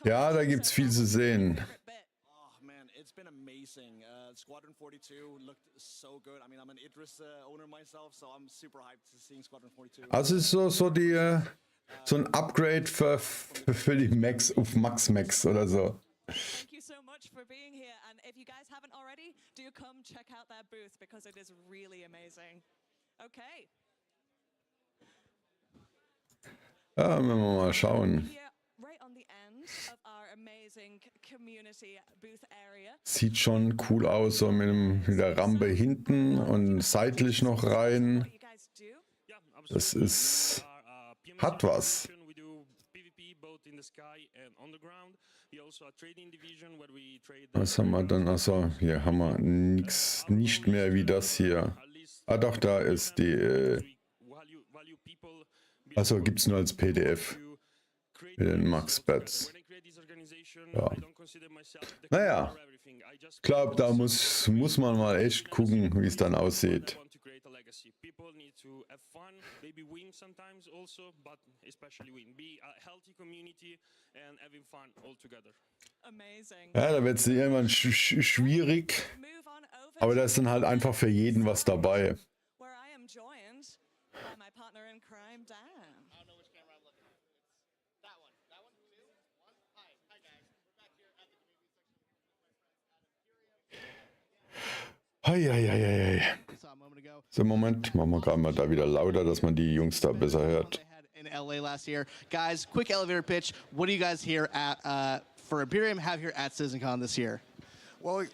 Ja, da gibt's viel zu sehen. It's been amazing. Squadron 42 looked so good. I mean, I'm an Idris owner myself, so I'm super hyped to seeing Squadron 42. Also ist so ein Upgrade für die Max auf Max oder so. Thank you so much for being here, and if you guys haven't already, do come check out their booth because it is really amazing. Okay. Ja, wenn wir mal schauen. Sieht schon cool aus, so mit der Rampe hinten und seitlich noch rein. Das ist, hat was. Was haben wir dann? Achso, hier haben wir nicht mehr wie das hier. Ah doch, da ist die... Achso, gibt es nur als PDF. Mit den Max-Bats. Ja. Naja, ich glaube, da muss man mal echt gucken, wie es dann aussieht. Ja, da wird es irgendwann schwierig, aber da ist dann halt einfach für jeden was dabei. Hey. So, Moment, machen wir gerade mal da wieder lauter, dass man die Jungs da besser hört. In LA last year. Guys, quick elevator pitch. What do you guys here at for Imperium have here at CitizenCon this year? Well,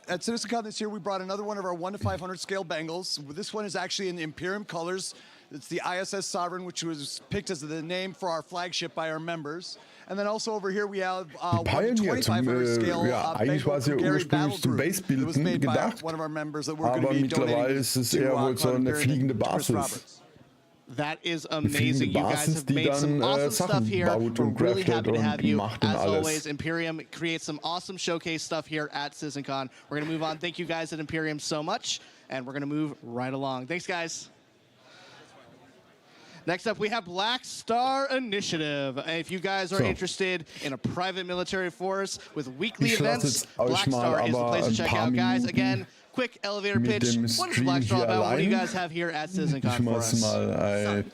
at CitizenCon this year, we brought another one of our 1 to 500 scale Bengals. This one is actually in Imperium colors. It's the ISS Sovereign, which was picked as the name for our flagship by our members. And then also over here we have Pioneer 2500 scale eigentlich war es ja ursprünglich zum Basebilden gedacht, aber mittlerweile ist es eher wohl so eine fliegende Basis. That is amazing. You guys have made some awesome stuff here. We're really happy to have you. As always, Imperium creates some awesome showcase stuff here at CitizenCon. We're going to move on. Thank you guys at Imperium so much, and we're going to move right along. Thanks, guys. Next up, we have Black Star Initiative. If you guys are interested in a private military force with weekly events, Black Star is the place to check out, guys. Again, quick elevator pitch. What is Black Star about? What do you guys have here at CitizenCon for us?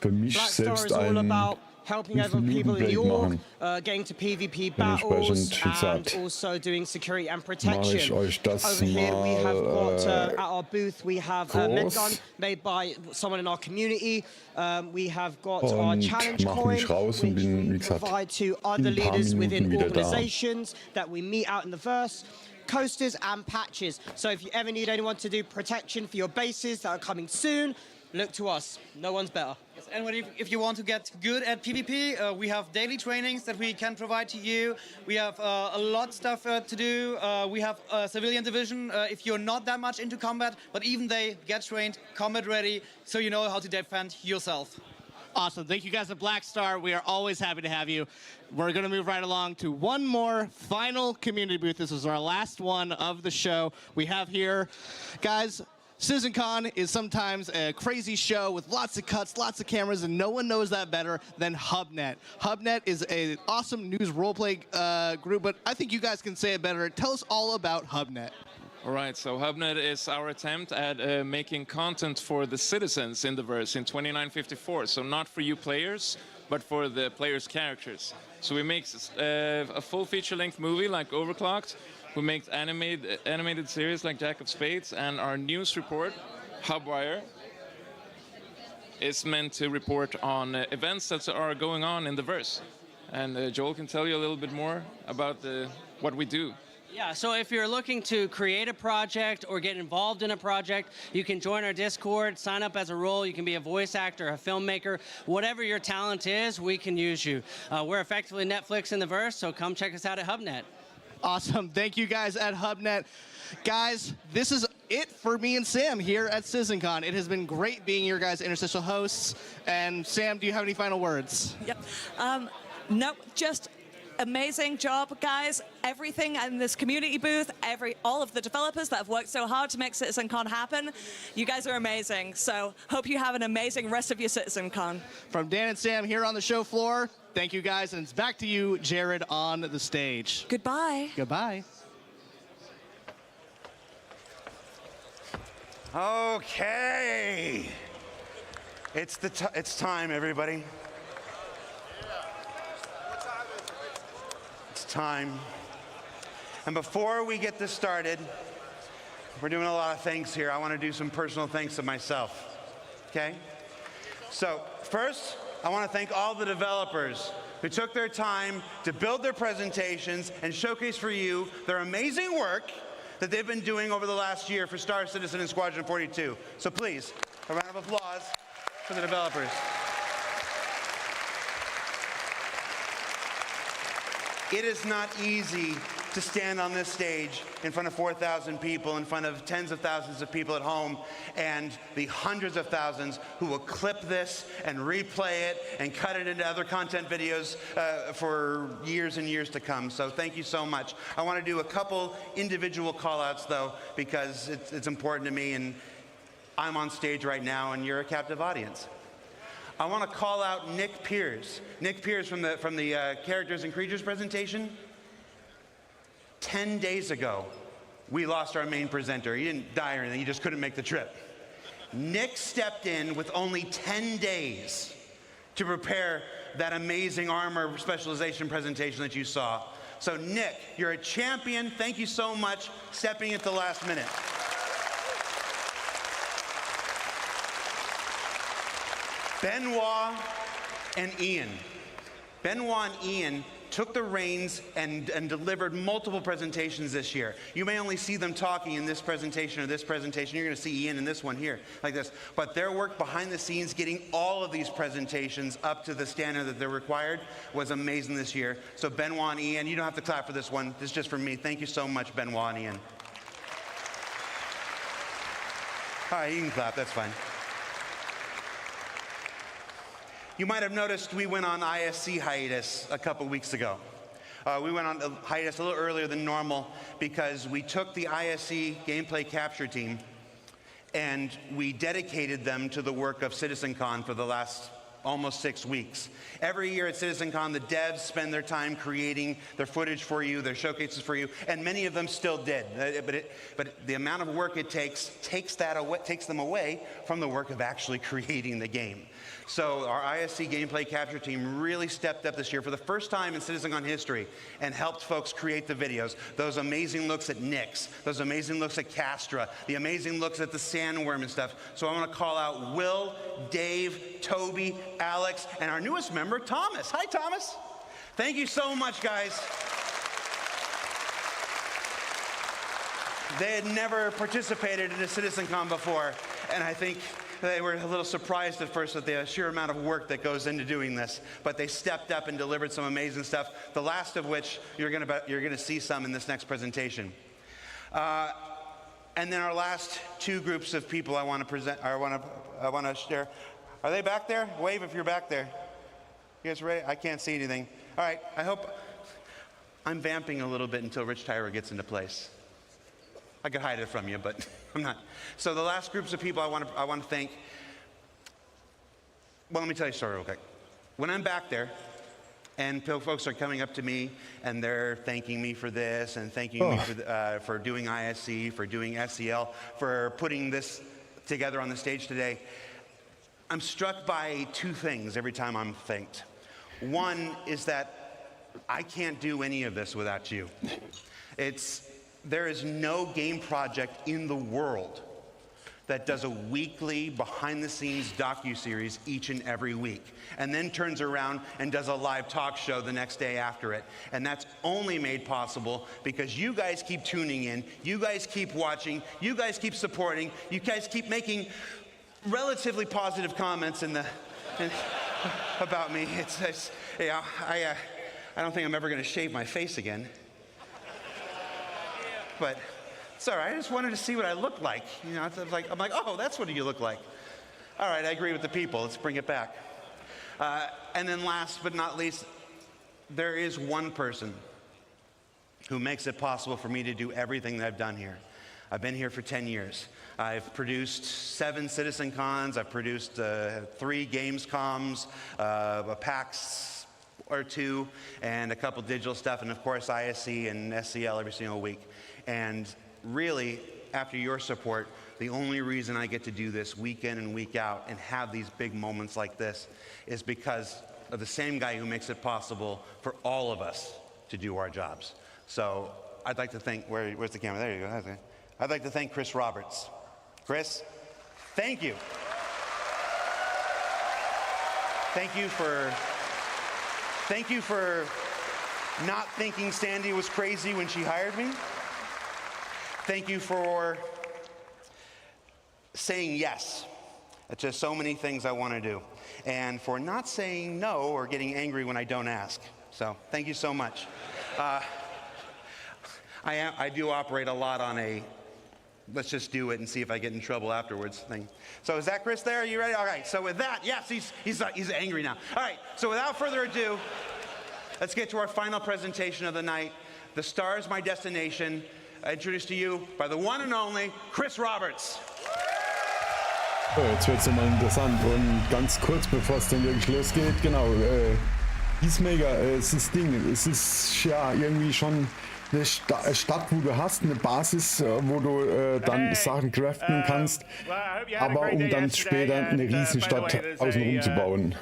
Black Star is all about helping other people in the org, getting to PvP battles, and also doing security and protection. Over here we have got, at our booth, we have a med gun made by someone in our community. We have got our challenge coin, which we provide to other leaders within organizations that we meet out in the verse. Coasters and patches. So if you ever need anyone to do protection for your bases that are coming soon, look to us. No one's better. Yes, and if you want to get good at PvP, we have daily trainings that we can provide to you. We have a lot of stuff to do. We have a civilian division if you're not that much into combat, but even they get trained, combat ready, so you know how to defend yourself. Awesome. Thank you guys at Black Star. We are always happy to have you. We're going to move right along to one more final community booth. This is our last one of the show. We have here, guys, CitizenCon is sometimes a crazy show with lots of cuts, lots of cameras, and no one knows that better than HubNet. HubNet is an awesome news roleplay group, but I think you guys can say it better. Tell us all about HubNet. All right, so HubNet is our attempt at making content for the citizens in the verse in 2954. So not for you players, but for the players' characters. So we make a full feature-length movie like Overclocked. We make animated series like Jack of Spades, and our news report, Hubwire, is meant to report on events that are going on in the verse. And Joel can tell you a little bit more about what we do. Yeah, so if you're looking to create a project or get involved in a project, you can join our Discord, sign up as a role. You can be a voice actor, a filmmaker, whatever your talent is, we can use you. We're effectively Netflix in the verse, so come check us out at HubNet. Awesome. Thank you guys at HubNet. Guys, this is it for me and Sam here at CitizenCon. It has been great being your guys' interstitial hosts. And Sam, do you have any final words? Yep. No, just amazing job, guys. Everything in this community booth, all of the developers that have worked so hard to make CitizenCon happen, you guys are amazing. So hope you have an amazing rest of your CitizenCon. From Dan and Sam here on the show floor, thank you guys, and it's back to you, Jared, on the stage. Goodbye. Goodbye. Okay. It's time, everybody. Time. And before we get this started, we're doing a lot of things here. I want to do some personal thanks to myself. Okay? So first, I want to thank all the developers who took their time to build their presentations and showcase for you their amazing work that they've been doing over the last year for Star Citizen and Squadron 42. So please, a round of applause for the developers. It is not easy to stand on this stage in front of 4,000 people, in front of tens of thousands of people at home, and the hundreds of thousands who will clip this and replay it and cut it into other content videos for years and years to come. So thank you so much. I want to do a couple individual call-outs, though, because it's important to me, and I'm on stage right now, and you're a captive audience. I want to call out Nick Pierce. Nick Pierce from the Characters and Creatures presentation. 10 days ago, we lost our main presenter. He didn't die or anything, he just couldn't make the trip. Nick stepped in with only 10 days to prepare that amazing armor specialization presentation that you saw. So Nick, you're a champion. Thank you so much stepping at the last minute. Benoit and Ian. Benoit and Ian took the reins and delivered multiple presentations this year. You may only see them talking in this presentation or this presentation. You're going to see Ian in this one here, like this. But their work behind the scenes, getting all of these presentations up to the standard that they're required, was amazing this year. So Benoit and Ian, you don't have to clap for this one. This is just for me. Thank you so much, Benoit and Ian. All right, you can clap. That's fine. You might have noticed we went on ISC hiatus a couple weeks ago. We went on hiatus a little earlier than normal because we took the ISC gameplay capture team and we dedicated them to the work of CitizenCon for the last almost 6 weeks. Every year at CitizenCon, the devs spend their time creating their footage for you, their showcases for you, and many of them still did. But the amount of work it takes them away from the work of actually creating the game. So our ISC gameplay capture team really stepped up this year for the first time in CitizenCon history and helped folks create the videos. Those amazing looks at Nyx, those amazing looks at Castra, the amazing looks at the sandworm and stuff. So I want to call out Will, Dave, Toby, Alex, and our newest member, Thomas. Hi, Thomas. Thank you so much, guys. They had never participated in a CitizenCon before, and I think they were a little surprised at first at the sheer amount of work that goes into doing this, but they stepped up and delivered some amazing stuff, the last of which you're gonna see some in this next presentation. And then our last two groups of people I want to present, I want to share. Are they back there? Wave if you're back there. You guys ready? I can't see anything. All right, I hope I'm vamping a little bit until Rich Tyra gets into place. I could hide it from you, but I'm not. So the last groups of people I want to thank. Well, let me tell you a story real quick. When I'm back there, and folks are coming up to me, and they're thanking me for this, and thanking me for doing ISC, for doing SEL, for putting this together on the stage today, I'm struck by two things every time I'm thanked. One is that I can't do any of this without you. There is no game project in the world that does a weekly behind-the-scenes docuseries each and every week, and then turns around and does a live talk show the next day after it. And that's only made possible because you guys keep tuning in, you guys keep watching, you guys keep supporting, you guys keep making relatively positive comments about me. I don't think I'm ever going to shave my face again. But it's all right. I just wanted to see what I looked like. You know, I'm like, oh, that's what you look like. All right, I agree with the people. Let's bring it back. And then last but not least, there is one person who makes it possible for me to do everything that I've done here. I've been here for 10 years. I've produced 7 CitizenCons. I've produced 3 Gamescoms, a PAX or 2, and a couple digital stuff, and of course ISC and SCL every single week. And really, after your support, the only reason I get to do this week in and week out and have these big moments like this is because of the same guy who makes it possible for all of us to do our jobs. So I'd like to thank, where's the camera? There you go. I'd like to thank Chris Roberts. Chris, thank you. Thank you for not thinking Sandy was crazy when she hired me. Thank you for saying yes to so many things I want to do, and for not saying no or getting angry when I don't ask. So thank you so much. I do operate a lot on a let's just do it and see if I get in trouble afterwards thing. So is that Chris there? Are you ready? All right, so with that, yes, he's angry now. All right, so without further ado, let's get to our final presentation of the night. The Star is My Destination, introduced to you by the one and only Chris Roberts. So, jetzt wird es nochmal interessant und ganz kurz, bevor es dann wirklich losgeht, genau, Peacemaker, es ist das Ding, es ist ja irgendwie schon eine Stadt, wo du hast, eine Basis, wo du dann Sachen craften kannst, aber um dann später eine Riesenstadt außenrum zu bauen.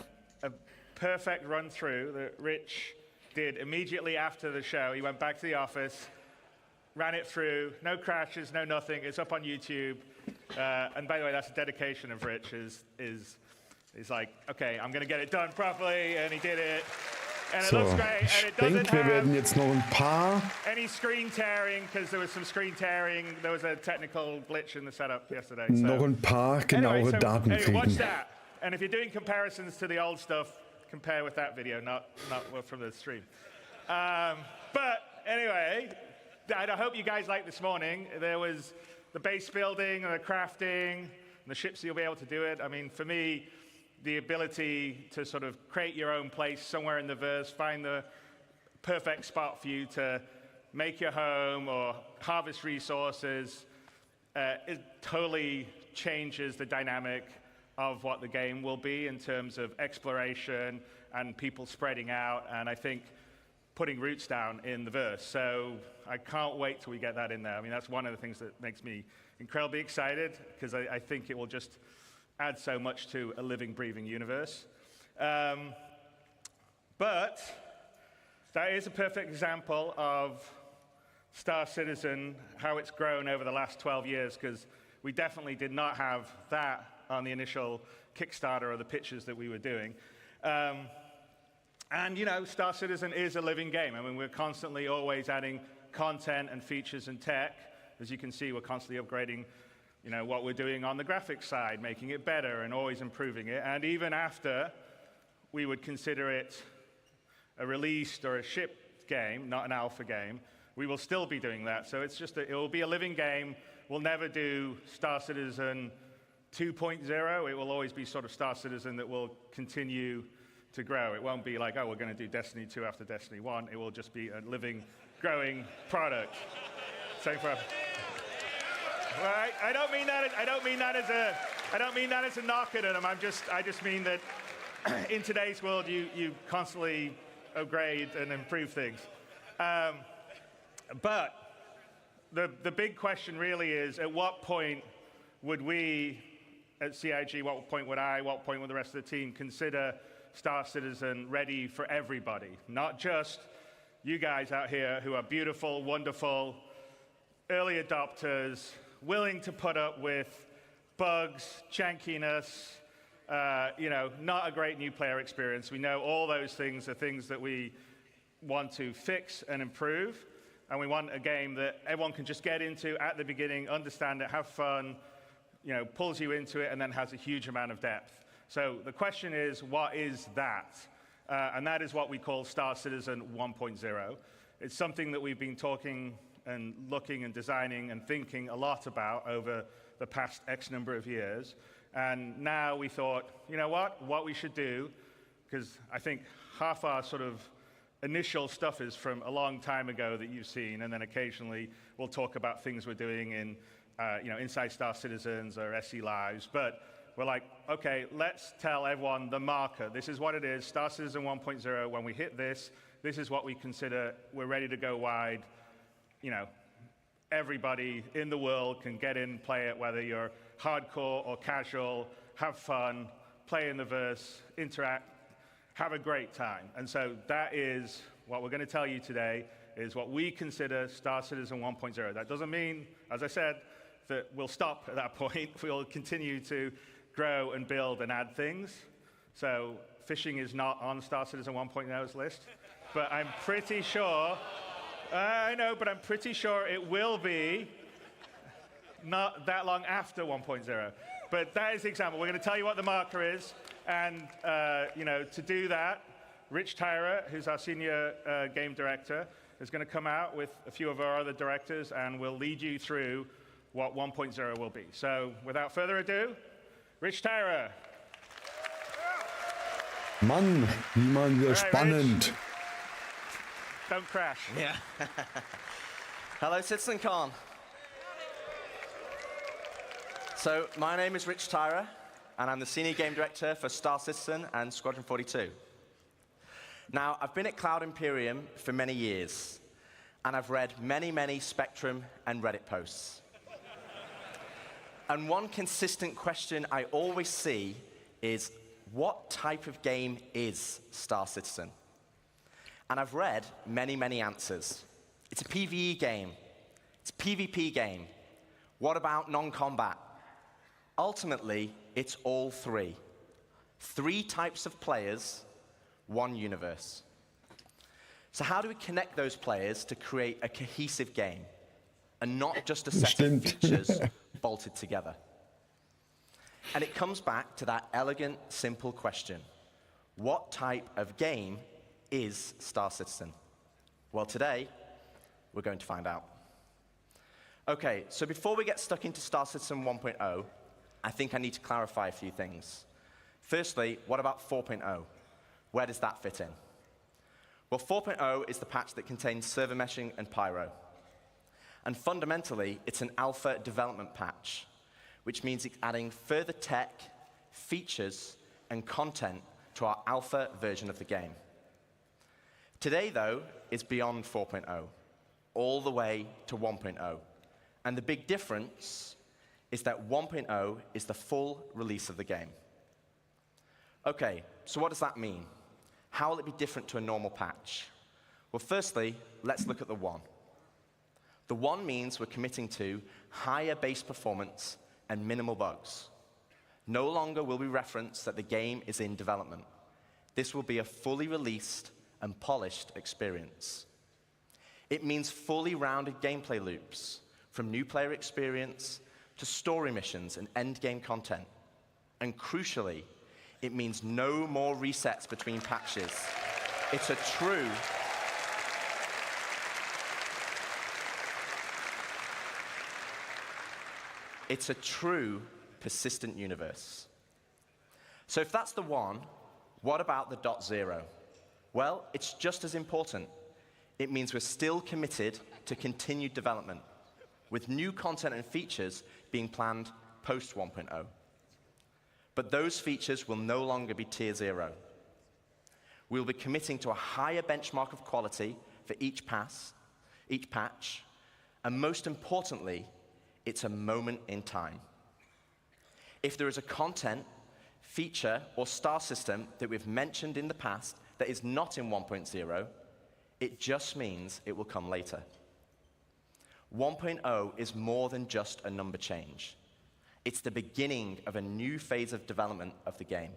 A perfect run through that Rich did immediately after the show. He went back to the office, ran it through, no crashes, no nothing. It's up on YouTube. And by the way, that's a dedication of Rich. He's like, okay, I'm going to get it done properly, and he did it. And it looks great, and it doesn't have any screen tearing, because there was some screen tearing. There was a technical glitch in the setup yesterday. So. Noch ein paar genauere Daten kriegen. Watch that. And if you're doing comparisons to the old stuff, compare with that video, not from the stream. But anyway, I hope you guys liked this morning. There was the base building and the crafting, and the ships, you'll be able to do it. I mean, for me, the ability to sort of create your own place somewhere in the verse, find the perfect spot for you to make your home or harvest resources, it totally changes the dynamic of what the game will be in terms of exploration and people spreading out, and I think putting roots down in the verse. So I can't wait till we get that in there. I mean, that's one of the things that makes me incredibly excited, because I think it will just add so much to a living, breathing universe. But that is a perfect example of Star Citizen, how it's grown over the last 12 years, because we definitely did not have that on the initial Kickstarter or the pitches that we were doing. And, you know, Star Citizen is a living game. I mean, we're constantly always adding content and features and tech. As you can see, we're constantly upgrading, you know, what we're doing on the graphics side, making it better and always improving it. And even after we would consider it a released or a shipped game, not an alpha game, we will still be doing that. So it's just, it will be a living game. We'll never do Star Citizen 2.0. It will always be sort of Star Citizen that will continue to grow. It won't be like, oh, we're going to do Destiny 2 after Destiny 1. It will just be a living, growing product. Same for. Well, I don't mean that as a knock at them. I just mean that in today's world, you constantly upgrade and improve things. But the big question really is, at what point would we at CIG, what point would I, what point would the rest of the team consider Star Citizen ready for everybody? Not just you guys out here who are beautiful, wonderful, early adopters, willing to put up with bugs, jankiness, you know, not a great new player experience. We know all those things are things that we want to fix and improve, and we want a game that everyone can just get into at the beginning, understand it, have fun, you know, pulls you into it, and then has a huge amount of depth. So the question is, what is that? And that is what we call Star Citizen 1.0. It's something that we've been talking and looking and designing and thinking a lot about over the past X number of years. And now we thought, you know what we should do, because I think half our sort of initial stuff is from a long time ago that you've seen, and then occasionally we'll talk about things we're doing in, you know, inside Star Citizens or SE Lives. But we're like, okay, let's tell everyone the marker. This is what it is, Star Citizen 1.0. When we hit this, this is what we consider we're ready to go wide. You know, everybody in the world can get in, play it, whether you're hardcore or casual, have fun, play in the verse, interact, have a great time. And so that is what we're going to tell you today, is what we consider Star Citizen 1.0. That doesn't mean, as I said, that we'll stop at that point. We'll continue to grow and build and add things. So fishing is not on Star Citizen 1.0's list, but I'm pretty sure, I know, but I'm pretty sure it will be not that long after 1.0. But that is the example. We're going to tell you what the marker is, and you know, to do that, Rich Tyra, who's our senior game director, is going to come out with a few of our other directors, and we'll lead you through what 1.0 will be. So without further ado, Rich Tyra. Mann, wie man wir spannend. Rich. Don't crash. Yeah. Hello, CitizenCon. So my name is Rich Tyra, and I'm the Senior Game Director for Star Citizen and Squadron 42. Now, I've been at Cloud Imperium for many years, and I've read many, many Spectrum and Reddit posts. And one consistent question I always see is, what type of game is Star Citizen? And I've read many, many answers. It's a PvE game. It's a PvP game. What about non-combat? Ultimately, it's all three. 3 types of players, 1 universe. So how do we connect those players to create a cohesive game, and not just a set of features bolted together? And it comes back to that elegant, simple question. What type of game is Star Citizen? Well, today, we're going to find out. Okay, so before we get stuck into Star Citizen 1.0, I think I need to clarify a few things. Firstly, what about 4.0? Where does that fit in? Well, 4.0 is the patch that contains server meshing and pyro. And fundamentally, it's an alpha development patch, which means it's adding further tech, features, and content to our alpha version of the game. Today, though, is beyond 4.0, all the way to 1.0. And the big difference is that 1.0 is the full release of the game. OK, so what does that mean? How will it be different to a normal patch? Well, firstly, let's look at the 1. The 1 means we're committing to higher base performance and minimal bugs. No longer will we reference that the game is in development. This will be a fully released and polished experience. It means fully rounded gameplay loops, from new player experience to story missions and endgame content. And crucially, it means no more resets between patches. It's a true persistent universe. So if that's the 1, what about the .0? Well, it's just as important. It means we're still committed to continued development, with new content and features being planned post 1.0. But those features will no longer be tier 0. We'll be committing to a higher benchmark of quality for each patch, and most importantly, it's a moment in time. If there is a content, feature, or star system that we've mentioned in the past that is not in 1.0, it just means it will come later. 1.0 is more than just a number change. It's the beginning of a new phase of development of the game.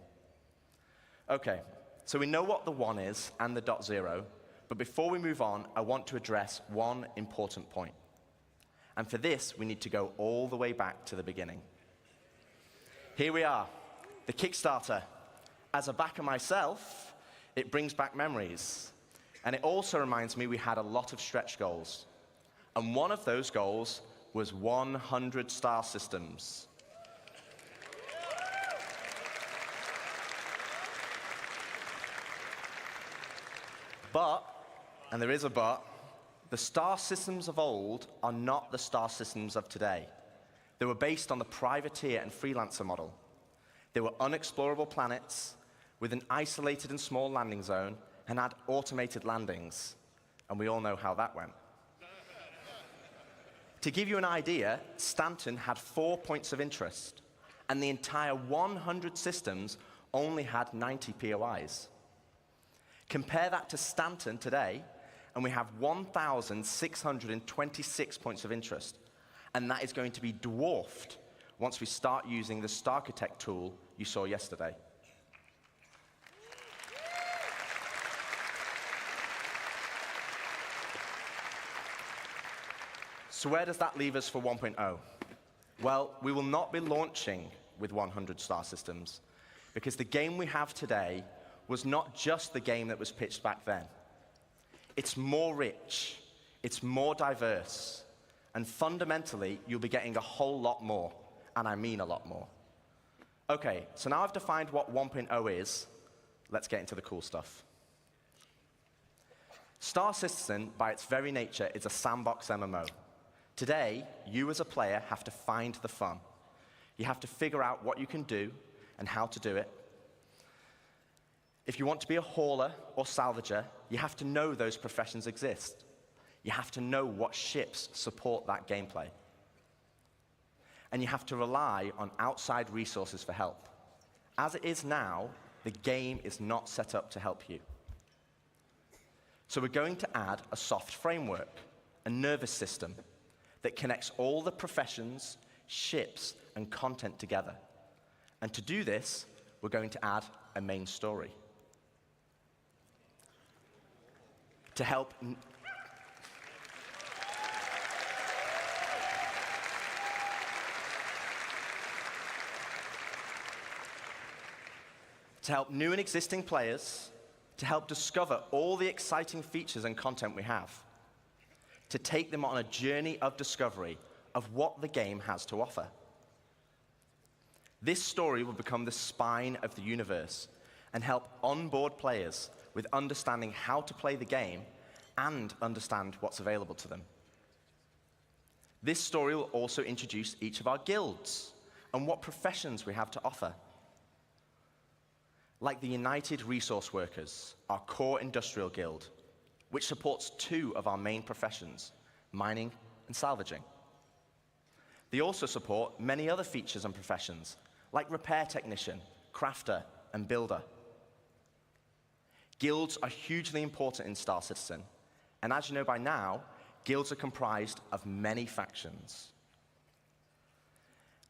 OK, so we know what the 1 is and the .0, but before we move on, I want to address one important point. And for this, we need to go all the way back to the beginning. Here we are, the Kickstarter. As a backer myself, it brings back memories. And it also reminds me we had a lot of stretch goals. And one of those goals was 100 star systems. But, and there is a but, the star systems of old are not the star systems of today. They were based on the privateer and freelancer model. They were unexplorable planets with an isolated and small landing zone and had automated landings. And we all know how that went. To give you an idea, Stanton had 4 points of interest, and the entire 100 systems only had 90 POIs. Compare that to Stanton today, and we have 1,626 points of interest. And that is going to be dwarfed once we start using the Starchitect tool you saw yesterday. So where does that leave us for 1.0? Well, we will not be launching with 100 star systems, because the game we have today was not just the game that was pitched back then. It's more rich, it's more diverse, and fundamentally, you'll be getting a whole lot more, and I mean a lot more. OK, so now I've defined what 1.0 is, let's get into the cool stuff. Star Citizen, by its very nature, is a sandbox MMO. Today, you as a player have to find the fun. You have to figure out what you can do and how to do it. If you want to be a hauler or salvager, you have to know those professions exist. You have to know what ships support that gameplay. And you have to rely on outside resources for help. As it is now, the game is not set up to help you. So we're going to add a soft framework, a nervous system, that connects all the professions, ships, and content together. And to do this, we're going to add a main story. To help new and existing players, to help discover all the exciting features and content we have, to take them on a journey of discovery of what the game has to offer. This story will become the spine of the universe and help onboard players with understanding how to play the game and understand what's available to them. This story will also introduce each of our guilds and what professions we have to offer. Like the United Resource Workers, our core industrial guild, which supports 2 of our main professions, mining and salvaging. They also support many other features and professions, like repair technician, crafter, and builder. Guilds are hugely important in Star Citizen, and as you know by now, guilds are comprised of many factions.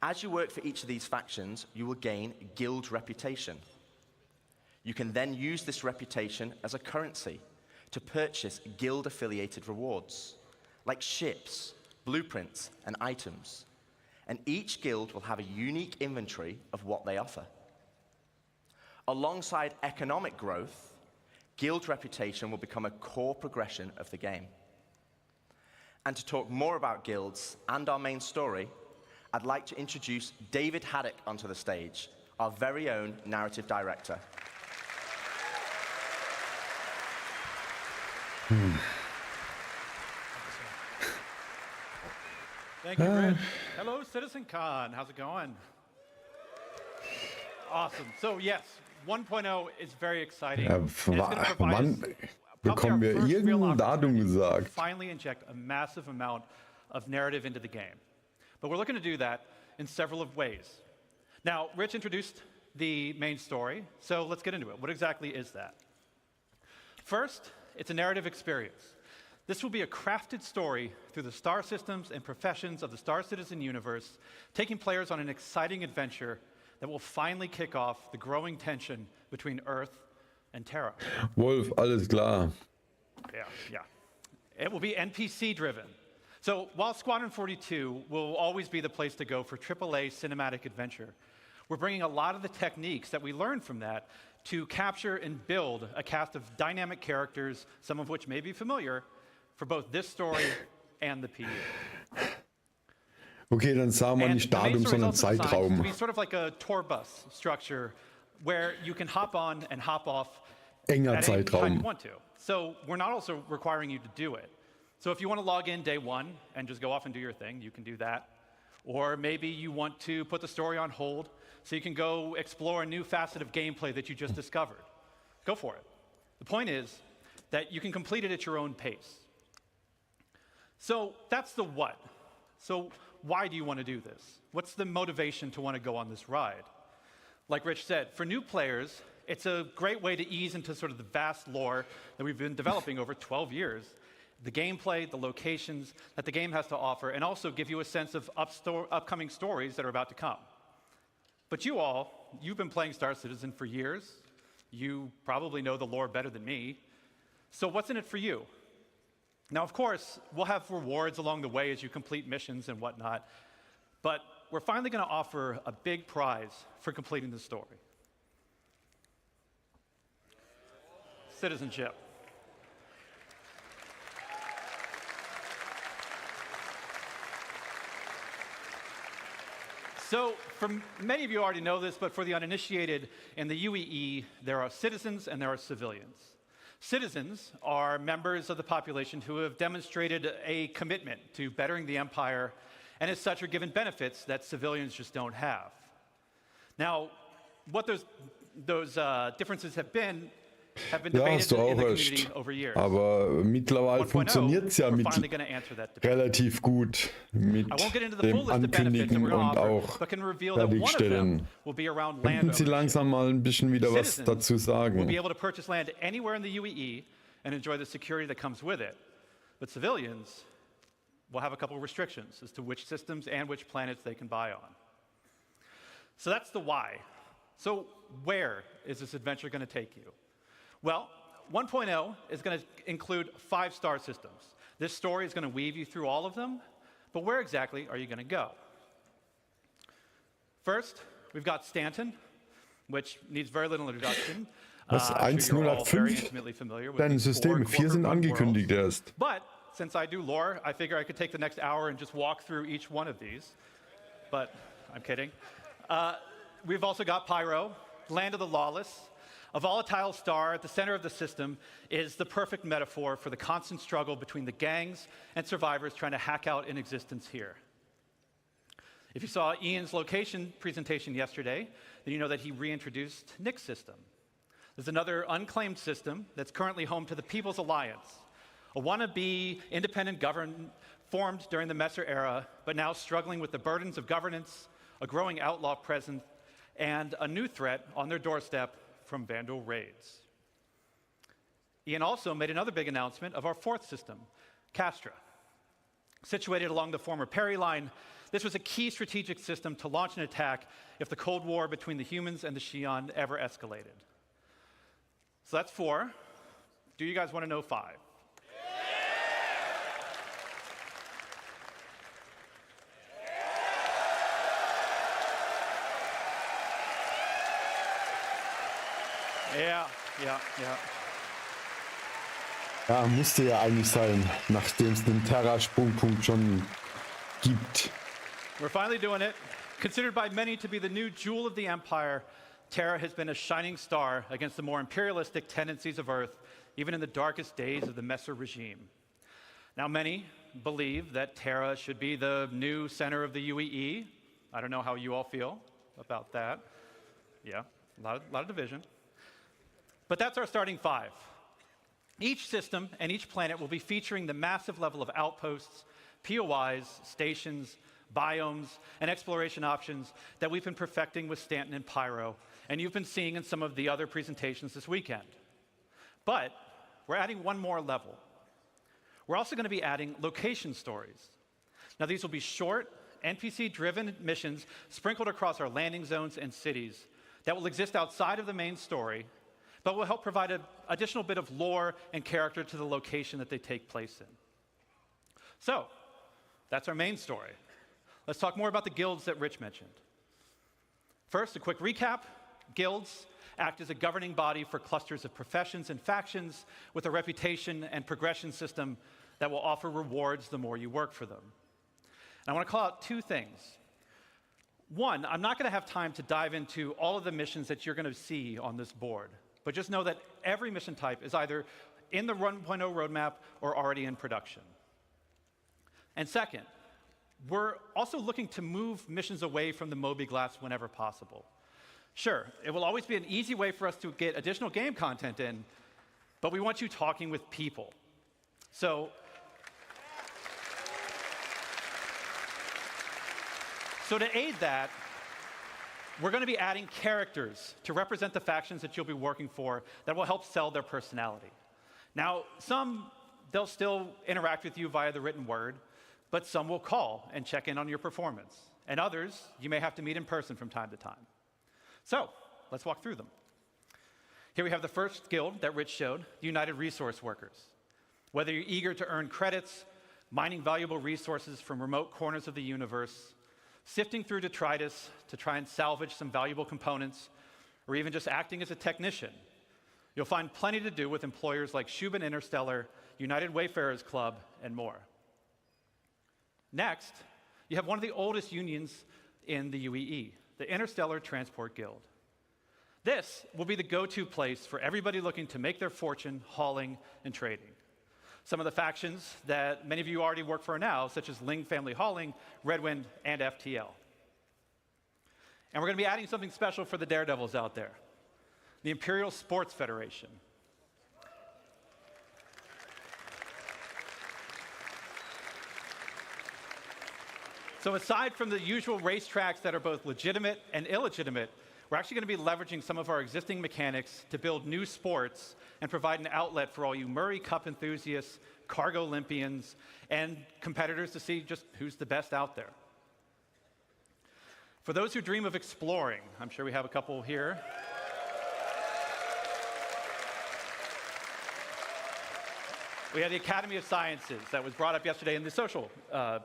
As you work for each of these factions, you will gain guild reputation. You can then use this reputation as a currency to purchase guild-affiliated rewards, like ships, blueprints, and items. And each guild will have a unique inventory of what they offer. Alongside economic growth, guild reputation will become a core progression of the game. And to talk more about guilds and our main story, I'd like to introduce David Haddock onto the stage, our very own narrative director. Thank you, Rich. Hello, CitizenCon. How's it going? Awesome. So yes, 1.0 is very exciting. Ja, wann bekommen wir irgendein Datum gesagt? Finally inject a massive amount of narrative into the game. But we're looking to do that in several of ways. Now, Rich introduced the main story, so let's get into it. What exactly is that? First, it's a narrative experience. This will be a crafted story through the star systems and professions of the Star Citizen universe, taking players on an exciting adventure that will finally kick off the growing tension between Earth and Terra. Wolf, alles klar. Yeah. It will be NPC-driven. So while Squadron 42 will always be the place to go for AAA cinematic adventure, we're bringing a lot of the techniques that we learned from that to capture and build a cast of dynamic characters, some of which may be familiar, for both this story and the PU. Okay, dann sagen wir nicht Datum, sondern Zeitraum. To be sort of like a tour bus structure where you can hop on and hop off Enger at any time you Zeitraum. want to. So we're not also requiring you to do it. So if you want to log in day 1 and just go off and do your thing, you can do that. Or maybe you want to put the story on hold so you can go explore a new facet of gameplay that you just discovered. Go for it. The point is that you can complete it at your own pace. So that's the what. So why do you want to do this? What's the motivation to want to go on this ride? Like Rich said, for new players, it's a great way to ease into sort of the vast lore that we've been developing over 12 years. The gameplay, the locations that the game has to offer, and also give you a sense of upcoming stories that are about to come. But you've been playing Star Citizen for years. You probably know the lore better than me. So what's in it for you? Now, of course, we'll have rewards along the way as you complete missions and whatnot, but we're finally going to offer a big prize for completing the story. Citizenship. So, many of you already know this, but for the uninitiated, in the UEE, there are citizens and there are civilians. Citizens are members of the population who have demonstrated a commitment to bettering the empire, and as such are given benefits that civilians just don't have. Now, what those differences have been Ja, debated hast du in auch the recht. community over years. Aber mittlerweile 1.0, funktioniert es ja we're mit finally going to answer that debate. relativ gut mit I won't get into the dem full list of benefits that Ankündigen we're going und to offer, auch but can reveal that one of them Fertigstellen. will be around Könnten land Sie ownership. langsam mal ein bisschen wieder was Citizens dazu will sagen? be able to purchase land anywhere in the UEE and enjoy the security that comes with it. But civilians will have a couple of restrictions as to which systems and which planets they can buy on. So that's the why. So where is this adventure going to take you? Well, 1.0 is going to include 5 star systems. This story is going to weave you through all of them, but where exactly are you going to go? First, we've got Stanton, which needs very little introduction. Was I'm sure you're all very 1.0.5? intimately familiar with Deine these 4 Systeme, 4 sind corporate angekündigt worlds. erst. But since I do lore, I figure I could take the next hour and just walk through each one of these. But I'm kidding. we've also got Pyro, land of the lawless. A volatile star at the center of the system is the perfect metaphor for the constant struggle between the gangs and survivors trying to hack out an existence here. If you saw Ian's location presentation yesterday, then you know that he reintroduced Nick's system. There's another unclaimed system that's currently home to the People's Alliance, a wannabe independent government formed during the Messer era, but now struggling with the burdens of governance, a growing outlaw presence, and a new threat on their doorstep from Vandal raids. Ian also made another big announcement of our fourth system, Castra. Situated along the former Perry line, this was a key strategic system to launch an attack if the Cold War between the humans and the Xi'an ever escalated. So that's 4. Do you guys want to know 5? Ja. Ja, musste ja eigentlich sein, nachdem es einen Terra-Sprungpunkt schon gibt. We're finally doing it. Considered by many to be the new jewel of the Empire, Terra has been a shining star against the more imperialistic tendencies of Earth, even in the darkest days of the Messer regime. Now, many believe that Terra should be the new center of the UEE. I don't know how you all feel about that. Yeah, a lot of division. But that's our starting 5. Each system and each planet will be featuring the massive level of outposts, POIs, stations, biomes, and exploration options that we've been perfecting with Stanton and Pyro, and you've been seeing in some of the other presentations this weekend. But we're adding one more level. We're also going to be adding location stories. Now, these will be short, NPC-driven missions sprinkled across our landing zones and cities that will exist outside of the main story, but will help provide an additional bit of lore and character to the location that they take place in. So, that's our main story. Let's talk more about the guilds that Rich mentioned. First, a quick recap. Guilds act as a governing body for clusters of professions and factions with a reputation and progression system that will offer rewards the more you work for them. And I want to call out 2 things. One, I'm not going to have time to dive into all of the missions that you're going to see on this board, but just know that every mission type is either in the 1.0 roadmap or already in production. And second, we're also looking to move missions away from the Moby-Glass whenever possible. Sure, it will always be an easy way for us to get additional game content in, but we want you talking with people. So to aid that, we're going to be adding characters to represent the factions that you'll be working for that will help sell their personality. Now, they'll still interact with you via the written word, but some will call and check in on your performance. And others, you may have to meet in person from time to time. So, let's walk through them. Here we have the first guild that Rich showed, the United Resource Workers. Whether you're eager to earn credits, mining valuable resources from remote corners of the universe, sifting through detritus to try and salvage some valuable components, or even just acting as a technician, you'll find plenty to do with employers like Shubin Interstellar, United Wayfarers Club, and more. Next, you have one of the oldest unions in the UEE, the Interstellar Transport Guild. This will be the go-to place for everybody looking to make their fortune hauling and trading. Some of the factions that many of you already work for now, such as Ling Family Hauling, Redwind, and FTL. And we're going to be adding something special for the daredevils out there, the Imperial Sports Federation. So aside from the usual racetracks that are both legitimate and illegitimate, we're actually going to be leveraging some of our existing mechanics to build new sports and provide an outlet for all you Murray Cup enthusiasts, Cargo Olympians, and competitors to see just who's the best out there. For those who dream of exploring, I'm sure we have a couple here. We have the Academy of Sciences that was brought up yesterday in the social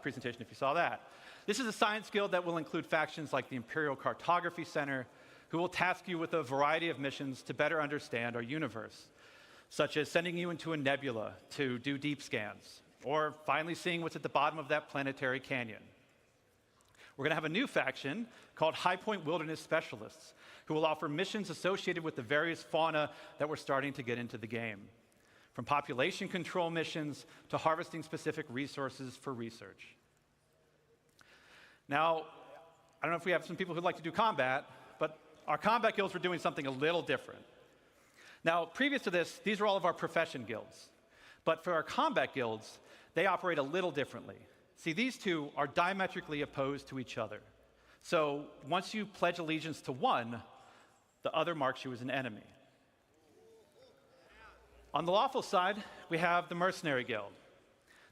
presentation, if you saw that. This is a science guild that will include factions like the Imperial Cartography Center, who will task you with a variety of missions to better understand our universe, such as sending you into a nebula to do deep scans, or finally seeing what's at the bottom of that planetary canyon. We're going to have a new faction called High Point Wilderness Specialists, who will offer missions associated with the various fauna that we're starting to get into the game, from population control missions to harvesting specific resources for research. Now, I don't know if we have some people who'd like to do combat, but our combat guilds were doing something a little different. Now, previous to this, these were all of our profession guilds. But for our combat guilds, they operate a little differently. See, these two are diametrically opposed to each other. So once you pledge allegiance to one, the other marks you as an enemy. On the lawful side, we have the Mercenary Guild.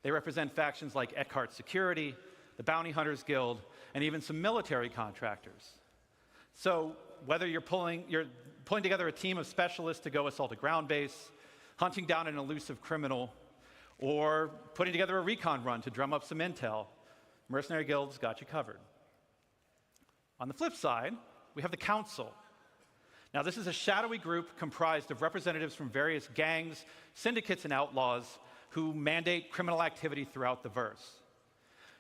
They represent factions like Eckhart Security, the Bounty Hunters Guild, and even some military contractors. So whether you're pulling together a team of specialists to go assault a ground base, hunting down an elusive criminal, or putting together a recon run to drum up some intel, Mercenary Guild's got you covered. On the flip side, we have the Council. Now, this is a shadowy group comprised of representatives from various gangs, syndicates, and outlaws who mandate criminal activity throughout the verse.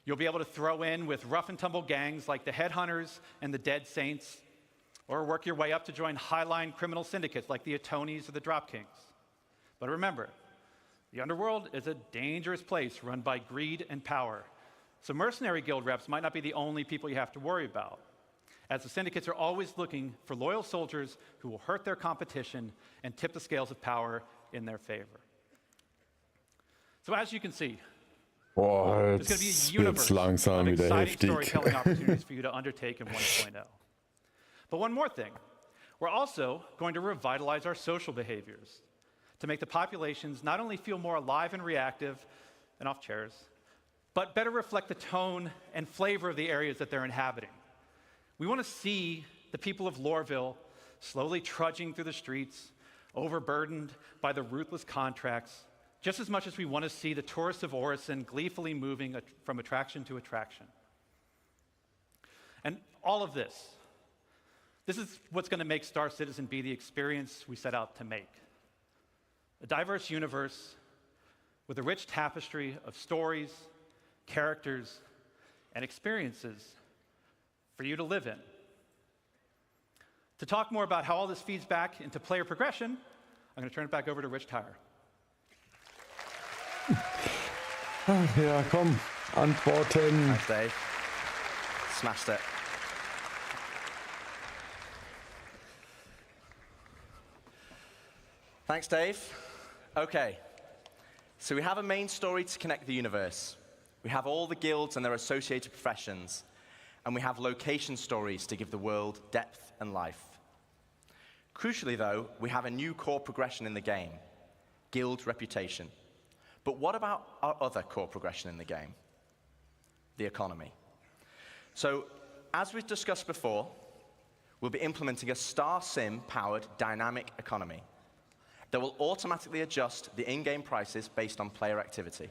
You'll be able to throw in with rough and tumble gangs like the Headhunters and the Dead Saints, or work your way up to join highline criminal syndicates like the Atonis or the Drop Kings. But remember, the underworld is a dangerous place run by greed and power. So Mercenary Guild reps might not be the only people you have to worry about, as the syndicates are always looking for loyal soldiers who will hurt their competition and tip the scales of power in their favor. So as you can see, Boah, there's going to be a jetzt universe wird's langsam of wieder exciting heftig. storytelling opportunities for you to undertake in 1.0. But one more thing, we're also going to revitalize our social behaviors to make the populations not only feel more alive and reactive and off chairs, but better reflect the tone and flavor of the areas that they're inhabiting. We want to see the people of Loreville slowly trudging through the streets, overburdened by the ruthless contracts, just as much as we want to see the tourists of Orison gleefully moving from attraction to attraction. And all of this is what's going to make Star Citizen be the experience we set out to make. A diverse universe with a rich tapestry of stories, characters, and experiences for you to live in. To talk more about how all this feeds back into player progression, I'm going to turn it back over to Rich Tyler. Ach ja, komm, antworten. Thanks, Dave. Smashed it. Thanks, Dave. Okay, so we have a main story to connect the universe. We have all the guilds and their associated professions, and we have location stories to give the world depth and life. Crucially, though, we have a new core progression in the game, guild reputation. But what about our other core progression in the game? The economy. So, as we've discussed before, we'll be implementing a Star Sim-powered dynamic economy that will automatically adjust the in-game prices based on player activity.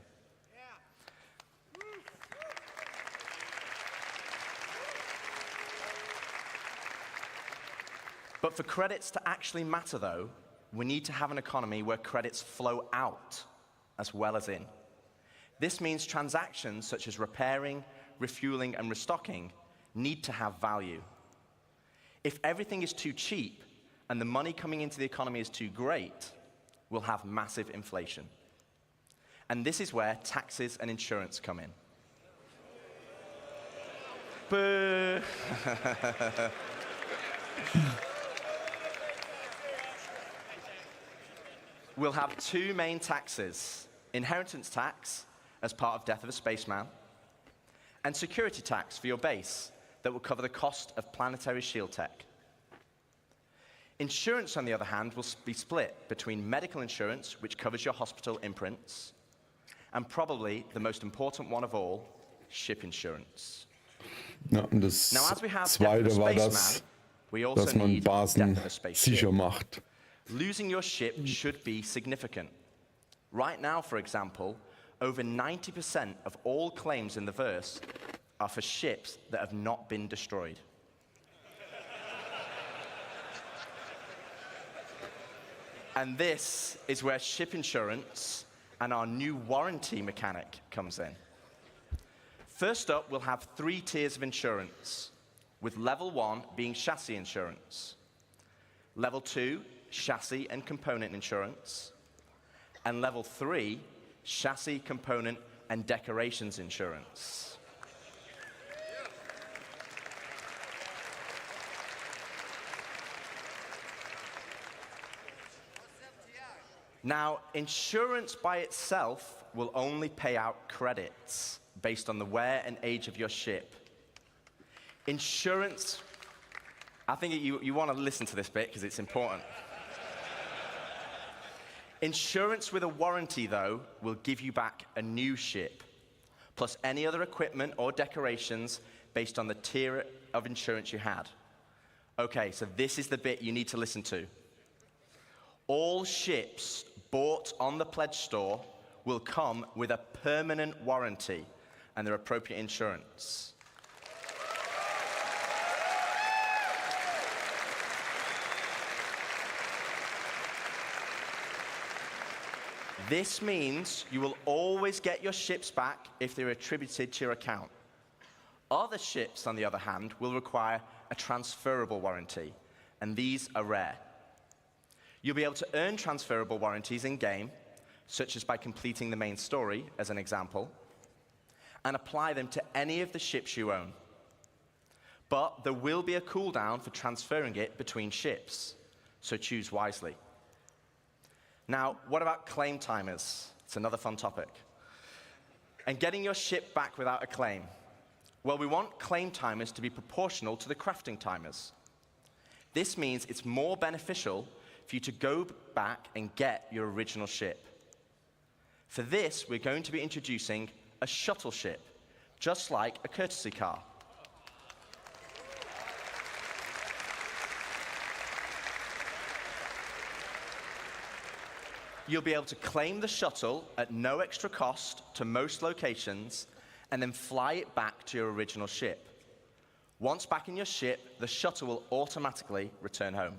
But for credits to actually matter, though, we need to have an economy where credits flow out as well as in. This means transactions such as repairing, refueling, and restocking need to have value. If everything is too cheap and the money coming into the economy is too great, we'll have massive inflation. And this is where taxes and insurance come in. Boo! We'll have two main taxes: inheritance tax as part of Death of a Spaceman, and security tax for your base that will cover the cost of planetary shield tech. Insurance, on the other hand, will be split between medical insurance, which covers your hospital imprints, and probably the most important one of all, ship insurance. Ja, und das Zweite war das, dass man Basen sicher macht. Losing your ship should be significant. Right now, for example, over 90% of all claims in the verse are for ships that have not been destroyed. And this is where ship insurance and our new warranty mechanic comes in. First up, we'll have 3 tiers of insurance, with level 1 being chassis insurance, level 2, chassis and component insurance, and level 3, chassis, component, and decorations insurance. Now, insurance by itself will only pay out credits based on the wear and age of your ship. Insurance, I think you want to listen to this bit because it's important. Insurance with a warranty, though, will give you back a new ship, plus any other equipment or decorations based on the tier of insurance you had. Okay, so this is the bit you need to listen to. All ships bought on the pledge store will come with a permanent warranty and their appropriate insurance. This means you will always get your ships back if they're attributed to your account. Other ships, on the other hand, will require a transferable warranty, and these are rare. You'll be able to earn transferable warranties in-game, such as by completing the main story, as an example, and apply them to any of the ships you own. But there will be a cooldown for transferring it between ships, so choose wisely. Now, what about claim timers? It's another fun topic. And getting your ship back without a claim. Well, we want claim timers to be proportional to the crafting timers. This means it's more beneficial for you to go back and get your original ship. For this, we're going to be introducing a shuttle ship, just like a courtesy car. You'll be able to claim the shuttle at no extra cost to most locations and then fly it back to your original ship. Once back in your ship, the shuttle will automatically return home.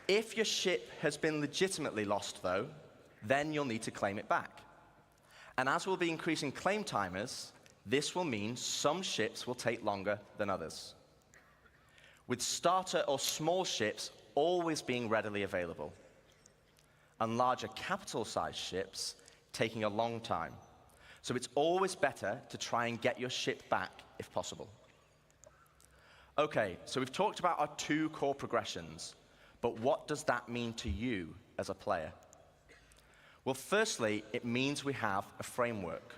If your ship has been legitimately lost, though, then you'll need to claim it back. And as we'll be increasing claim timers, this will mean some ships will take longer than others, with starter or small ships always being readily available, and larger capital-sized ships taking a long time. So it's always better to try and get your ship back if possible. Okay, so we've talked about our 2 core progressions, but what does that mean to you as a player? Well, firstly, it means we have a framework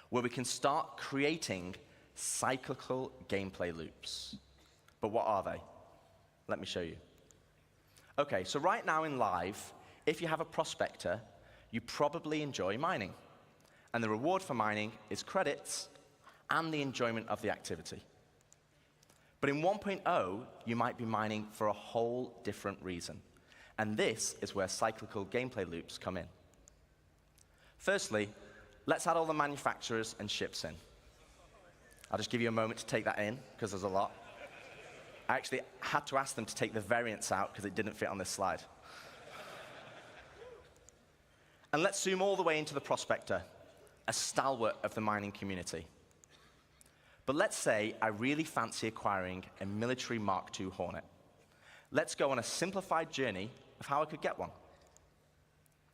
where we can start creating cyclical gameplay loops. But what are they? Let me show you. Okay, so right now in live, if you have a prospector, you probably enjoy mining. And the reward for mining is credits and the enjoyment of the activity. But in 1.0, you might be mining for a whole different reason. And this is where cyclical gameplay loops come in. Firstly, let's add all the manufacturers and ships in. I'll just give you a moment to take that in, because there's a lot. I actually had to ask them to take the variants out, because it didn't fit on this slide. And let's zoom all the way into the prospector, a stalwart of the mining community. But let's say I really fancy acquiring a military Mark II Hornet. Let's go on a simplified journey of how I could get one.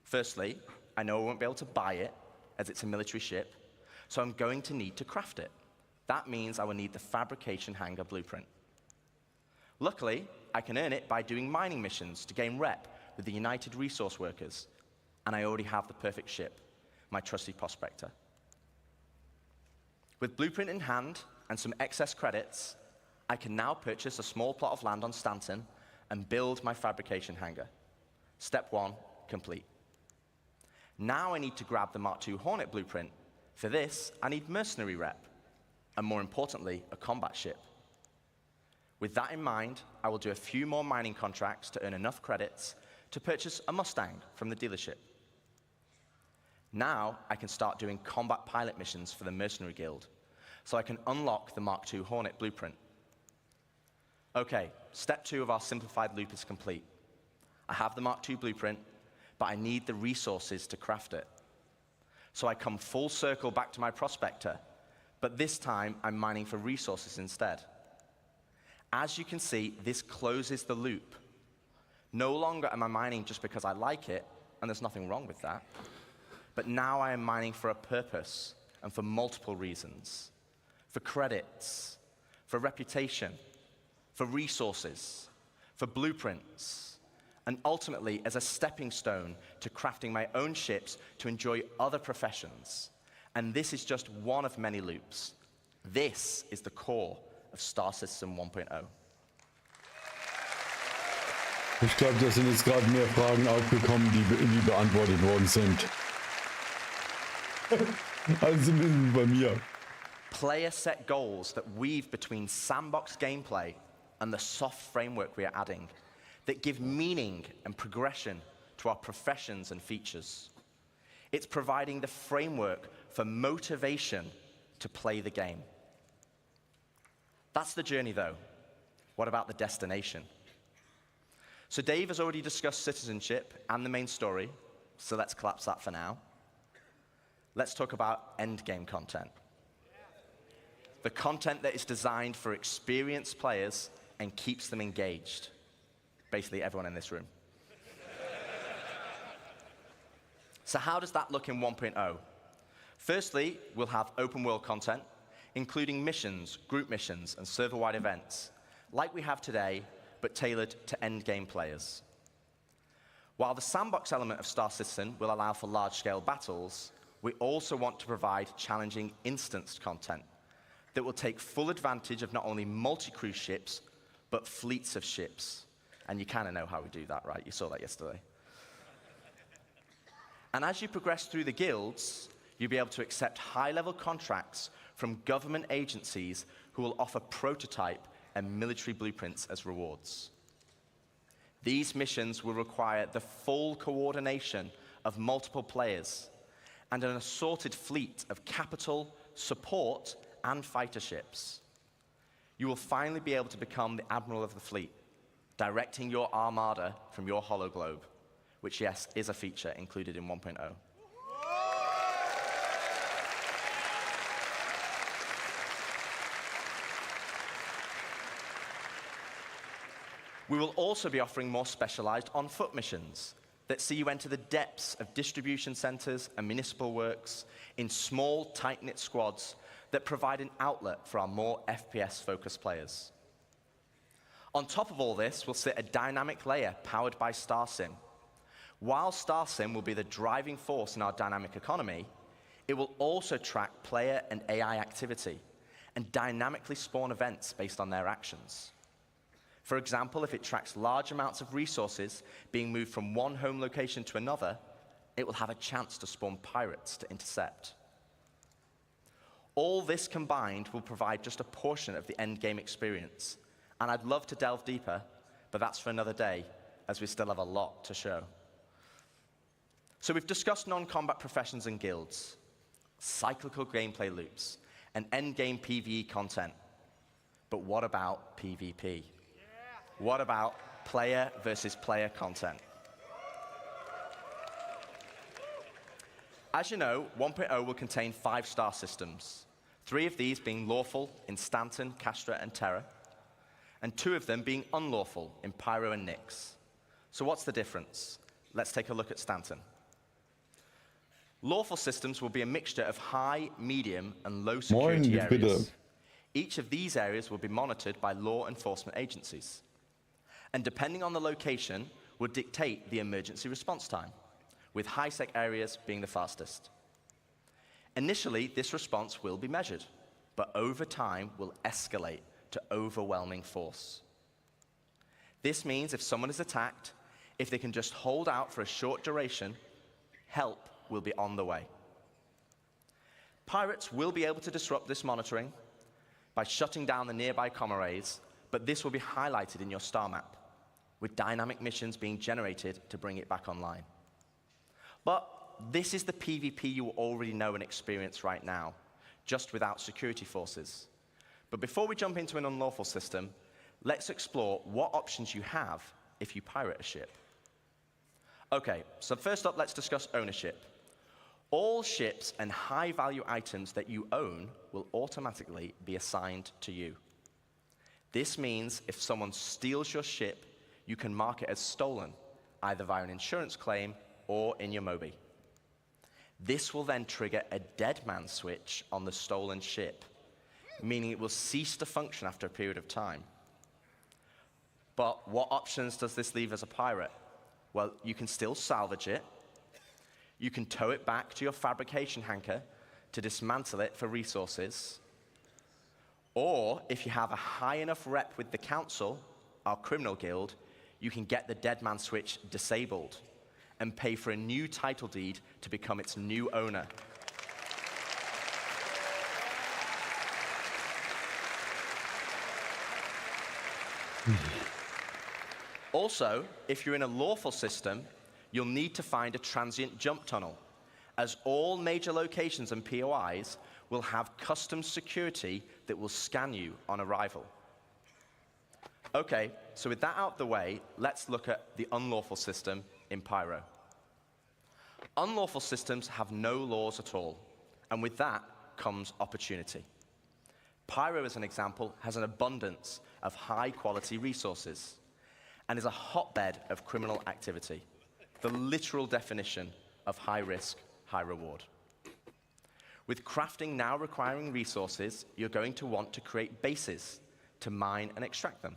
Firstly, I know I won't be able to buy it, as it's a military ship, so I'm going to need to craft it. That means I will need the fabrication hangar blueprint. Luckily, I can earn it by doing mining missions to gain rep with the United Resource Workers, and I already have the perfect ship, my trusty prospector. With blueprint in hand and some excess credits, I can now purchase a small plot of land on Stanton and build my fabrication hangar. Step 1, complete. Now I need to grab the Mark II Hornet blueprint. For this, I need mercenary rep, and more importantly, a combat ship. With that in mind, I will do a few more mining contracts to earn enough credits to purchase a Mustang from the dealership. Now I can start doing combat pilot missions for the Mercenary Guild, so I can unlock the Mark II Hornet blueprint. Okay, step 2 of our simplified loop is complete. I have the Mark II blueprint, but I need the resources to craft it. So I come full circle back to my prospector, but this time I'm mining for resources instead. As you can see, this closes the loop. No longer am I mining just because I like it, and there's nothing wrong with that, but now I am mining for a purpose and for multiple reasons. For credits, for reputation, for resources, for blueprints, and ultimately as a stepping stone to crafting my own ships to enjoy other professions. And this is just one of many loops. This is the core of Star Citizen 1.0. Ich glaube, da sind jetzt gerade mehr Fragen aufgekommen, die beantwortet worden sind. Also zumindest bei mir. Player set goals that weave between sandbox gameplay and the soft framework we are adding that give meaning and progression to our professions and features. It's providing the framework for motivation to play the game. That's the journey, though. What about the destination? So Dave has already discussed citizenship and the main story, so let's collapse that for now. Let's talk about endgame content. The content that is designed for experienced players and keeps them engaged. Basically everyone in this room. So how does that look in 1.0? Firstly, we'll have open world content, including missions, group missions, and server-wide events, like we have today, but tailored to endgame players. While the sandbox element of Star Citizen will allow for large-scale battles, we also want to provide challenging instanced content that will take full advantage of not only multi-crew ships, but fleets of ships. And you kind of know how we do that, right? You saw that yesterday. And as you progress through the guilds, you'll be able to accept high-level contracts from government agencies who will offer prototype and military blueprints as rewards. These missions will require the full coordination of multiple players and an assorted fleet of capital, support, and fighter ships. You will finally be able to become the admiral of the fleet, directing your armada from your hologlobe, which, yes, is a feature included in 1.0. We will also be offering more specialized on-foot missions that see you enter the depths of distribution centers and municipal works in small, tight-knit squads that provide an outlet for our more FPS-focused players. On top of all this will sit a dynamic layer powered by StarSim. While StarSim will be the driving force in our dynamic economy, it will also track player and AI activity and dynamically spawn events based on their actions. For example, if it tracks large amounts of resources being moved from one home location to another, it will have a chance to spawn pirates to intercept. All this combined will provide just a portion of the endgame experience, and I'd love to delve deeper, but that's for another day, as we still have a lot to show. So we've discussed non-combat professions and guilds, cyclical gameplay loops, and endgame PvE content. But what about PvP? What about player versus player content? As you know, 1.0 will contain 5 star systems, 3 of these being lawful in Stanton, Castra, and Terra, and 2 of them being unlawful in Pyro and Nyx. So what's the difference? Let's take a look at Stanton. Lawful systems will be a mixture of high, medium, and low security areas. Each of these areas will be monitored by law enforcement agencies. And depending on the location, will dictate the emergency response time, with high-sec areas being the fastest. Initially, this response will be measured, but over time will escalate to overwhelming force. This means if someone is attacked, if they can just hold out for a short duration, help will be on the way. Pirates will be able to disrupt this monitoring by shutting down the nearby comm arrays, but this will be highlighted in your star map, with dynamic missions being generated to bring it back online. But this is the PvP you already know and experience right now, just without security forces. But before we jump into an unlawful system, let's explore what options you have if you pirate a ship. Okay, so first up, let's discuss ownership. All ships and high-value items that you own will automatically be assigned to you. This means if someone steals your ship, you can mark it as stolen, either via an insurance claim or in your Mobi. This will then trigger a dead man switch on the stolen ship, meaning it will cease to function after a period of time. But what options does this leave as a pirate? Well, you can still salvage it. You can tow it back to your fabrication hangar to dismantle it for resources. Or, if you have a high enough rep with the council, our criminal guild, you can get the dead man switch disabled and pay for a new title deed to become its new owner. Also, if you're in a lawful system, you'll need to find a transient jump tunnel, as all major locations and POIs will have custom security that will scan you on arrival. Okay, so with that out of the way, let's look at the unlawful system in Pyro. Unlawful systems have no laws at all, and with that comes opportunity. Pyro, as an example, has an abundance of high-quality resources and is a hotbed of criminal activity, the literal definition of high risk, high reward. With crafting now requiring resources, you're going to want to create bases to mine and extract them.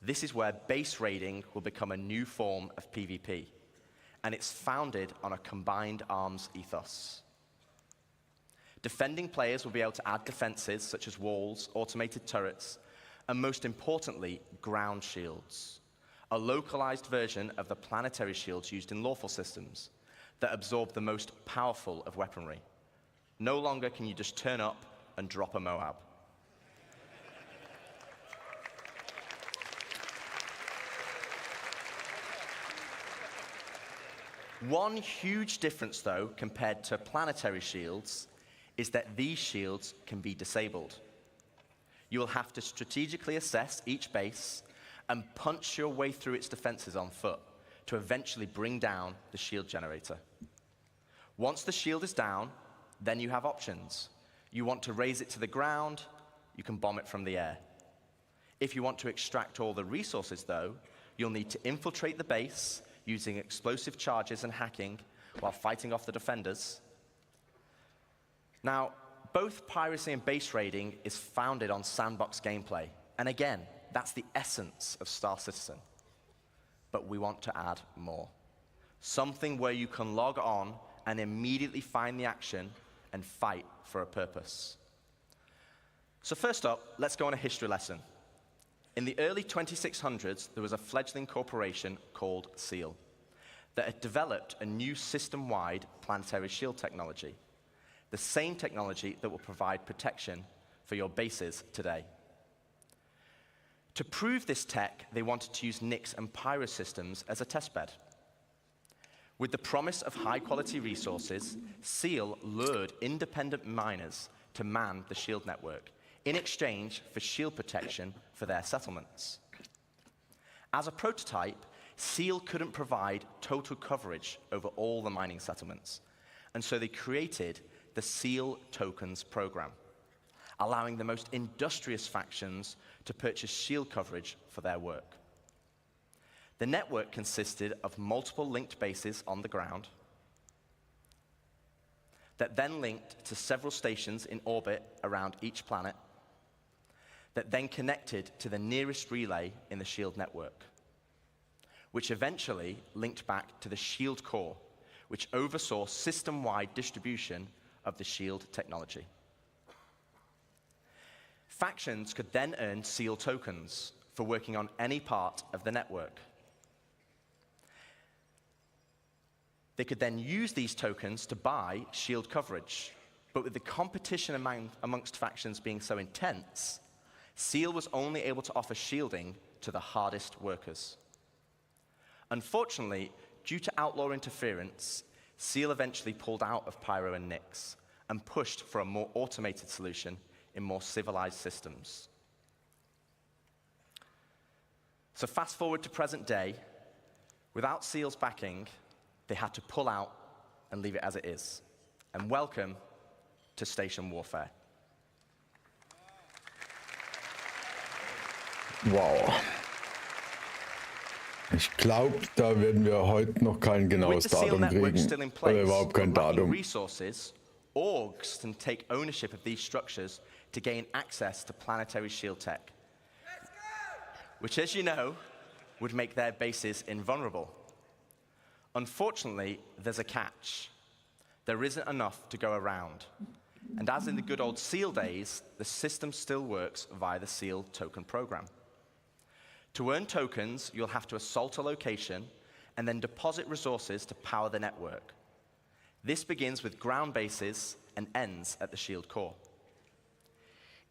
This is where base raiding will become a new form of PvP, and it's founded on a combined arms ethos. Defending players will be able to add defenses such as walls, automated turrets, and most importantly, ground shields, a localized version of the planetary shields used in lawful systems that absorb the most powerful of weaponry. No longer can you just turn up and drop a Moab. One huge difference, though, compared to planetary shields, is that these shields can be disabled. You will have to strategically assess each base and punch your way through its defenses on foot to eventually bring down the shield generator. Once the shield is down, then you have options. You want to raise it to the ground, you can bomb it from the air. If you want to extract all the resources, though, you'll need to infiltrate the base using explosive charges and hacking while fighting off the defenders. Now, both piracy and base raiding is founded on sandbox gameplay. And again, that's the essence of Star Citizen. But we want to add more. Something where you can log on and immediately find the action and fight for a purpose. So first up, let's go on a history lesson. In the early 2600s, there was a fledgling corporation called SEAL that had developed a new system-wide planetary shield technology, the same technology that will provide protection for your bases today. To prove this tech, they wanted to use Nyx and Pyro systems as a testbed. With the promise of high-quality resources, SEAL lured independent miners to man the shield network in exchange for shield protection for their settlements. As a prototype, SEAL couldn't provide total coverage over all the mining settlements, and so they created the SEAL Tokens program, allowing the most industrious factions to purchase shield coverage for their work. The network consisted of multiple linked bases on the ground that then linked to several stations in orbit around each planet that then connected to the nearest relay in the shield network, which eventually linked back to the shield core, which oversaw system-wide distribution of the shield technology. Factions could then earn SEAL tokens for working on any part of the network. They could then use these tokens to buy shield coverage, but with the competition amongst factions being so intense, SEAL was only able to offer shielding to the hardest workers. Unfortunately, due to outlaw interference, SEAL eventually pulled out of Pyro and Nyx and pushed for a more automated solution in more civilized systems. So fast forward to present day, Without Seal's backing, they had to pull out and leave it as it is. And welcome to Station Warfare. Wow. Ich glaube, da werden wir heute noch kein genaues Datum kriegen. Oder überhaupt kein Datum. Resources, orgs can take ownership of these structures to gain access to planetary shield tech. Which, as you know, would make their bases invulnerable. Unfortunately, there's a catch. There isn't enough to go around. And as in the good old SEAL days, the system still works via the SEAL token program. To earn tokens, you'll have to assault a location and then deposit resources to power the network. This begins with ground bases and ends at the shield core.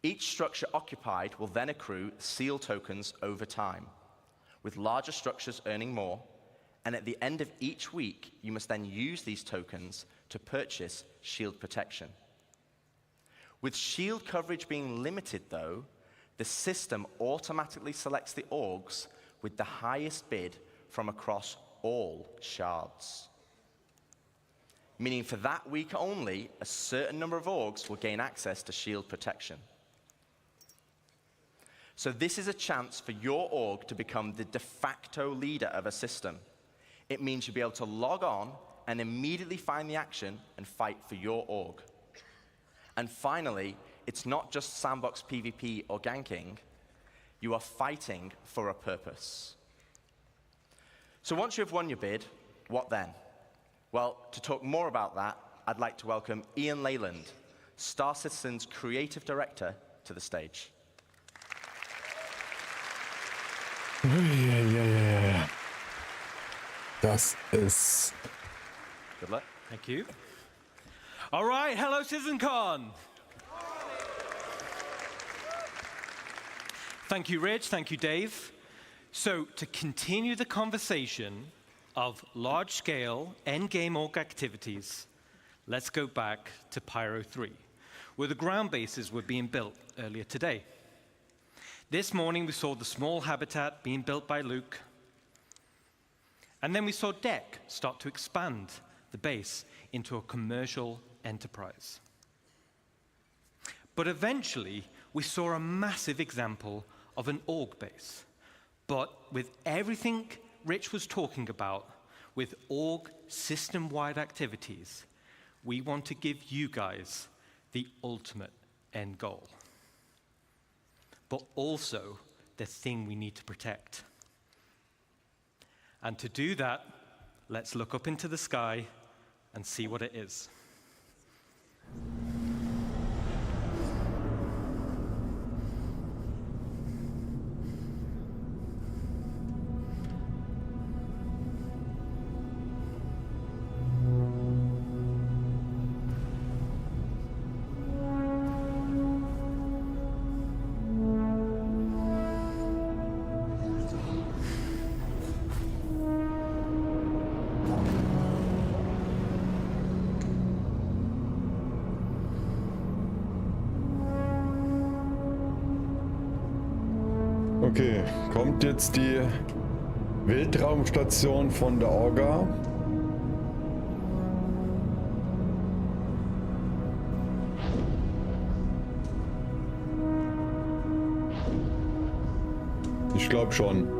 Each structure occupied will then accrue SEAL tokens over time, with larger structures earning more, and at the end of each week, you must then use these tokens to purchase shield protection. With shield coverage being limited, though, the system automatically selects the orgs with the highest bid from across all shards. Meaning for that week only, a certain number of orgs will gain access to shield protection. So this is a chance for your org to become the de facto leader of a system. It means you'll be able to log on and immediately find the action and fight for your org. And finally, it's not just sandbox PvP or ganking. You are fighting for a purpose. So once you've won your bid, what then? Well, to talk more about that, I'd like to welcome Ian Leyland, Star Citizen's creative director, to the stage. Ja. Das ist... Good luck. Thank you. All right, hello CitizenCon. Thank you, Rich. Thank you, Dave. So to continue the conversation of large-scale endgame org activities, let's go back to Pyro 3, where the ground bases were being built earlier today. This morning, we saw the small habitat being built by Luke. And then we saw Deck start to expand the base into a commercial enterprise. But eventually, we saw a massive example of an org base. But with everything Rich was talking about, with org system-wide activities, we want to give you guys the ultimate end goal. But also the thing we need to protect. And to do that, let's look up into the sky and see what it is. Okay, kommt jetzt die Weltraumstation von der Orga. Ich glaube schon.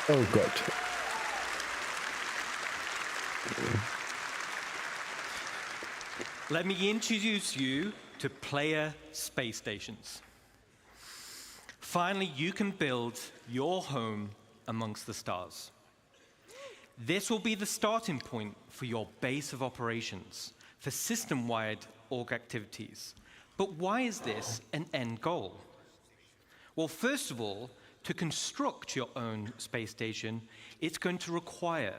Oh Gott. Let me introduce you to player space stations. Finally, you can build your home amongst the stars. This will be the starting point for your base of operations for system-wide org activities. But why is this an end goal? Well, first of all, to construct your own space station, it's going to require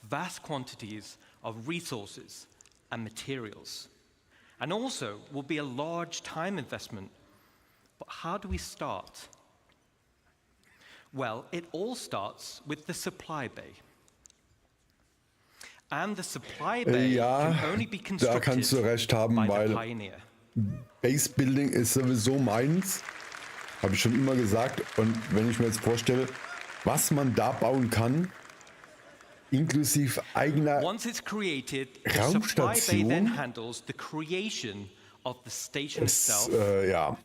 vast quantities of resources and materials, and also will be a large time investment. But how do we start? Well, it all starts with the supply bay. And the supply bay can only be da kannst du recht haben, weil Base Building ist sowieso meins. Habe ich schon immer gesagt. Und wenn ich mir jetzt vorstelle, was man da bauen kann, inklusive eigener Raumstation, ja.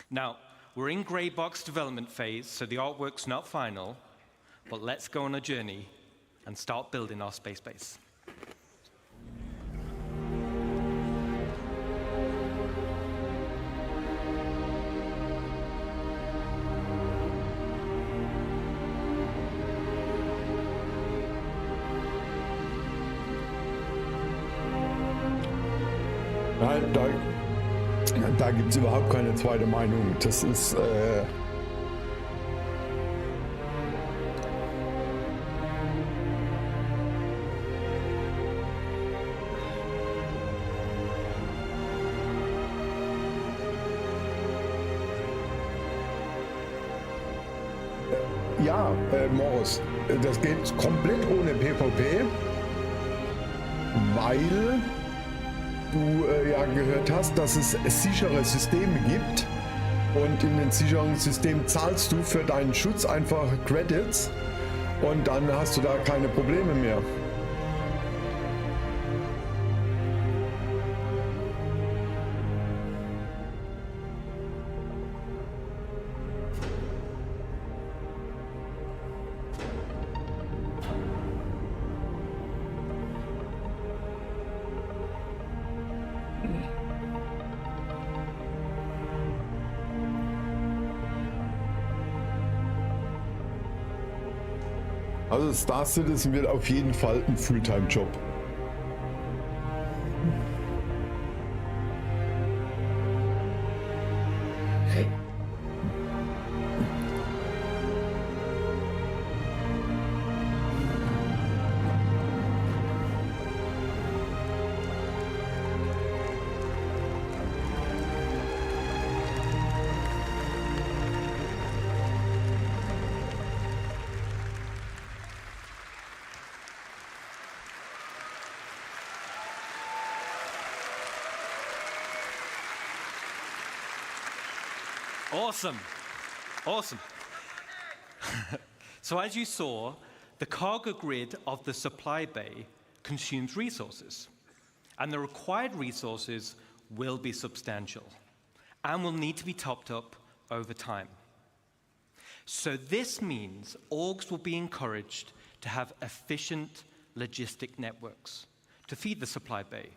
Now, we're in grey box development phase, so the artwork's not final, but let's go on a journey and start building our space base. Nein, da gibt es überhaupt keine zweite Meinung. Das ist ja, Morris, das geht komplett ohne PvP, weil du ja gehört hast, dass es sichere Systeme gibt und in den sicheren Systemen zahlst du für deinen Schutz einfach Credits und dann hast du da keine Probleme mehr. Also Star Citizen wird auf jeden Fall ein Fulltime-Job. Awesome, awesome. So as you saw, the cargo grid of the supply bay consumes resources, and the required resources will be substantial and will need to be topped up over time. So this means orgs will be encouraged to have efficient logistic networks to feed the supply bay.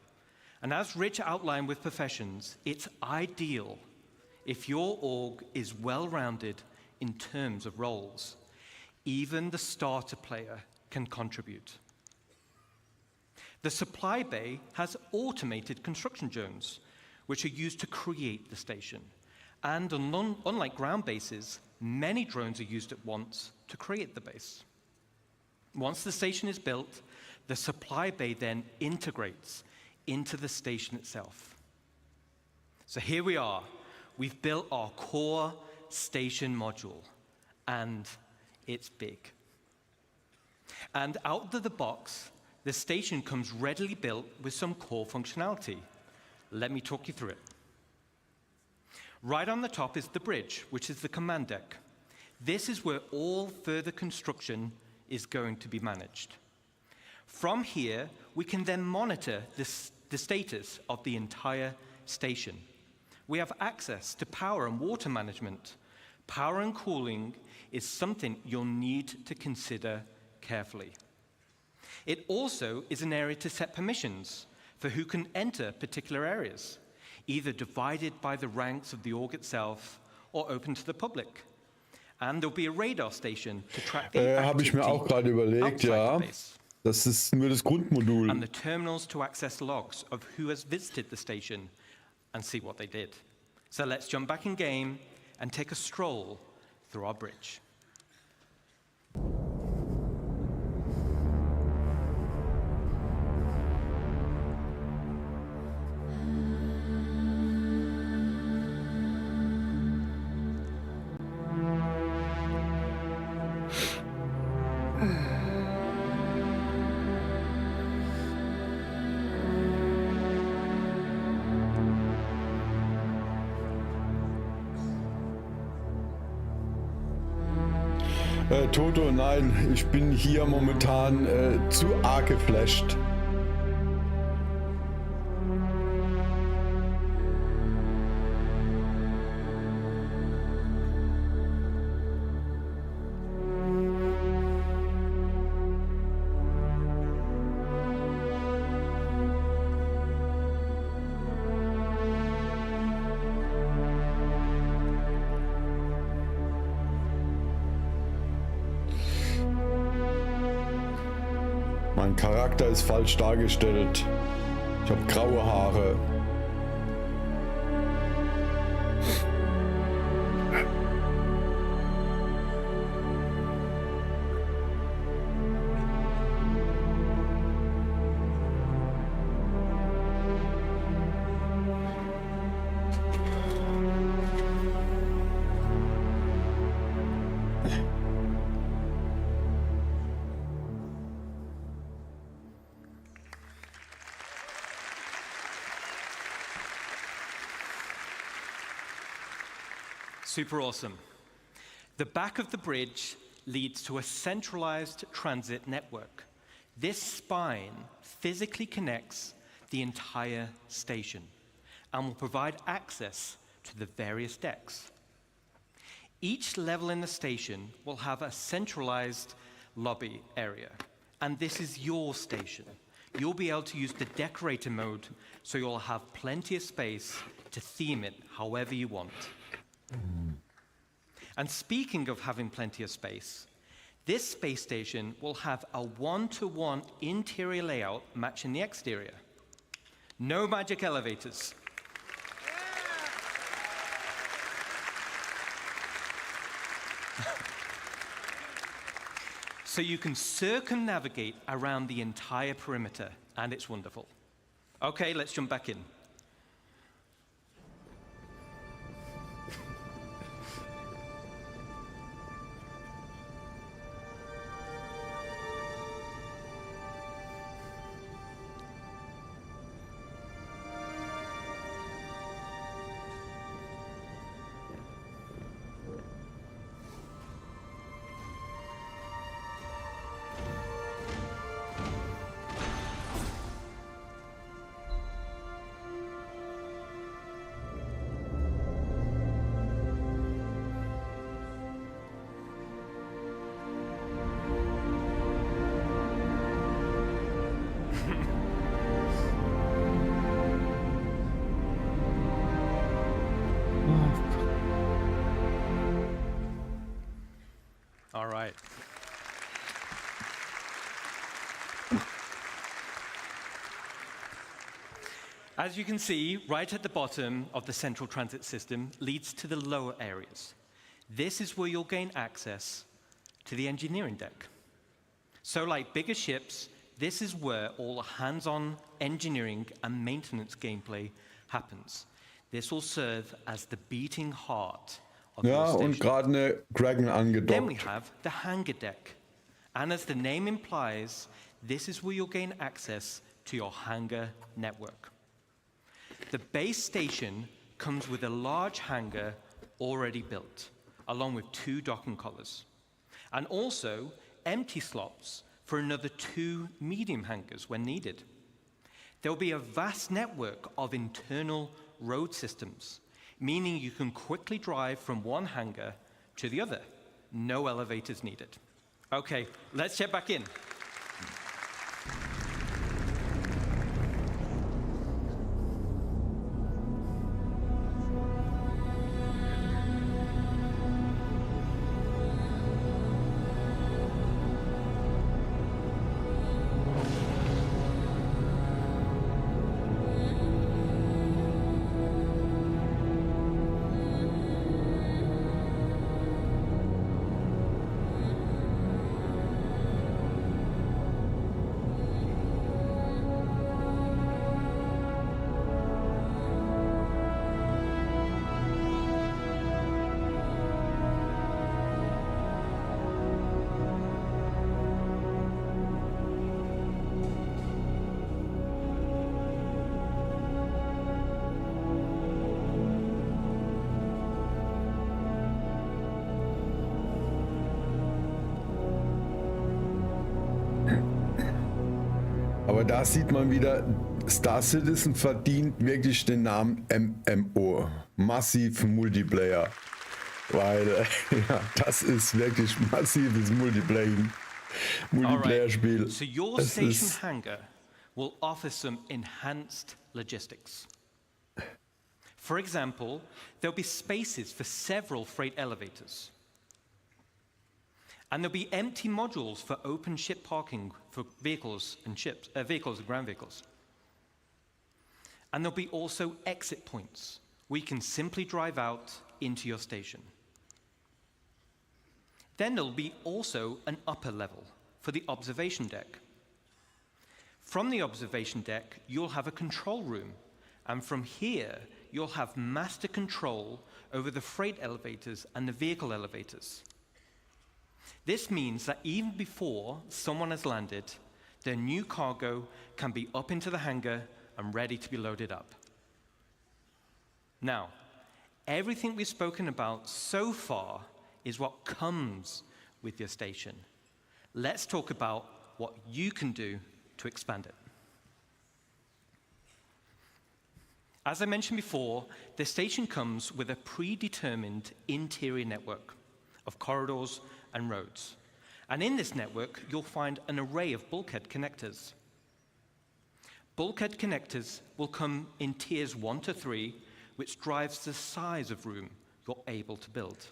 And as Rich outlined with professions, it's ideal if your org is well-rounded in terms of roles. Even the starter player can contribute. The supply bay has automated construction drones, which are used to create the station. And unlike ground bases, many drones are used at once to create the base. Once the station is built, the supply bay then integrates into the station itself. So here we are. We've built our core station module, and it's big. And out of the box, the station comes readily built with some core functionality. Let me talk you through it. Right on the top is the bridge, which is the command deck. This is where all further construction is going to be managed. From here, we can then monitor the status of the entire station. We have access to power and water management, Power and cooling is something you'll need to consider carefully. It also is an area to set permissions for who can enter particular areas, either divided by the ranks of the org itself or open to the public. And there'll be a radar station to track the Habe ich mir auch gerade überlegt, ja. Das ist nur das Grundmodul. And the terminals to access logs of who has visited the station and see what they did. So let's jump back in game and take a stroll through our bridge. Toto, nein, ich bin hier momentan zu arg geflasht. Mein Charakter ist falsch dargestellt. Ich habe graue Haare. Super awesome. The back of the bridge leads to a centralized transit network. This spine physically connects the entire station and will provide access to the various decks. Each level in the station will have a centralized lobby area, and this is your station. You'll be able to use the decorator mode, so you'll have plenty of space to theme it however you want. And speaking of having plenty of space, this space station will have a one-to-one interior layout matching the exterior. No magic elevators. So you can circumnavigate around the entire perimeter, and it's wonderful. Okay, let's jump back in. All right. As you can see, right at the bottom of the central transit system leads to the lower areas. This is where you'll gain access to the engineering deck. So like bigger ships, this is where all hands-on engineering and maintenance gameplay happens. This will serve as the beating heart of your station. Und gerade eine Dragon angedockt. Then we have the hangar deck. And as the name implies, this is where you'll gain access to your hangar network. The base station comes with a large hangar already built, along with 2 docking collars, and also empty slots for another 2 medium hangars when needed. There will be a vast network of internal road systems, meaning you can quickly drive from one hangar to the other. No elevators needed. Okay, let's check back in. Aber da sieht man wieder, Star Citizen verdient wirklich den Namen MMO. Massiv Multiplayer. Weil ja, das ist wirklich massives Multiplayer-Spiel. Right. So your station hangar will offer some enhanced logistics. For example, there'll be spaces for several freight elevators. And there'll be empty modules for open ship parking for vehicles and ships, vehicles and ground vehicles. And there'll be also exit points where you can simply drive out into your station. Then there'll be also an upper level for the observation deck. From the observation deck, you'll have a control room. And from here, you'll have master control over the freight elevators and the vehicle elevators. This means that even before someone has landed, their new cargo can be up into the hangar and ready to be loaded up. Now, everything we've spoken about so far is what comes with your station. Let's talk about what you can do to expand it. As I mentioned before, the station comes with a predetermined interior network of corridors and roads. And in this network, you'll find an array of bulkhead connectors. Bulkhead connectors will come in tiers 1 to 3, which drives the size of room you're able to build.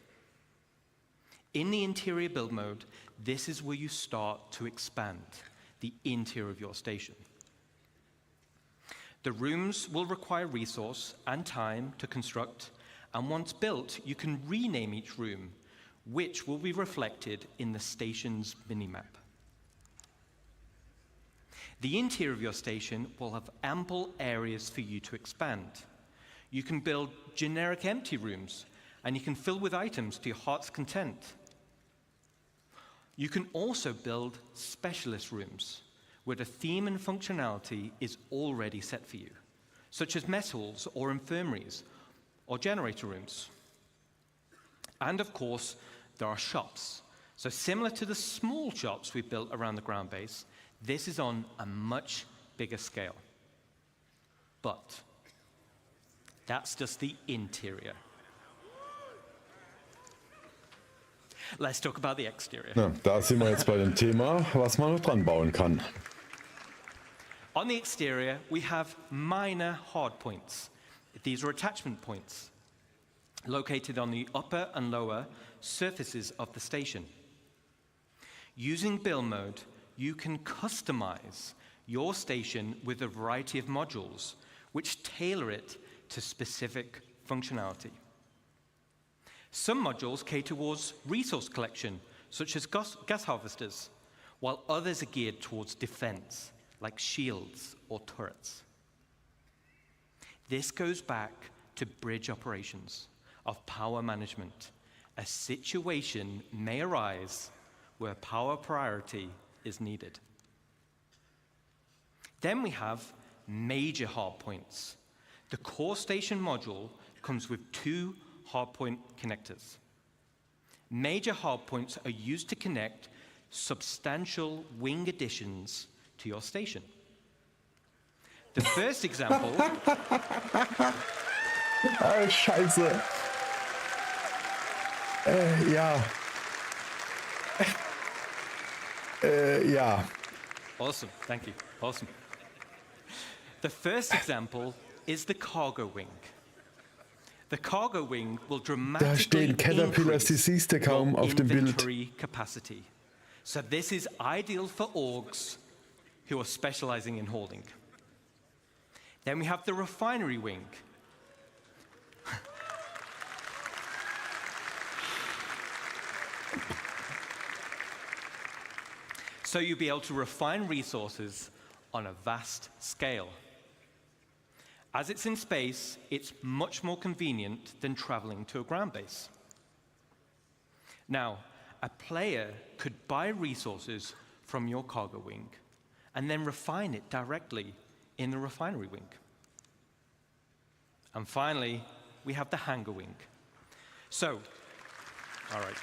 In the interior build mode, this is where you start to expand the interior of your station. The rooms will require resource and time to construct, and once built, you can rename each room, which will be reflected in the station's minimap. The interior of your station will have ample areas for you to expand. You can build generic empty rooms, and you can fill with items to your heart's content. You can also build specialist rooms, where the theme and functionality is already set for you, such as mess halls or infirmaries or generator rooms. And of course, there are shops. So similar to the small shops we built around the ground base, this is on a much bigger scale. But that's just the interior. Let's talk about the exterior. Ja, da sind wir jetzt bei dem Thema, was man noch dran bauen kann. On the exterior, we have minor hard points. These are attachment points located on the upper and lower surfaces of the station. Using build mode, you can customize your station with a variety of modules which tailor it to specific functionality. Some modules cater towards resource collection, such as gas harvesters, while others are geared towards defense, like shields or turrets. This goes back to bridge operations of power management. A situation may arise where power priority is needed. Then we have major hardpoints. The core station module comes with 2 hardpoint connectors. Major hardpoints are used to connect substantial wing additions to your station. The first example... Oh, Scheiße. Ja. Ja. Awesome, thank you. Awesome. The first example is the cargo wing. The cargo wing will Da stehen Caterpillars, die siehst du kaum auf dem Bild. Capacity. So this is ideal for orgs who are specializing in hauling. Then we have the refinery wing. So you'll be able to refine resources on a vast scale. As it's in space, it's much more convenient than traveling to a ground base. Now, a player could buy resources from your cargo wing and then refine it directly in the refinery wing. And finally, we have the hangar wing. So, all right.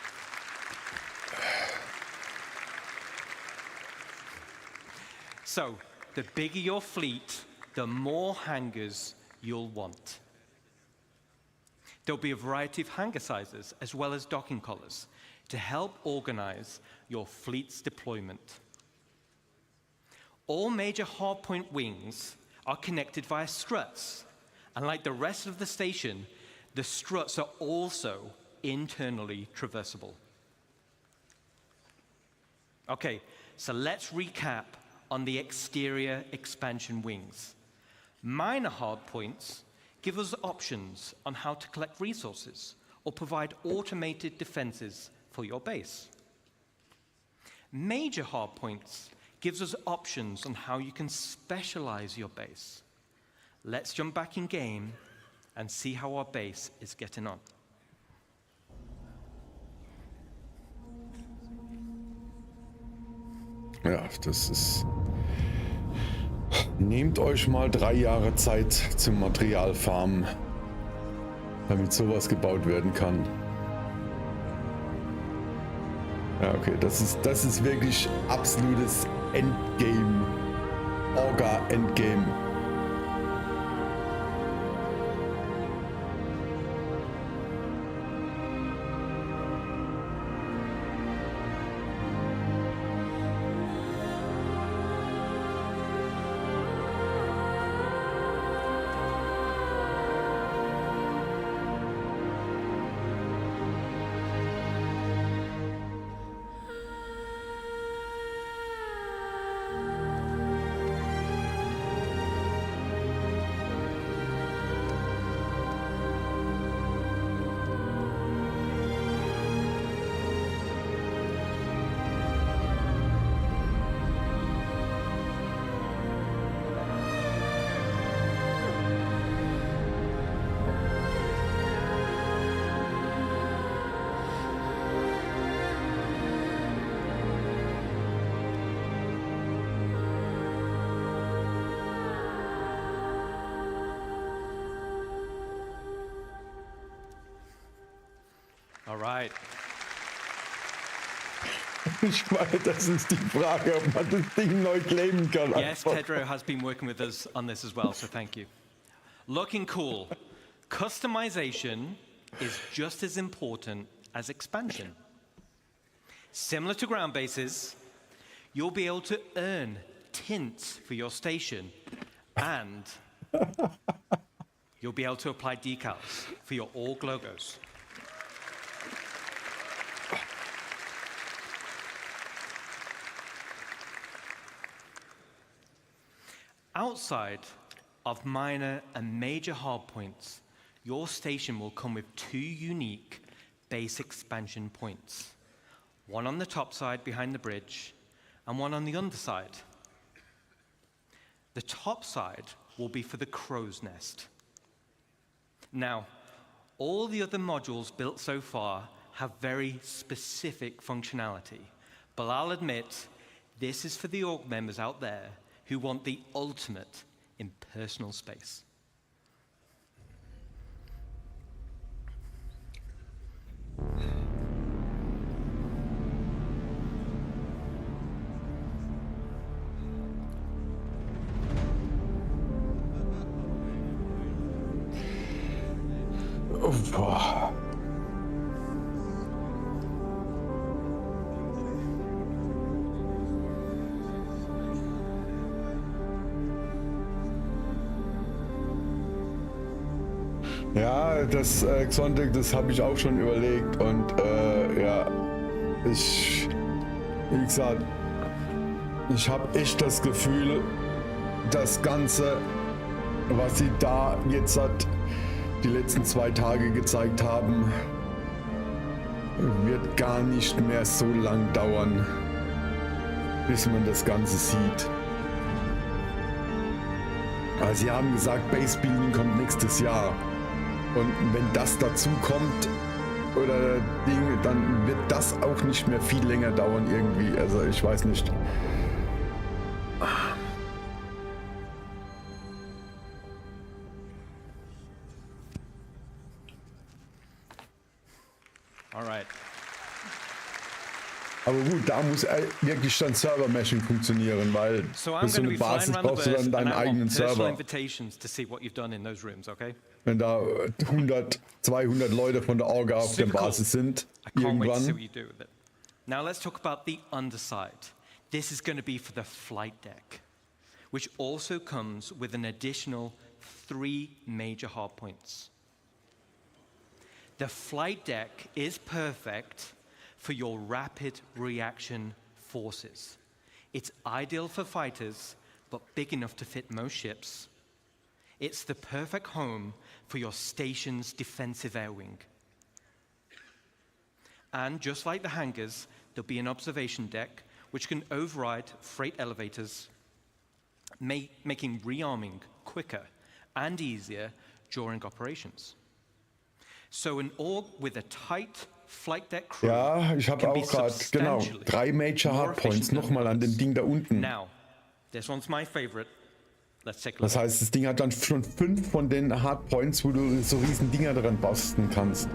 So, the bigger your fleet, the more hangars you'll want. There'll be a variety of hangar sizes as well as docking collars to help organize your fleet's deployment. All major hardpoint wings are connected via struts, and like the rest of the station, the struts are also internally traversable. Okay, so let's recap on the exterior expansion wings. Minor hardpoints give us options on how to collect resources or provide automated defenses for your base. Major hardpoints gives us options on how you can specialize your base. Let's jump back in game and see how our base is getting on. Ja, das ist... Nehmt euch mal 3 Jahre Zeit zum Materialfarmen, damit sowas gebaut werden kann. Ja, okay, das ist wirklich absolutes Endgame. Orga-Endgame. All right. Ich meine, das ist die Frage, ob man das Ding neu claimen kann. Yes, Pedro has been working with us on this as well, so thank you. Looking cool. Customization is just as important as expansion. Similar to ground bases, you'll be able to earn tints for your station, and you'll be able to apply decals for your org logos. Outside of minor and major hardpoints, your station will come with 2 unique base expansion points. One on the top side behind the bridge, and one on the underside. The top side will be for the crow's nest. Now, all the other modules built so far have very specific functionality, but I'll admit, this is for the org members out there who want the ultimate in personal space. Oh, boah. Ja, das Sonntag, das habe ich auch schon überlegt und ja, wie gesagt, ich habe echt das Gefühl, das Ganze, was sie da jetzt die letzten 2 Tage gezeigt haben, wird gar nicht mehr so lang dauern, bis man das Ganze sieht. Also sie haben gesagt, Base Building kommt nächstes Jahr. Und wenn das dazu kommt, oder Ding, dann wird das auch nicht mehr viel länger dauern irgendwie. Also ich weiß nicht. Alright. Aber gut, da muss wirklich dann Server-Meshing funktionieren, weil für so eine Basis brauchst du dann deinen eigenen Server. Wenn da 100, 200 Leute von der Orga auf der Basis sind, irgendwann. Now let's talk about the underside. This is going to be for the flight deck, which also comes with an additional 3 major hardpoints. The flight deck is perfect for your rapid reaction forces. It's ideal for fighters, but big enough to fit most ships. It's the perfect home for your station's defensive air wing. And just like the hangars, there'll be an observation deck which can override freight elevators, making rearming quicker and easier during operations. So an org with a tight flight deck crew. Ja, ich habe auch gerade, genau, 3 Major Hardpoints nochmal an dem Ding da unten. Now, this one's my favorite. Let's take a look. Das heißt, das Ding hat dann schon 5 von den Hardpoints, wo du so riesen Dinger dran basteln kannst.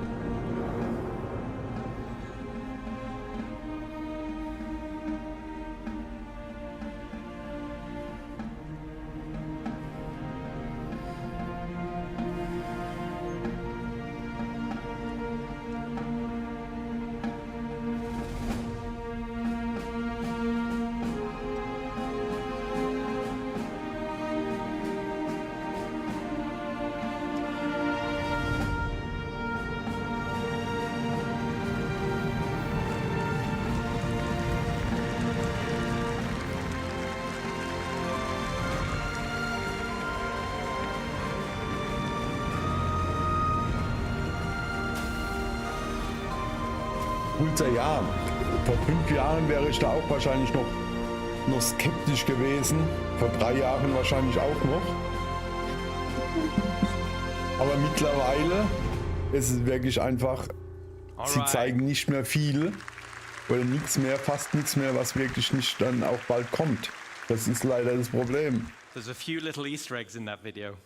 Ja, vor 5 Jahren wäre ich da auch wahrscheinlich noch skeptisch gewesen. Vor 3 Jahren wahrscheinlich auch noch. Aber mittlerweile ist es wirklich einfach, sie zeigen nicht mehr viel oder nichts mehr, fast nichts mehr, was wirklich nicht dann auch bald kommt. Das ist leider das Problem. There's a few little Easter eggs in that video.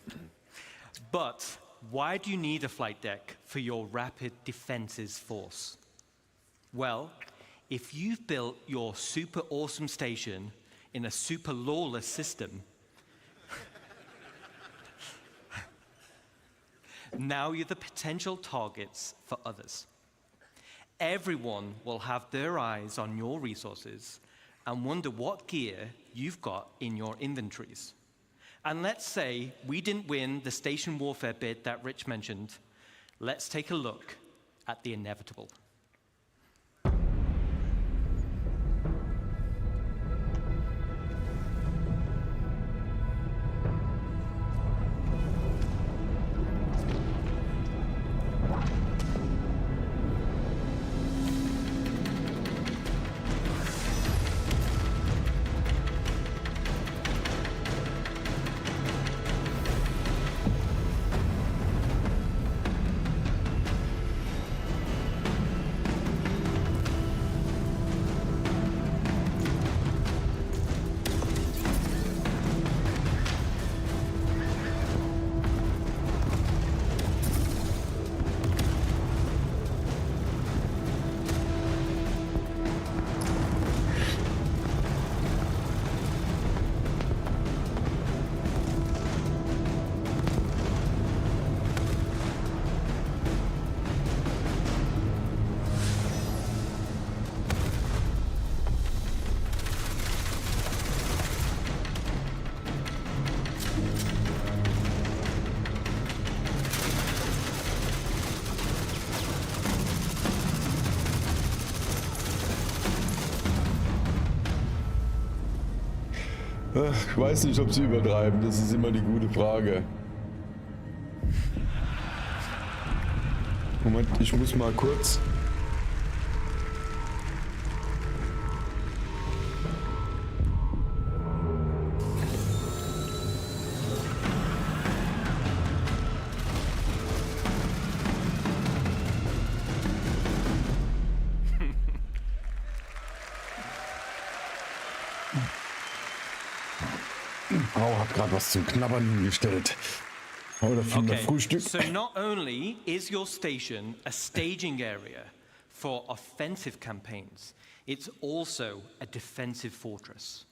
But why do you need a flight deck for your rapid defenses force? Well, if you've built your super awesome station in a super lawless system, now you're the potential targets for others. Everyone will have their eyes on your resources and wonder what gear you've got in your inventories. And let's say we didn't win the station warfare bid that Rich mentioned. Let's take a look at the inevitable. Ich weiß nicht, ob sie übertreiben. Das ist immer die gute Frage. Moment, ich muss mal kurz... Hab gerade was zum Knabbern hingestellt. Oder für das Frühstück. So not only is your station a staging area for offensive campaigns, it's also a defensive fortress.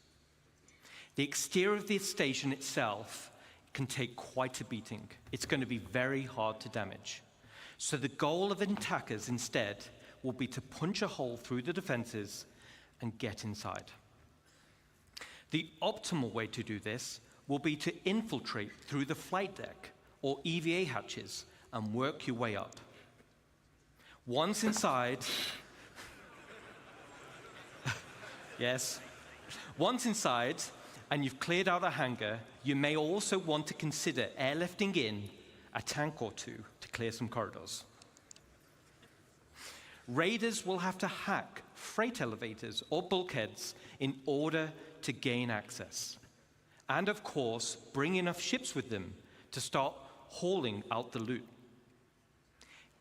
The exterior of the station itself can take quite a beating. It's going to be very hard to damage. So the goal of attackers instead will be to punch a hole through the defenses and get inside. The optimal way to do this will be to infiltrate through the flight deck or EVA hatches and work your way up. Once inside, yes, once inside and you've cleared out the hangar, you may also want to consider airlifting in a tank or two to clear some corridors. Raiders will have to hack freight elevators or bulkheads in order to gain access. And of course, bring enough ships with them to start hauling out the loot.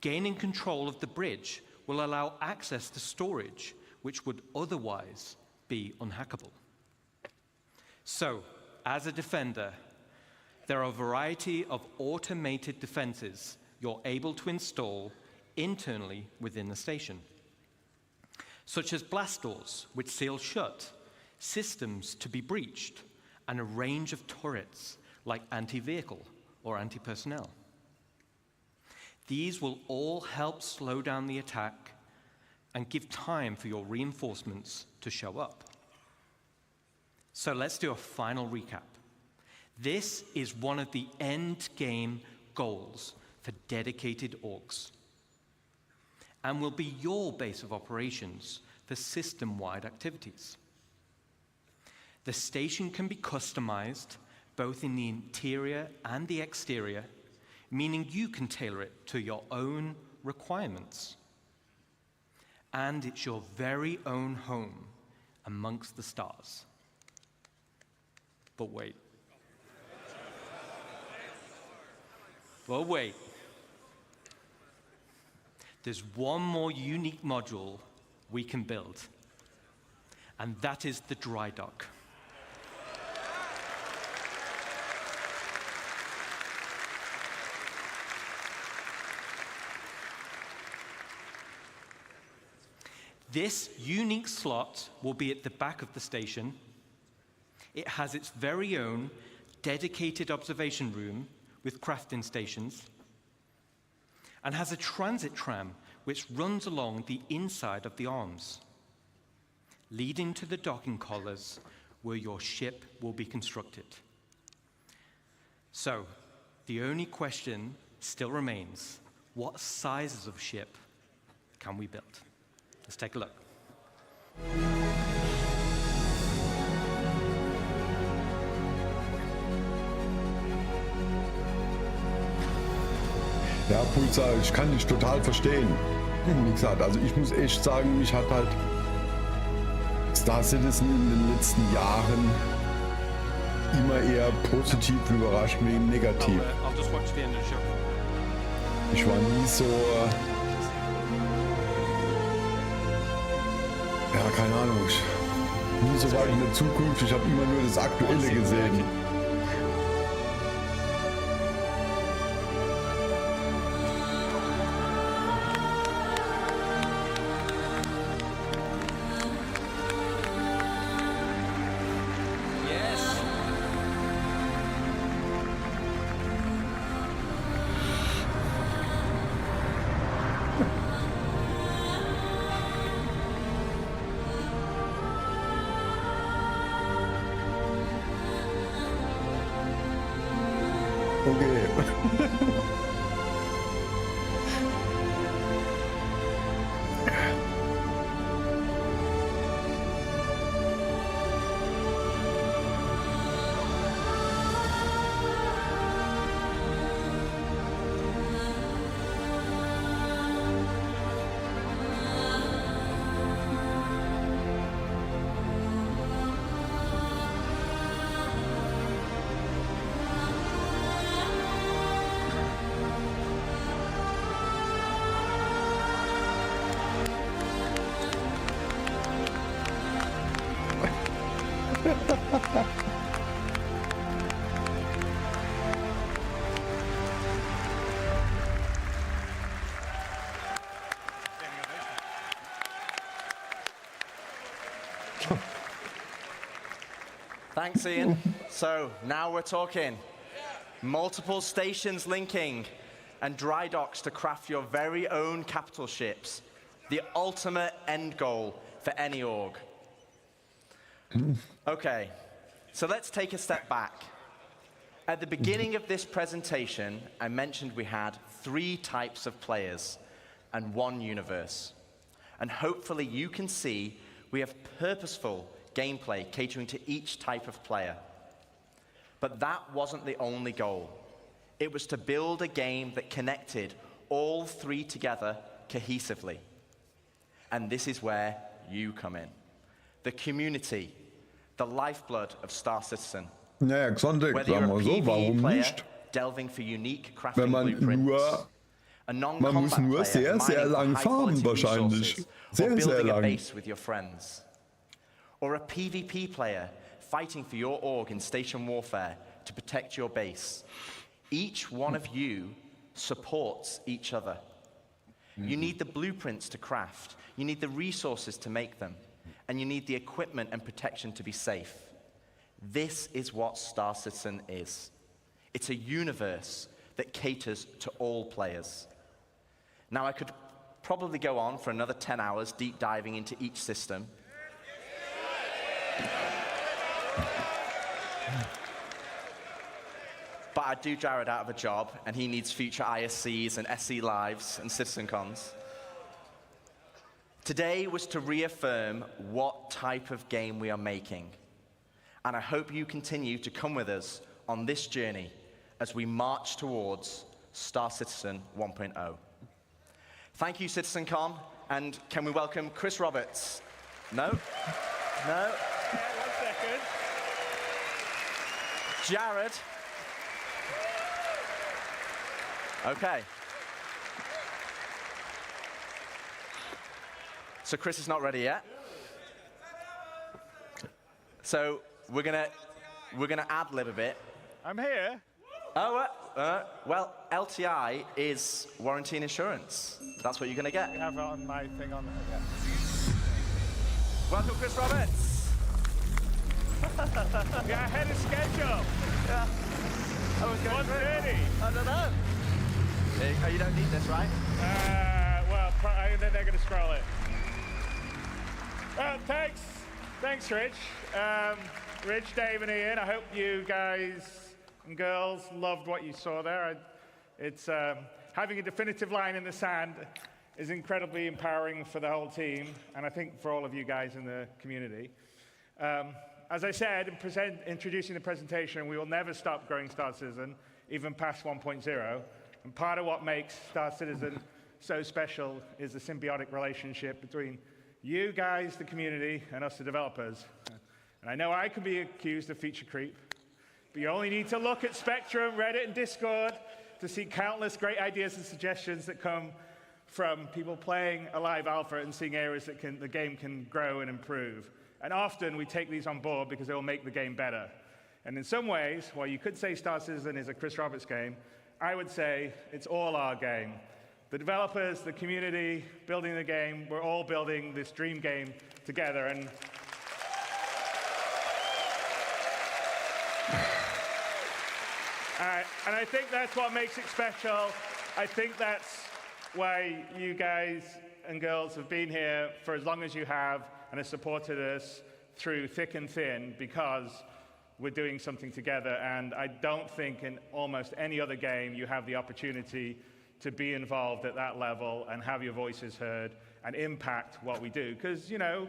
Gaining control of the bridge will allow access to storage, which would otherwise be unhackable. So, as a defender, there are a variety of automated defenses you're able to install internally within the station, such as blast doors, which seal shut, systems to be breached, and a range of turrets like anti-vehicle or anti-personnel. These will all help slow down the attack and give time for your reinforcements to show up. So let's do a final recap. This is one of the end game goals for dedicated orgs, and will be your base of operations for system-wide activities. The station can be customized both in the interior and the exterior, meaning you can tailor it to your own requirements. And it's your very own home amongst the stars. But wait. But wait. There's one more unique module we can build, and that is the dry dock. This unique slot will be at the back of the station. It has its very own dedicated observation room with crafting stations, and has a transit tram which runs along the inside of the arms, leading to the docking collars where your ship will be constructed. So, the only question still remains: what sizes of ship can we build? Let's take a look. Ja, Pulsar, ich kann dich total verstehen. Wie gesagt, also ich muss echt sagen, mich hat halt Star Citizen in den letzten Jahren immer eher positiv überrascht wie negativ. Ich war nie so... Ja, keine Ahnung. Nie so weit in der Zukunft. Ich habe immer nur das Aktuelle gesehen. Thanks, Ian. So now we're talking. Multiple stations linking and dry docks to craft your very own capital ships. The ultimate end goal for any org. Okay, so let's take a step back. At the beginning of this presentation, I mentioned we had 3 types of players and 1 universe. And hopefully you can see we have purposeful gameplay catering to each type of player. But that wasn't the only goal. It was to build a game that connected all 3 together cohesively. And this is where you come in. The community, the lifeblood of Star Citizen. Naja, Xontic, sagen wir so, warum nicht? Delving for unique Wenn crafting man blueprints. man muss nur sehr, sehr lang farmen wahrscheinlich. Sehr, sehr lang. With your friends. Or a PvP player fighting for your org in station warfare to protect your base. Each one of you supports each other. You need the blueprints to craft. You need the resources to make them. And you need the equipment and protection to be safe. This is what Star Citizen is. It's a universe that caters to all players. Now, I could probably go on for another 10 hours deep diving into each system. But I'd do Jared out of a job, and he needs future ISCs and SC Lives and CitizenCons. Today was to reaffirm what type of game we are making. And I hope you continue to come with us on this journey as we march towards Star Citizen 1.0. Thank you, CitizenCon, and can we welcome Chris Roberts? No? No? Yeah, 1 second. Jared? Okay. So Chris is not ready yet. So we're gonna ad-lib a bit. I'm here. Oh, well, LTI is warranty and insurance. That's what you're gonna get. I have it on my thing on there. Welcome, Chris Roberts. Yeah, ahead of schedule. Yeah. I was going 1:30. I don't know. Oh, you don't need this, right? Well, then they're going to scroll it. Thanks. Thanks, Rich. Rich, Dave, and Ian, I hope you guys and girls loved what you saw there. It's having a definitive line in the sand is incredibly empowering for the whole team, and I think for all of you guys in the community. As I said, in introducing the presentation, we will never stop growing Star Citizen, even past 1.0. And part of what makes Star Citizen so special is the symbiotic relationship between you guys, the community, and us, the developers. And I know I can be accused of feature creep, but you only need to look at Spectrum, Reddit, and Discord to see countless great ideas and suggestions that come from people playing a live alpha and seeing areas that the game can grow and improve. And often we take these on board because they will make the game better. And in some ways, while you could say Star Citizen is a Chris Roberts game, I would say it's all our game. The developers, the community, building the game, we're all building this dream game together. And I think that's what makes it special. I think that's why you guys and girls have been here for as long as you have and have supported us through thick and thin, because we're doing something together. And I don't think in almost any other game you have the opportunity to be involved at that level and have your voices heard and impact what we do. Because, you know,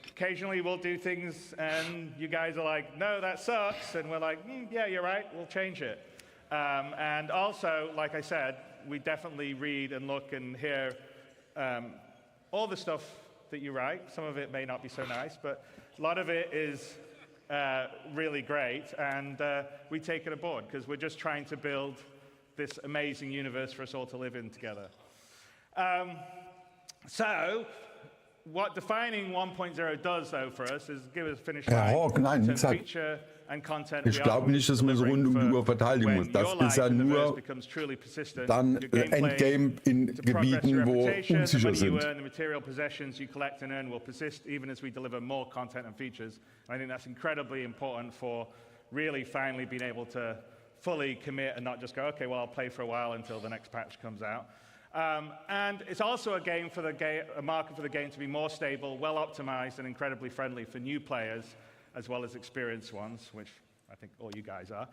occasionally we'll do things and you guys are like, no, that sucks. And we're like, yeah, you're right, we'll change it. And also, like I said, we definitely read and look and hear all the stuff that you write. Some of it may not be so nice, but a lot of it is really great, and we take it aboard because we're just trying to build this amazing universe for us all to live in together. So, what defining 1.0 does, though, for us is give us a finish line to feature and content. Ich glaube nicht, dass man so rund um die Uhr verteidigen muss. Das ist ja nur dann Endgame in Gebieten, wo unsicher sind. The material possessions you collect and earn will persist even as we deliver more content and features. I think that's incredibly important for really finally being able to fully commit and not just go, okay, well, I'll play for a while until the next patch comes out. And it's also a market for the game to be more stable, well optimized, and incredibly friendly for new players, as well as experienced ones, which I think all you guys are.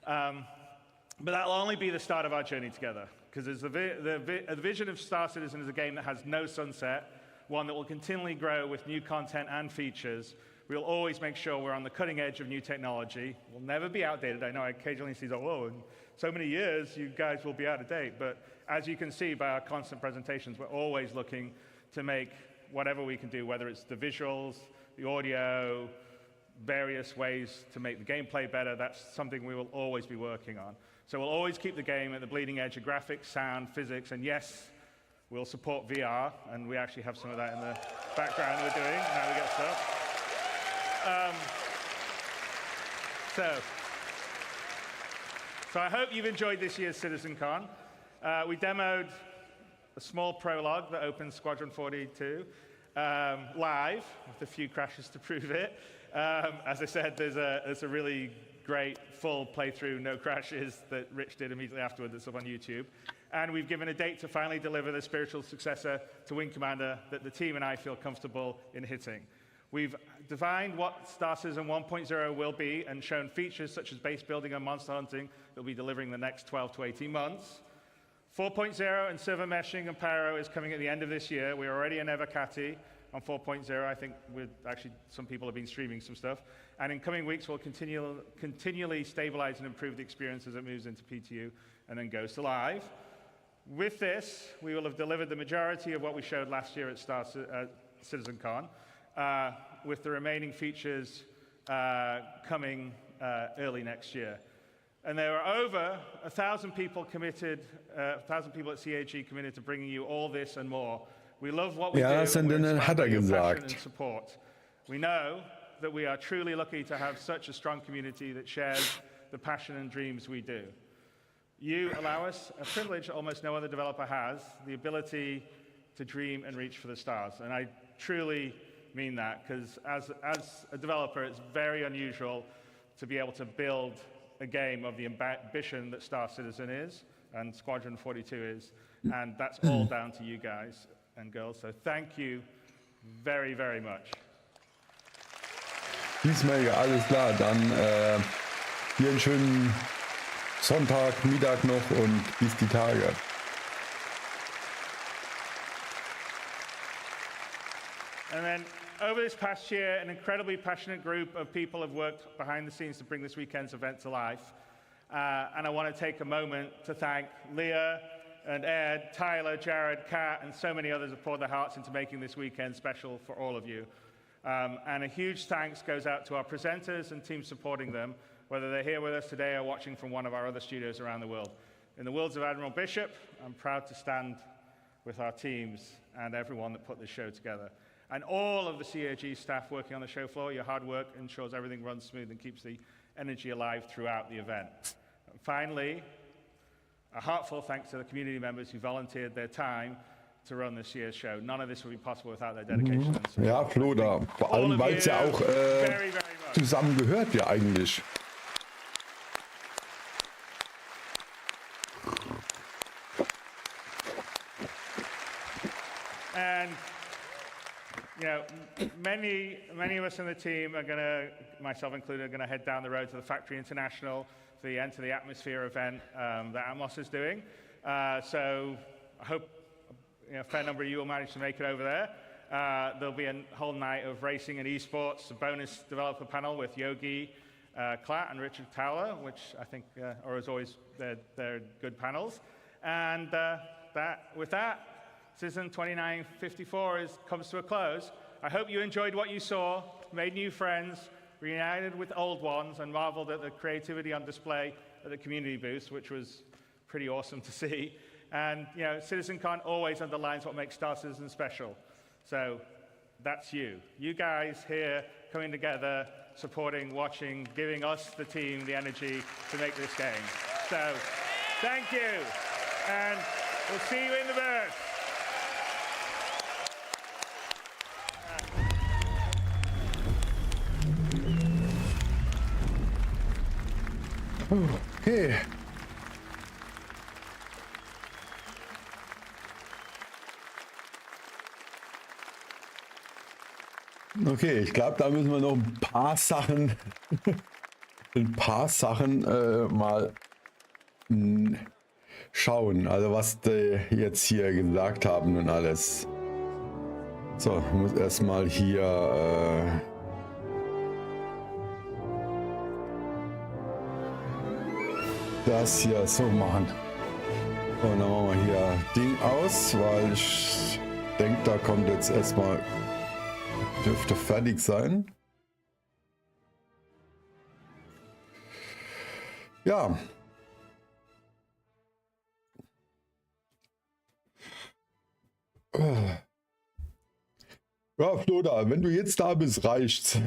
But that'll only be the start of our journey together, because the vision of Star Citizen is a game that has no sunset, one that will continually grow with new content and features. We'll always make sure we're on the cutting edge of new technology. We'll never be outdated. I know I occasionally see, oh, in so many years, you guys will be out of date. But as you can see by our constant presentations, we're always looking to make whatever we can do, whether it's the visuals, the audio, various ways to make the gameplay better. That's something we will always be working on. So we'll always keep the game at the bleeding edge of graphics, sound, physics, and yes, we'll support VR, and we actually have some of that in the background we're doing, how we get stuff. So I hope you've enjoyed this year's CitizenCon. We demoed a small prologue that opens Squadron 42 live, with a few crashes to prove it. As I said, there's a really great full playthrough, no crashes, that Rich did immediately afterward that's up on YouTube. And we've given a date to finally deliver the spiritual successor to Wing Commander that the team and I feel comfortable in hitting. We've defined what Star Citizen 1.0 will be and shown features such as base building and monster hunting that will be delivering the next 12 to 18 months. 4.0 and server meshing and Pyro is coming at the end of this year. We're already in Evercati on 4.0. I think some people have been streaming some stuff. And in coming weeks, we'll continually stabilize and improve the experience as it moves into PTU and then goes to live. With this, we will have delivered the majority of what we showed last year at CitizenCon, with the remaining features coming early next year. And there are over 1,000 people committed, 1,000 people at CAG committed to bringing you all this and more. We love what we do, and we're inspired by your passion and support. We know that we are truly lucky to have such a strong community that shares the passion and dreams we do. You allow us a privilege that almost no other developer has, the ability to dream and reach for the stars. And I truly mean that, because as a developer, it's very unusual to be able to build a game of the ambition that Star Citizen is and Squadron 42 is, and that's all down to you guys and girls. So thank you very, very much. Peacemaker, alles klar. Dann hier einen schönen Sonntag, Mittag noch und bis die Tage. And then over this past year, an incredibly passionate group of people have worked behind the scenes to bring this weekend's event to life. And I want to take a moment to thank Leah and Ed, Tyler, Jared, Kat, and so many others have poured their hearts into making this weekend special for all of you. And a huge thanks goes out to our presenters and teams supporting them, whether they're here with us today or watching from one of our other studios around the world. In the words of Admiral Bishop, I'm proud to stand with our teams and everyone that put this show together. And all of the CAG staff working on the show floor, your hard work ensures everything runs smooth and keeps the energy alive throughout the event. And finally, a heartfelt thanks to the community members who volunteered their time to run this year's show. None of this would be possible without their dedication. Ja, Flo da. Vor allem, weil es ja auch zusammengehört ja eigentlich. And you know, many of us in the team are going to, myself included, are going to head down the road to the Factory International for the Enter the Atmosphere event that Atmos is doing. So I hope a fair number of you will manage to make it over there. There'll be a whole night of racing and esports, a bonus developer panel with Yogi Klatt and Richard Towler, which I think are, as always, they're good panels. And with that, Citizen 2954 comes to a close. I hope you enjoyed what you saw, made new friends, reunited with old ones, and marveled at the creativity on display at the community booth, which was pretty awesome to see. And you know, CitizenCon always underlines what makes Star Citizen special. So that's you. You guys here coming together supporting, watching, giving us, the team, the energy to make this game. So, thank you, and we'll see you in the verse. Okay. Okay, ich glaube, da müssen wir noch ein paar Sachen, mal schauen. Also was die jetzt hier gesagt haben und alles. So, ich muss erstmal hier das hier so machen. So, dann machen wir hier Ding aus, weil ich denke, da kommt jetzt erstmal, dürfte fertig sein. Ja. Ja, Floda, wenn du jetzt da bist, reicht's.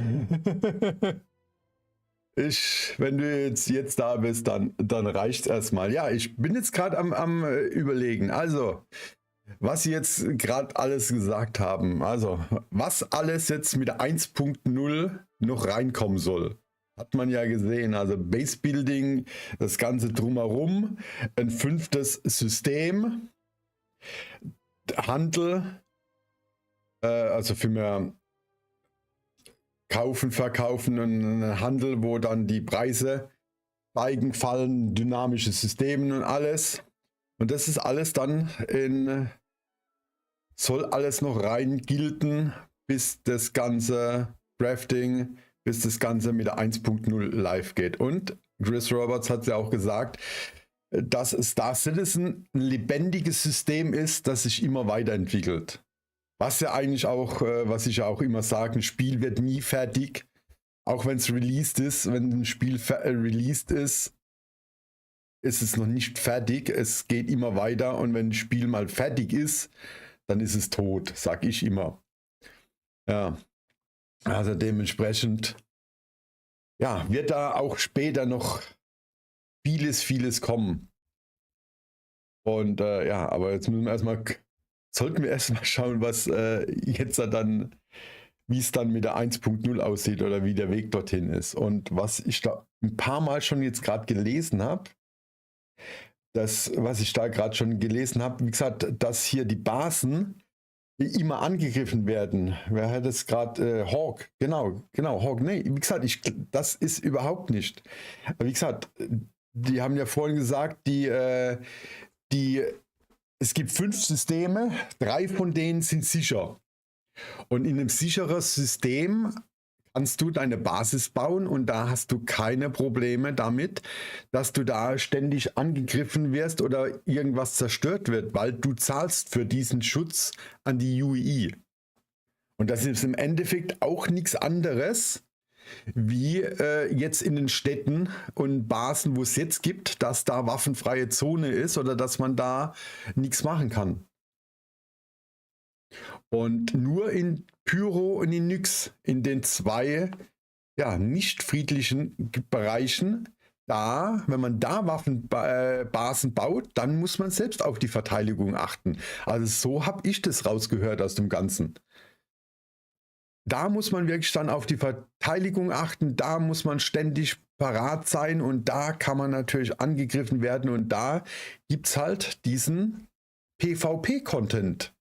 Wenn du jetzt da bist, dann reicht's erstmal. Ja, ich bin jetzt gerade am Überlegen. Also, was sie jetzt gerade alles gesagt haben. Also, was alles jetzt mit 1.0 noch reinkommen soll. Hat man ja gesehen. Also, Base Building, das Ganze drumherum, ein 5. System, Handel, also für mehr Kaufen, Verkaufen und einen Handel, wo dann die Preise steigen, fallen, dynamische Systeme und alles. Und das ist alles dann soll alles noch rein gilten, bis das ganze Drafting, bis das Ganze mit der 1.0 live geht. Und Chris Roberts hat ja auch gesagt, dass Star Citizen ein lebendiges System ist, das sich immer weiterentwickelt. Was ja eigentlich auch, was ich ja auch immer sage, ein Spiel wird nie fertig, auch wenn es released ist. Wenn ein Spiel released ist, ist es noch nicht fertig. Es geht immer weiter und wenn ein Spiel mal fertig ist, dann ist es tot, sag ich immer. Ja, also dementsprechend, ja, wird da auch später noch vieles kommen. Und ja, aber jetzt sollten wir erstmal schauen, was jetzt dann, wie es dann mit der 1.0 aussieht oder wie der Weg dorthin ist. Und was ich da ein paar Mal schon jetzt gerade gelesen habe, wie gesagt, dass hier die Basen immer angegriffen werden. Wer hat es gerade? Hawk, genau, Hawk. Nee, wie gesagt, das ist überhaupt nicht. Wie gesagt, die haben ja vorhin gesagt, es gibt 5 Systeme, 3 von denen sind sicher. Und in einem sicheren System kannst du deine Basis bauen und da hast du keine Probleme damit, dass du da ständig angegriffen wirst oder irgendwas zerstört wird, weil du zahlst für diesen Schutz an die UI. Und das ist im Endeffekt auch nichts anderes wie jetzt in den Städten und Basen, wo es jetzt gibt, dass da waffenfreie Zone ist oder dass man da nichts machen kann. Und nur in Pyro und in Nyx, in den 2 nicht friedlichen Bereichen, da, wenn man da Waffenbasen baut, dann muss man selbst auf die Verteidigung achten. Also so habe ich das rausgehört aus dem Ganzen. Da muss man wirklich dann auf die Verteidigung achten, da muss man ständig parat sein und da kann man natürlich angegriffen werden und da gibt es halt diesen PvP-Content,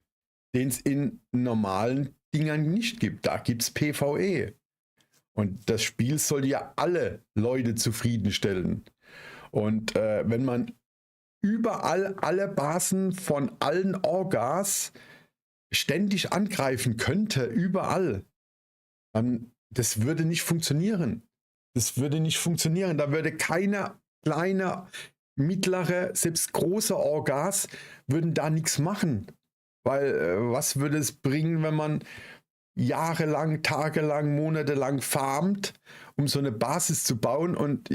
den es in normalen Dingern nicht gibt. Da gibt es PvE. Und das Spiel soll ja alle Leute zufriedenstellen. Und wenn man überall alle Basen von allen Orgas ständig angreifen könnte, überall, dann das würde nicht funktionieren. Da würde keine kleine, mittlere, selbst große Orgas würden da nichts machen. Weil was würde es bringen, wenn man jahrelang, tagelang, monatelang farmt, um so eine Basis zu bauen und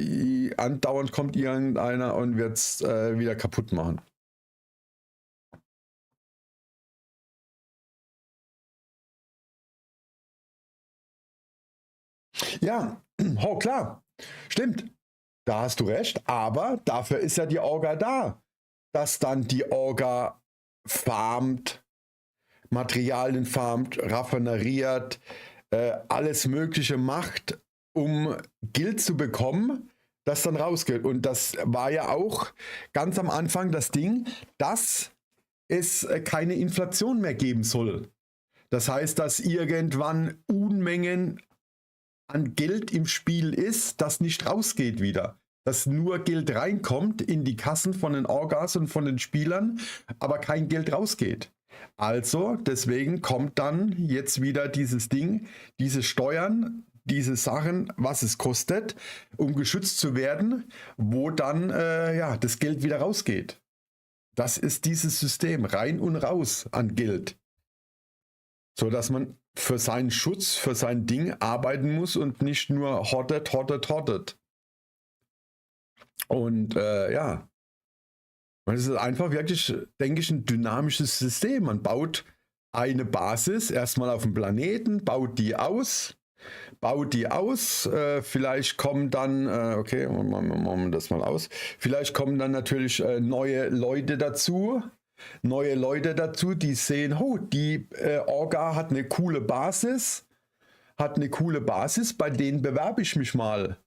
andauernd kommt irgendeiner und wird es wieder kaputt machen. Ja, Oh, klar, stimmt. Da hast du recht, aber dafür ist ja die Orga da, dass dann die Orga farmt, Materialien farmt, raffineriert, alles Mögliche macht, um Geld zu bekommen, das dann rausgeht. Und das war ja auch ganz am Anfang das Ding, dass es keine Inflation mehr geben soll. Das heißt, dass irgendwann Unmengen an Geld im Spiel ist, das nicht rausgeht wieder. Dass nur Geld reinkommt in die Kassen von den Orgas und von den Spielern, aber kein Geld rausgeht. Also deswegen kommt dann jetzt wieder dieses Ding, diese Steuern, diese Sachen, was es kostet, um geschützt zu werden, wo dann ja, das Geld wieder rausgeht. Das ist dieses System, rein und raus an Geld. So dass man für seinen Schutz, für sein Ding arbeiten muss und nicht nur hortet. Und ja, es ist einfach wirklich, denke ich, ein dynamisches System. Man baut eine Basis erstmal auf dem Planeten, baut die aus. Vielleicht kommen dann, okay, machen wir das mal aus. Vielleicht kommen dann natürlich neue Leute dazu, die sehen, oh, die Orga hat eine coole Basis, bei denen bewerbe ich mich mal.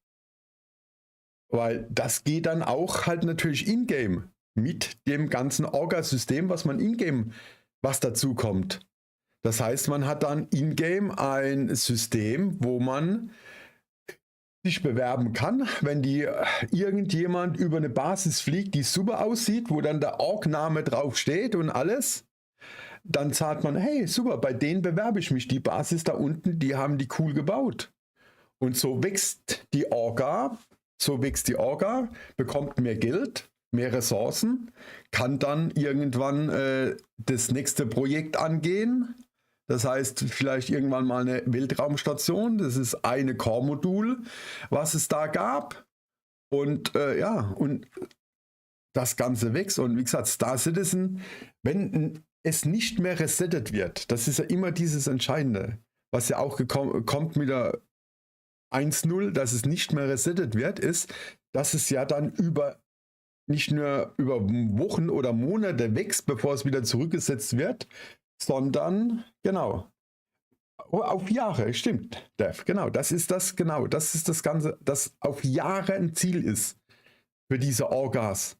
Weil das geht dann auch halt natürlich in-game mit dem ganzen Orga-System, was man in-game, was dazu kommt. Das heißt, man hat dann in-game ein System, wo man sich bewerben kann, wenn irgendjemand über eine Basis fliegt, die super aussieht, wo dann der Org-Name drauf steht und alles, dann sagt man, hey, super, bei denen bewerbe ich mich, die Basis da unten, die haben die cool gebaut. Und so wächst die Orga, bekommt mehr Geld, mehr Ressourcen, kann dann irgendwann das nächste Projekt angehen. Das heißt, vielleicht irgendwann mal eine Weltraumstation. Das ist eine Core-Modul, was es da gab. Und ja, und das Ganze wächst. Und wie gesagt, Star Citizen, wenn es nicht mehr resettet wird, das ist ja immer dieses Entscheidende, was ja auch kommt mit der 1.0, dass es nicht mehr resettet wird, ist, dass es ja dann nicht nur über Wochen oder Monate wächst, bevor es wieder zurückgesetzt wird, sondern, genau, auf Jahre, stimmt, Dev, genau, das ist das Ganze, das auf Jahre ein Ziel ist für diese Orgas.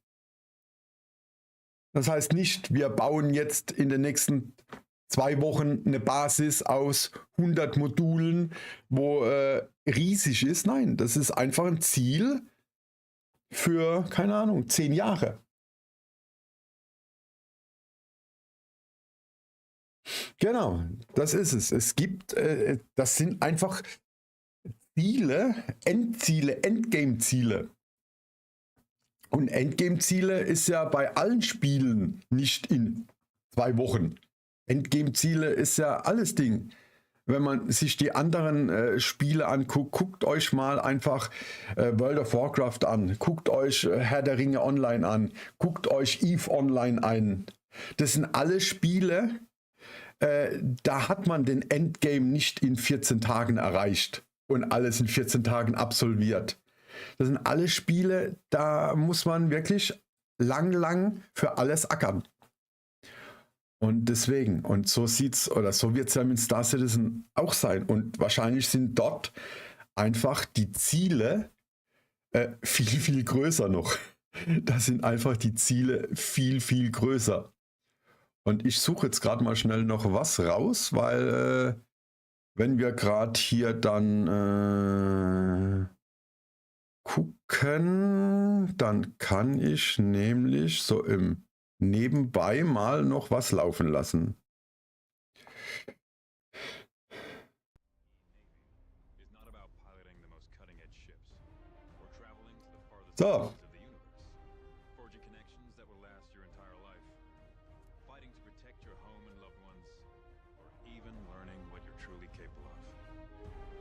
Das heißt nicht, wir bauen jetzt in den nächsten 2 Wochen eine Basis aus 100 Modulen, wo riesig ist. Nein, das ist einfach ein Ziel für, keine Ahnung, 10 Jahre. Genau, das ist es. Es gibt, das sind einfach Ziele, Endziele, Endgame-Ziele. Und Endgame-Ziele ist ja bei allen Spielen nicht in 2 Wochen. Endgame-Ziele ist ja alles Ding. Wenn man sich die anderen Spiele anguckt, guckt euch mal einfach World of Warcraft an, guckt euch Herr der Ringe Online an, guckt euch EVE Online ein. Das sind alle Spiele, da hat man den Endgame nicht in 14 Tagen erreicht und alles in 14 Tagen absolviert. Das sind alle Spiele, da muss man wirklich lang für alles ackern. Und deswegen, und so sieht's, oder so wird es ja mit Star Citizen auch sein. Und wahrscheinlich sind dort einfach die Ziele viel größer noch. Da sind einfach die Ziele viel größer. Und ich suche jetzt gerade mal schnell noch was raus, weil wenn wir gerade hier dann gucken, dann kann ich nämlich so im nebenbei mal noch was laufen lassen. So.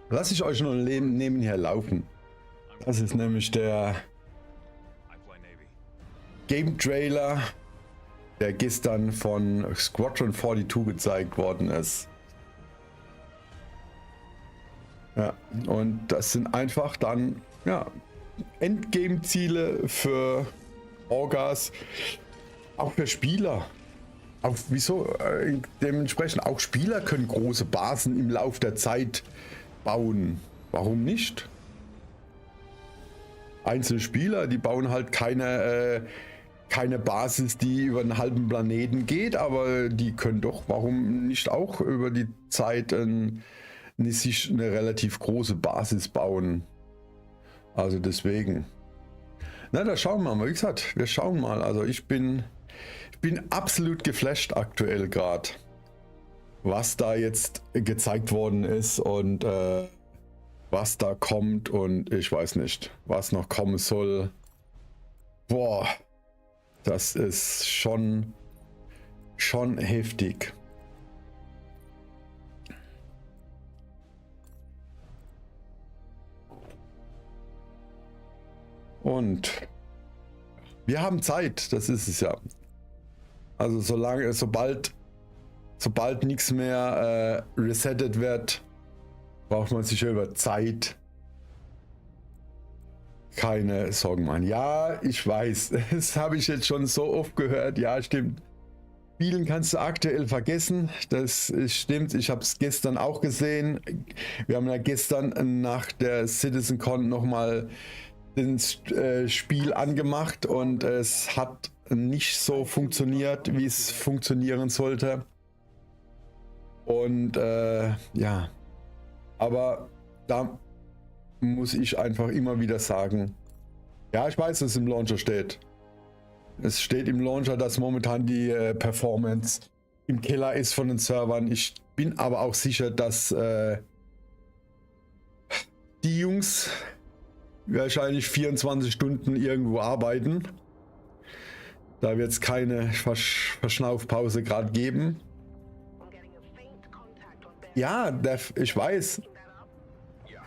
Lass ich euch noch nebenher laufen. Das ist nämlich der Game Trailer, der gestern von Squadron 42 gezeigt worden ist. Ja, und das sind einfach dann, ja, Endgame-Ziele für Orgas, auch für Spieler. Auch, wieso? Dementsprechend, auch Spieler können große Basen im Lauf der Zeit bauen. Warum nicht? Einzelne Spieler, die bauen halt keine Basis, die über einen halben Planeten geht, aber die können doch, warum nicht auch über die Zeit sich eine relativ große Basis bauen. Also deswegen. Na, da schauen wir mal. Wie gesagt, wir schauen mal. Also ich bin absolut geflasht aktuell gerade, was da jetzt gezeigt worden ist und was da kommt und ich weiß nicht, was noch kommen soll. Boah, das ist schon heftig. Und wir haben Zeit, das ist es ja. Also sobald nichts mehr resettet wird, braucht man sich über Zeit keine Sorgen machen. Ja, ich weiß, das habe ich jetzt schon so oft gehört. Ja, stimmt. Spielen kannst du aktuell vergessen. Das stimmt. Ich habe es gestern auch gesehen. Wir haben ja gestern nach der CitizenCon nochmal das Spiel angemacht und es hat nicht so funktioniert, wie es funktionieren sollte. Und ja, aber da muss ich einfach immer wieder sagen, ja, ich weiß, dass es im Launcher steht. Es steht im Launcher, dass momentan die Performance im Keller ist von den Servern. Ich bin aber auch sicher, dass die Jungs wahrscheinlich 24 Stunden irgendwo arbeiten. Da wird es keine Verschnaufpause gerade geben. Ja, ich weiß.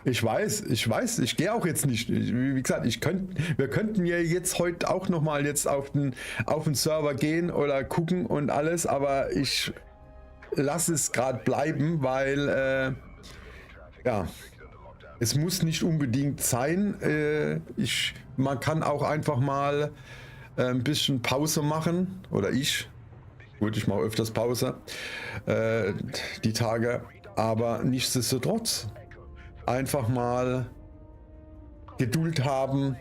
Ich gehe auch jetzt nicht. Wie gesagt, wir könnten ja jetzt heute auch nochmal jetzt auf den Server gehen oder gucken und alles, aber ich lasse es gerade bleiben, weil ja, es muss nicht unbedingt sein. Man kann auch einfach mal ein bisschen Pause machen, oder gut, ich mache öfters Pause, die Tage, aber nichtsdestotrotz einfach mal Geduld haben,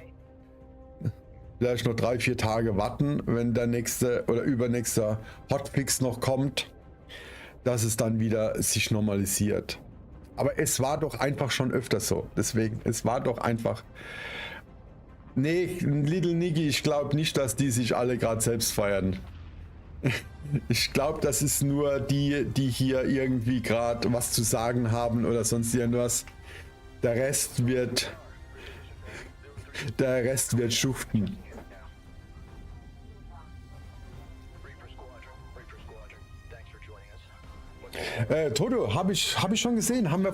vielleicht noch 3-4 Tage warten, wenn der nächste oder übernächste Hotfix noch kommt, dass es dann wieder sich normalisiert. Aber es war doch einfach schon öfter so. Deswegen, es war doch einfach. Nee, Little Niggy, ich glaube nicht, dass die sich alle gerade selbst feiern. Ich glaube, das ist nur die hier irgendwie gerade was zu sagen haben oder sonst irgendwas. Der Rest wird schuften. Toto, habe ich schon gesehen, habe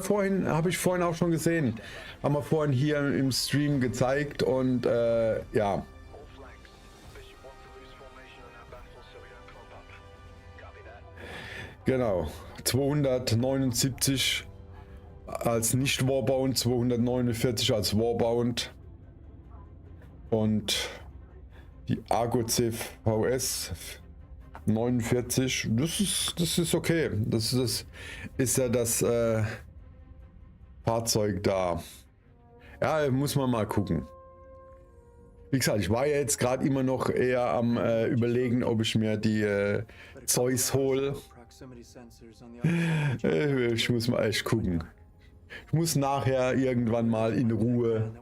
ich vorhin auch schon gesehen. Haben wir vorhin hier im Stream gezeigt und ja. Genau, 279 als nicht Warbound, 249 als Warbound und die Argo CVS 49, das ist okay. Das ist ja das Fahrzeug da. Ja, muss man mal gucken. Wie gesagt, ich war ja jetzt gerade immer noch eher am überlegen, ob ich mir die Zeus hole. Ich muss mal echt gucken. Ich muss nachher irgendwann mal in Ruhe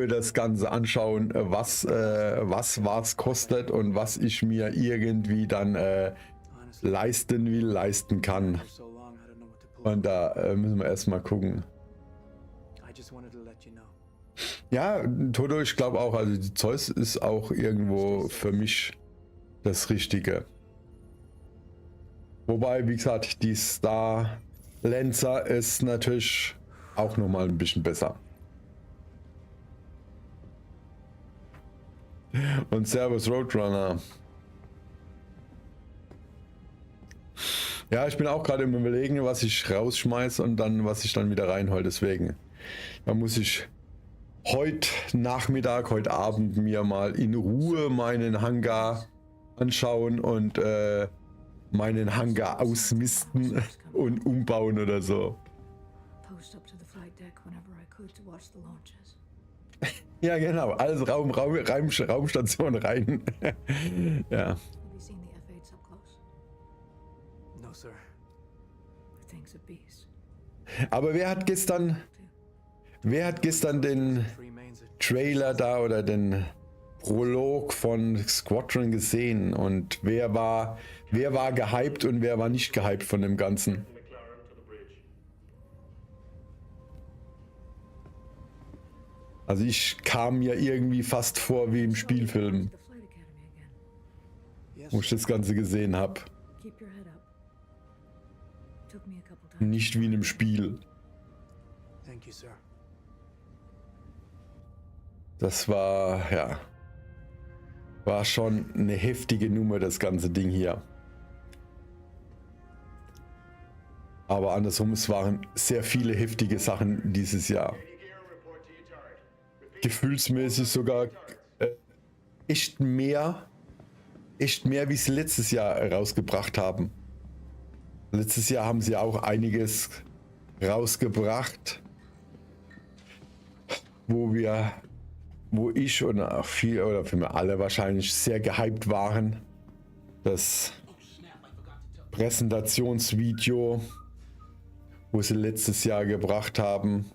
das Ganze anschauen, was kostet und was ich mir irgendwie dann leisten kann. Und da müssen wir erstmal gucken. Ja, Toto, ich glaube auch, also die Zeus ist auch irgendwo für mich das Richtige. Wobei, wie gesagt, die Star Lancer ist natürlich auch nochmal ein bisschen besser. Und Servus Roadrunner. Ja, ich bin auch gerade im Überlegen, was ich rausschmeiße und dann, was ich dann wieder reinhole. Deswegen, da muss ich heute Nachmittag, heute Abend mir mal in Ruhe meinen Hangar anschauen und meinen Hangar ausmisten und umbauen oder so. Ja, genau. Alles Raumstation rein. Ja. Aber wer hat gestern den Trailer da oder den Prolog von Squadron gesehen und wer war gehypt und wer war nicht gehypt von dem Ganzen? Also ich kam mir irgendwie fast vor wie im Spielfilm, wo ich das Ganze gesehen habe. Nicht wie in einem Spiel. Das war, ja, war schon eine heftige Nummer, das ganze Ding hier. Aber andersrum, es waren sehr viele heftige Sachen dieses Jahr. Gefühlsmäßig sogar echt mehr, wie sie letztes Jahr rausgebracht haben. Letztes Jahr haben sie auch einiges rausgebracht, wo ich und auch viele oder für mich alle wahrscheinlich sehr gehypt waren. Das Präsentationsvideo, wo sie letztes Jahr gebracht haben.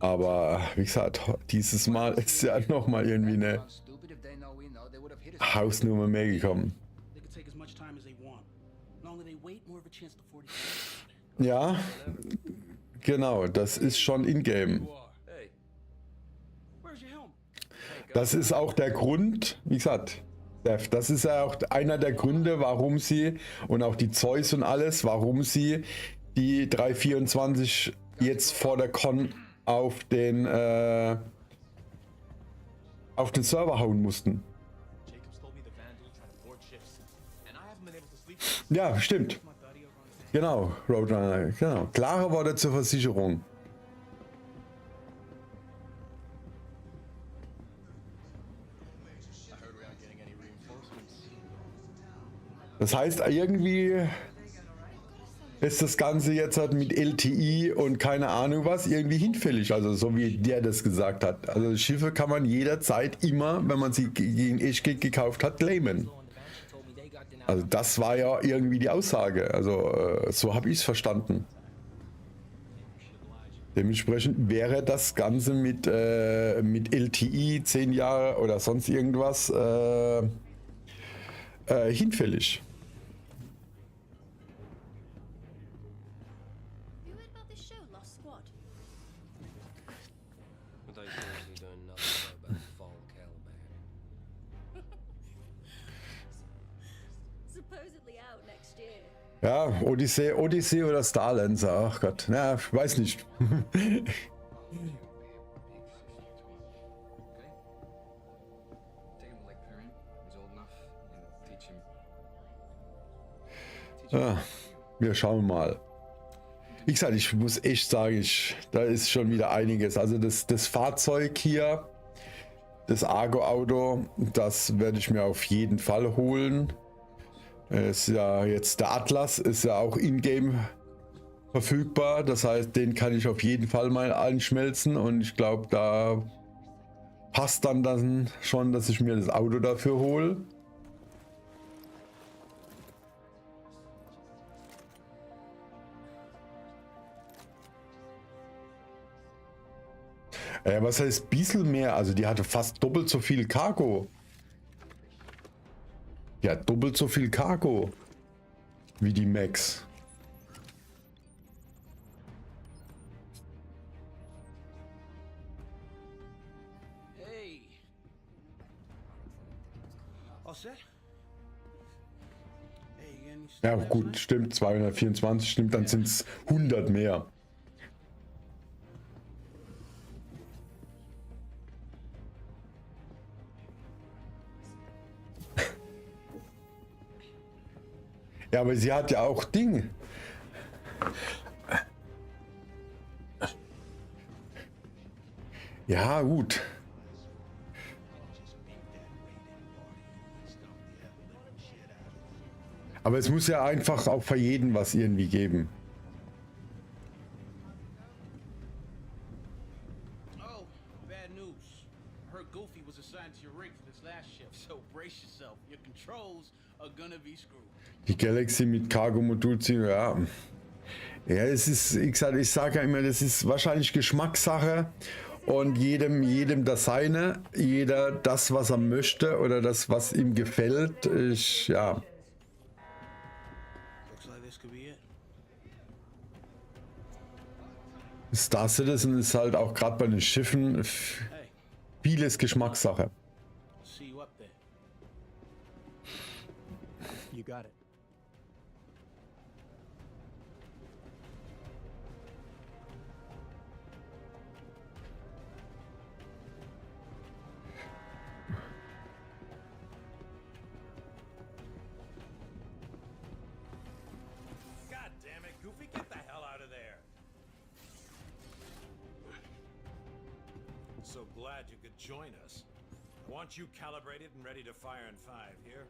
Aber wie gesagt, dieses Mal ist ja nochmal irgendwie eine Hausnummer mehr gekommen. Ja, genau, das ist schon in-game. Das ist auch der Grund, wie gesagt, das ist ja auch einer der Gründe, warum sie und auch die Zeus und alles, warum sie die 324 jetzt vor der Con auf den Server hauen mussten. Ja, stimmt. Genau, Roadrunner, genau. Klare Worte zur Versicherung. Das heißt, irgendwie ist das Ganze jetzt halt mit LTI und keine Ahnung was irgendwie hinfällig, also so wie der das gesagt hat. Also Schiffe kann man jederzeit immer, wenn man sie gegen Echtgeld gekauft hat, claimen. Also das war ja irgendwie die Aussage, also so habe ich es verstanden. Dementsprechend wäre das Ganze mit LTI 10 Jahre oder sonst irgendwas hinfällig. Ja, Odyssey oder Starlancer, ach Gott, na, ich weiß nicht. Ja, wir schauen mal. Wie gesagt, ich muss echt sagen, da ist schon wieder einiges. Also das Fahrzeug hier, das Argo-Auto, das werde ich mir auf jeden Fall holen. Ist ja jetzt der Atlas, ist ja auch in-game verfügbar. Das heißt, den kann ich auf jeden Fall mal einschmelzen und ich glaube, da passt dann schon, dass ich mir das Auto dafür hole. Was heißt ein bisschen mehr? Also die hatte fast doppelt so viel Cargo. Ja, doppelt so viel Cargo wie die Max. Hey. Ja, gut, stimmt, 224 stimmt, dann sind es 100 mehr. Ja, aber sie hat ja auch Dinge. Ja, gut. Aber es muss ja einfach auch für jeden was irgendwie geben. Oh, bad news. I heard Goofy was assigned to your rig for this last shift, so brace yourself. Your controls are gonna be screwed. Die Galaxy mit Cargo-Modul ziehen, ja. Ja, es ist, ich sage ja immer, das ist wahrscheinlich Geschmackssache und jedem das seine, jeder das, was er möchte oder das, was ihm gefällt. Ja. Star Citizen ist halt auch gerade bei den Schiffen vieles Geschmackssache. You got it. God damn it, Goofy, get the hell out of there. So glad you could join us. I want you calibrated and ready to fire in 5, here?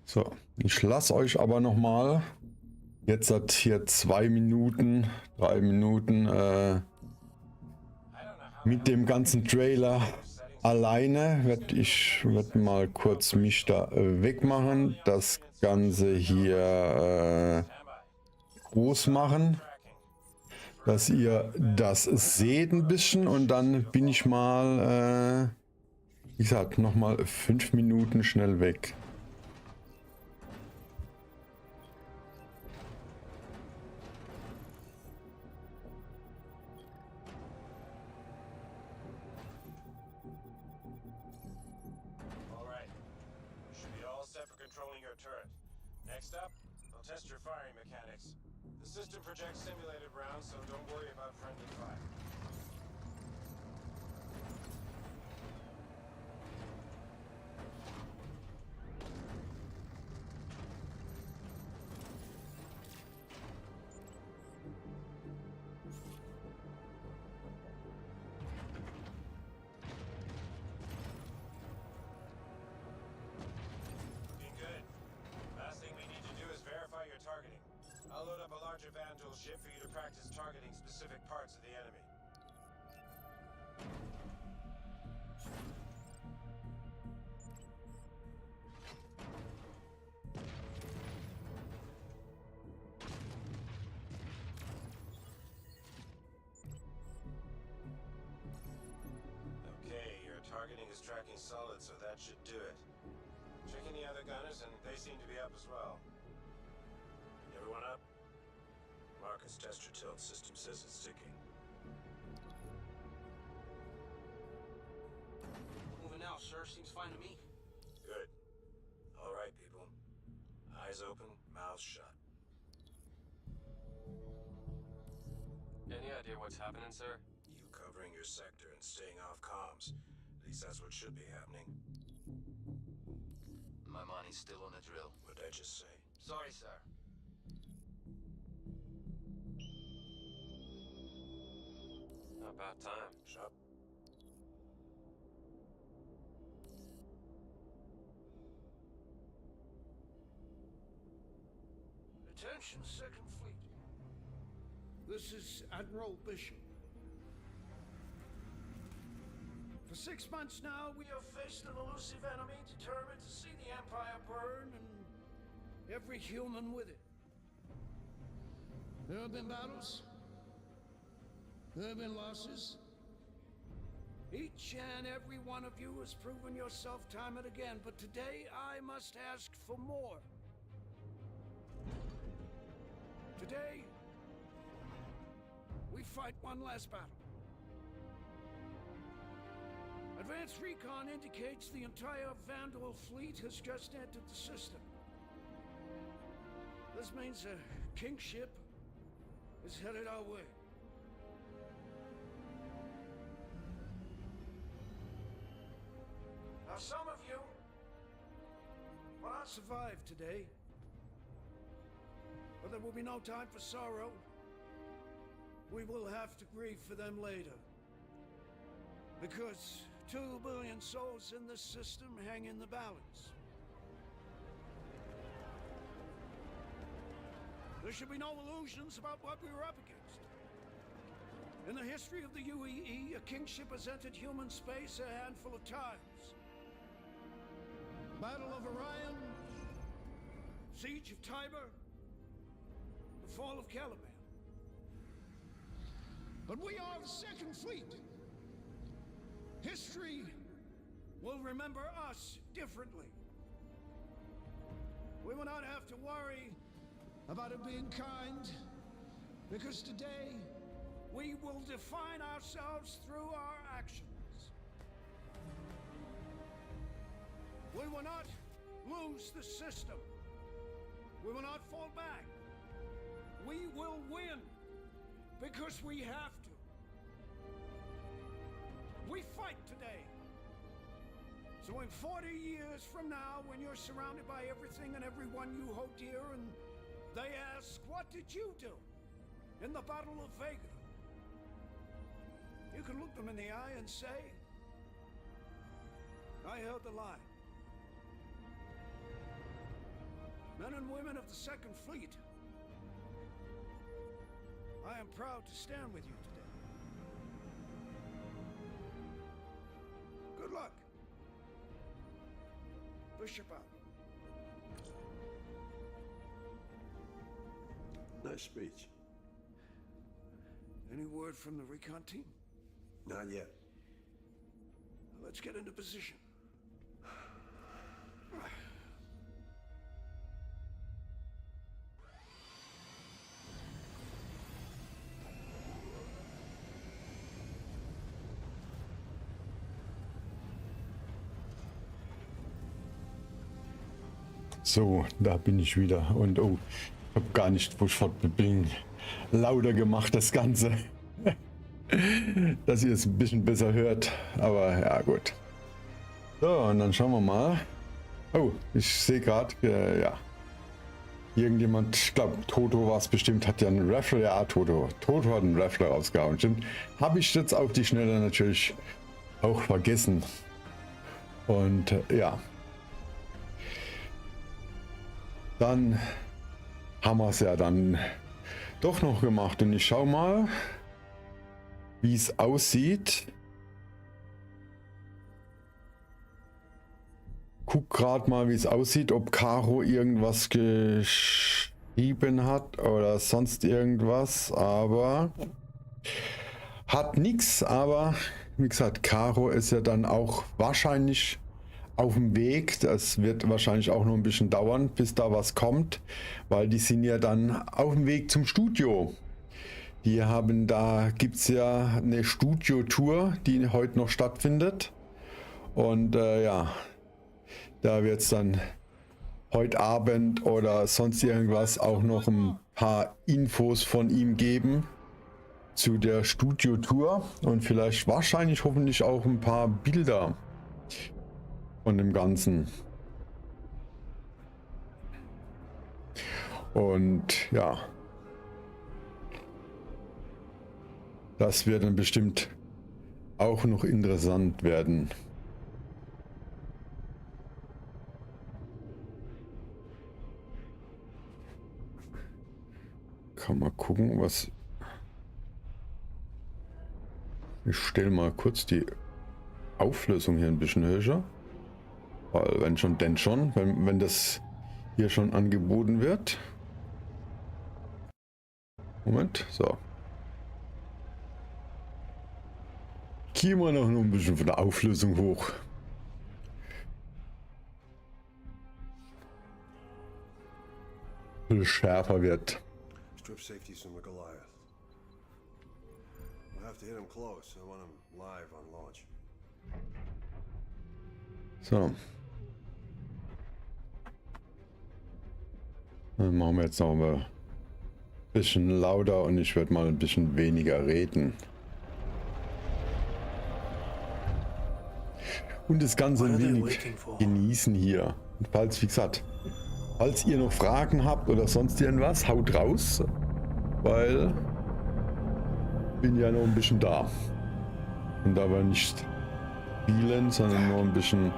So, ich lasse euch aber noch mal. Jetzt hat hier 2 Minuten, 3 Minuten mit dem ganzen Trailer alleine. Ich werde mal kurz mich da wegmachen, das Ganze hier groß machen, dass ihr das seht ein bisschen und dann bin ich mal, wie gesagt, noch mal 5 Minuten schnell weg. Targeting is tracking solid, so that should do it. Check any other gunners, and they seem to be up as well. Everyone up? Marcus, test your tilt. System says it's ticking. Moving out, sir. Seems fine to me. Good. All right, people. Eyes open, mouths shut. Any idea what's happening, sir? You covering your sector and staying off comms. At least that's what should be happening. My money's still on the drill. What'd I just say? Sorry, sir. About time. Shut up. Attention, Second Fleet. This is Admiral Bishop. For 6 months now, we have faced an elusive enemy determined to see the Empire burn and every human with it. There have been battles. There have been losses. Each and every one of you has proven yourself time and again, but today I must ask for more. Today, we fight one last battle. Advanced recon indicates the entire Vandal fleet has just entered the system. This means a king ship is headed our way. Now, some of you will not survive today, but there will be no time for sorrow. We will have to grieve for them later. Because 2 billion souls in this system hang in the balance. There should be no illusions about what we were up against. In the history of the UEE, a kingship has entered human space a handful of times. Battle of Orion, Siege of Tiber, the fall of Caliban. But we are the Second Fleet. History will remember us differently. We will not have to worry about it being kind, because today we will define ourselves through our actions. We will not lose the system. We will not fall back. We will win because we have to. We fight today. So in 40 years from now, when you're surrounded by everything and everyone you hold dear, and they ask, what did you do in the Battle of Vega? You can look them in the eye and say, I held the line. Men and women of the Second Fleet, I am proud to stand with you today. Good luck. Bishop out. Nice speech. Any word from the recon team? Not yet. Let's get into position. So, da bin ich wieder. Und oh, ich habe gar nicht bin lauter gemacht, das Ganze. Dass ihr es ein bisschen besser hört. Aber ja, gut. So, und dann schauen wir mal. Oh, ich sehe gerade, ja. Irgendjemand, ich glaube, Toto war es bestimmt, hat ja einen Raffle. Ja, Toto hat einen Raffle rausgehauen. Stimmt. Habe ich jetzt auf die Schnelle natürlich auch vergessen. Und ja. Dann haben wir es ja dann doch noch gemacht. Und ich schau mal, wie es aussieht. Guck gerade mal, wie es aussieht, ob Caro irgendwas geschrieben hat oder sonst irgendwas, aber hat nichts. Aber wie gesagt, Caro ist ja dann auch wahrscheinlich auf dem Weg. Das wird wahrscheinlich auch noch ein bisschen dauern, bis da was kommt, weil die sind ja dann auf dem Weg zum Studio. Die haben, da gibt es ja eine Studio-Tour, die heute noch stattfindet. Und ja, da wird es dann heute Abend oder sonst irgendwas auch noch ein paar Infos von ihm geben zu der Studio-Tour und vielleicht wahrscheinlich hoffentlich auch ein paar Bilder von dem Ganzen. Und ja, das wird dann bestimmt auch noch interessant werden. Kann mal gucken, was... Ich stelle mal kurz die Auflösung hier ein bisschen höher. Weil wenn schon, denn schon, wenn das hier schon angeboten wird. Moment, so. Gehen wir noch ein bisschen von der Auflösung hoch. Ein bisschen schärfer wird. Strip safety from the Goliath. We'll have to hit him close. I want him live on launch. So. Dann machen wir jetzt noch mal ein bisschen lauter und ich werde mal ein bisschen weniger reden. Und das Ganze ein wenig genießen hier. Und falls, wie gesagt, falls ihr noch Fragen habt oder sonst irgendwas, haut raus, weil bin ja noch ein bisschen da. Und aber nicht spielen, sondern nur ein bisschen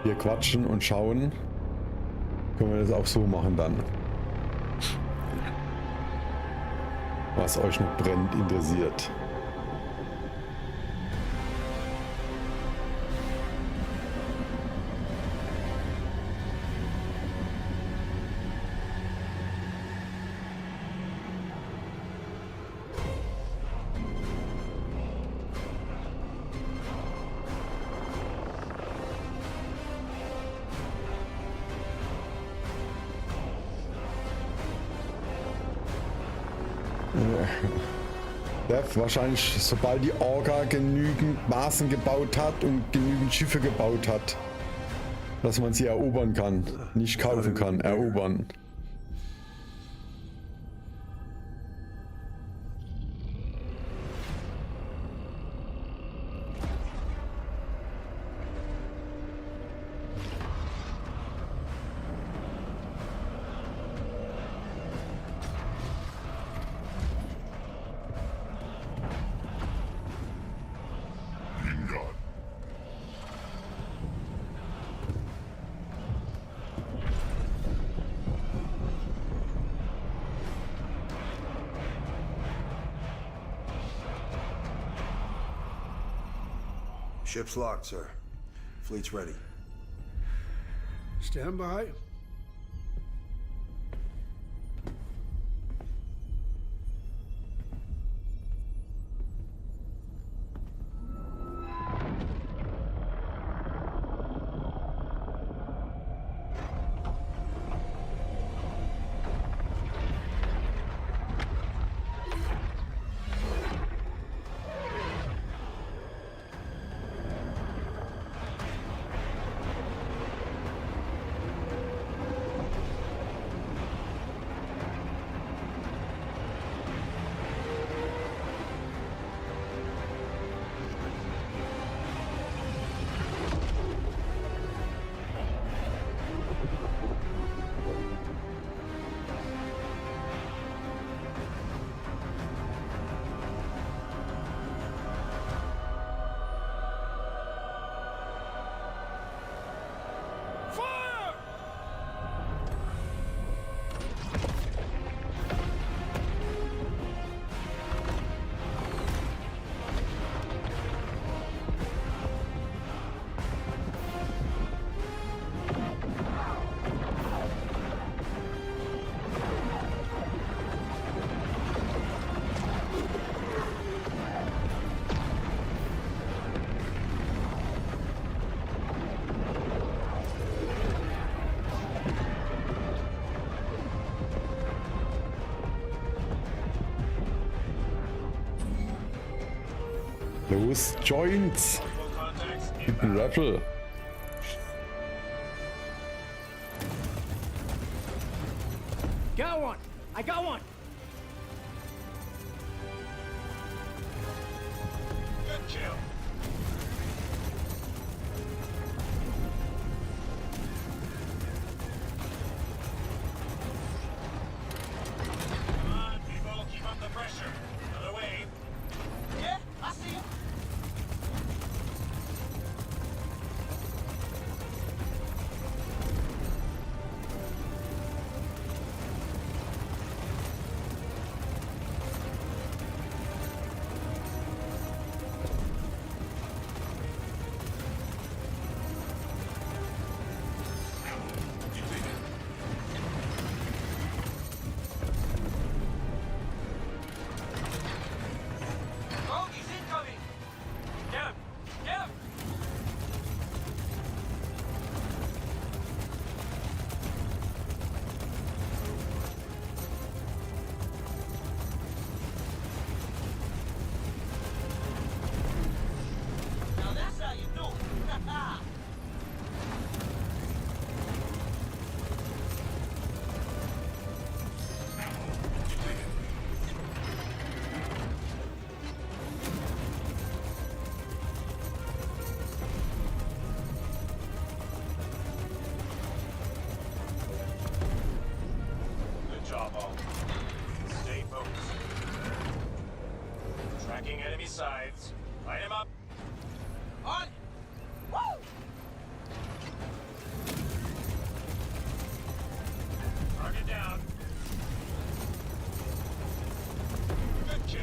hier quatschen und schauen. Können wir das auch so machen dann. Was euch noch brennend interessiert. Wahrscheinlich, sobald die Orga genügend Basen gebaut hat und genügend Schiffe gebaut hat, dass man sie erobern kann. Nicht kaufen kann, erobern. Ship's locked, sir. Fleet's ready. Stand by. Los, Joints! Gib einen Raffle. Got one! I got one! Good kill. Come on, people, keep up the pressure. Another wave. Yeah, I see him. Marking enemy sides. Light him up. On! Woo! Target down. Good kill.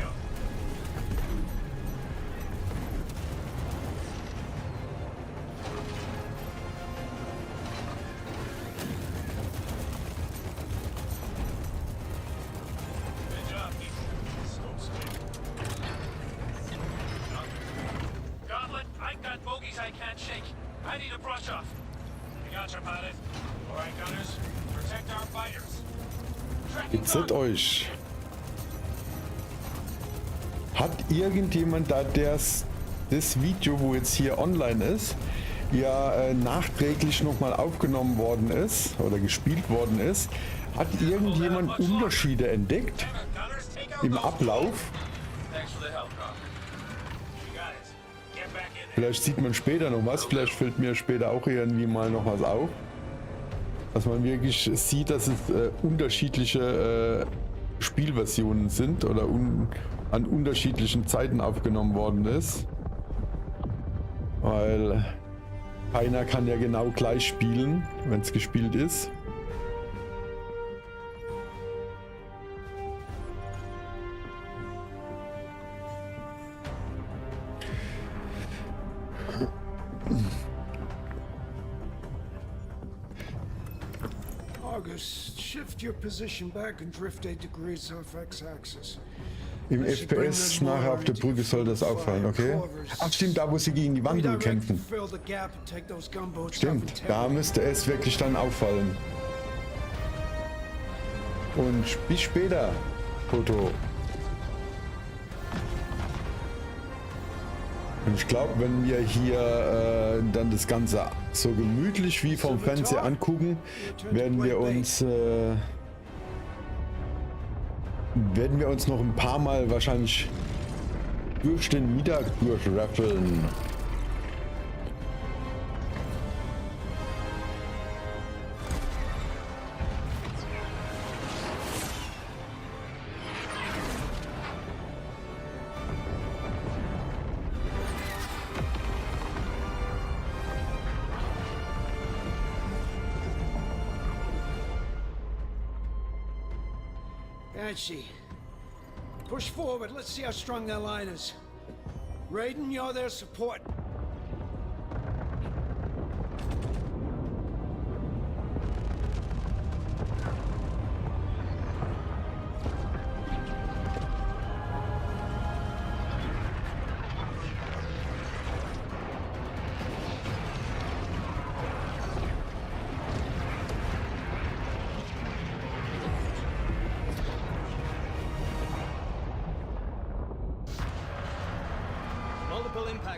Good job, Ethan. Scope's clear. Gauntlet, I got bogeys I can't shake. I need a brush off. You got your pilot. All right, gunners, protect our fighters. Jetzt euch. Hat irgendjemand da das Video, wo jetzt hier online ist, ja nachträglich nochmal aufgenommen worden ist oder gespielt worden ist, hat irgendjemand Unterschiede entdeckt im Ablauf? Vielleicht sieht man später noch was, vielleicht fällt mir später auch irgendwie mal noch was auf. Dass man wirklich sieht, dass es unterschiedliche Spielversionen sind oder an unterschiedlichen Zeiten aufgenommen worden ist. Weil keiner kann ja genau gleich spielen, wenn es gespielt ist. August, shift your position back and drift 8 degrees off X-axis. Im FPS nachher auf der Brücke soll das auffallen, okay? Ach stimmt, da wo sie gegen die Wand kämpfen. Stimmt, da müsste es wirklich dann auffallen. Und bis später, Foto. Und ich glaube, wenn wir hier dann das Ganze so gemütlich wie vom Fernseher angucken, werden wir uns noch ein paar Mal wahrscheinlich durch den Mittag durchraffeln. Push forward. Let's see how strong their line is. Raiden, you're their support.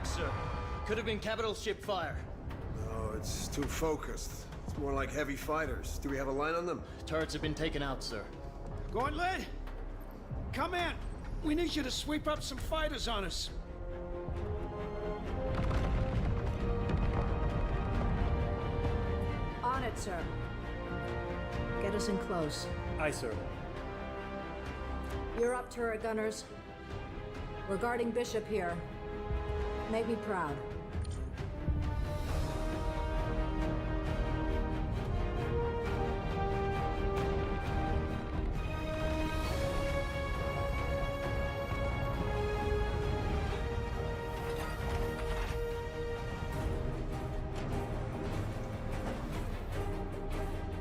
Sir. Could have been capital ship fire. No, it's too focused. It's more like heavy fighters. Do we have a line on them? Turrets have been taken out, sir. Gauntlet, come in. We need you to sweep up some fighters on us. On it, sir. Get us in close. Aye, sir. You're up, turret gunners. We're guarding Bishop here. Make me proud.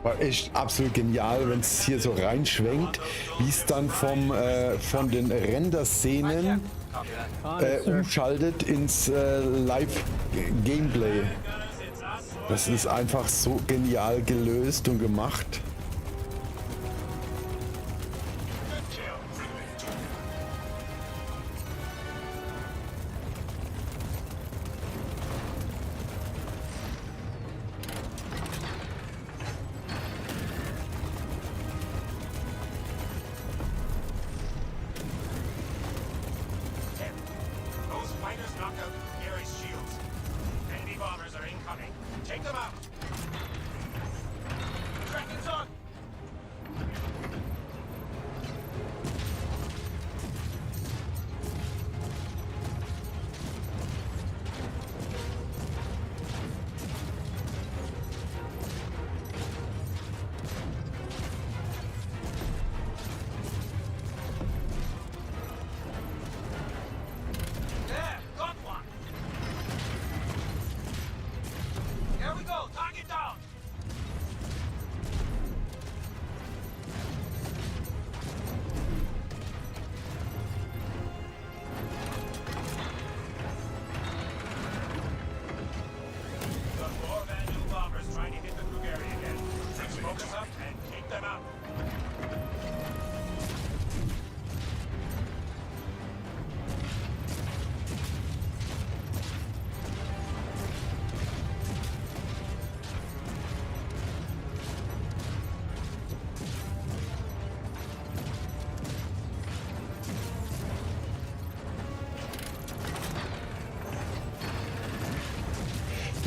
War echt absolut genial, wenn es hier so reinschwenkt, wie es dann von den Render-Szenen umschaltet ins Live-Gameplay. Das ist einfach so genial gelöst und gemacht. Take them out! Dragon's on!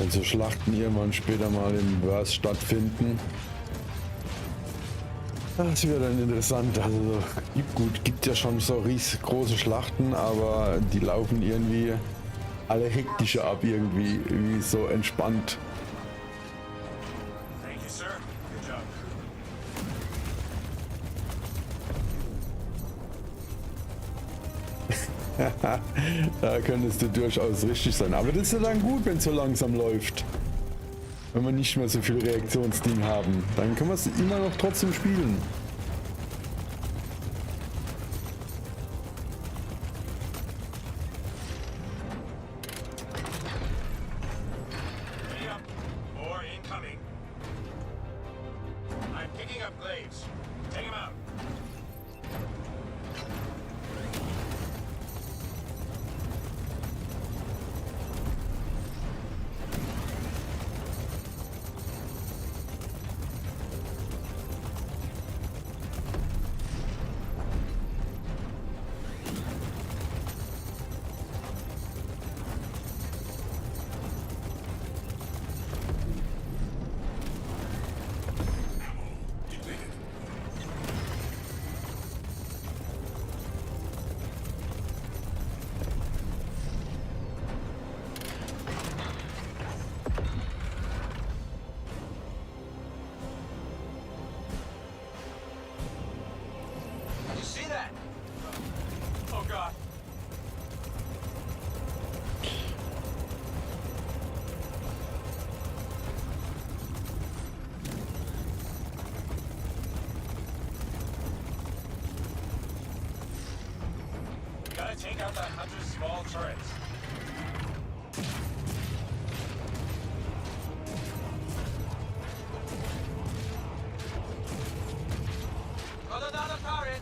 Wenn so Schlachten irgendwann später mal im Verse stattfinden. Das wird dann interessant. Also gibt ja schon so große Schlachten, aber die laufen irgendwie alle hektischer ab, irgendwie wie so entspannt. Thank you, sir. Good job. Da könntest du durchaus richtig sein. Aber das ist ja dann gut, wenn es so langsam läuft. Wenn wir nicht mehr so viel Reaktionsding haben. Dann können wir es immer noch trotzdem spielen. Ready up. More incoming. I'm picking up glaives. Take him out. You see that? Oh God. Gotta take out that 100 small turrets. Got another turret.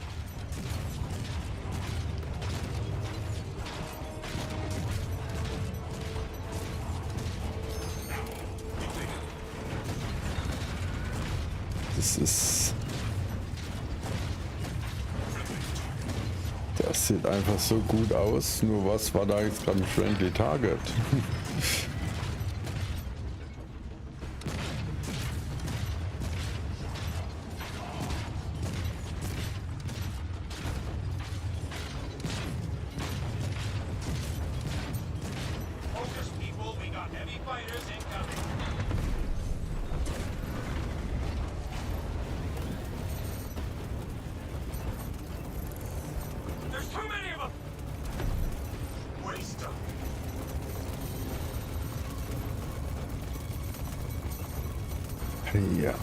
Das ist... Das sieht einfach so gut aus. Nur was war da jetzt gerade ein Friendly Target? Focus, people. We got heavy fighters incoming. There's too many of them. Waste them. Ja.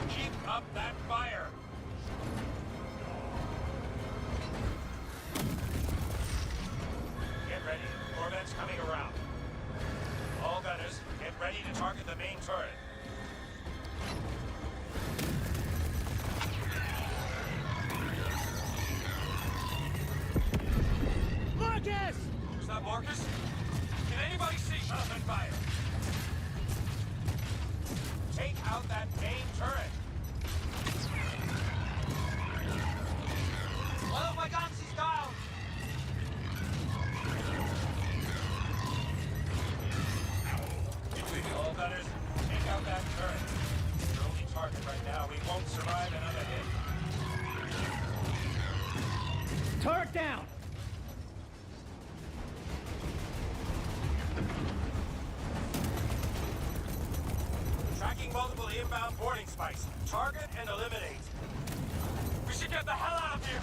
Keep up that fire. Get ready. Corvette's coming around. All gunners, get ready to target the main turret. Marcus! Is that Marcus? Can anybody see? Open fire. Take out that main turret. One of my guns is down. All gunners, take out that turret. It's your only target right now. We won't survive another hit. Turret down! Tracking multiple inbound boarding spikes. Target and eliminate. We should get the hell out of here.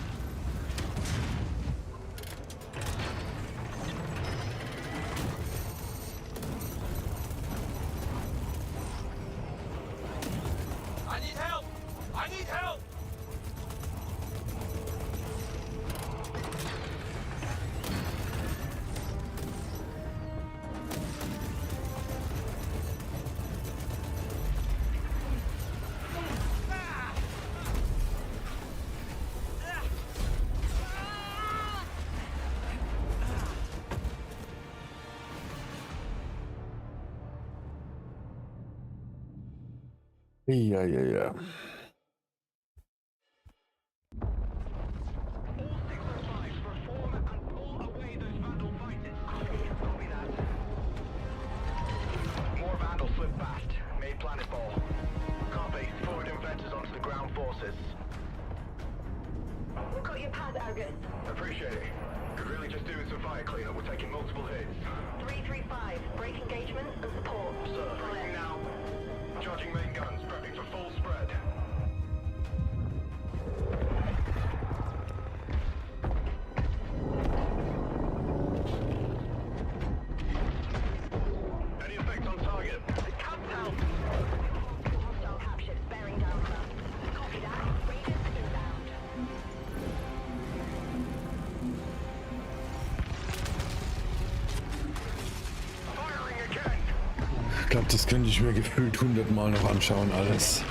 I need help. I need help. Ja. all. Copy. Forward inventors onto the ground forces. We've got your pad, Argus. Appreciate it. Could really just do with some fire cleanup. We're taking multiple hits. 335. Break engagement and support. Sir, briefing now. Charging main guns. Prepping for full spread. Any effect on target? Cut down. Hostile captured. Bearing down on us. Copy that. Radius inbound. Firing again. Ich glaube, das könnte ich mir gefühlt 100-mal noch anschauen, alles.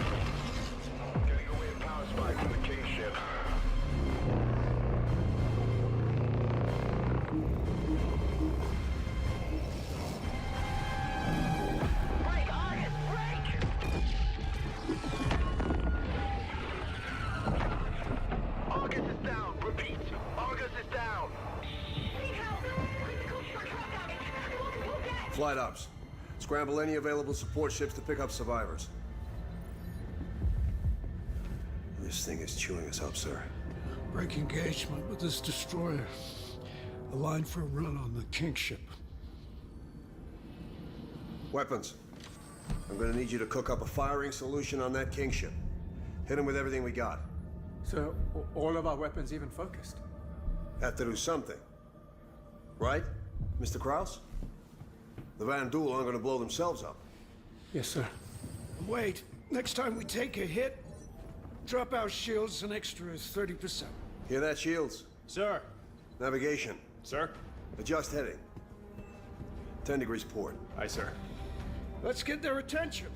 Getting away a power spike from the King ship. Break, Argus, break! Argus is down. Repeat. Argus is down. Need help! Critical structural damage. Multiple dead! Flight ops. Scramble any available support ships to pick up survivors. This thing is chewing us up, sir. Break engagement with this destroyer. Align for a run on the King ship. Weapons. I'm gonna need you to cook up a firing solution on that King ship. Hit him with everything we got. So, all of our weapons even focused? Have to do something. Right, Mr. Kraus? The Van Duel aren't gonna blow themselves up. Yes, sir. Wait, next time we take a hit, drop our shields an extra 30%. Hear that, Shields? Sir. Navigation. Sir. Adjust heading. 10 degrees port. Aye, sir. Let's get their attention.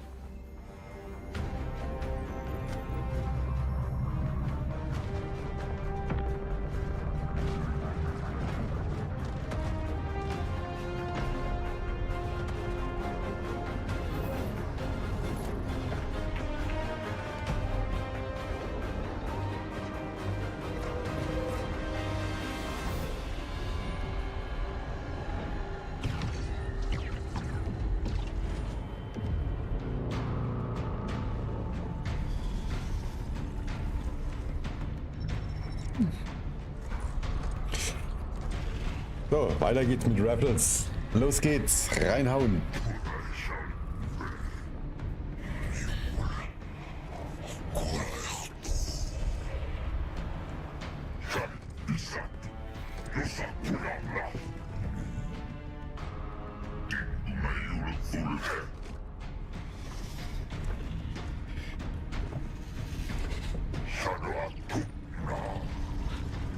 So, weiter geht's mit Rebels. Los geht's, reinhauen.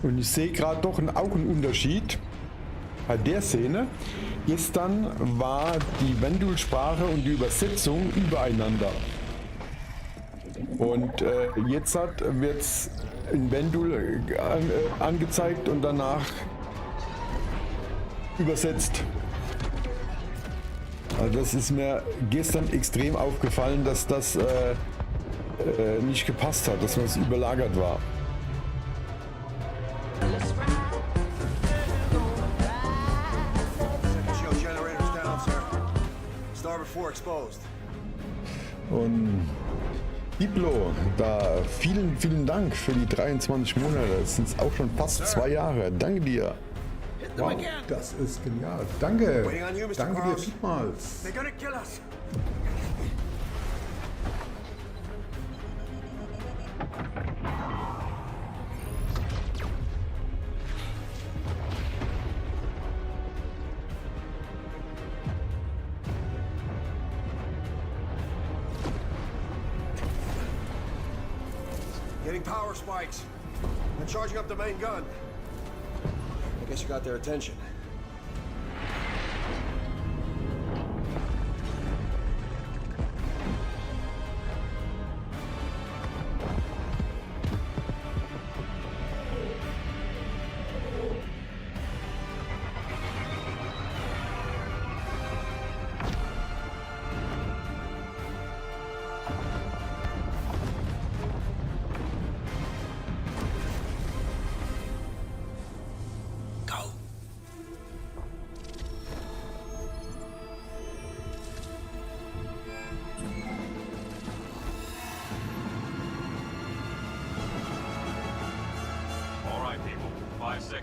Und ich sehe gerade doch auch einen Unterschied. Bei der Szene, gestern war die Vendul-Sprache und die Übersetzung übereinander. Und jetzt wird es in Vendul angezeigt und danach übersetzt. Also das ist mir gestern extrem aufgefallen, dass das nicht gepasst hat, dass das überlagert war. Und Diplo, da vielen Dank für die 23 Monate. Das sind auch schon fast 2 Jahre. Danke dir. Wow, das ist genial. Danke. Danke dir vielmals. Getting power spikes. And charging up the main gun. I guess you got their attention.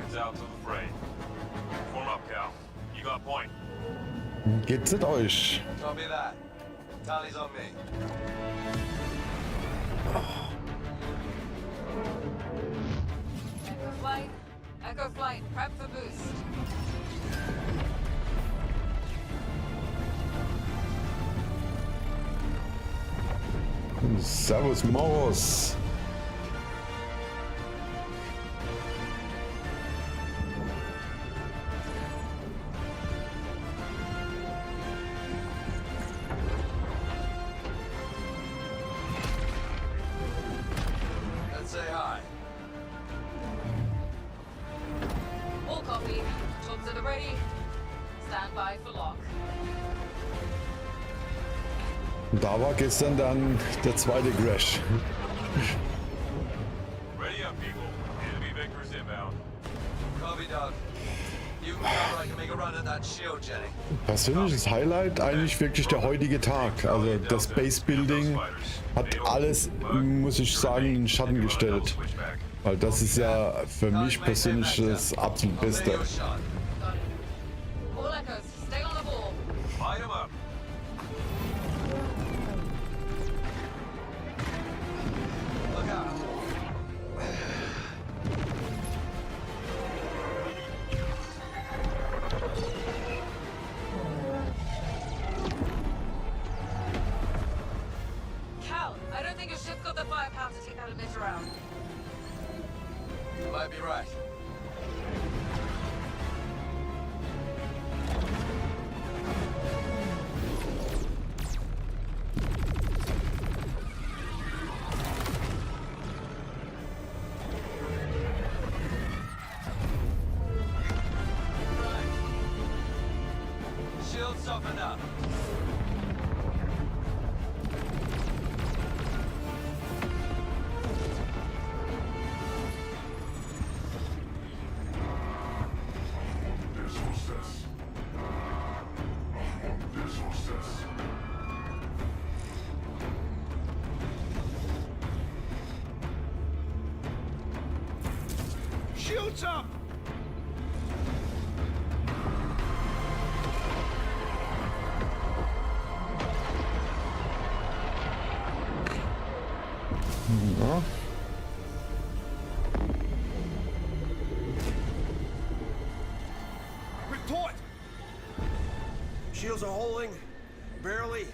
seconds out till the fray. Form up, Cal. You got point. Geht's mit euch? Copy that. Tally's on me. Echo flight, prep for boost. Servus Maurus. Let's say hi. All copy. Talks at the ready. Stand by for lock. Da war gestern dann der zweite Crash. Ready up, people. Enemy Victor's inbound. Copy, Doug. You can cover, I can make a run at that shield, Jenny. Persönliches Highlight eigentlich wirklich der heutige Tag. Also das Base Building hat alles, muss ich sagen, in den Schatten gestellt. Weil das ist ja für mich persönlich das absolut Beste. All echoes, stay on the ball. Light 'em up. Look out. Cal, I don't think your ship's got the firepower to take that emitter out. You might be right. Shield soften up. Shields up! Ja. Report! Shields are holding. Barely.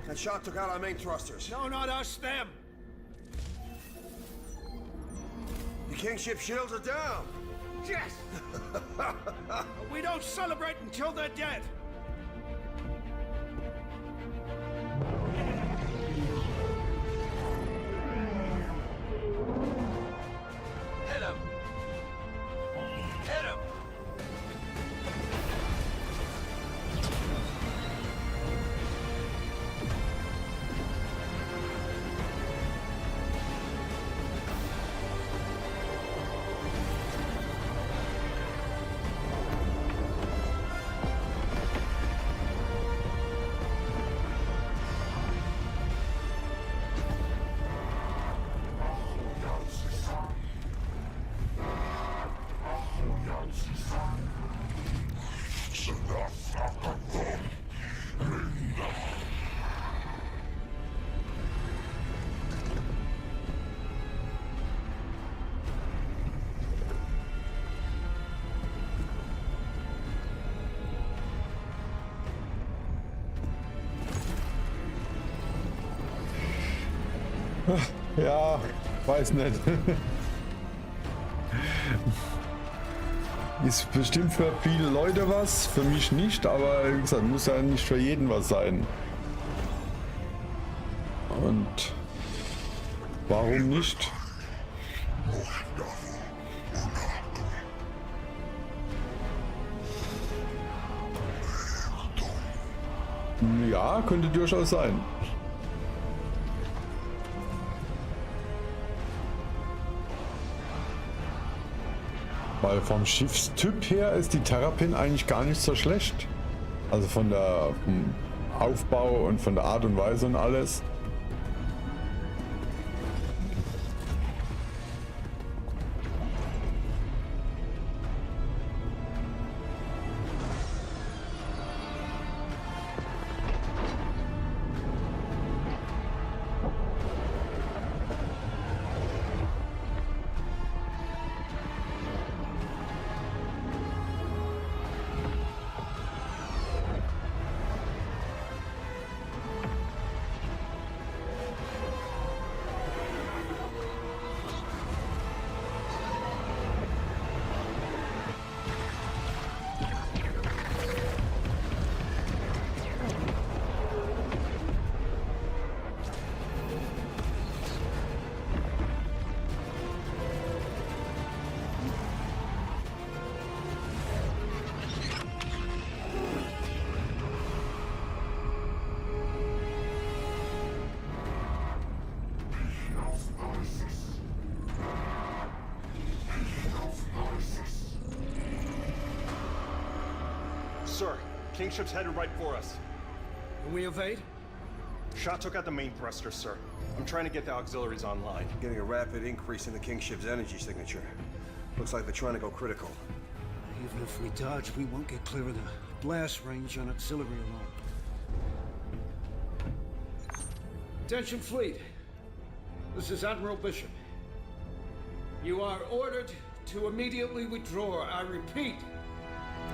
That shot took out our main thrusters. No, not us, them. The Kingship shields are down. Yes! We don't celebrate until they're dead. Hit him. Hit him. Ja, weiß nicht. Ist bestimmt für viele Leute was, für mich nicht, aber wie gesagt, muss ja nicht für jeden was sein. Und warum nicht? Ja, könnte durchaus sein. Weil vom Schiffstyp her ist die Terrapin eigentlich gar nicht so schlecht. Also vom Aufbau und von der Art und Weise und alles. Sir, Kingship's headed right for us. Can we evade? Shot took out the main thruster, sir. I'm trying to get the auxiliaries online. Getting a rapid increase in the Kingship's energy signature. Looks like they're trying to go critical. Even if we dodge, we won't get clear of the blast range on auxiliary alone. Attention, fleet. This is Admiral Bishop. You are ordered to immediately withdraw. I repeat,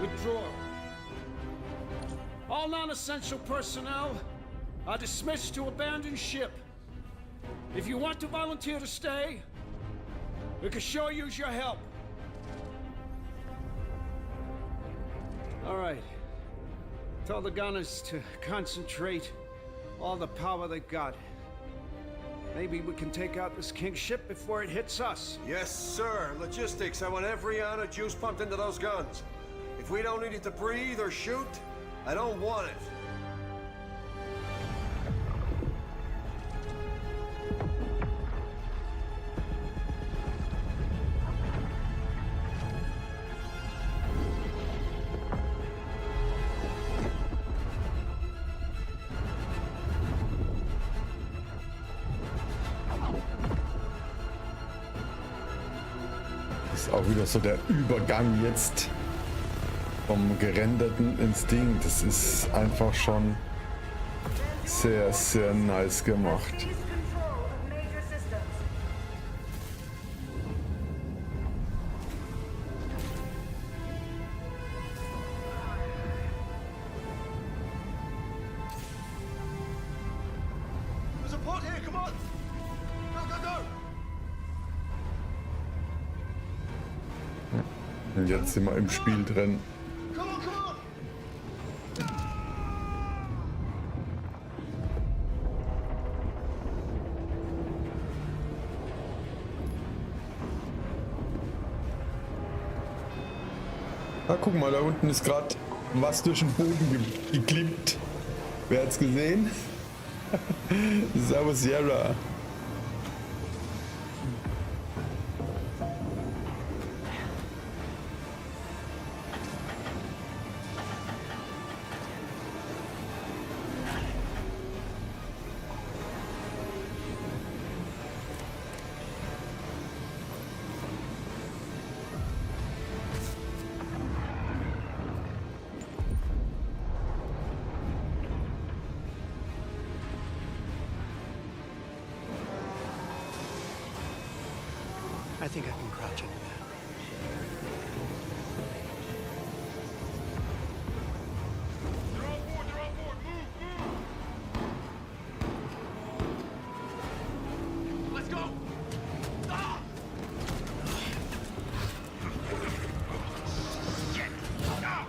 withdraw. All non-essential personnel are dismissed to abandon ship. If you want to volunteer to stay, we can sure use your help. All right. Tell the gunners to concentrate all the power they've got. Maybe we can take out this Kingship before it hits us. Yes, sir. Logistics. I want every ounce of juice pumped into those guns. If we don't need it to breathe or shoot, I don't want it. Ist auch wieder so der Übergang jetzt vom Gerenderten ins Ding. Das ist einfach schon sehr, sehr nice gemacht. There's a pod here, come on! Go, go, go! Und jetzt sind wir im Spiel drin. Come on, come on! Ah, guck mal, da unten ist gerade was durch den Boden geklippt. Wer hat's gesehen? Servus Sierra. I think I can crouch under that. Let's go! Ah! Shit! Ah!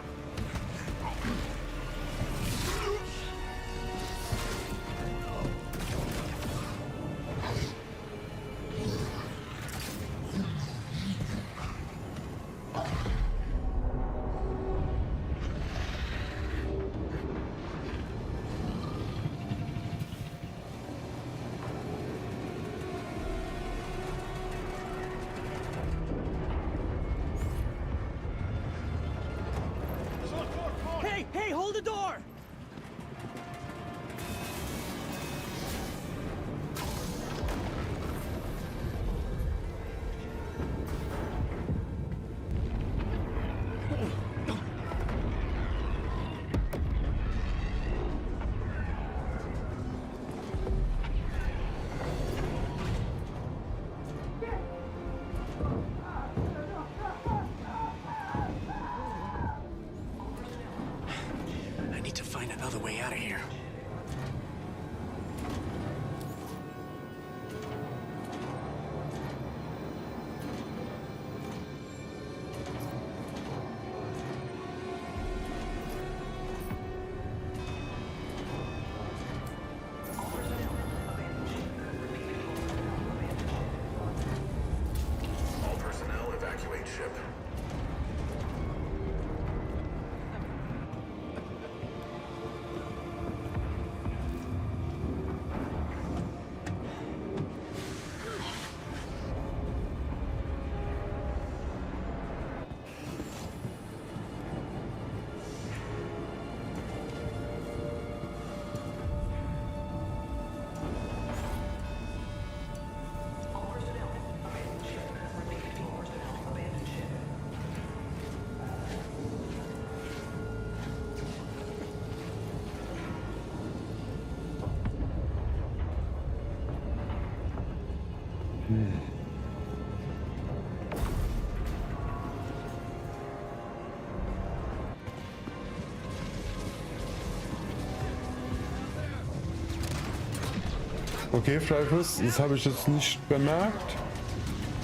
Okay, Freifuß, das habe ich jetzt nicht bemerkt.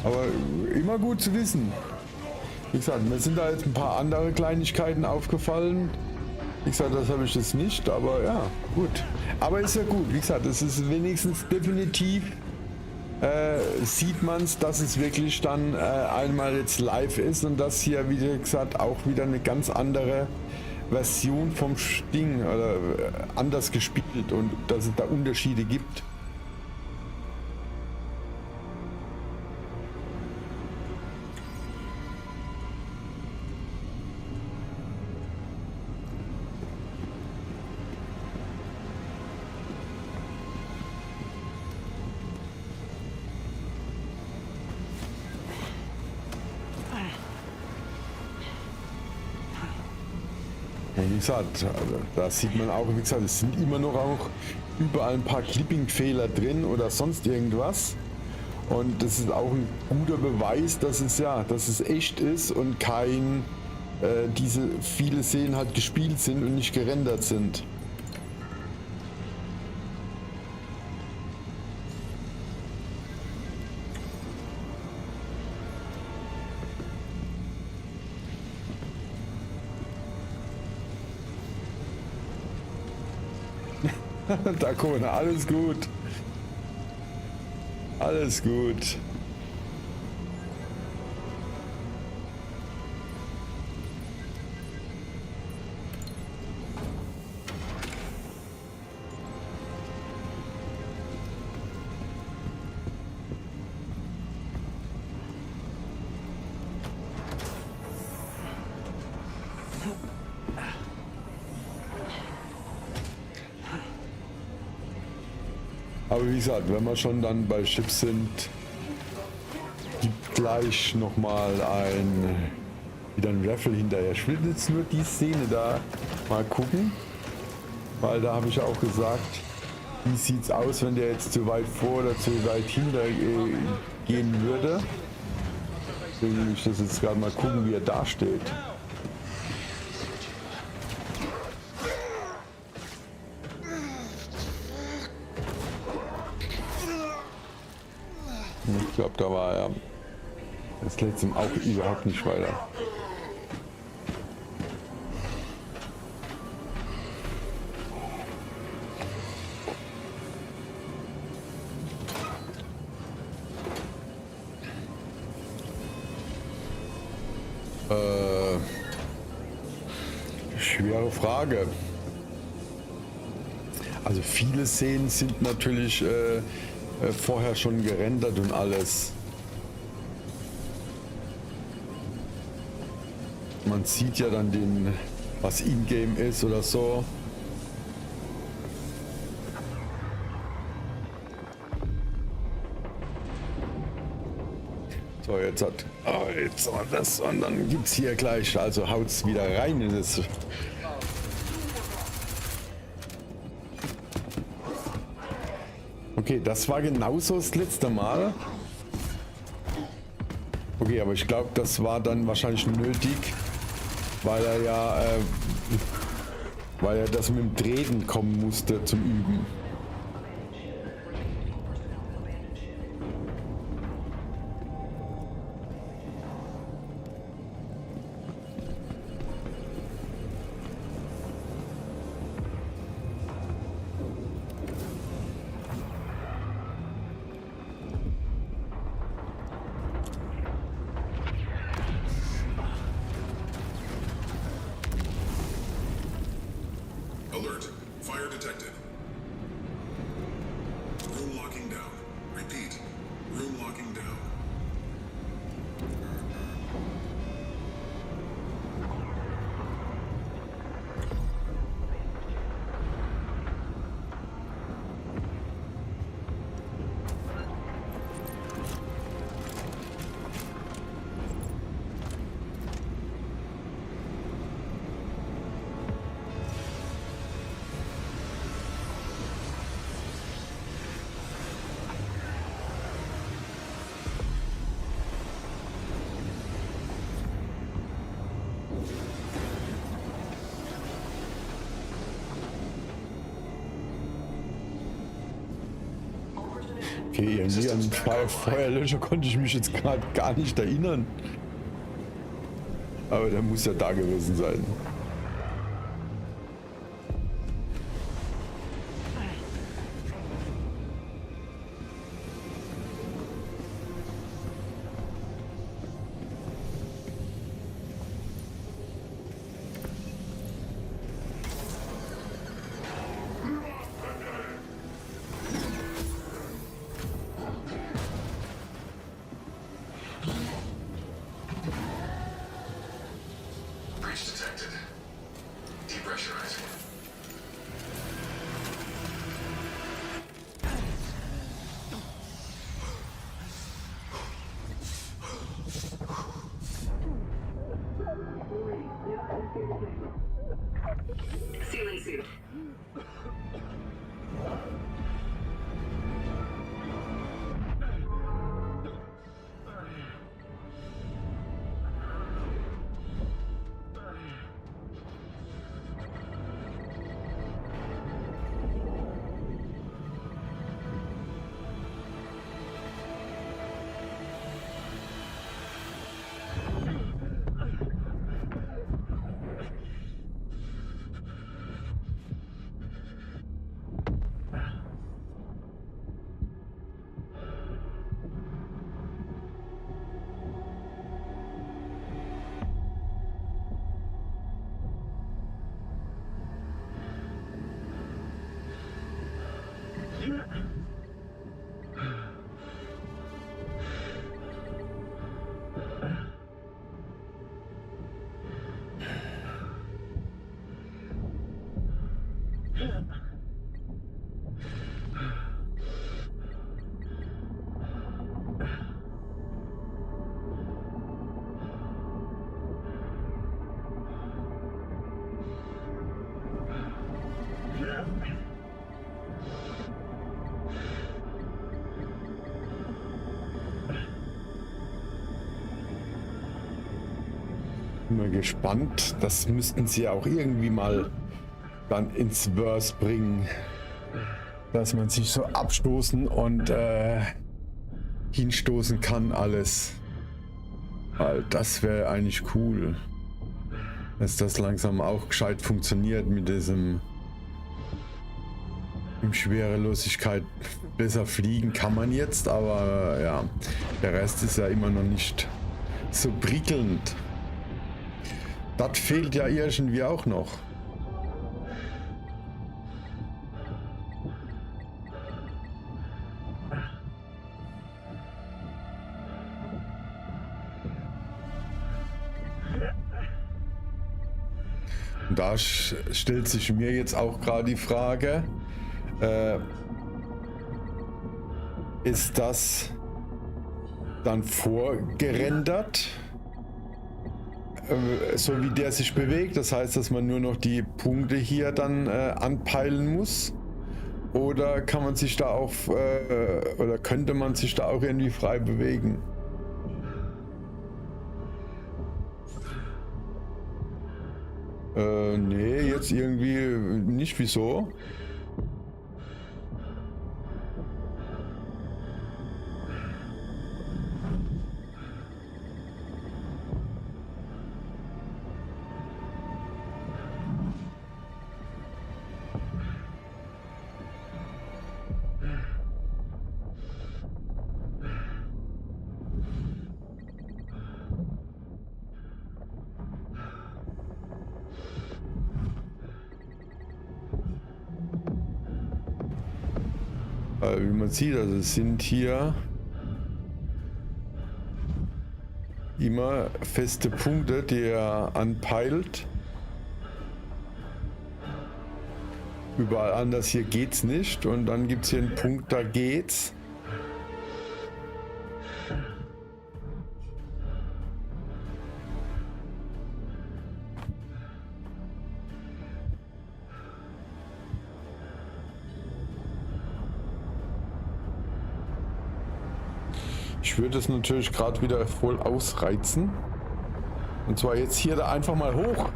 Aber immer gut zu wissen. Wie gesagt, mir sind da jetzt ein paar andere Kleinigkeiten aufgefallen. Wie gesagt, das habe ich jetzt nicht, aber ja, gut. Aber ist ja gut, wie gesagt, es ist wenigstens definitiv, sieht man es, dass es wirklich dann einmal jetzt live ist und dass hier, wie gesagt, auch wieder eine ganz andere Version vom Ding oder anders gespielt und dass es da Unterschiede gibt. Wie gesagt, da sieht man auch, wie gesagt, es sind immer noch auch überall ein paar Clipping-Fehler drin oder sonst irgendwas. Und das ist auch ein guter Beweis, dass es echt ist und kein, diese viele Szenen halt gespielt sind und nicht gerendert sind. Da guck mal, alles gut. Alles gut. Aber wie gesagt, wenn wir schon dann bei Chips sind, gibt gleich nochmal wieder ein Raffle hinterher. Ich will jetzt nur die Szene da mal gucken, weil da habe ich auch gesagt, wie sieht es aus, wenn der jetzt zu weit vor oder zu weit hinter gehen würde. Deswegen will ich das jetzt gerade mal gucken, wie er da steht. Ich glaube, da war er das letzte Mal auch überhaupt nicht weiter. Schwere Frage. Also viele Szenen sind natürlich vorher schon gerendert und alles. Man sieht ja dann was in-game ist oder so. So, jetzt hat das und dann gibt's hier gleich, also haut's wieder rein in das. Okay, das war genauso das letzte Mal. Okay, aber ich glaube, das war dann wahrscheinlich nötig, weil er das mit dem Treten kommen musste zum Üben. Alert. Fire detected. Room locking down. Repeat. Room locking down. Okay, irgendwie an Feuerlöscher konnte ich mich jetzt gerade gar nicht erinnern. Aber der muss ja da gewesen sein. Sealing suit. Bin mal gespannt. Das müssten sie ja auch irgendwie mal dann ins Verse bringen, dass man sich so abstoßen und hinstoßen kann alles. Weil das wäre eigentlich cool, dass das langsam auch gescheit funktioniert mit diesem Schwerelosigkeit. Besser fliegen kann man jetzt, aber ja, der Rest ist ja immer noch nicht so prickelnd. Das fehlt ja irgendwie auch noch. Und da stellt sich mir jetzt auch gerade die Frage, ist das dann vorgerendert, so wie der sich bewegt? Das heißt, dass man nur noch die Punkte hier dann anpeilen muss? Oder kann man sich da auch, oder könnte man sich da auch irgendwie frei bewegen? Nee, jetzt irgendwie nicht. Wieso? Wie man sieht, also es sind hier immer feste Punkte, die er anpeilt. Überall anders hier geht's nicht und dann gibt es hier einen Punkt, da geht's. Ich würde es natürlich gerade wieder voll ausreizen. Und zwar jetzt hier da einfach mal hoch.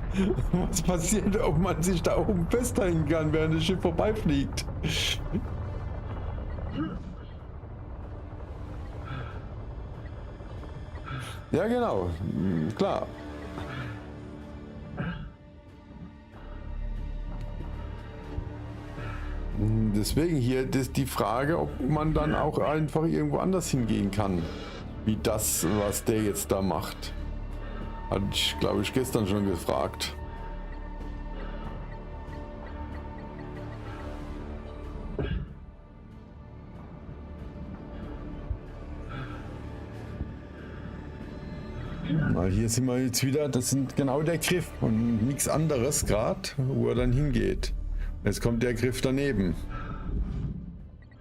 Was passiert, ob man sich da oben festhalten kann, während das Schiff vorbeifliegt? Ja, genau. Klar. Deswegen hier ist die Frage, ob man dann auch einfach irgendwo anders hingehen kann. Wie das, was der jetzt da macht. Hatte ich, glaube ich, gestern schon gefragt. Weil hier sind wir jetzt wieder, das sind genau der Griff und nichts anderes gerade, wo er dann hingeht. Jetzt kommt der Griff daneben.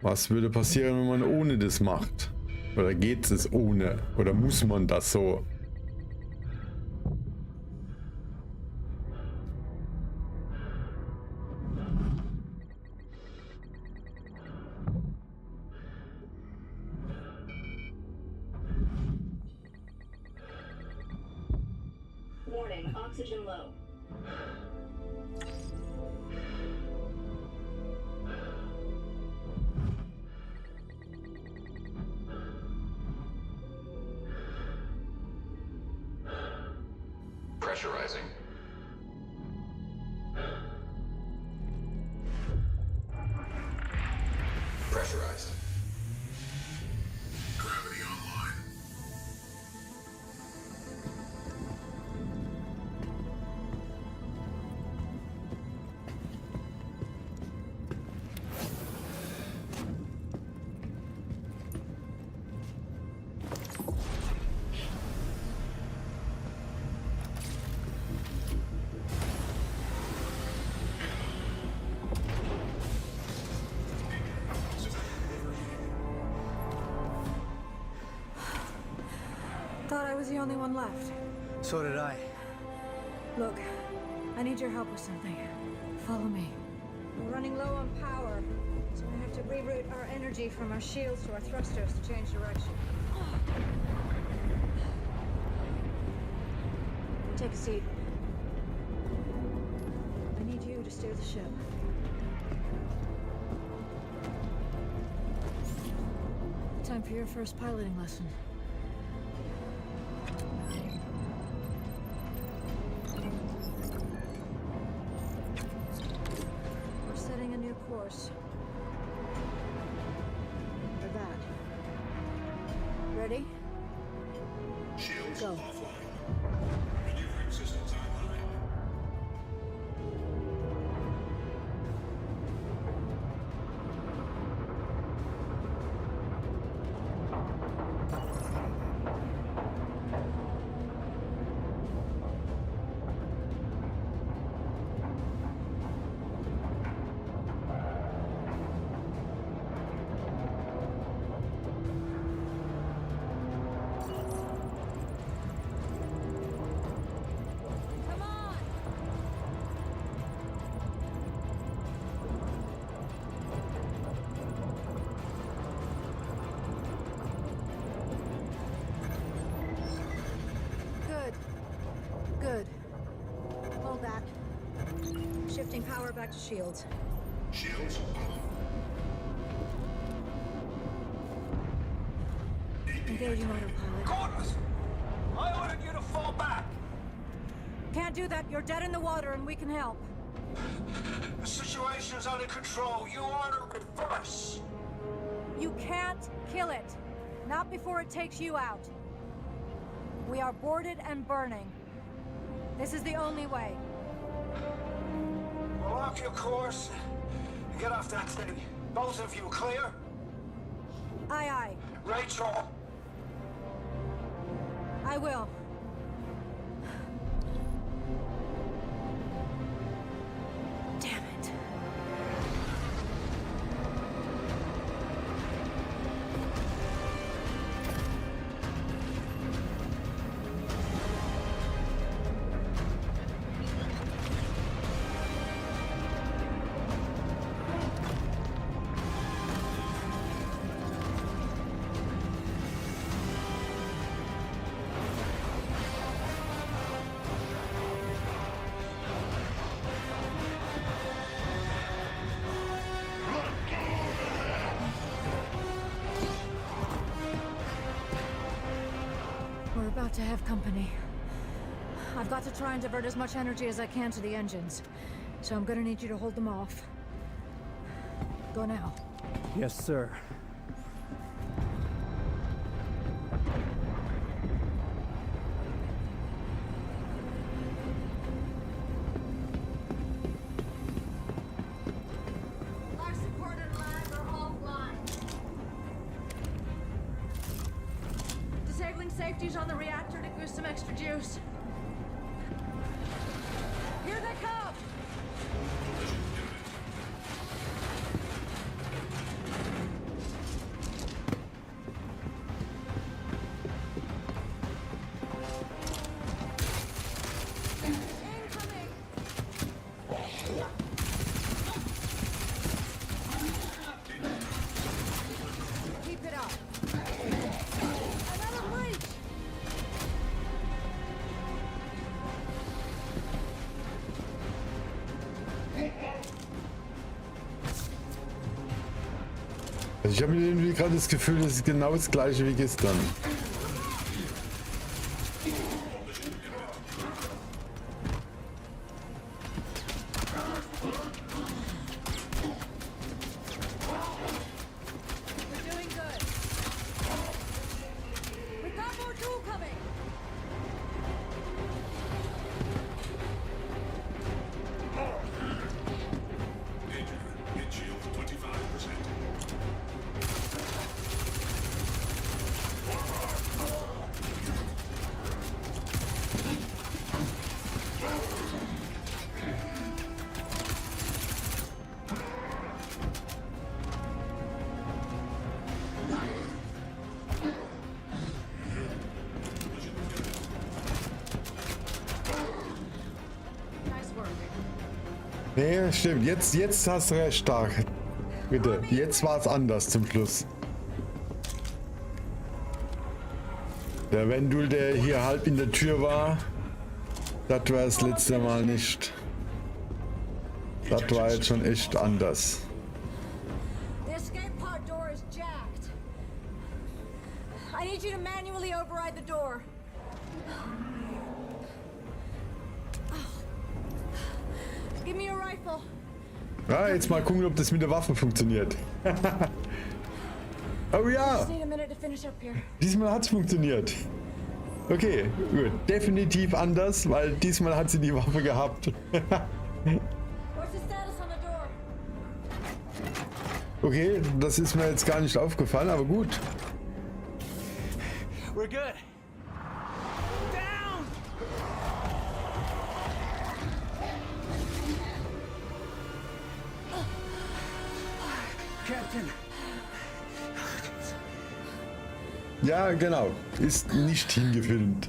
Was würde passieren, wenn man ohne das macht? Oder geht es ohne? Oder muss man das so? Warning, oxygen low. Pressurizing. Pressurized. Gravity online. Thought I was the only one left. So did I. Look, I need your help with something. Follow me. We're running low on power, so I have to reroute our energy from our shields to our thrusters to change direction. Take a seat. I need you to steer the ship. Time for your first piloting lesson. We're setting a new course. For that. Ready? Shields Go. offline. Maneuvering systems online. Come on! Good. Good. Hold that. Shifting power back to shields. Shields on. Engaging autopilot. Corvus! I ordered you to fall back! Can't do that. You're dead in the water and we can help. The situation's under control. You order reverse! You can't kill it. Not before it takes you out. We are boarded and burning. This is the only way. Well, lock your course and get off that thing. Both of you clear? Aye, aye. Rachel! I will. Damn it. got to have company. I've got to try and divert as much energy as I can to the engines. So I'm gonna need you to hold them off. Go now. Yes, sir. Life support and lag are offline. Disabling safeties on the reactor to boost some extra juice. Here they come! Keep it up. Another breach! Also ich habe irgendwie gerade das Gefühl, das ist genau das gleiche wie gestern. We're doing good. We've got more tool coming! Danger. Hit shield 25%. Nice work. Nee, stimmt. Jetzt hast du recht, stark. Bitte. Jetzt war es anders zum Schluss. Der Wendul, der hier halb in der Tür war, das war das letzte Mal nicht. Das war jetzt schon echt anders. The escape pod door is jacked. I need you to manually override the door. Give me your rifle. Ja, jetzt mal gucken, ob das mit der Waffe funktioniert. Oh ja, Just need a minute to finish up here. diesmal hat es funktioniert. Okay, gut. Definitiv anders, weil diesmal hat sie die Waffe gehabt. What's the status on the door? Okay, das ist mir jetzt gar nicht aufgefallen, aber gut. We're good. Down! Captain, Ja, genau. Ist nicht hingefilmt.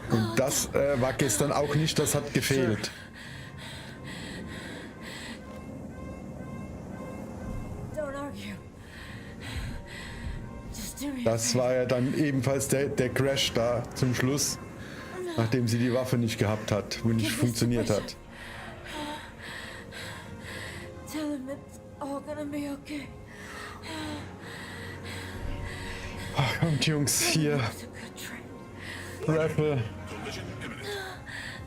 Und das war gestern auch nicht, das hat gefehlt. Don't argue. Just do me. Das war ja dann ebenfalls der Crash da zum Schluss, nachdem sie die Waffe nicht gehabt hat und nicht funktioniert hat. Tell him it's all gonna be okay. Ach, kommt Jungs, hier. Raffle.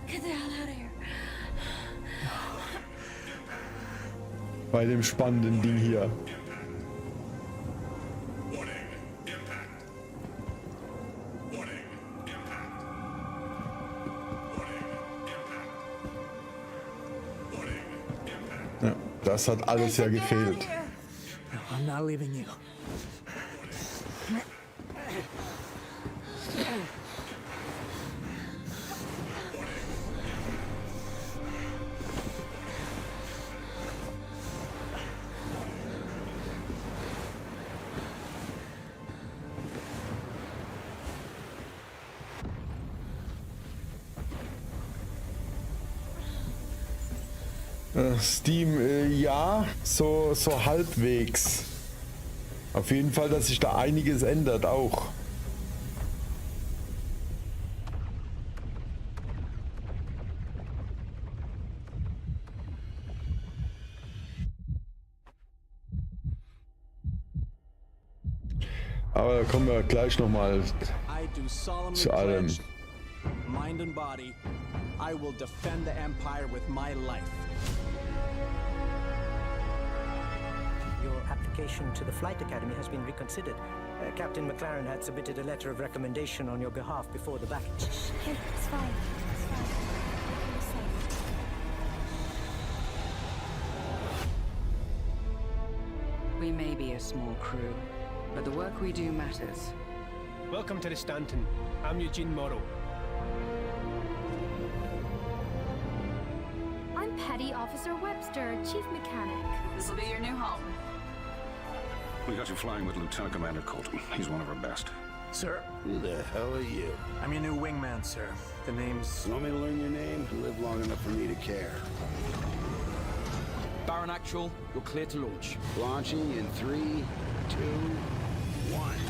Get the hell out of here. Bei dem spannenden Ding hier. Ja, das hat alles ja gefehlt. no, I'm not leaving you. Steam, ja, so halbwegs. Auf jeden Fall, dass sich da einiges ändert auch. Aber da kommen wir gleich nochmal I do solemnly zu allem. pledge, mind and body, I will defend the Empire with my life. Your application to the Flight Academy has been reconsidered. Captain McLaren had submitted a letter of recommendation on your behalf before the battle. Hey, it's fine. It's fine. You're safe. We may be a small crew, but the work we do matters. Welcome to the Stanton. I'm Eugene Morrow. I'm Petty Officer Webster, Chief Mechanic. This will be your new home. We got you flying with Lieutenant Commander Colton. He's one of our best. Sir, Who the hell are you? I'm your new wingman, sir. The name's You want me to learn your name? Live long enough for me to care. Baron Actual. You're clear to launch. Launching in 3, 2, 1.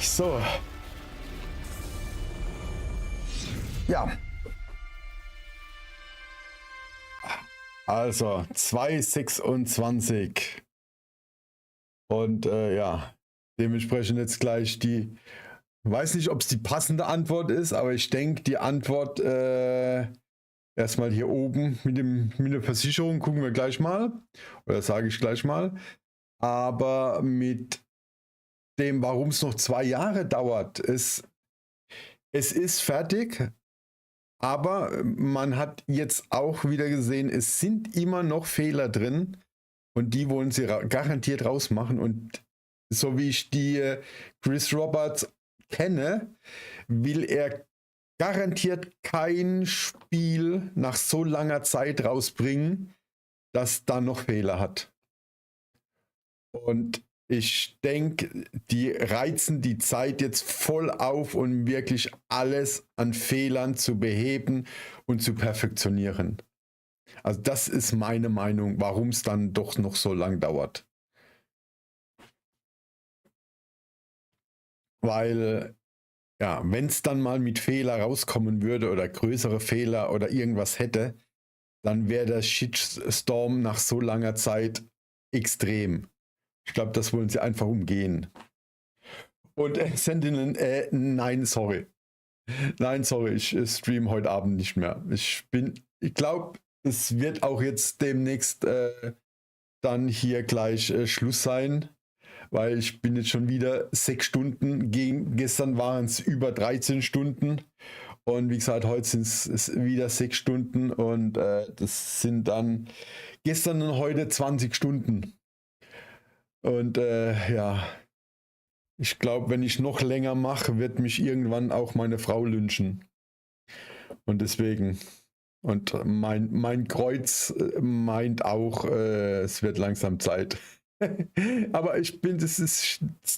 So. Ja. Also 2,26. Und ja, dementsprechend jetzt gleich die, weiß nicht, ob es die passende Antwort ist, aber ich denke, die Antwort erstmal hier oben mit der Versicherung gucken wir gleich mal. Oder sage ich gleich mal. Aber mit dem, warum es noch 2 Jahre dauert, es ist fertig, aber man hat jetzt auch wieder gesehen, es sind immer noch Fehler drin und die wollen sie garantiert rausmachen. Und so wie ich die Chris Roberts kenne, will er garantiert kein Spiel nach so langer Zeit rausbringen, das da noch Fehler hat. Und ich denke, die reizen die Zeit jetzt voll auf, um wirklich alles an Fehlern zu beheben und zu perfektionieren. Also das ist meine Meinung, warum es dann doch noch so lang dauert. Weil, ja, wenn es dann mal mit Fehler rauskommen würde oder größere Fehler oder irgendwas hätte, dann wäre der Shitstorm nach so langer Zeit extrem. Ich glaube, das wollen sie einfach umgehen. Und Sentinel, nein, sorry. Nein, sorry, ich stream heute Abend nicht mehr. Ich glaube, es wird auch jetzt demnächst dann hier gleich Schluss sein, weil ich bin jetzt schon wieder 6 Stunden, gestern waren es über 13 Stunden und wie gesagt, heute sind es wieder 6 Stunden und das sind dann gestern und heute 20 Stunden. Und ja, ich glaube, wenn ich noch länger mache, wird mich irgendwann auch meine Frau lynchen. Und deswegen, und mein Kreuz meint auch, es wird langsam Zeit. Aber das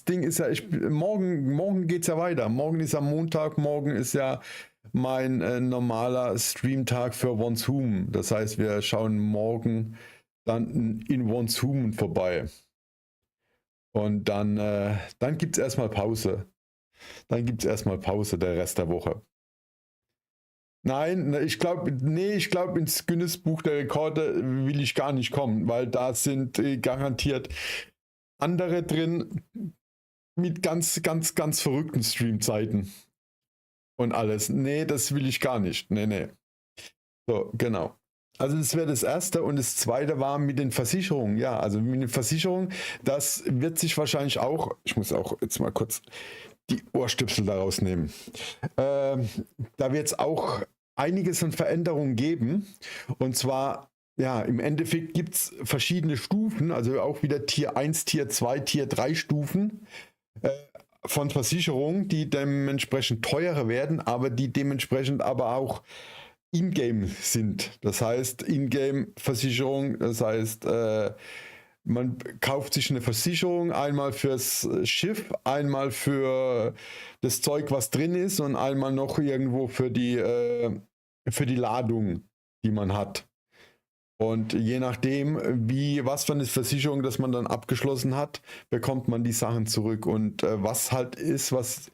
Ding ist ja, morgen geht es ja weiter. Morgen ist ja Montag, morgen ist ja mein normaler Streamtag für Once Human. Das heißt, wir schauen morgen dann in Once Human vorbei. Und dann gibt es erstmal Pause. Dann gibt es erstmal Pause der Rest der Woche. Nein, ich glaube, ins Guinness-Buch der Rekorde will ich gar nicht kommen, weil da sind garantiert andere drin mit ganz, ganz, ganz verrückten Streamzeiten und alles. Nee, das will ich gar nicht. Nee. So, genau. Also das wäre das Erste. Und das Zweite war mit den Versicherungen. Ja, also mit den Versicherungen, das wird sich wahrscheinlich auch, ich muss auch jetzt mal kurz die Ohrstöpsel daraus nehmen. Da wird es auch einiges an Veränderungen geben. Und zwar, ja, im Endeffekt gibt es verschiedene Stufen, also auch wieder Tier 1, Tier 2, Tier 3 Stufen von Versicherungen, die dementsprechend teurer werden, aber die dementsprechend aber auch in-game sind. Das heißt, In-game-Versicherung, das heißt, man kauft sich eine Versicherung, einmal fürs Schiff, einmal für das Zeug, was drin ist und einmal noch irgendwo für die Ladung, die man hat. Und je nachdem, was für eine Versicherung, das man dann abgeschlossen hat, bekommt man die Sachen zurück. Und was halt ist, was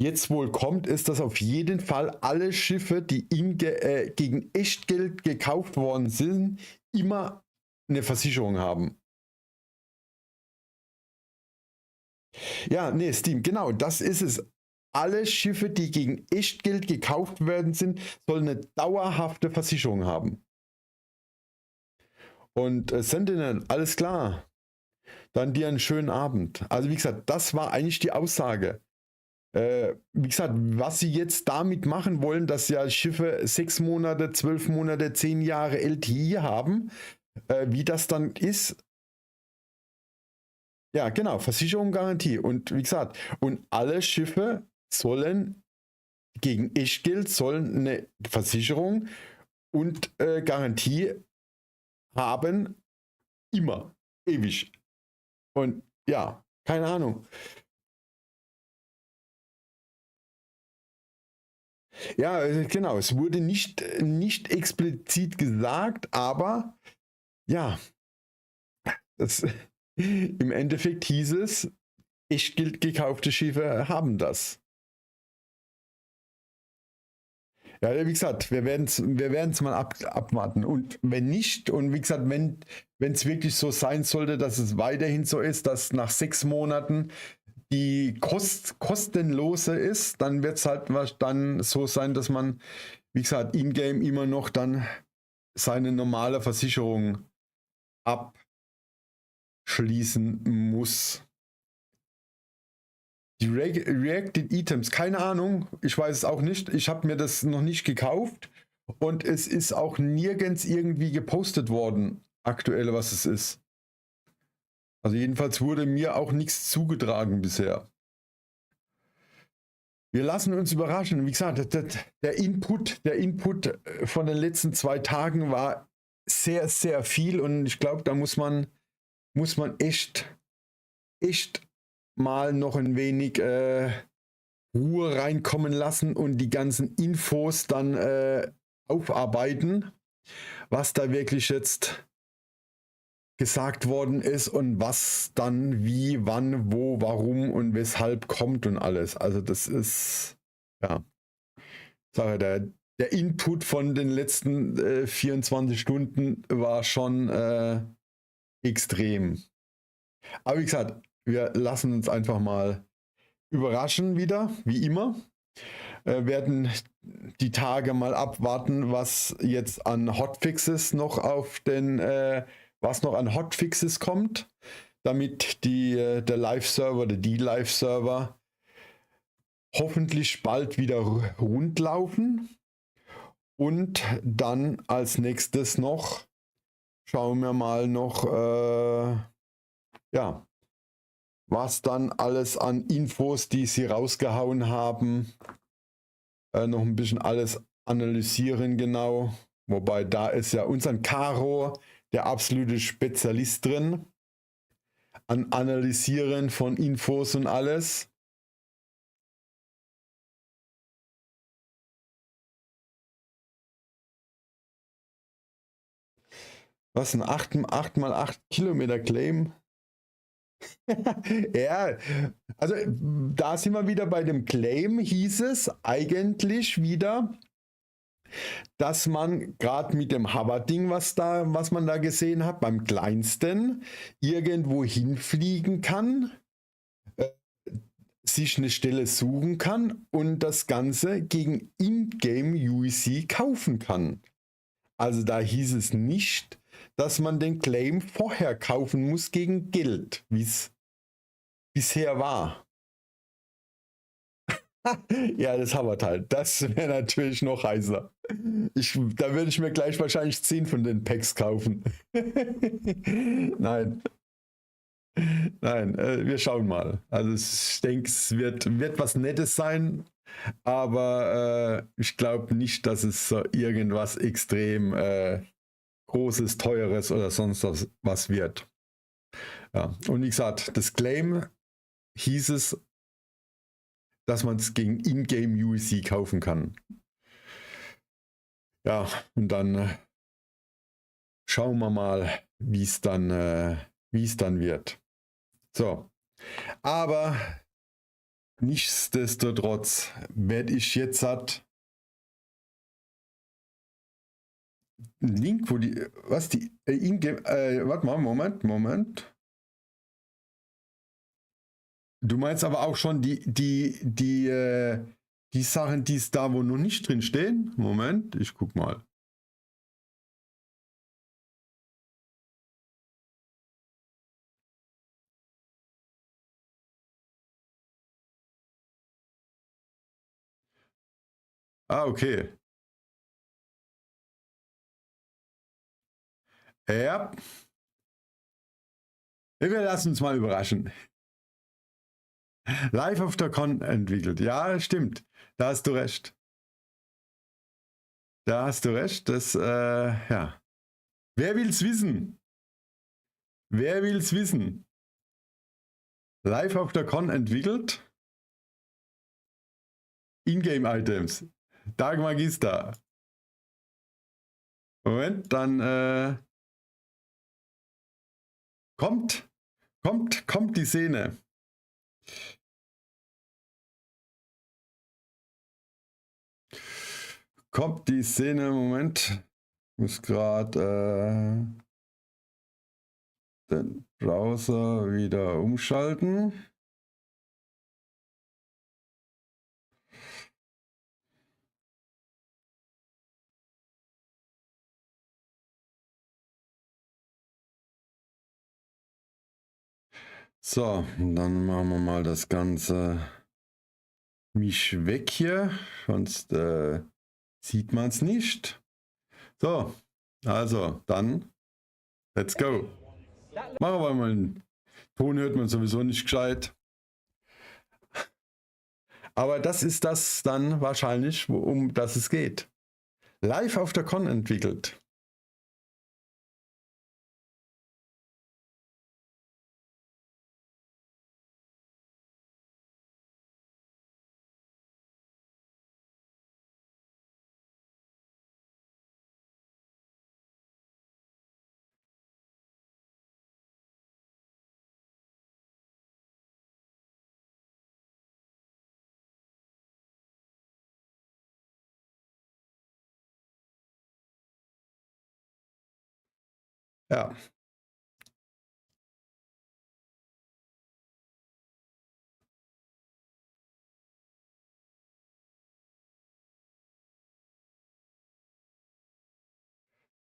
jetzt wohl kommt, ist, dass auf jeden Fall alle Schiffe, die gegen Echtgeld gekauft worden sind, immer eine Versicherung haben. Ja, nee, Steam, genau, das ist es. Alle Schiffe, die gegen Echtgeld gekauft werden sind, sollen eine dauerhafte Versicherung haben. Und Sentinel, alles klar. Dann dir einen schönen Abend. Also wie gesagt, das war eigentlich die Aussage. Wie gesagt, was sie jetzt damit machen wollen, dass ja Schiffe 6 Monate, 12 Monate, 10 Jahre LTI haben, wie das dann ist. Ja, genau, Versicherung, Garantie. Und wie gesagt, und alle Schiffe sollen gegen Echtgeld sollen eine Versicherung und Garantie haben, immer, ewig. Und ja, keine Ahnung. Ja, genau, es wurde nicht explizit gesagt, aber ja, im Endeffekt hieß es, Echtgeld gekaufte Schiffe haben das. Ja, wie gesagt, wir werden es mal abwarten. Und wenn nicht, und wie gesagt, wenn es wirklich so sein sollte, dass es weiterhin so ist, dass nach 6 Monaten die kostenlose ist, dann wird es halt dann so sein, dass man, wie gesagt, in-game immer noch dann seine normale Versicherung abschließen muss. Die Reacted Items, keine Ahnung, ich weiß es auch nicht. Ich habe mir das noch nicht gekauft und es ist auch nirgends irgendwie gepostet worden, aktuell, was es ist. Also jedenfalls wurde mir auch nichts zugetragen bisher. Wir lassen uns überraschen. Wie gesagt, der Input von den letzten 2 Tagen war sehr, sehr viel und ich glaube, da muss man echt mal noch ein wenig Ruhe reinkommen lassen und die ganzen Infos dann aufarbeiten, was da wirklich jetzt gesagt worden ist und was dann wie, wann, wo, warum und weshalb kommt und alles. Also das ist, ja, Sache, der Input von den letzten 24 Stunden war schon extrem. Aber wie gesagt, wir lassen uns einfach mal überraschen wieder, wie immer. Werden die Tage mal abwarten, was jetzt an Hotfixes noch an Hotfixes kommt, damit der Live-Server oder die Live-Server hoffentlich bald wieder rund laufen. Und dann als nächstes noch, schauen wir mal noch, ja, was dann alles an Infos, die sie rausgehauen haben, noch ein bisschen alles analysieren genau. Wobei da ist ja unser Caro der absolute Spezialist drin, an Analysieren von Infos und alles. Was, ein 8x8 Kilometer Claim? Ja, also da sind wir wieder bei dem Claim, hieß es eigentlich wieder, dass man gerade mit dem Hover-Ding, was man da gesehen hat, beim kleinsten, irgendwo hinfliegen kann, sich eine Stelle suchen kann und das Ganze gegen In-Game UEC kaufen kann. Also da hieß es nicht, dass man den Claim vorher kaufen muss gegen Geld, wie es bisher war. Ja, das Hammerteil. Das wäre natürlich noch heißer. Da würde ich mir gleich wahrscheinlich 10 von den Packs kaufen. Nein. Nein, wir schauen mal. Also ich denke, es wird was Nettes sein, aber ich glaube nicht, dass es so irgendwas extrem Großes, Teures oder sonst was wird. Ja. Und wie gesagt, das Claim hieß es, dass man es gegen Ingame USC kaufen kann. Ja, und dann schauen wir mal, wie es dann wird. So, aber nichtsdestotrotz werde ich jetzt einen Link, wo die Ingame, warte mal, Moment. Du meinst aber auch schon die Sachen, die es da wo noch nicht drin stehen? Moment, ich guck mal. Ah, okay. Ja. Wir lassen uns mal überraschen. Live auf der Con entwickelt. Ja, stimmt. Da hast du recht. Da hast du recht. Das, ja. Wer will's wissen? Wer will's wissen? Live auf der Con entwickelt. Ingame-Items. Dark Magister. Moment, dann kommt die Szene. Kommt die Szene, Moment. Muss gerade den Browser wieder umschalten. So, dann machen wir mal das Ganze mich weg hier, sonst sieht man es nicht. So, also dann, let's go. Machen wir mal einen Ton, hört man sowieso nicht gescheit. Aber das ist das dann wahrscheinlich, um das es geht. Live auf der Con entwickelt. Ja.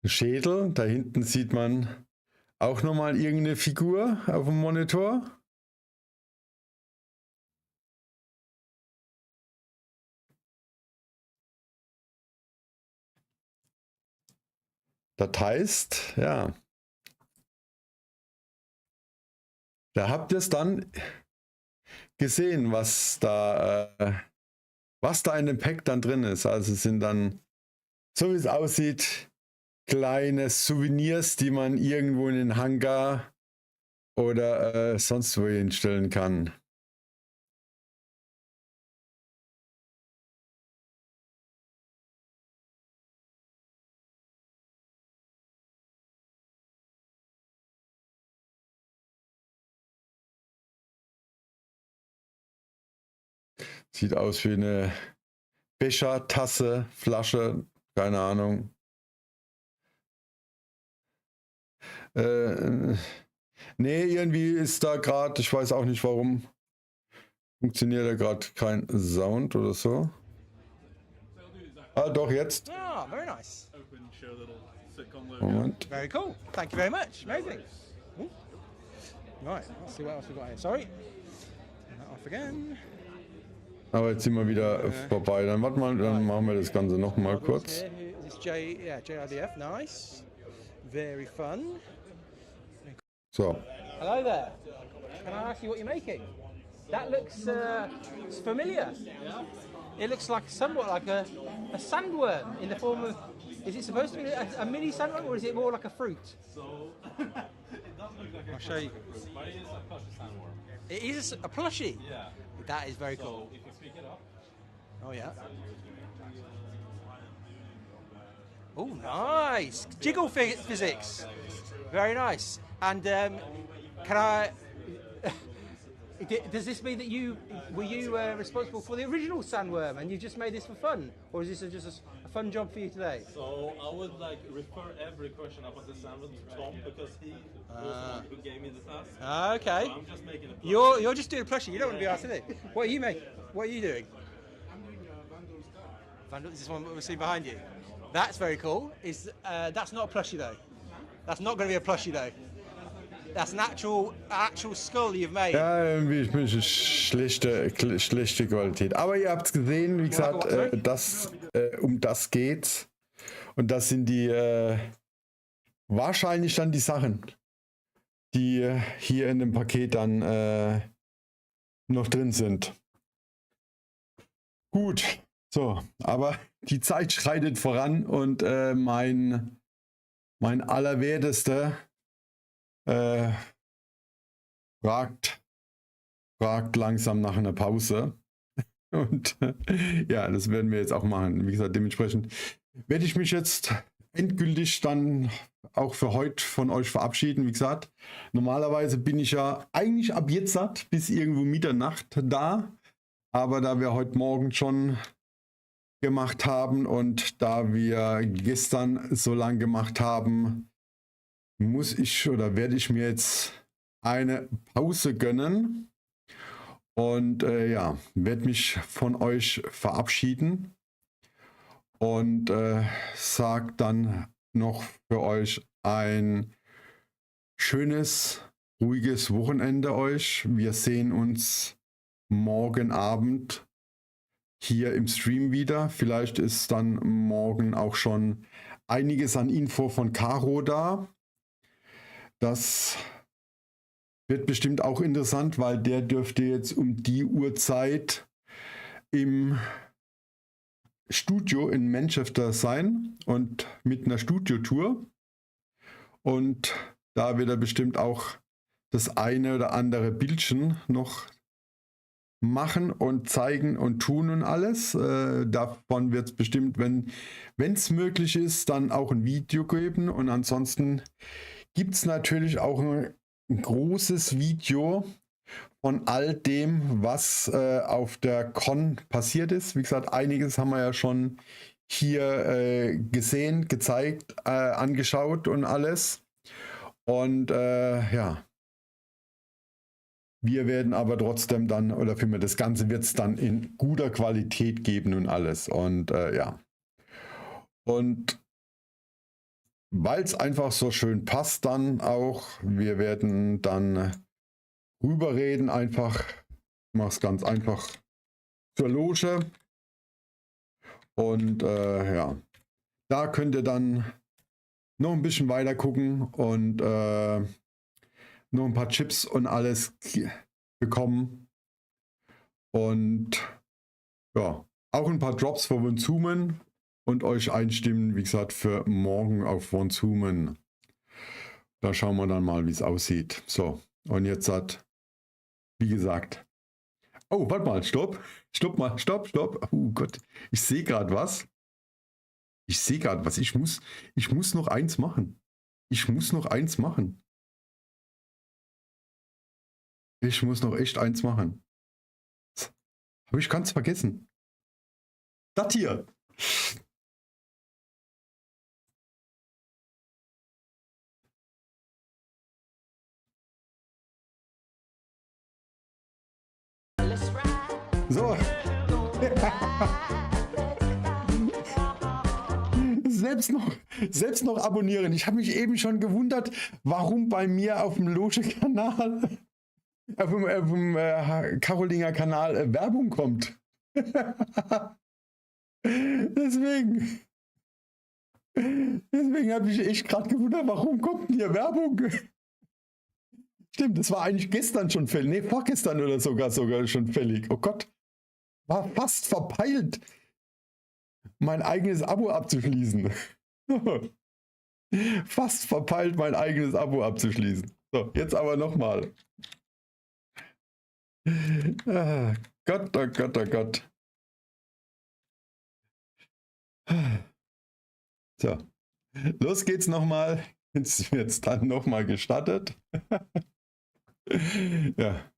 Schädel, da hinten sieht man auch nochmal irgendeine Figur auf dem Monitor. Das heißt, ja, da habt ihr es dann gesehen, was da in dem Pack dann drin ist. Also es sind dann, so wie es aussieht, kleine Souvenirs, die man irgendwo in den Hangar oder sonst wo hinstellen kann. Sieht aus wie eine Becher, Tasse, Flasche, keine Ahnung. Nee, irgendwie ist da gerade, ich weiß auch nicht warum, funktioniert da gerade kein Sound oder so. Ah, doch, jetzt. Oh, very nice. Moment. Very cool. Thank you very much. Amazing. Ooh. Right, let's see what else we've got here. Sorry. Turn that off again. Aber jetzt sind wir wieder vorbei. Dann warte mal, dann machen wir das Ganze noch mal kurz. JRDF, nice. Very fun. So. Hello there. Can I ask you what you're making? That looks familiar. It looks like somewhat like a sandworm in the form of. Is it supposed to be a mini sandworm or is it more like a fruit? It does look like I'll show you. But it is a plushie sandworm. It is a plushie? Yeah. That is very cool. If you pick it up. Oh, yeah. Oh, nice. Jiggle physics. Very nice. And can I... Does this mean that were you responsible for the original sandworm and you just made this for fun? Or is this just a fun job for you today? So I would like refer every question about the sandworm to Tom because he was the one who gave me the task. Okay. So I'm just making a plushie. You're just doing a plushie. You don't want to be asked to do. What are you making? What are you doing? I'm doing Vandal's car. Vandal, is this one we'll see behind you? That's very cool. That's not a plushie though. That's not going to be a plushie though. That's an actual skull you've made. Ja, irgendwie ein bisschen schlechte Qualität. Aber ihr habt es gesehen, wie gesagt, um das geht's. Und das sind die wahrscheinlich dann die Sachen, die hier in dem Paket dann noch drin sind. Gut, so, aber die Zeit schreitet voran und mein Allerwertester fragt langsam nach einer Pause. Und ja, das werden wir jetzt auch machen. Wie gesagt, dementsprechend werde ich mich jetzt endgültig dann auch für heute von euch verabschieden. Wie gesagt, normalerweise bin ich ja eigentlich ab jetzt satt bis irgendwo Mitternacht da. Aber da wir heute Morgen schon gemacht haben und da wir gestern so lang gemacht haben, werde ich mir jetzt eine Pause gönnen und ja, werde mich von euch verabschieden und sage dann noch für euch ein schönes, ruhiges Wochenende euch. Wir sehen uns morgen Abend hier im Stream wieder. Vielleicht ist dann morgen auch schon einiges an Info von Caro da. Das wird bestimmt auch interessant, weil der dürfte jetzt um die Uhrzeit im Studio in Manchester sein und mit einer Studiotour. Und da wird er bestimmt auch das eine oder andere Bildchen noch machen und zeigen und tun und alles. Davon wird es bestimmt, wenn es möglich ist, dann auch ein Video geben. Und ansonsten gibt es natürlich auch ein großes Video von all dem, was auf der Con passiert ist. Wie gesagt, einiges haben wir ja schon hier gesehen, gezeigt, angeschaut und alles. Und ja, wir werden aber trotzdem dann, oder vielmehr das Ganze wird es dann in guter Qualität geben und alles. Und ja. Und weil es einfach so schön passt dann auch, wir werden dann rüberreden einfach, ich mache es ganz einfach zur Loge und ja, da könnt ihr dann noch ein bisschen weiter gucken und noch ein paar Chips und alles bekommen und ja, auch ein paar Drops für Wonsumen und euch einstimmen, wie gesagt, für morgen auf Wonsumen. Da schauen wir dann mal, wie es aussieht. So, und jetzt hat, wie gesagt, oh, warte mal, stopp. Oh Gott, ich sehe gerade was. Ich muss noch eins machen. Ich muss noch echt eins machen. Aber ich kann es vergessen. Das hier. So. Selbst noch abonnieren. Ich habe mich eben schon gewundert, warum bei mir auf dem Loge-Kanal, auf dem Karolinger Kanal Werbung kommt. Deswegen habe ich echt gerade gewundert, warum kommt denn hier Werbung? Stimmt, das war eigentlich gestern schon fällig. Nee, vorgestern oder sogar schon fällig. Oh Gott. War fast verpeilt, mein eigenes Abo abzuschließen. Fast verpeilt, mein eigenes Abo abzuschließen. So, jetzt aber nochmal. Ah, Gott, oh Gott, oh Gott. So, los geht's nochmal. Jetzt wird es dann nochmal gestartet. Ja.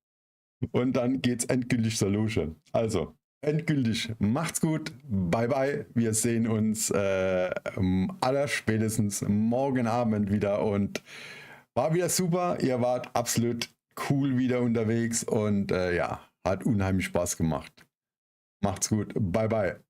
Und dann geht's endgültig zur Loge. Also, endgültig. Macht's gut. Bye bye. Wir sehen uns allerspätestens morgen Abend wieder. Und war wieder super. Ihr wart absolut cool wieder unterwegs. Und ja, hat unheimlich Spaß gemacht. Macht's gut. Bye bye.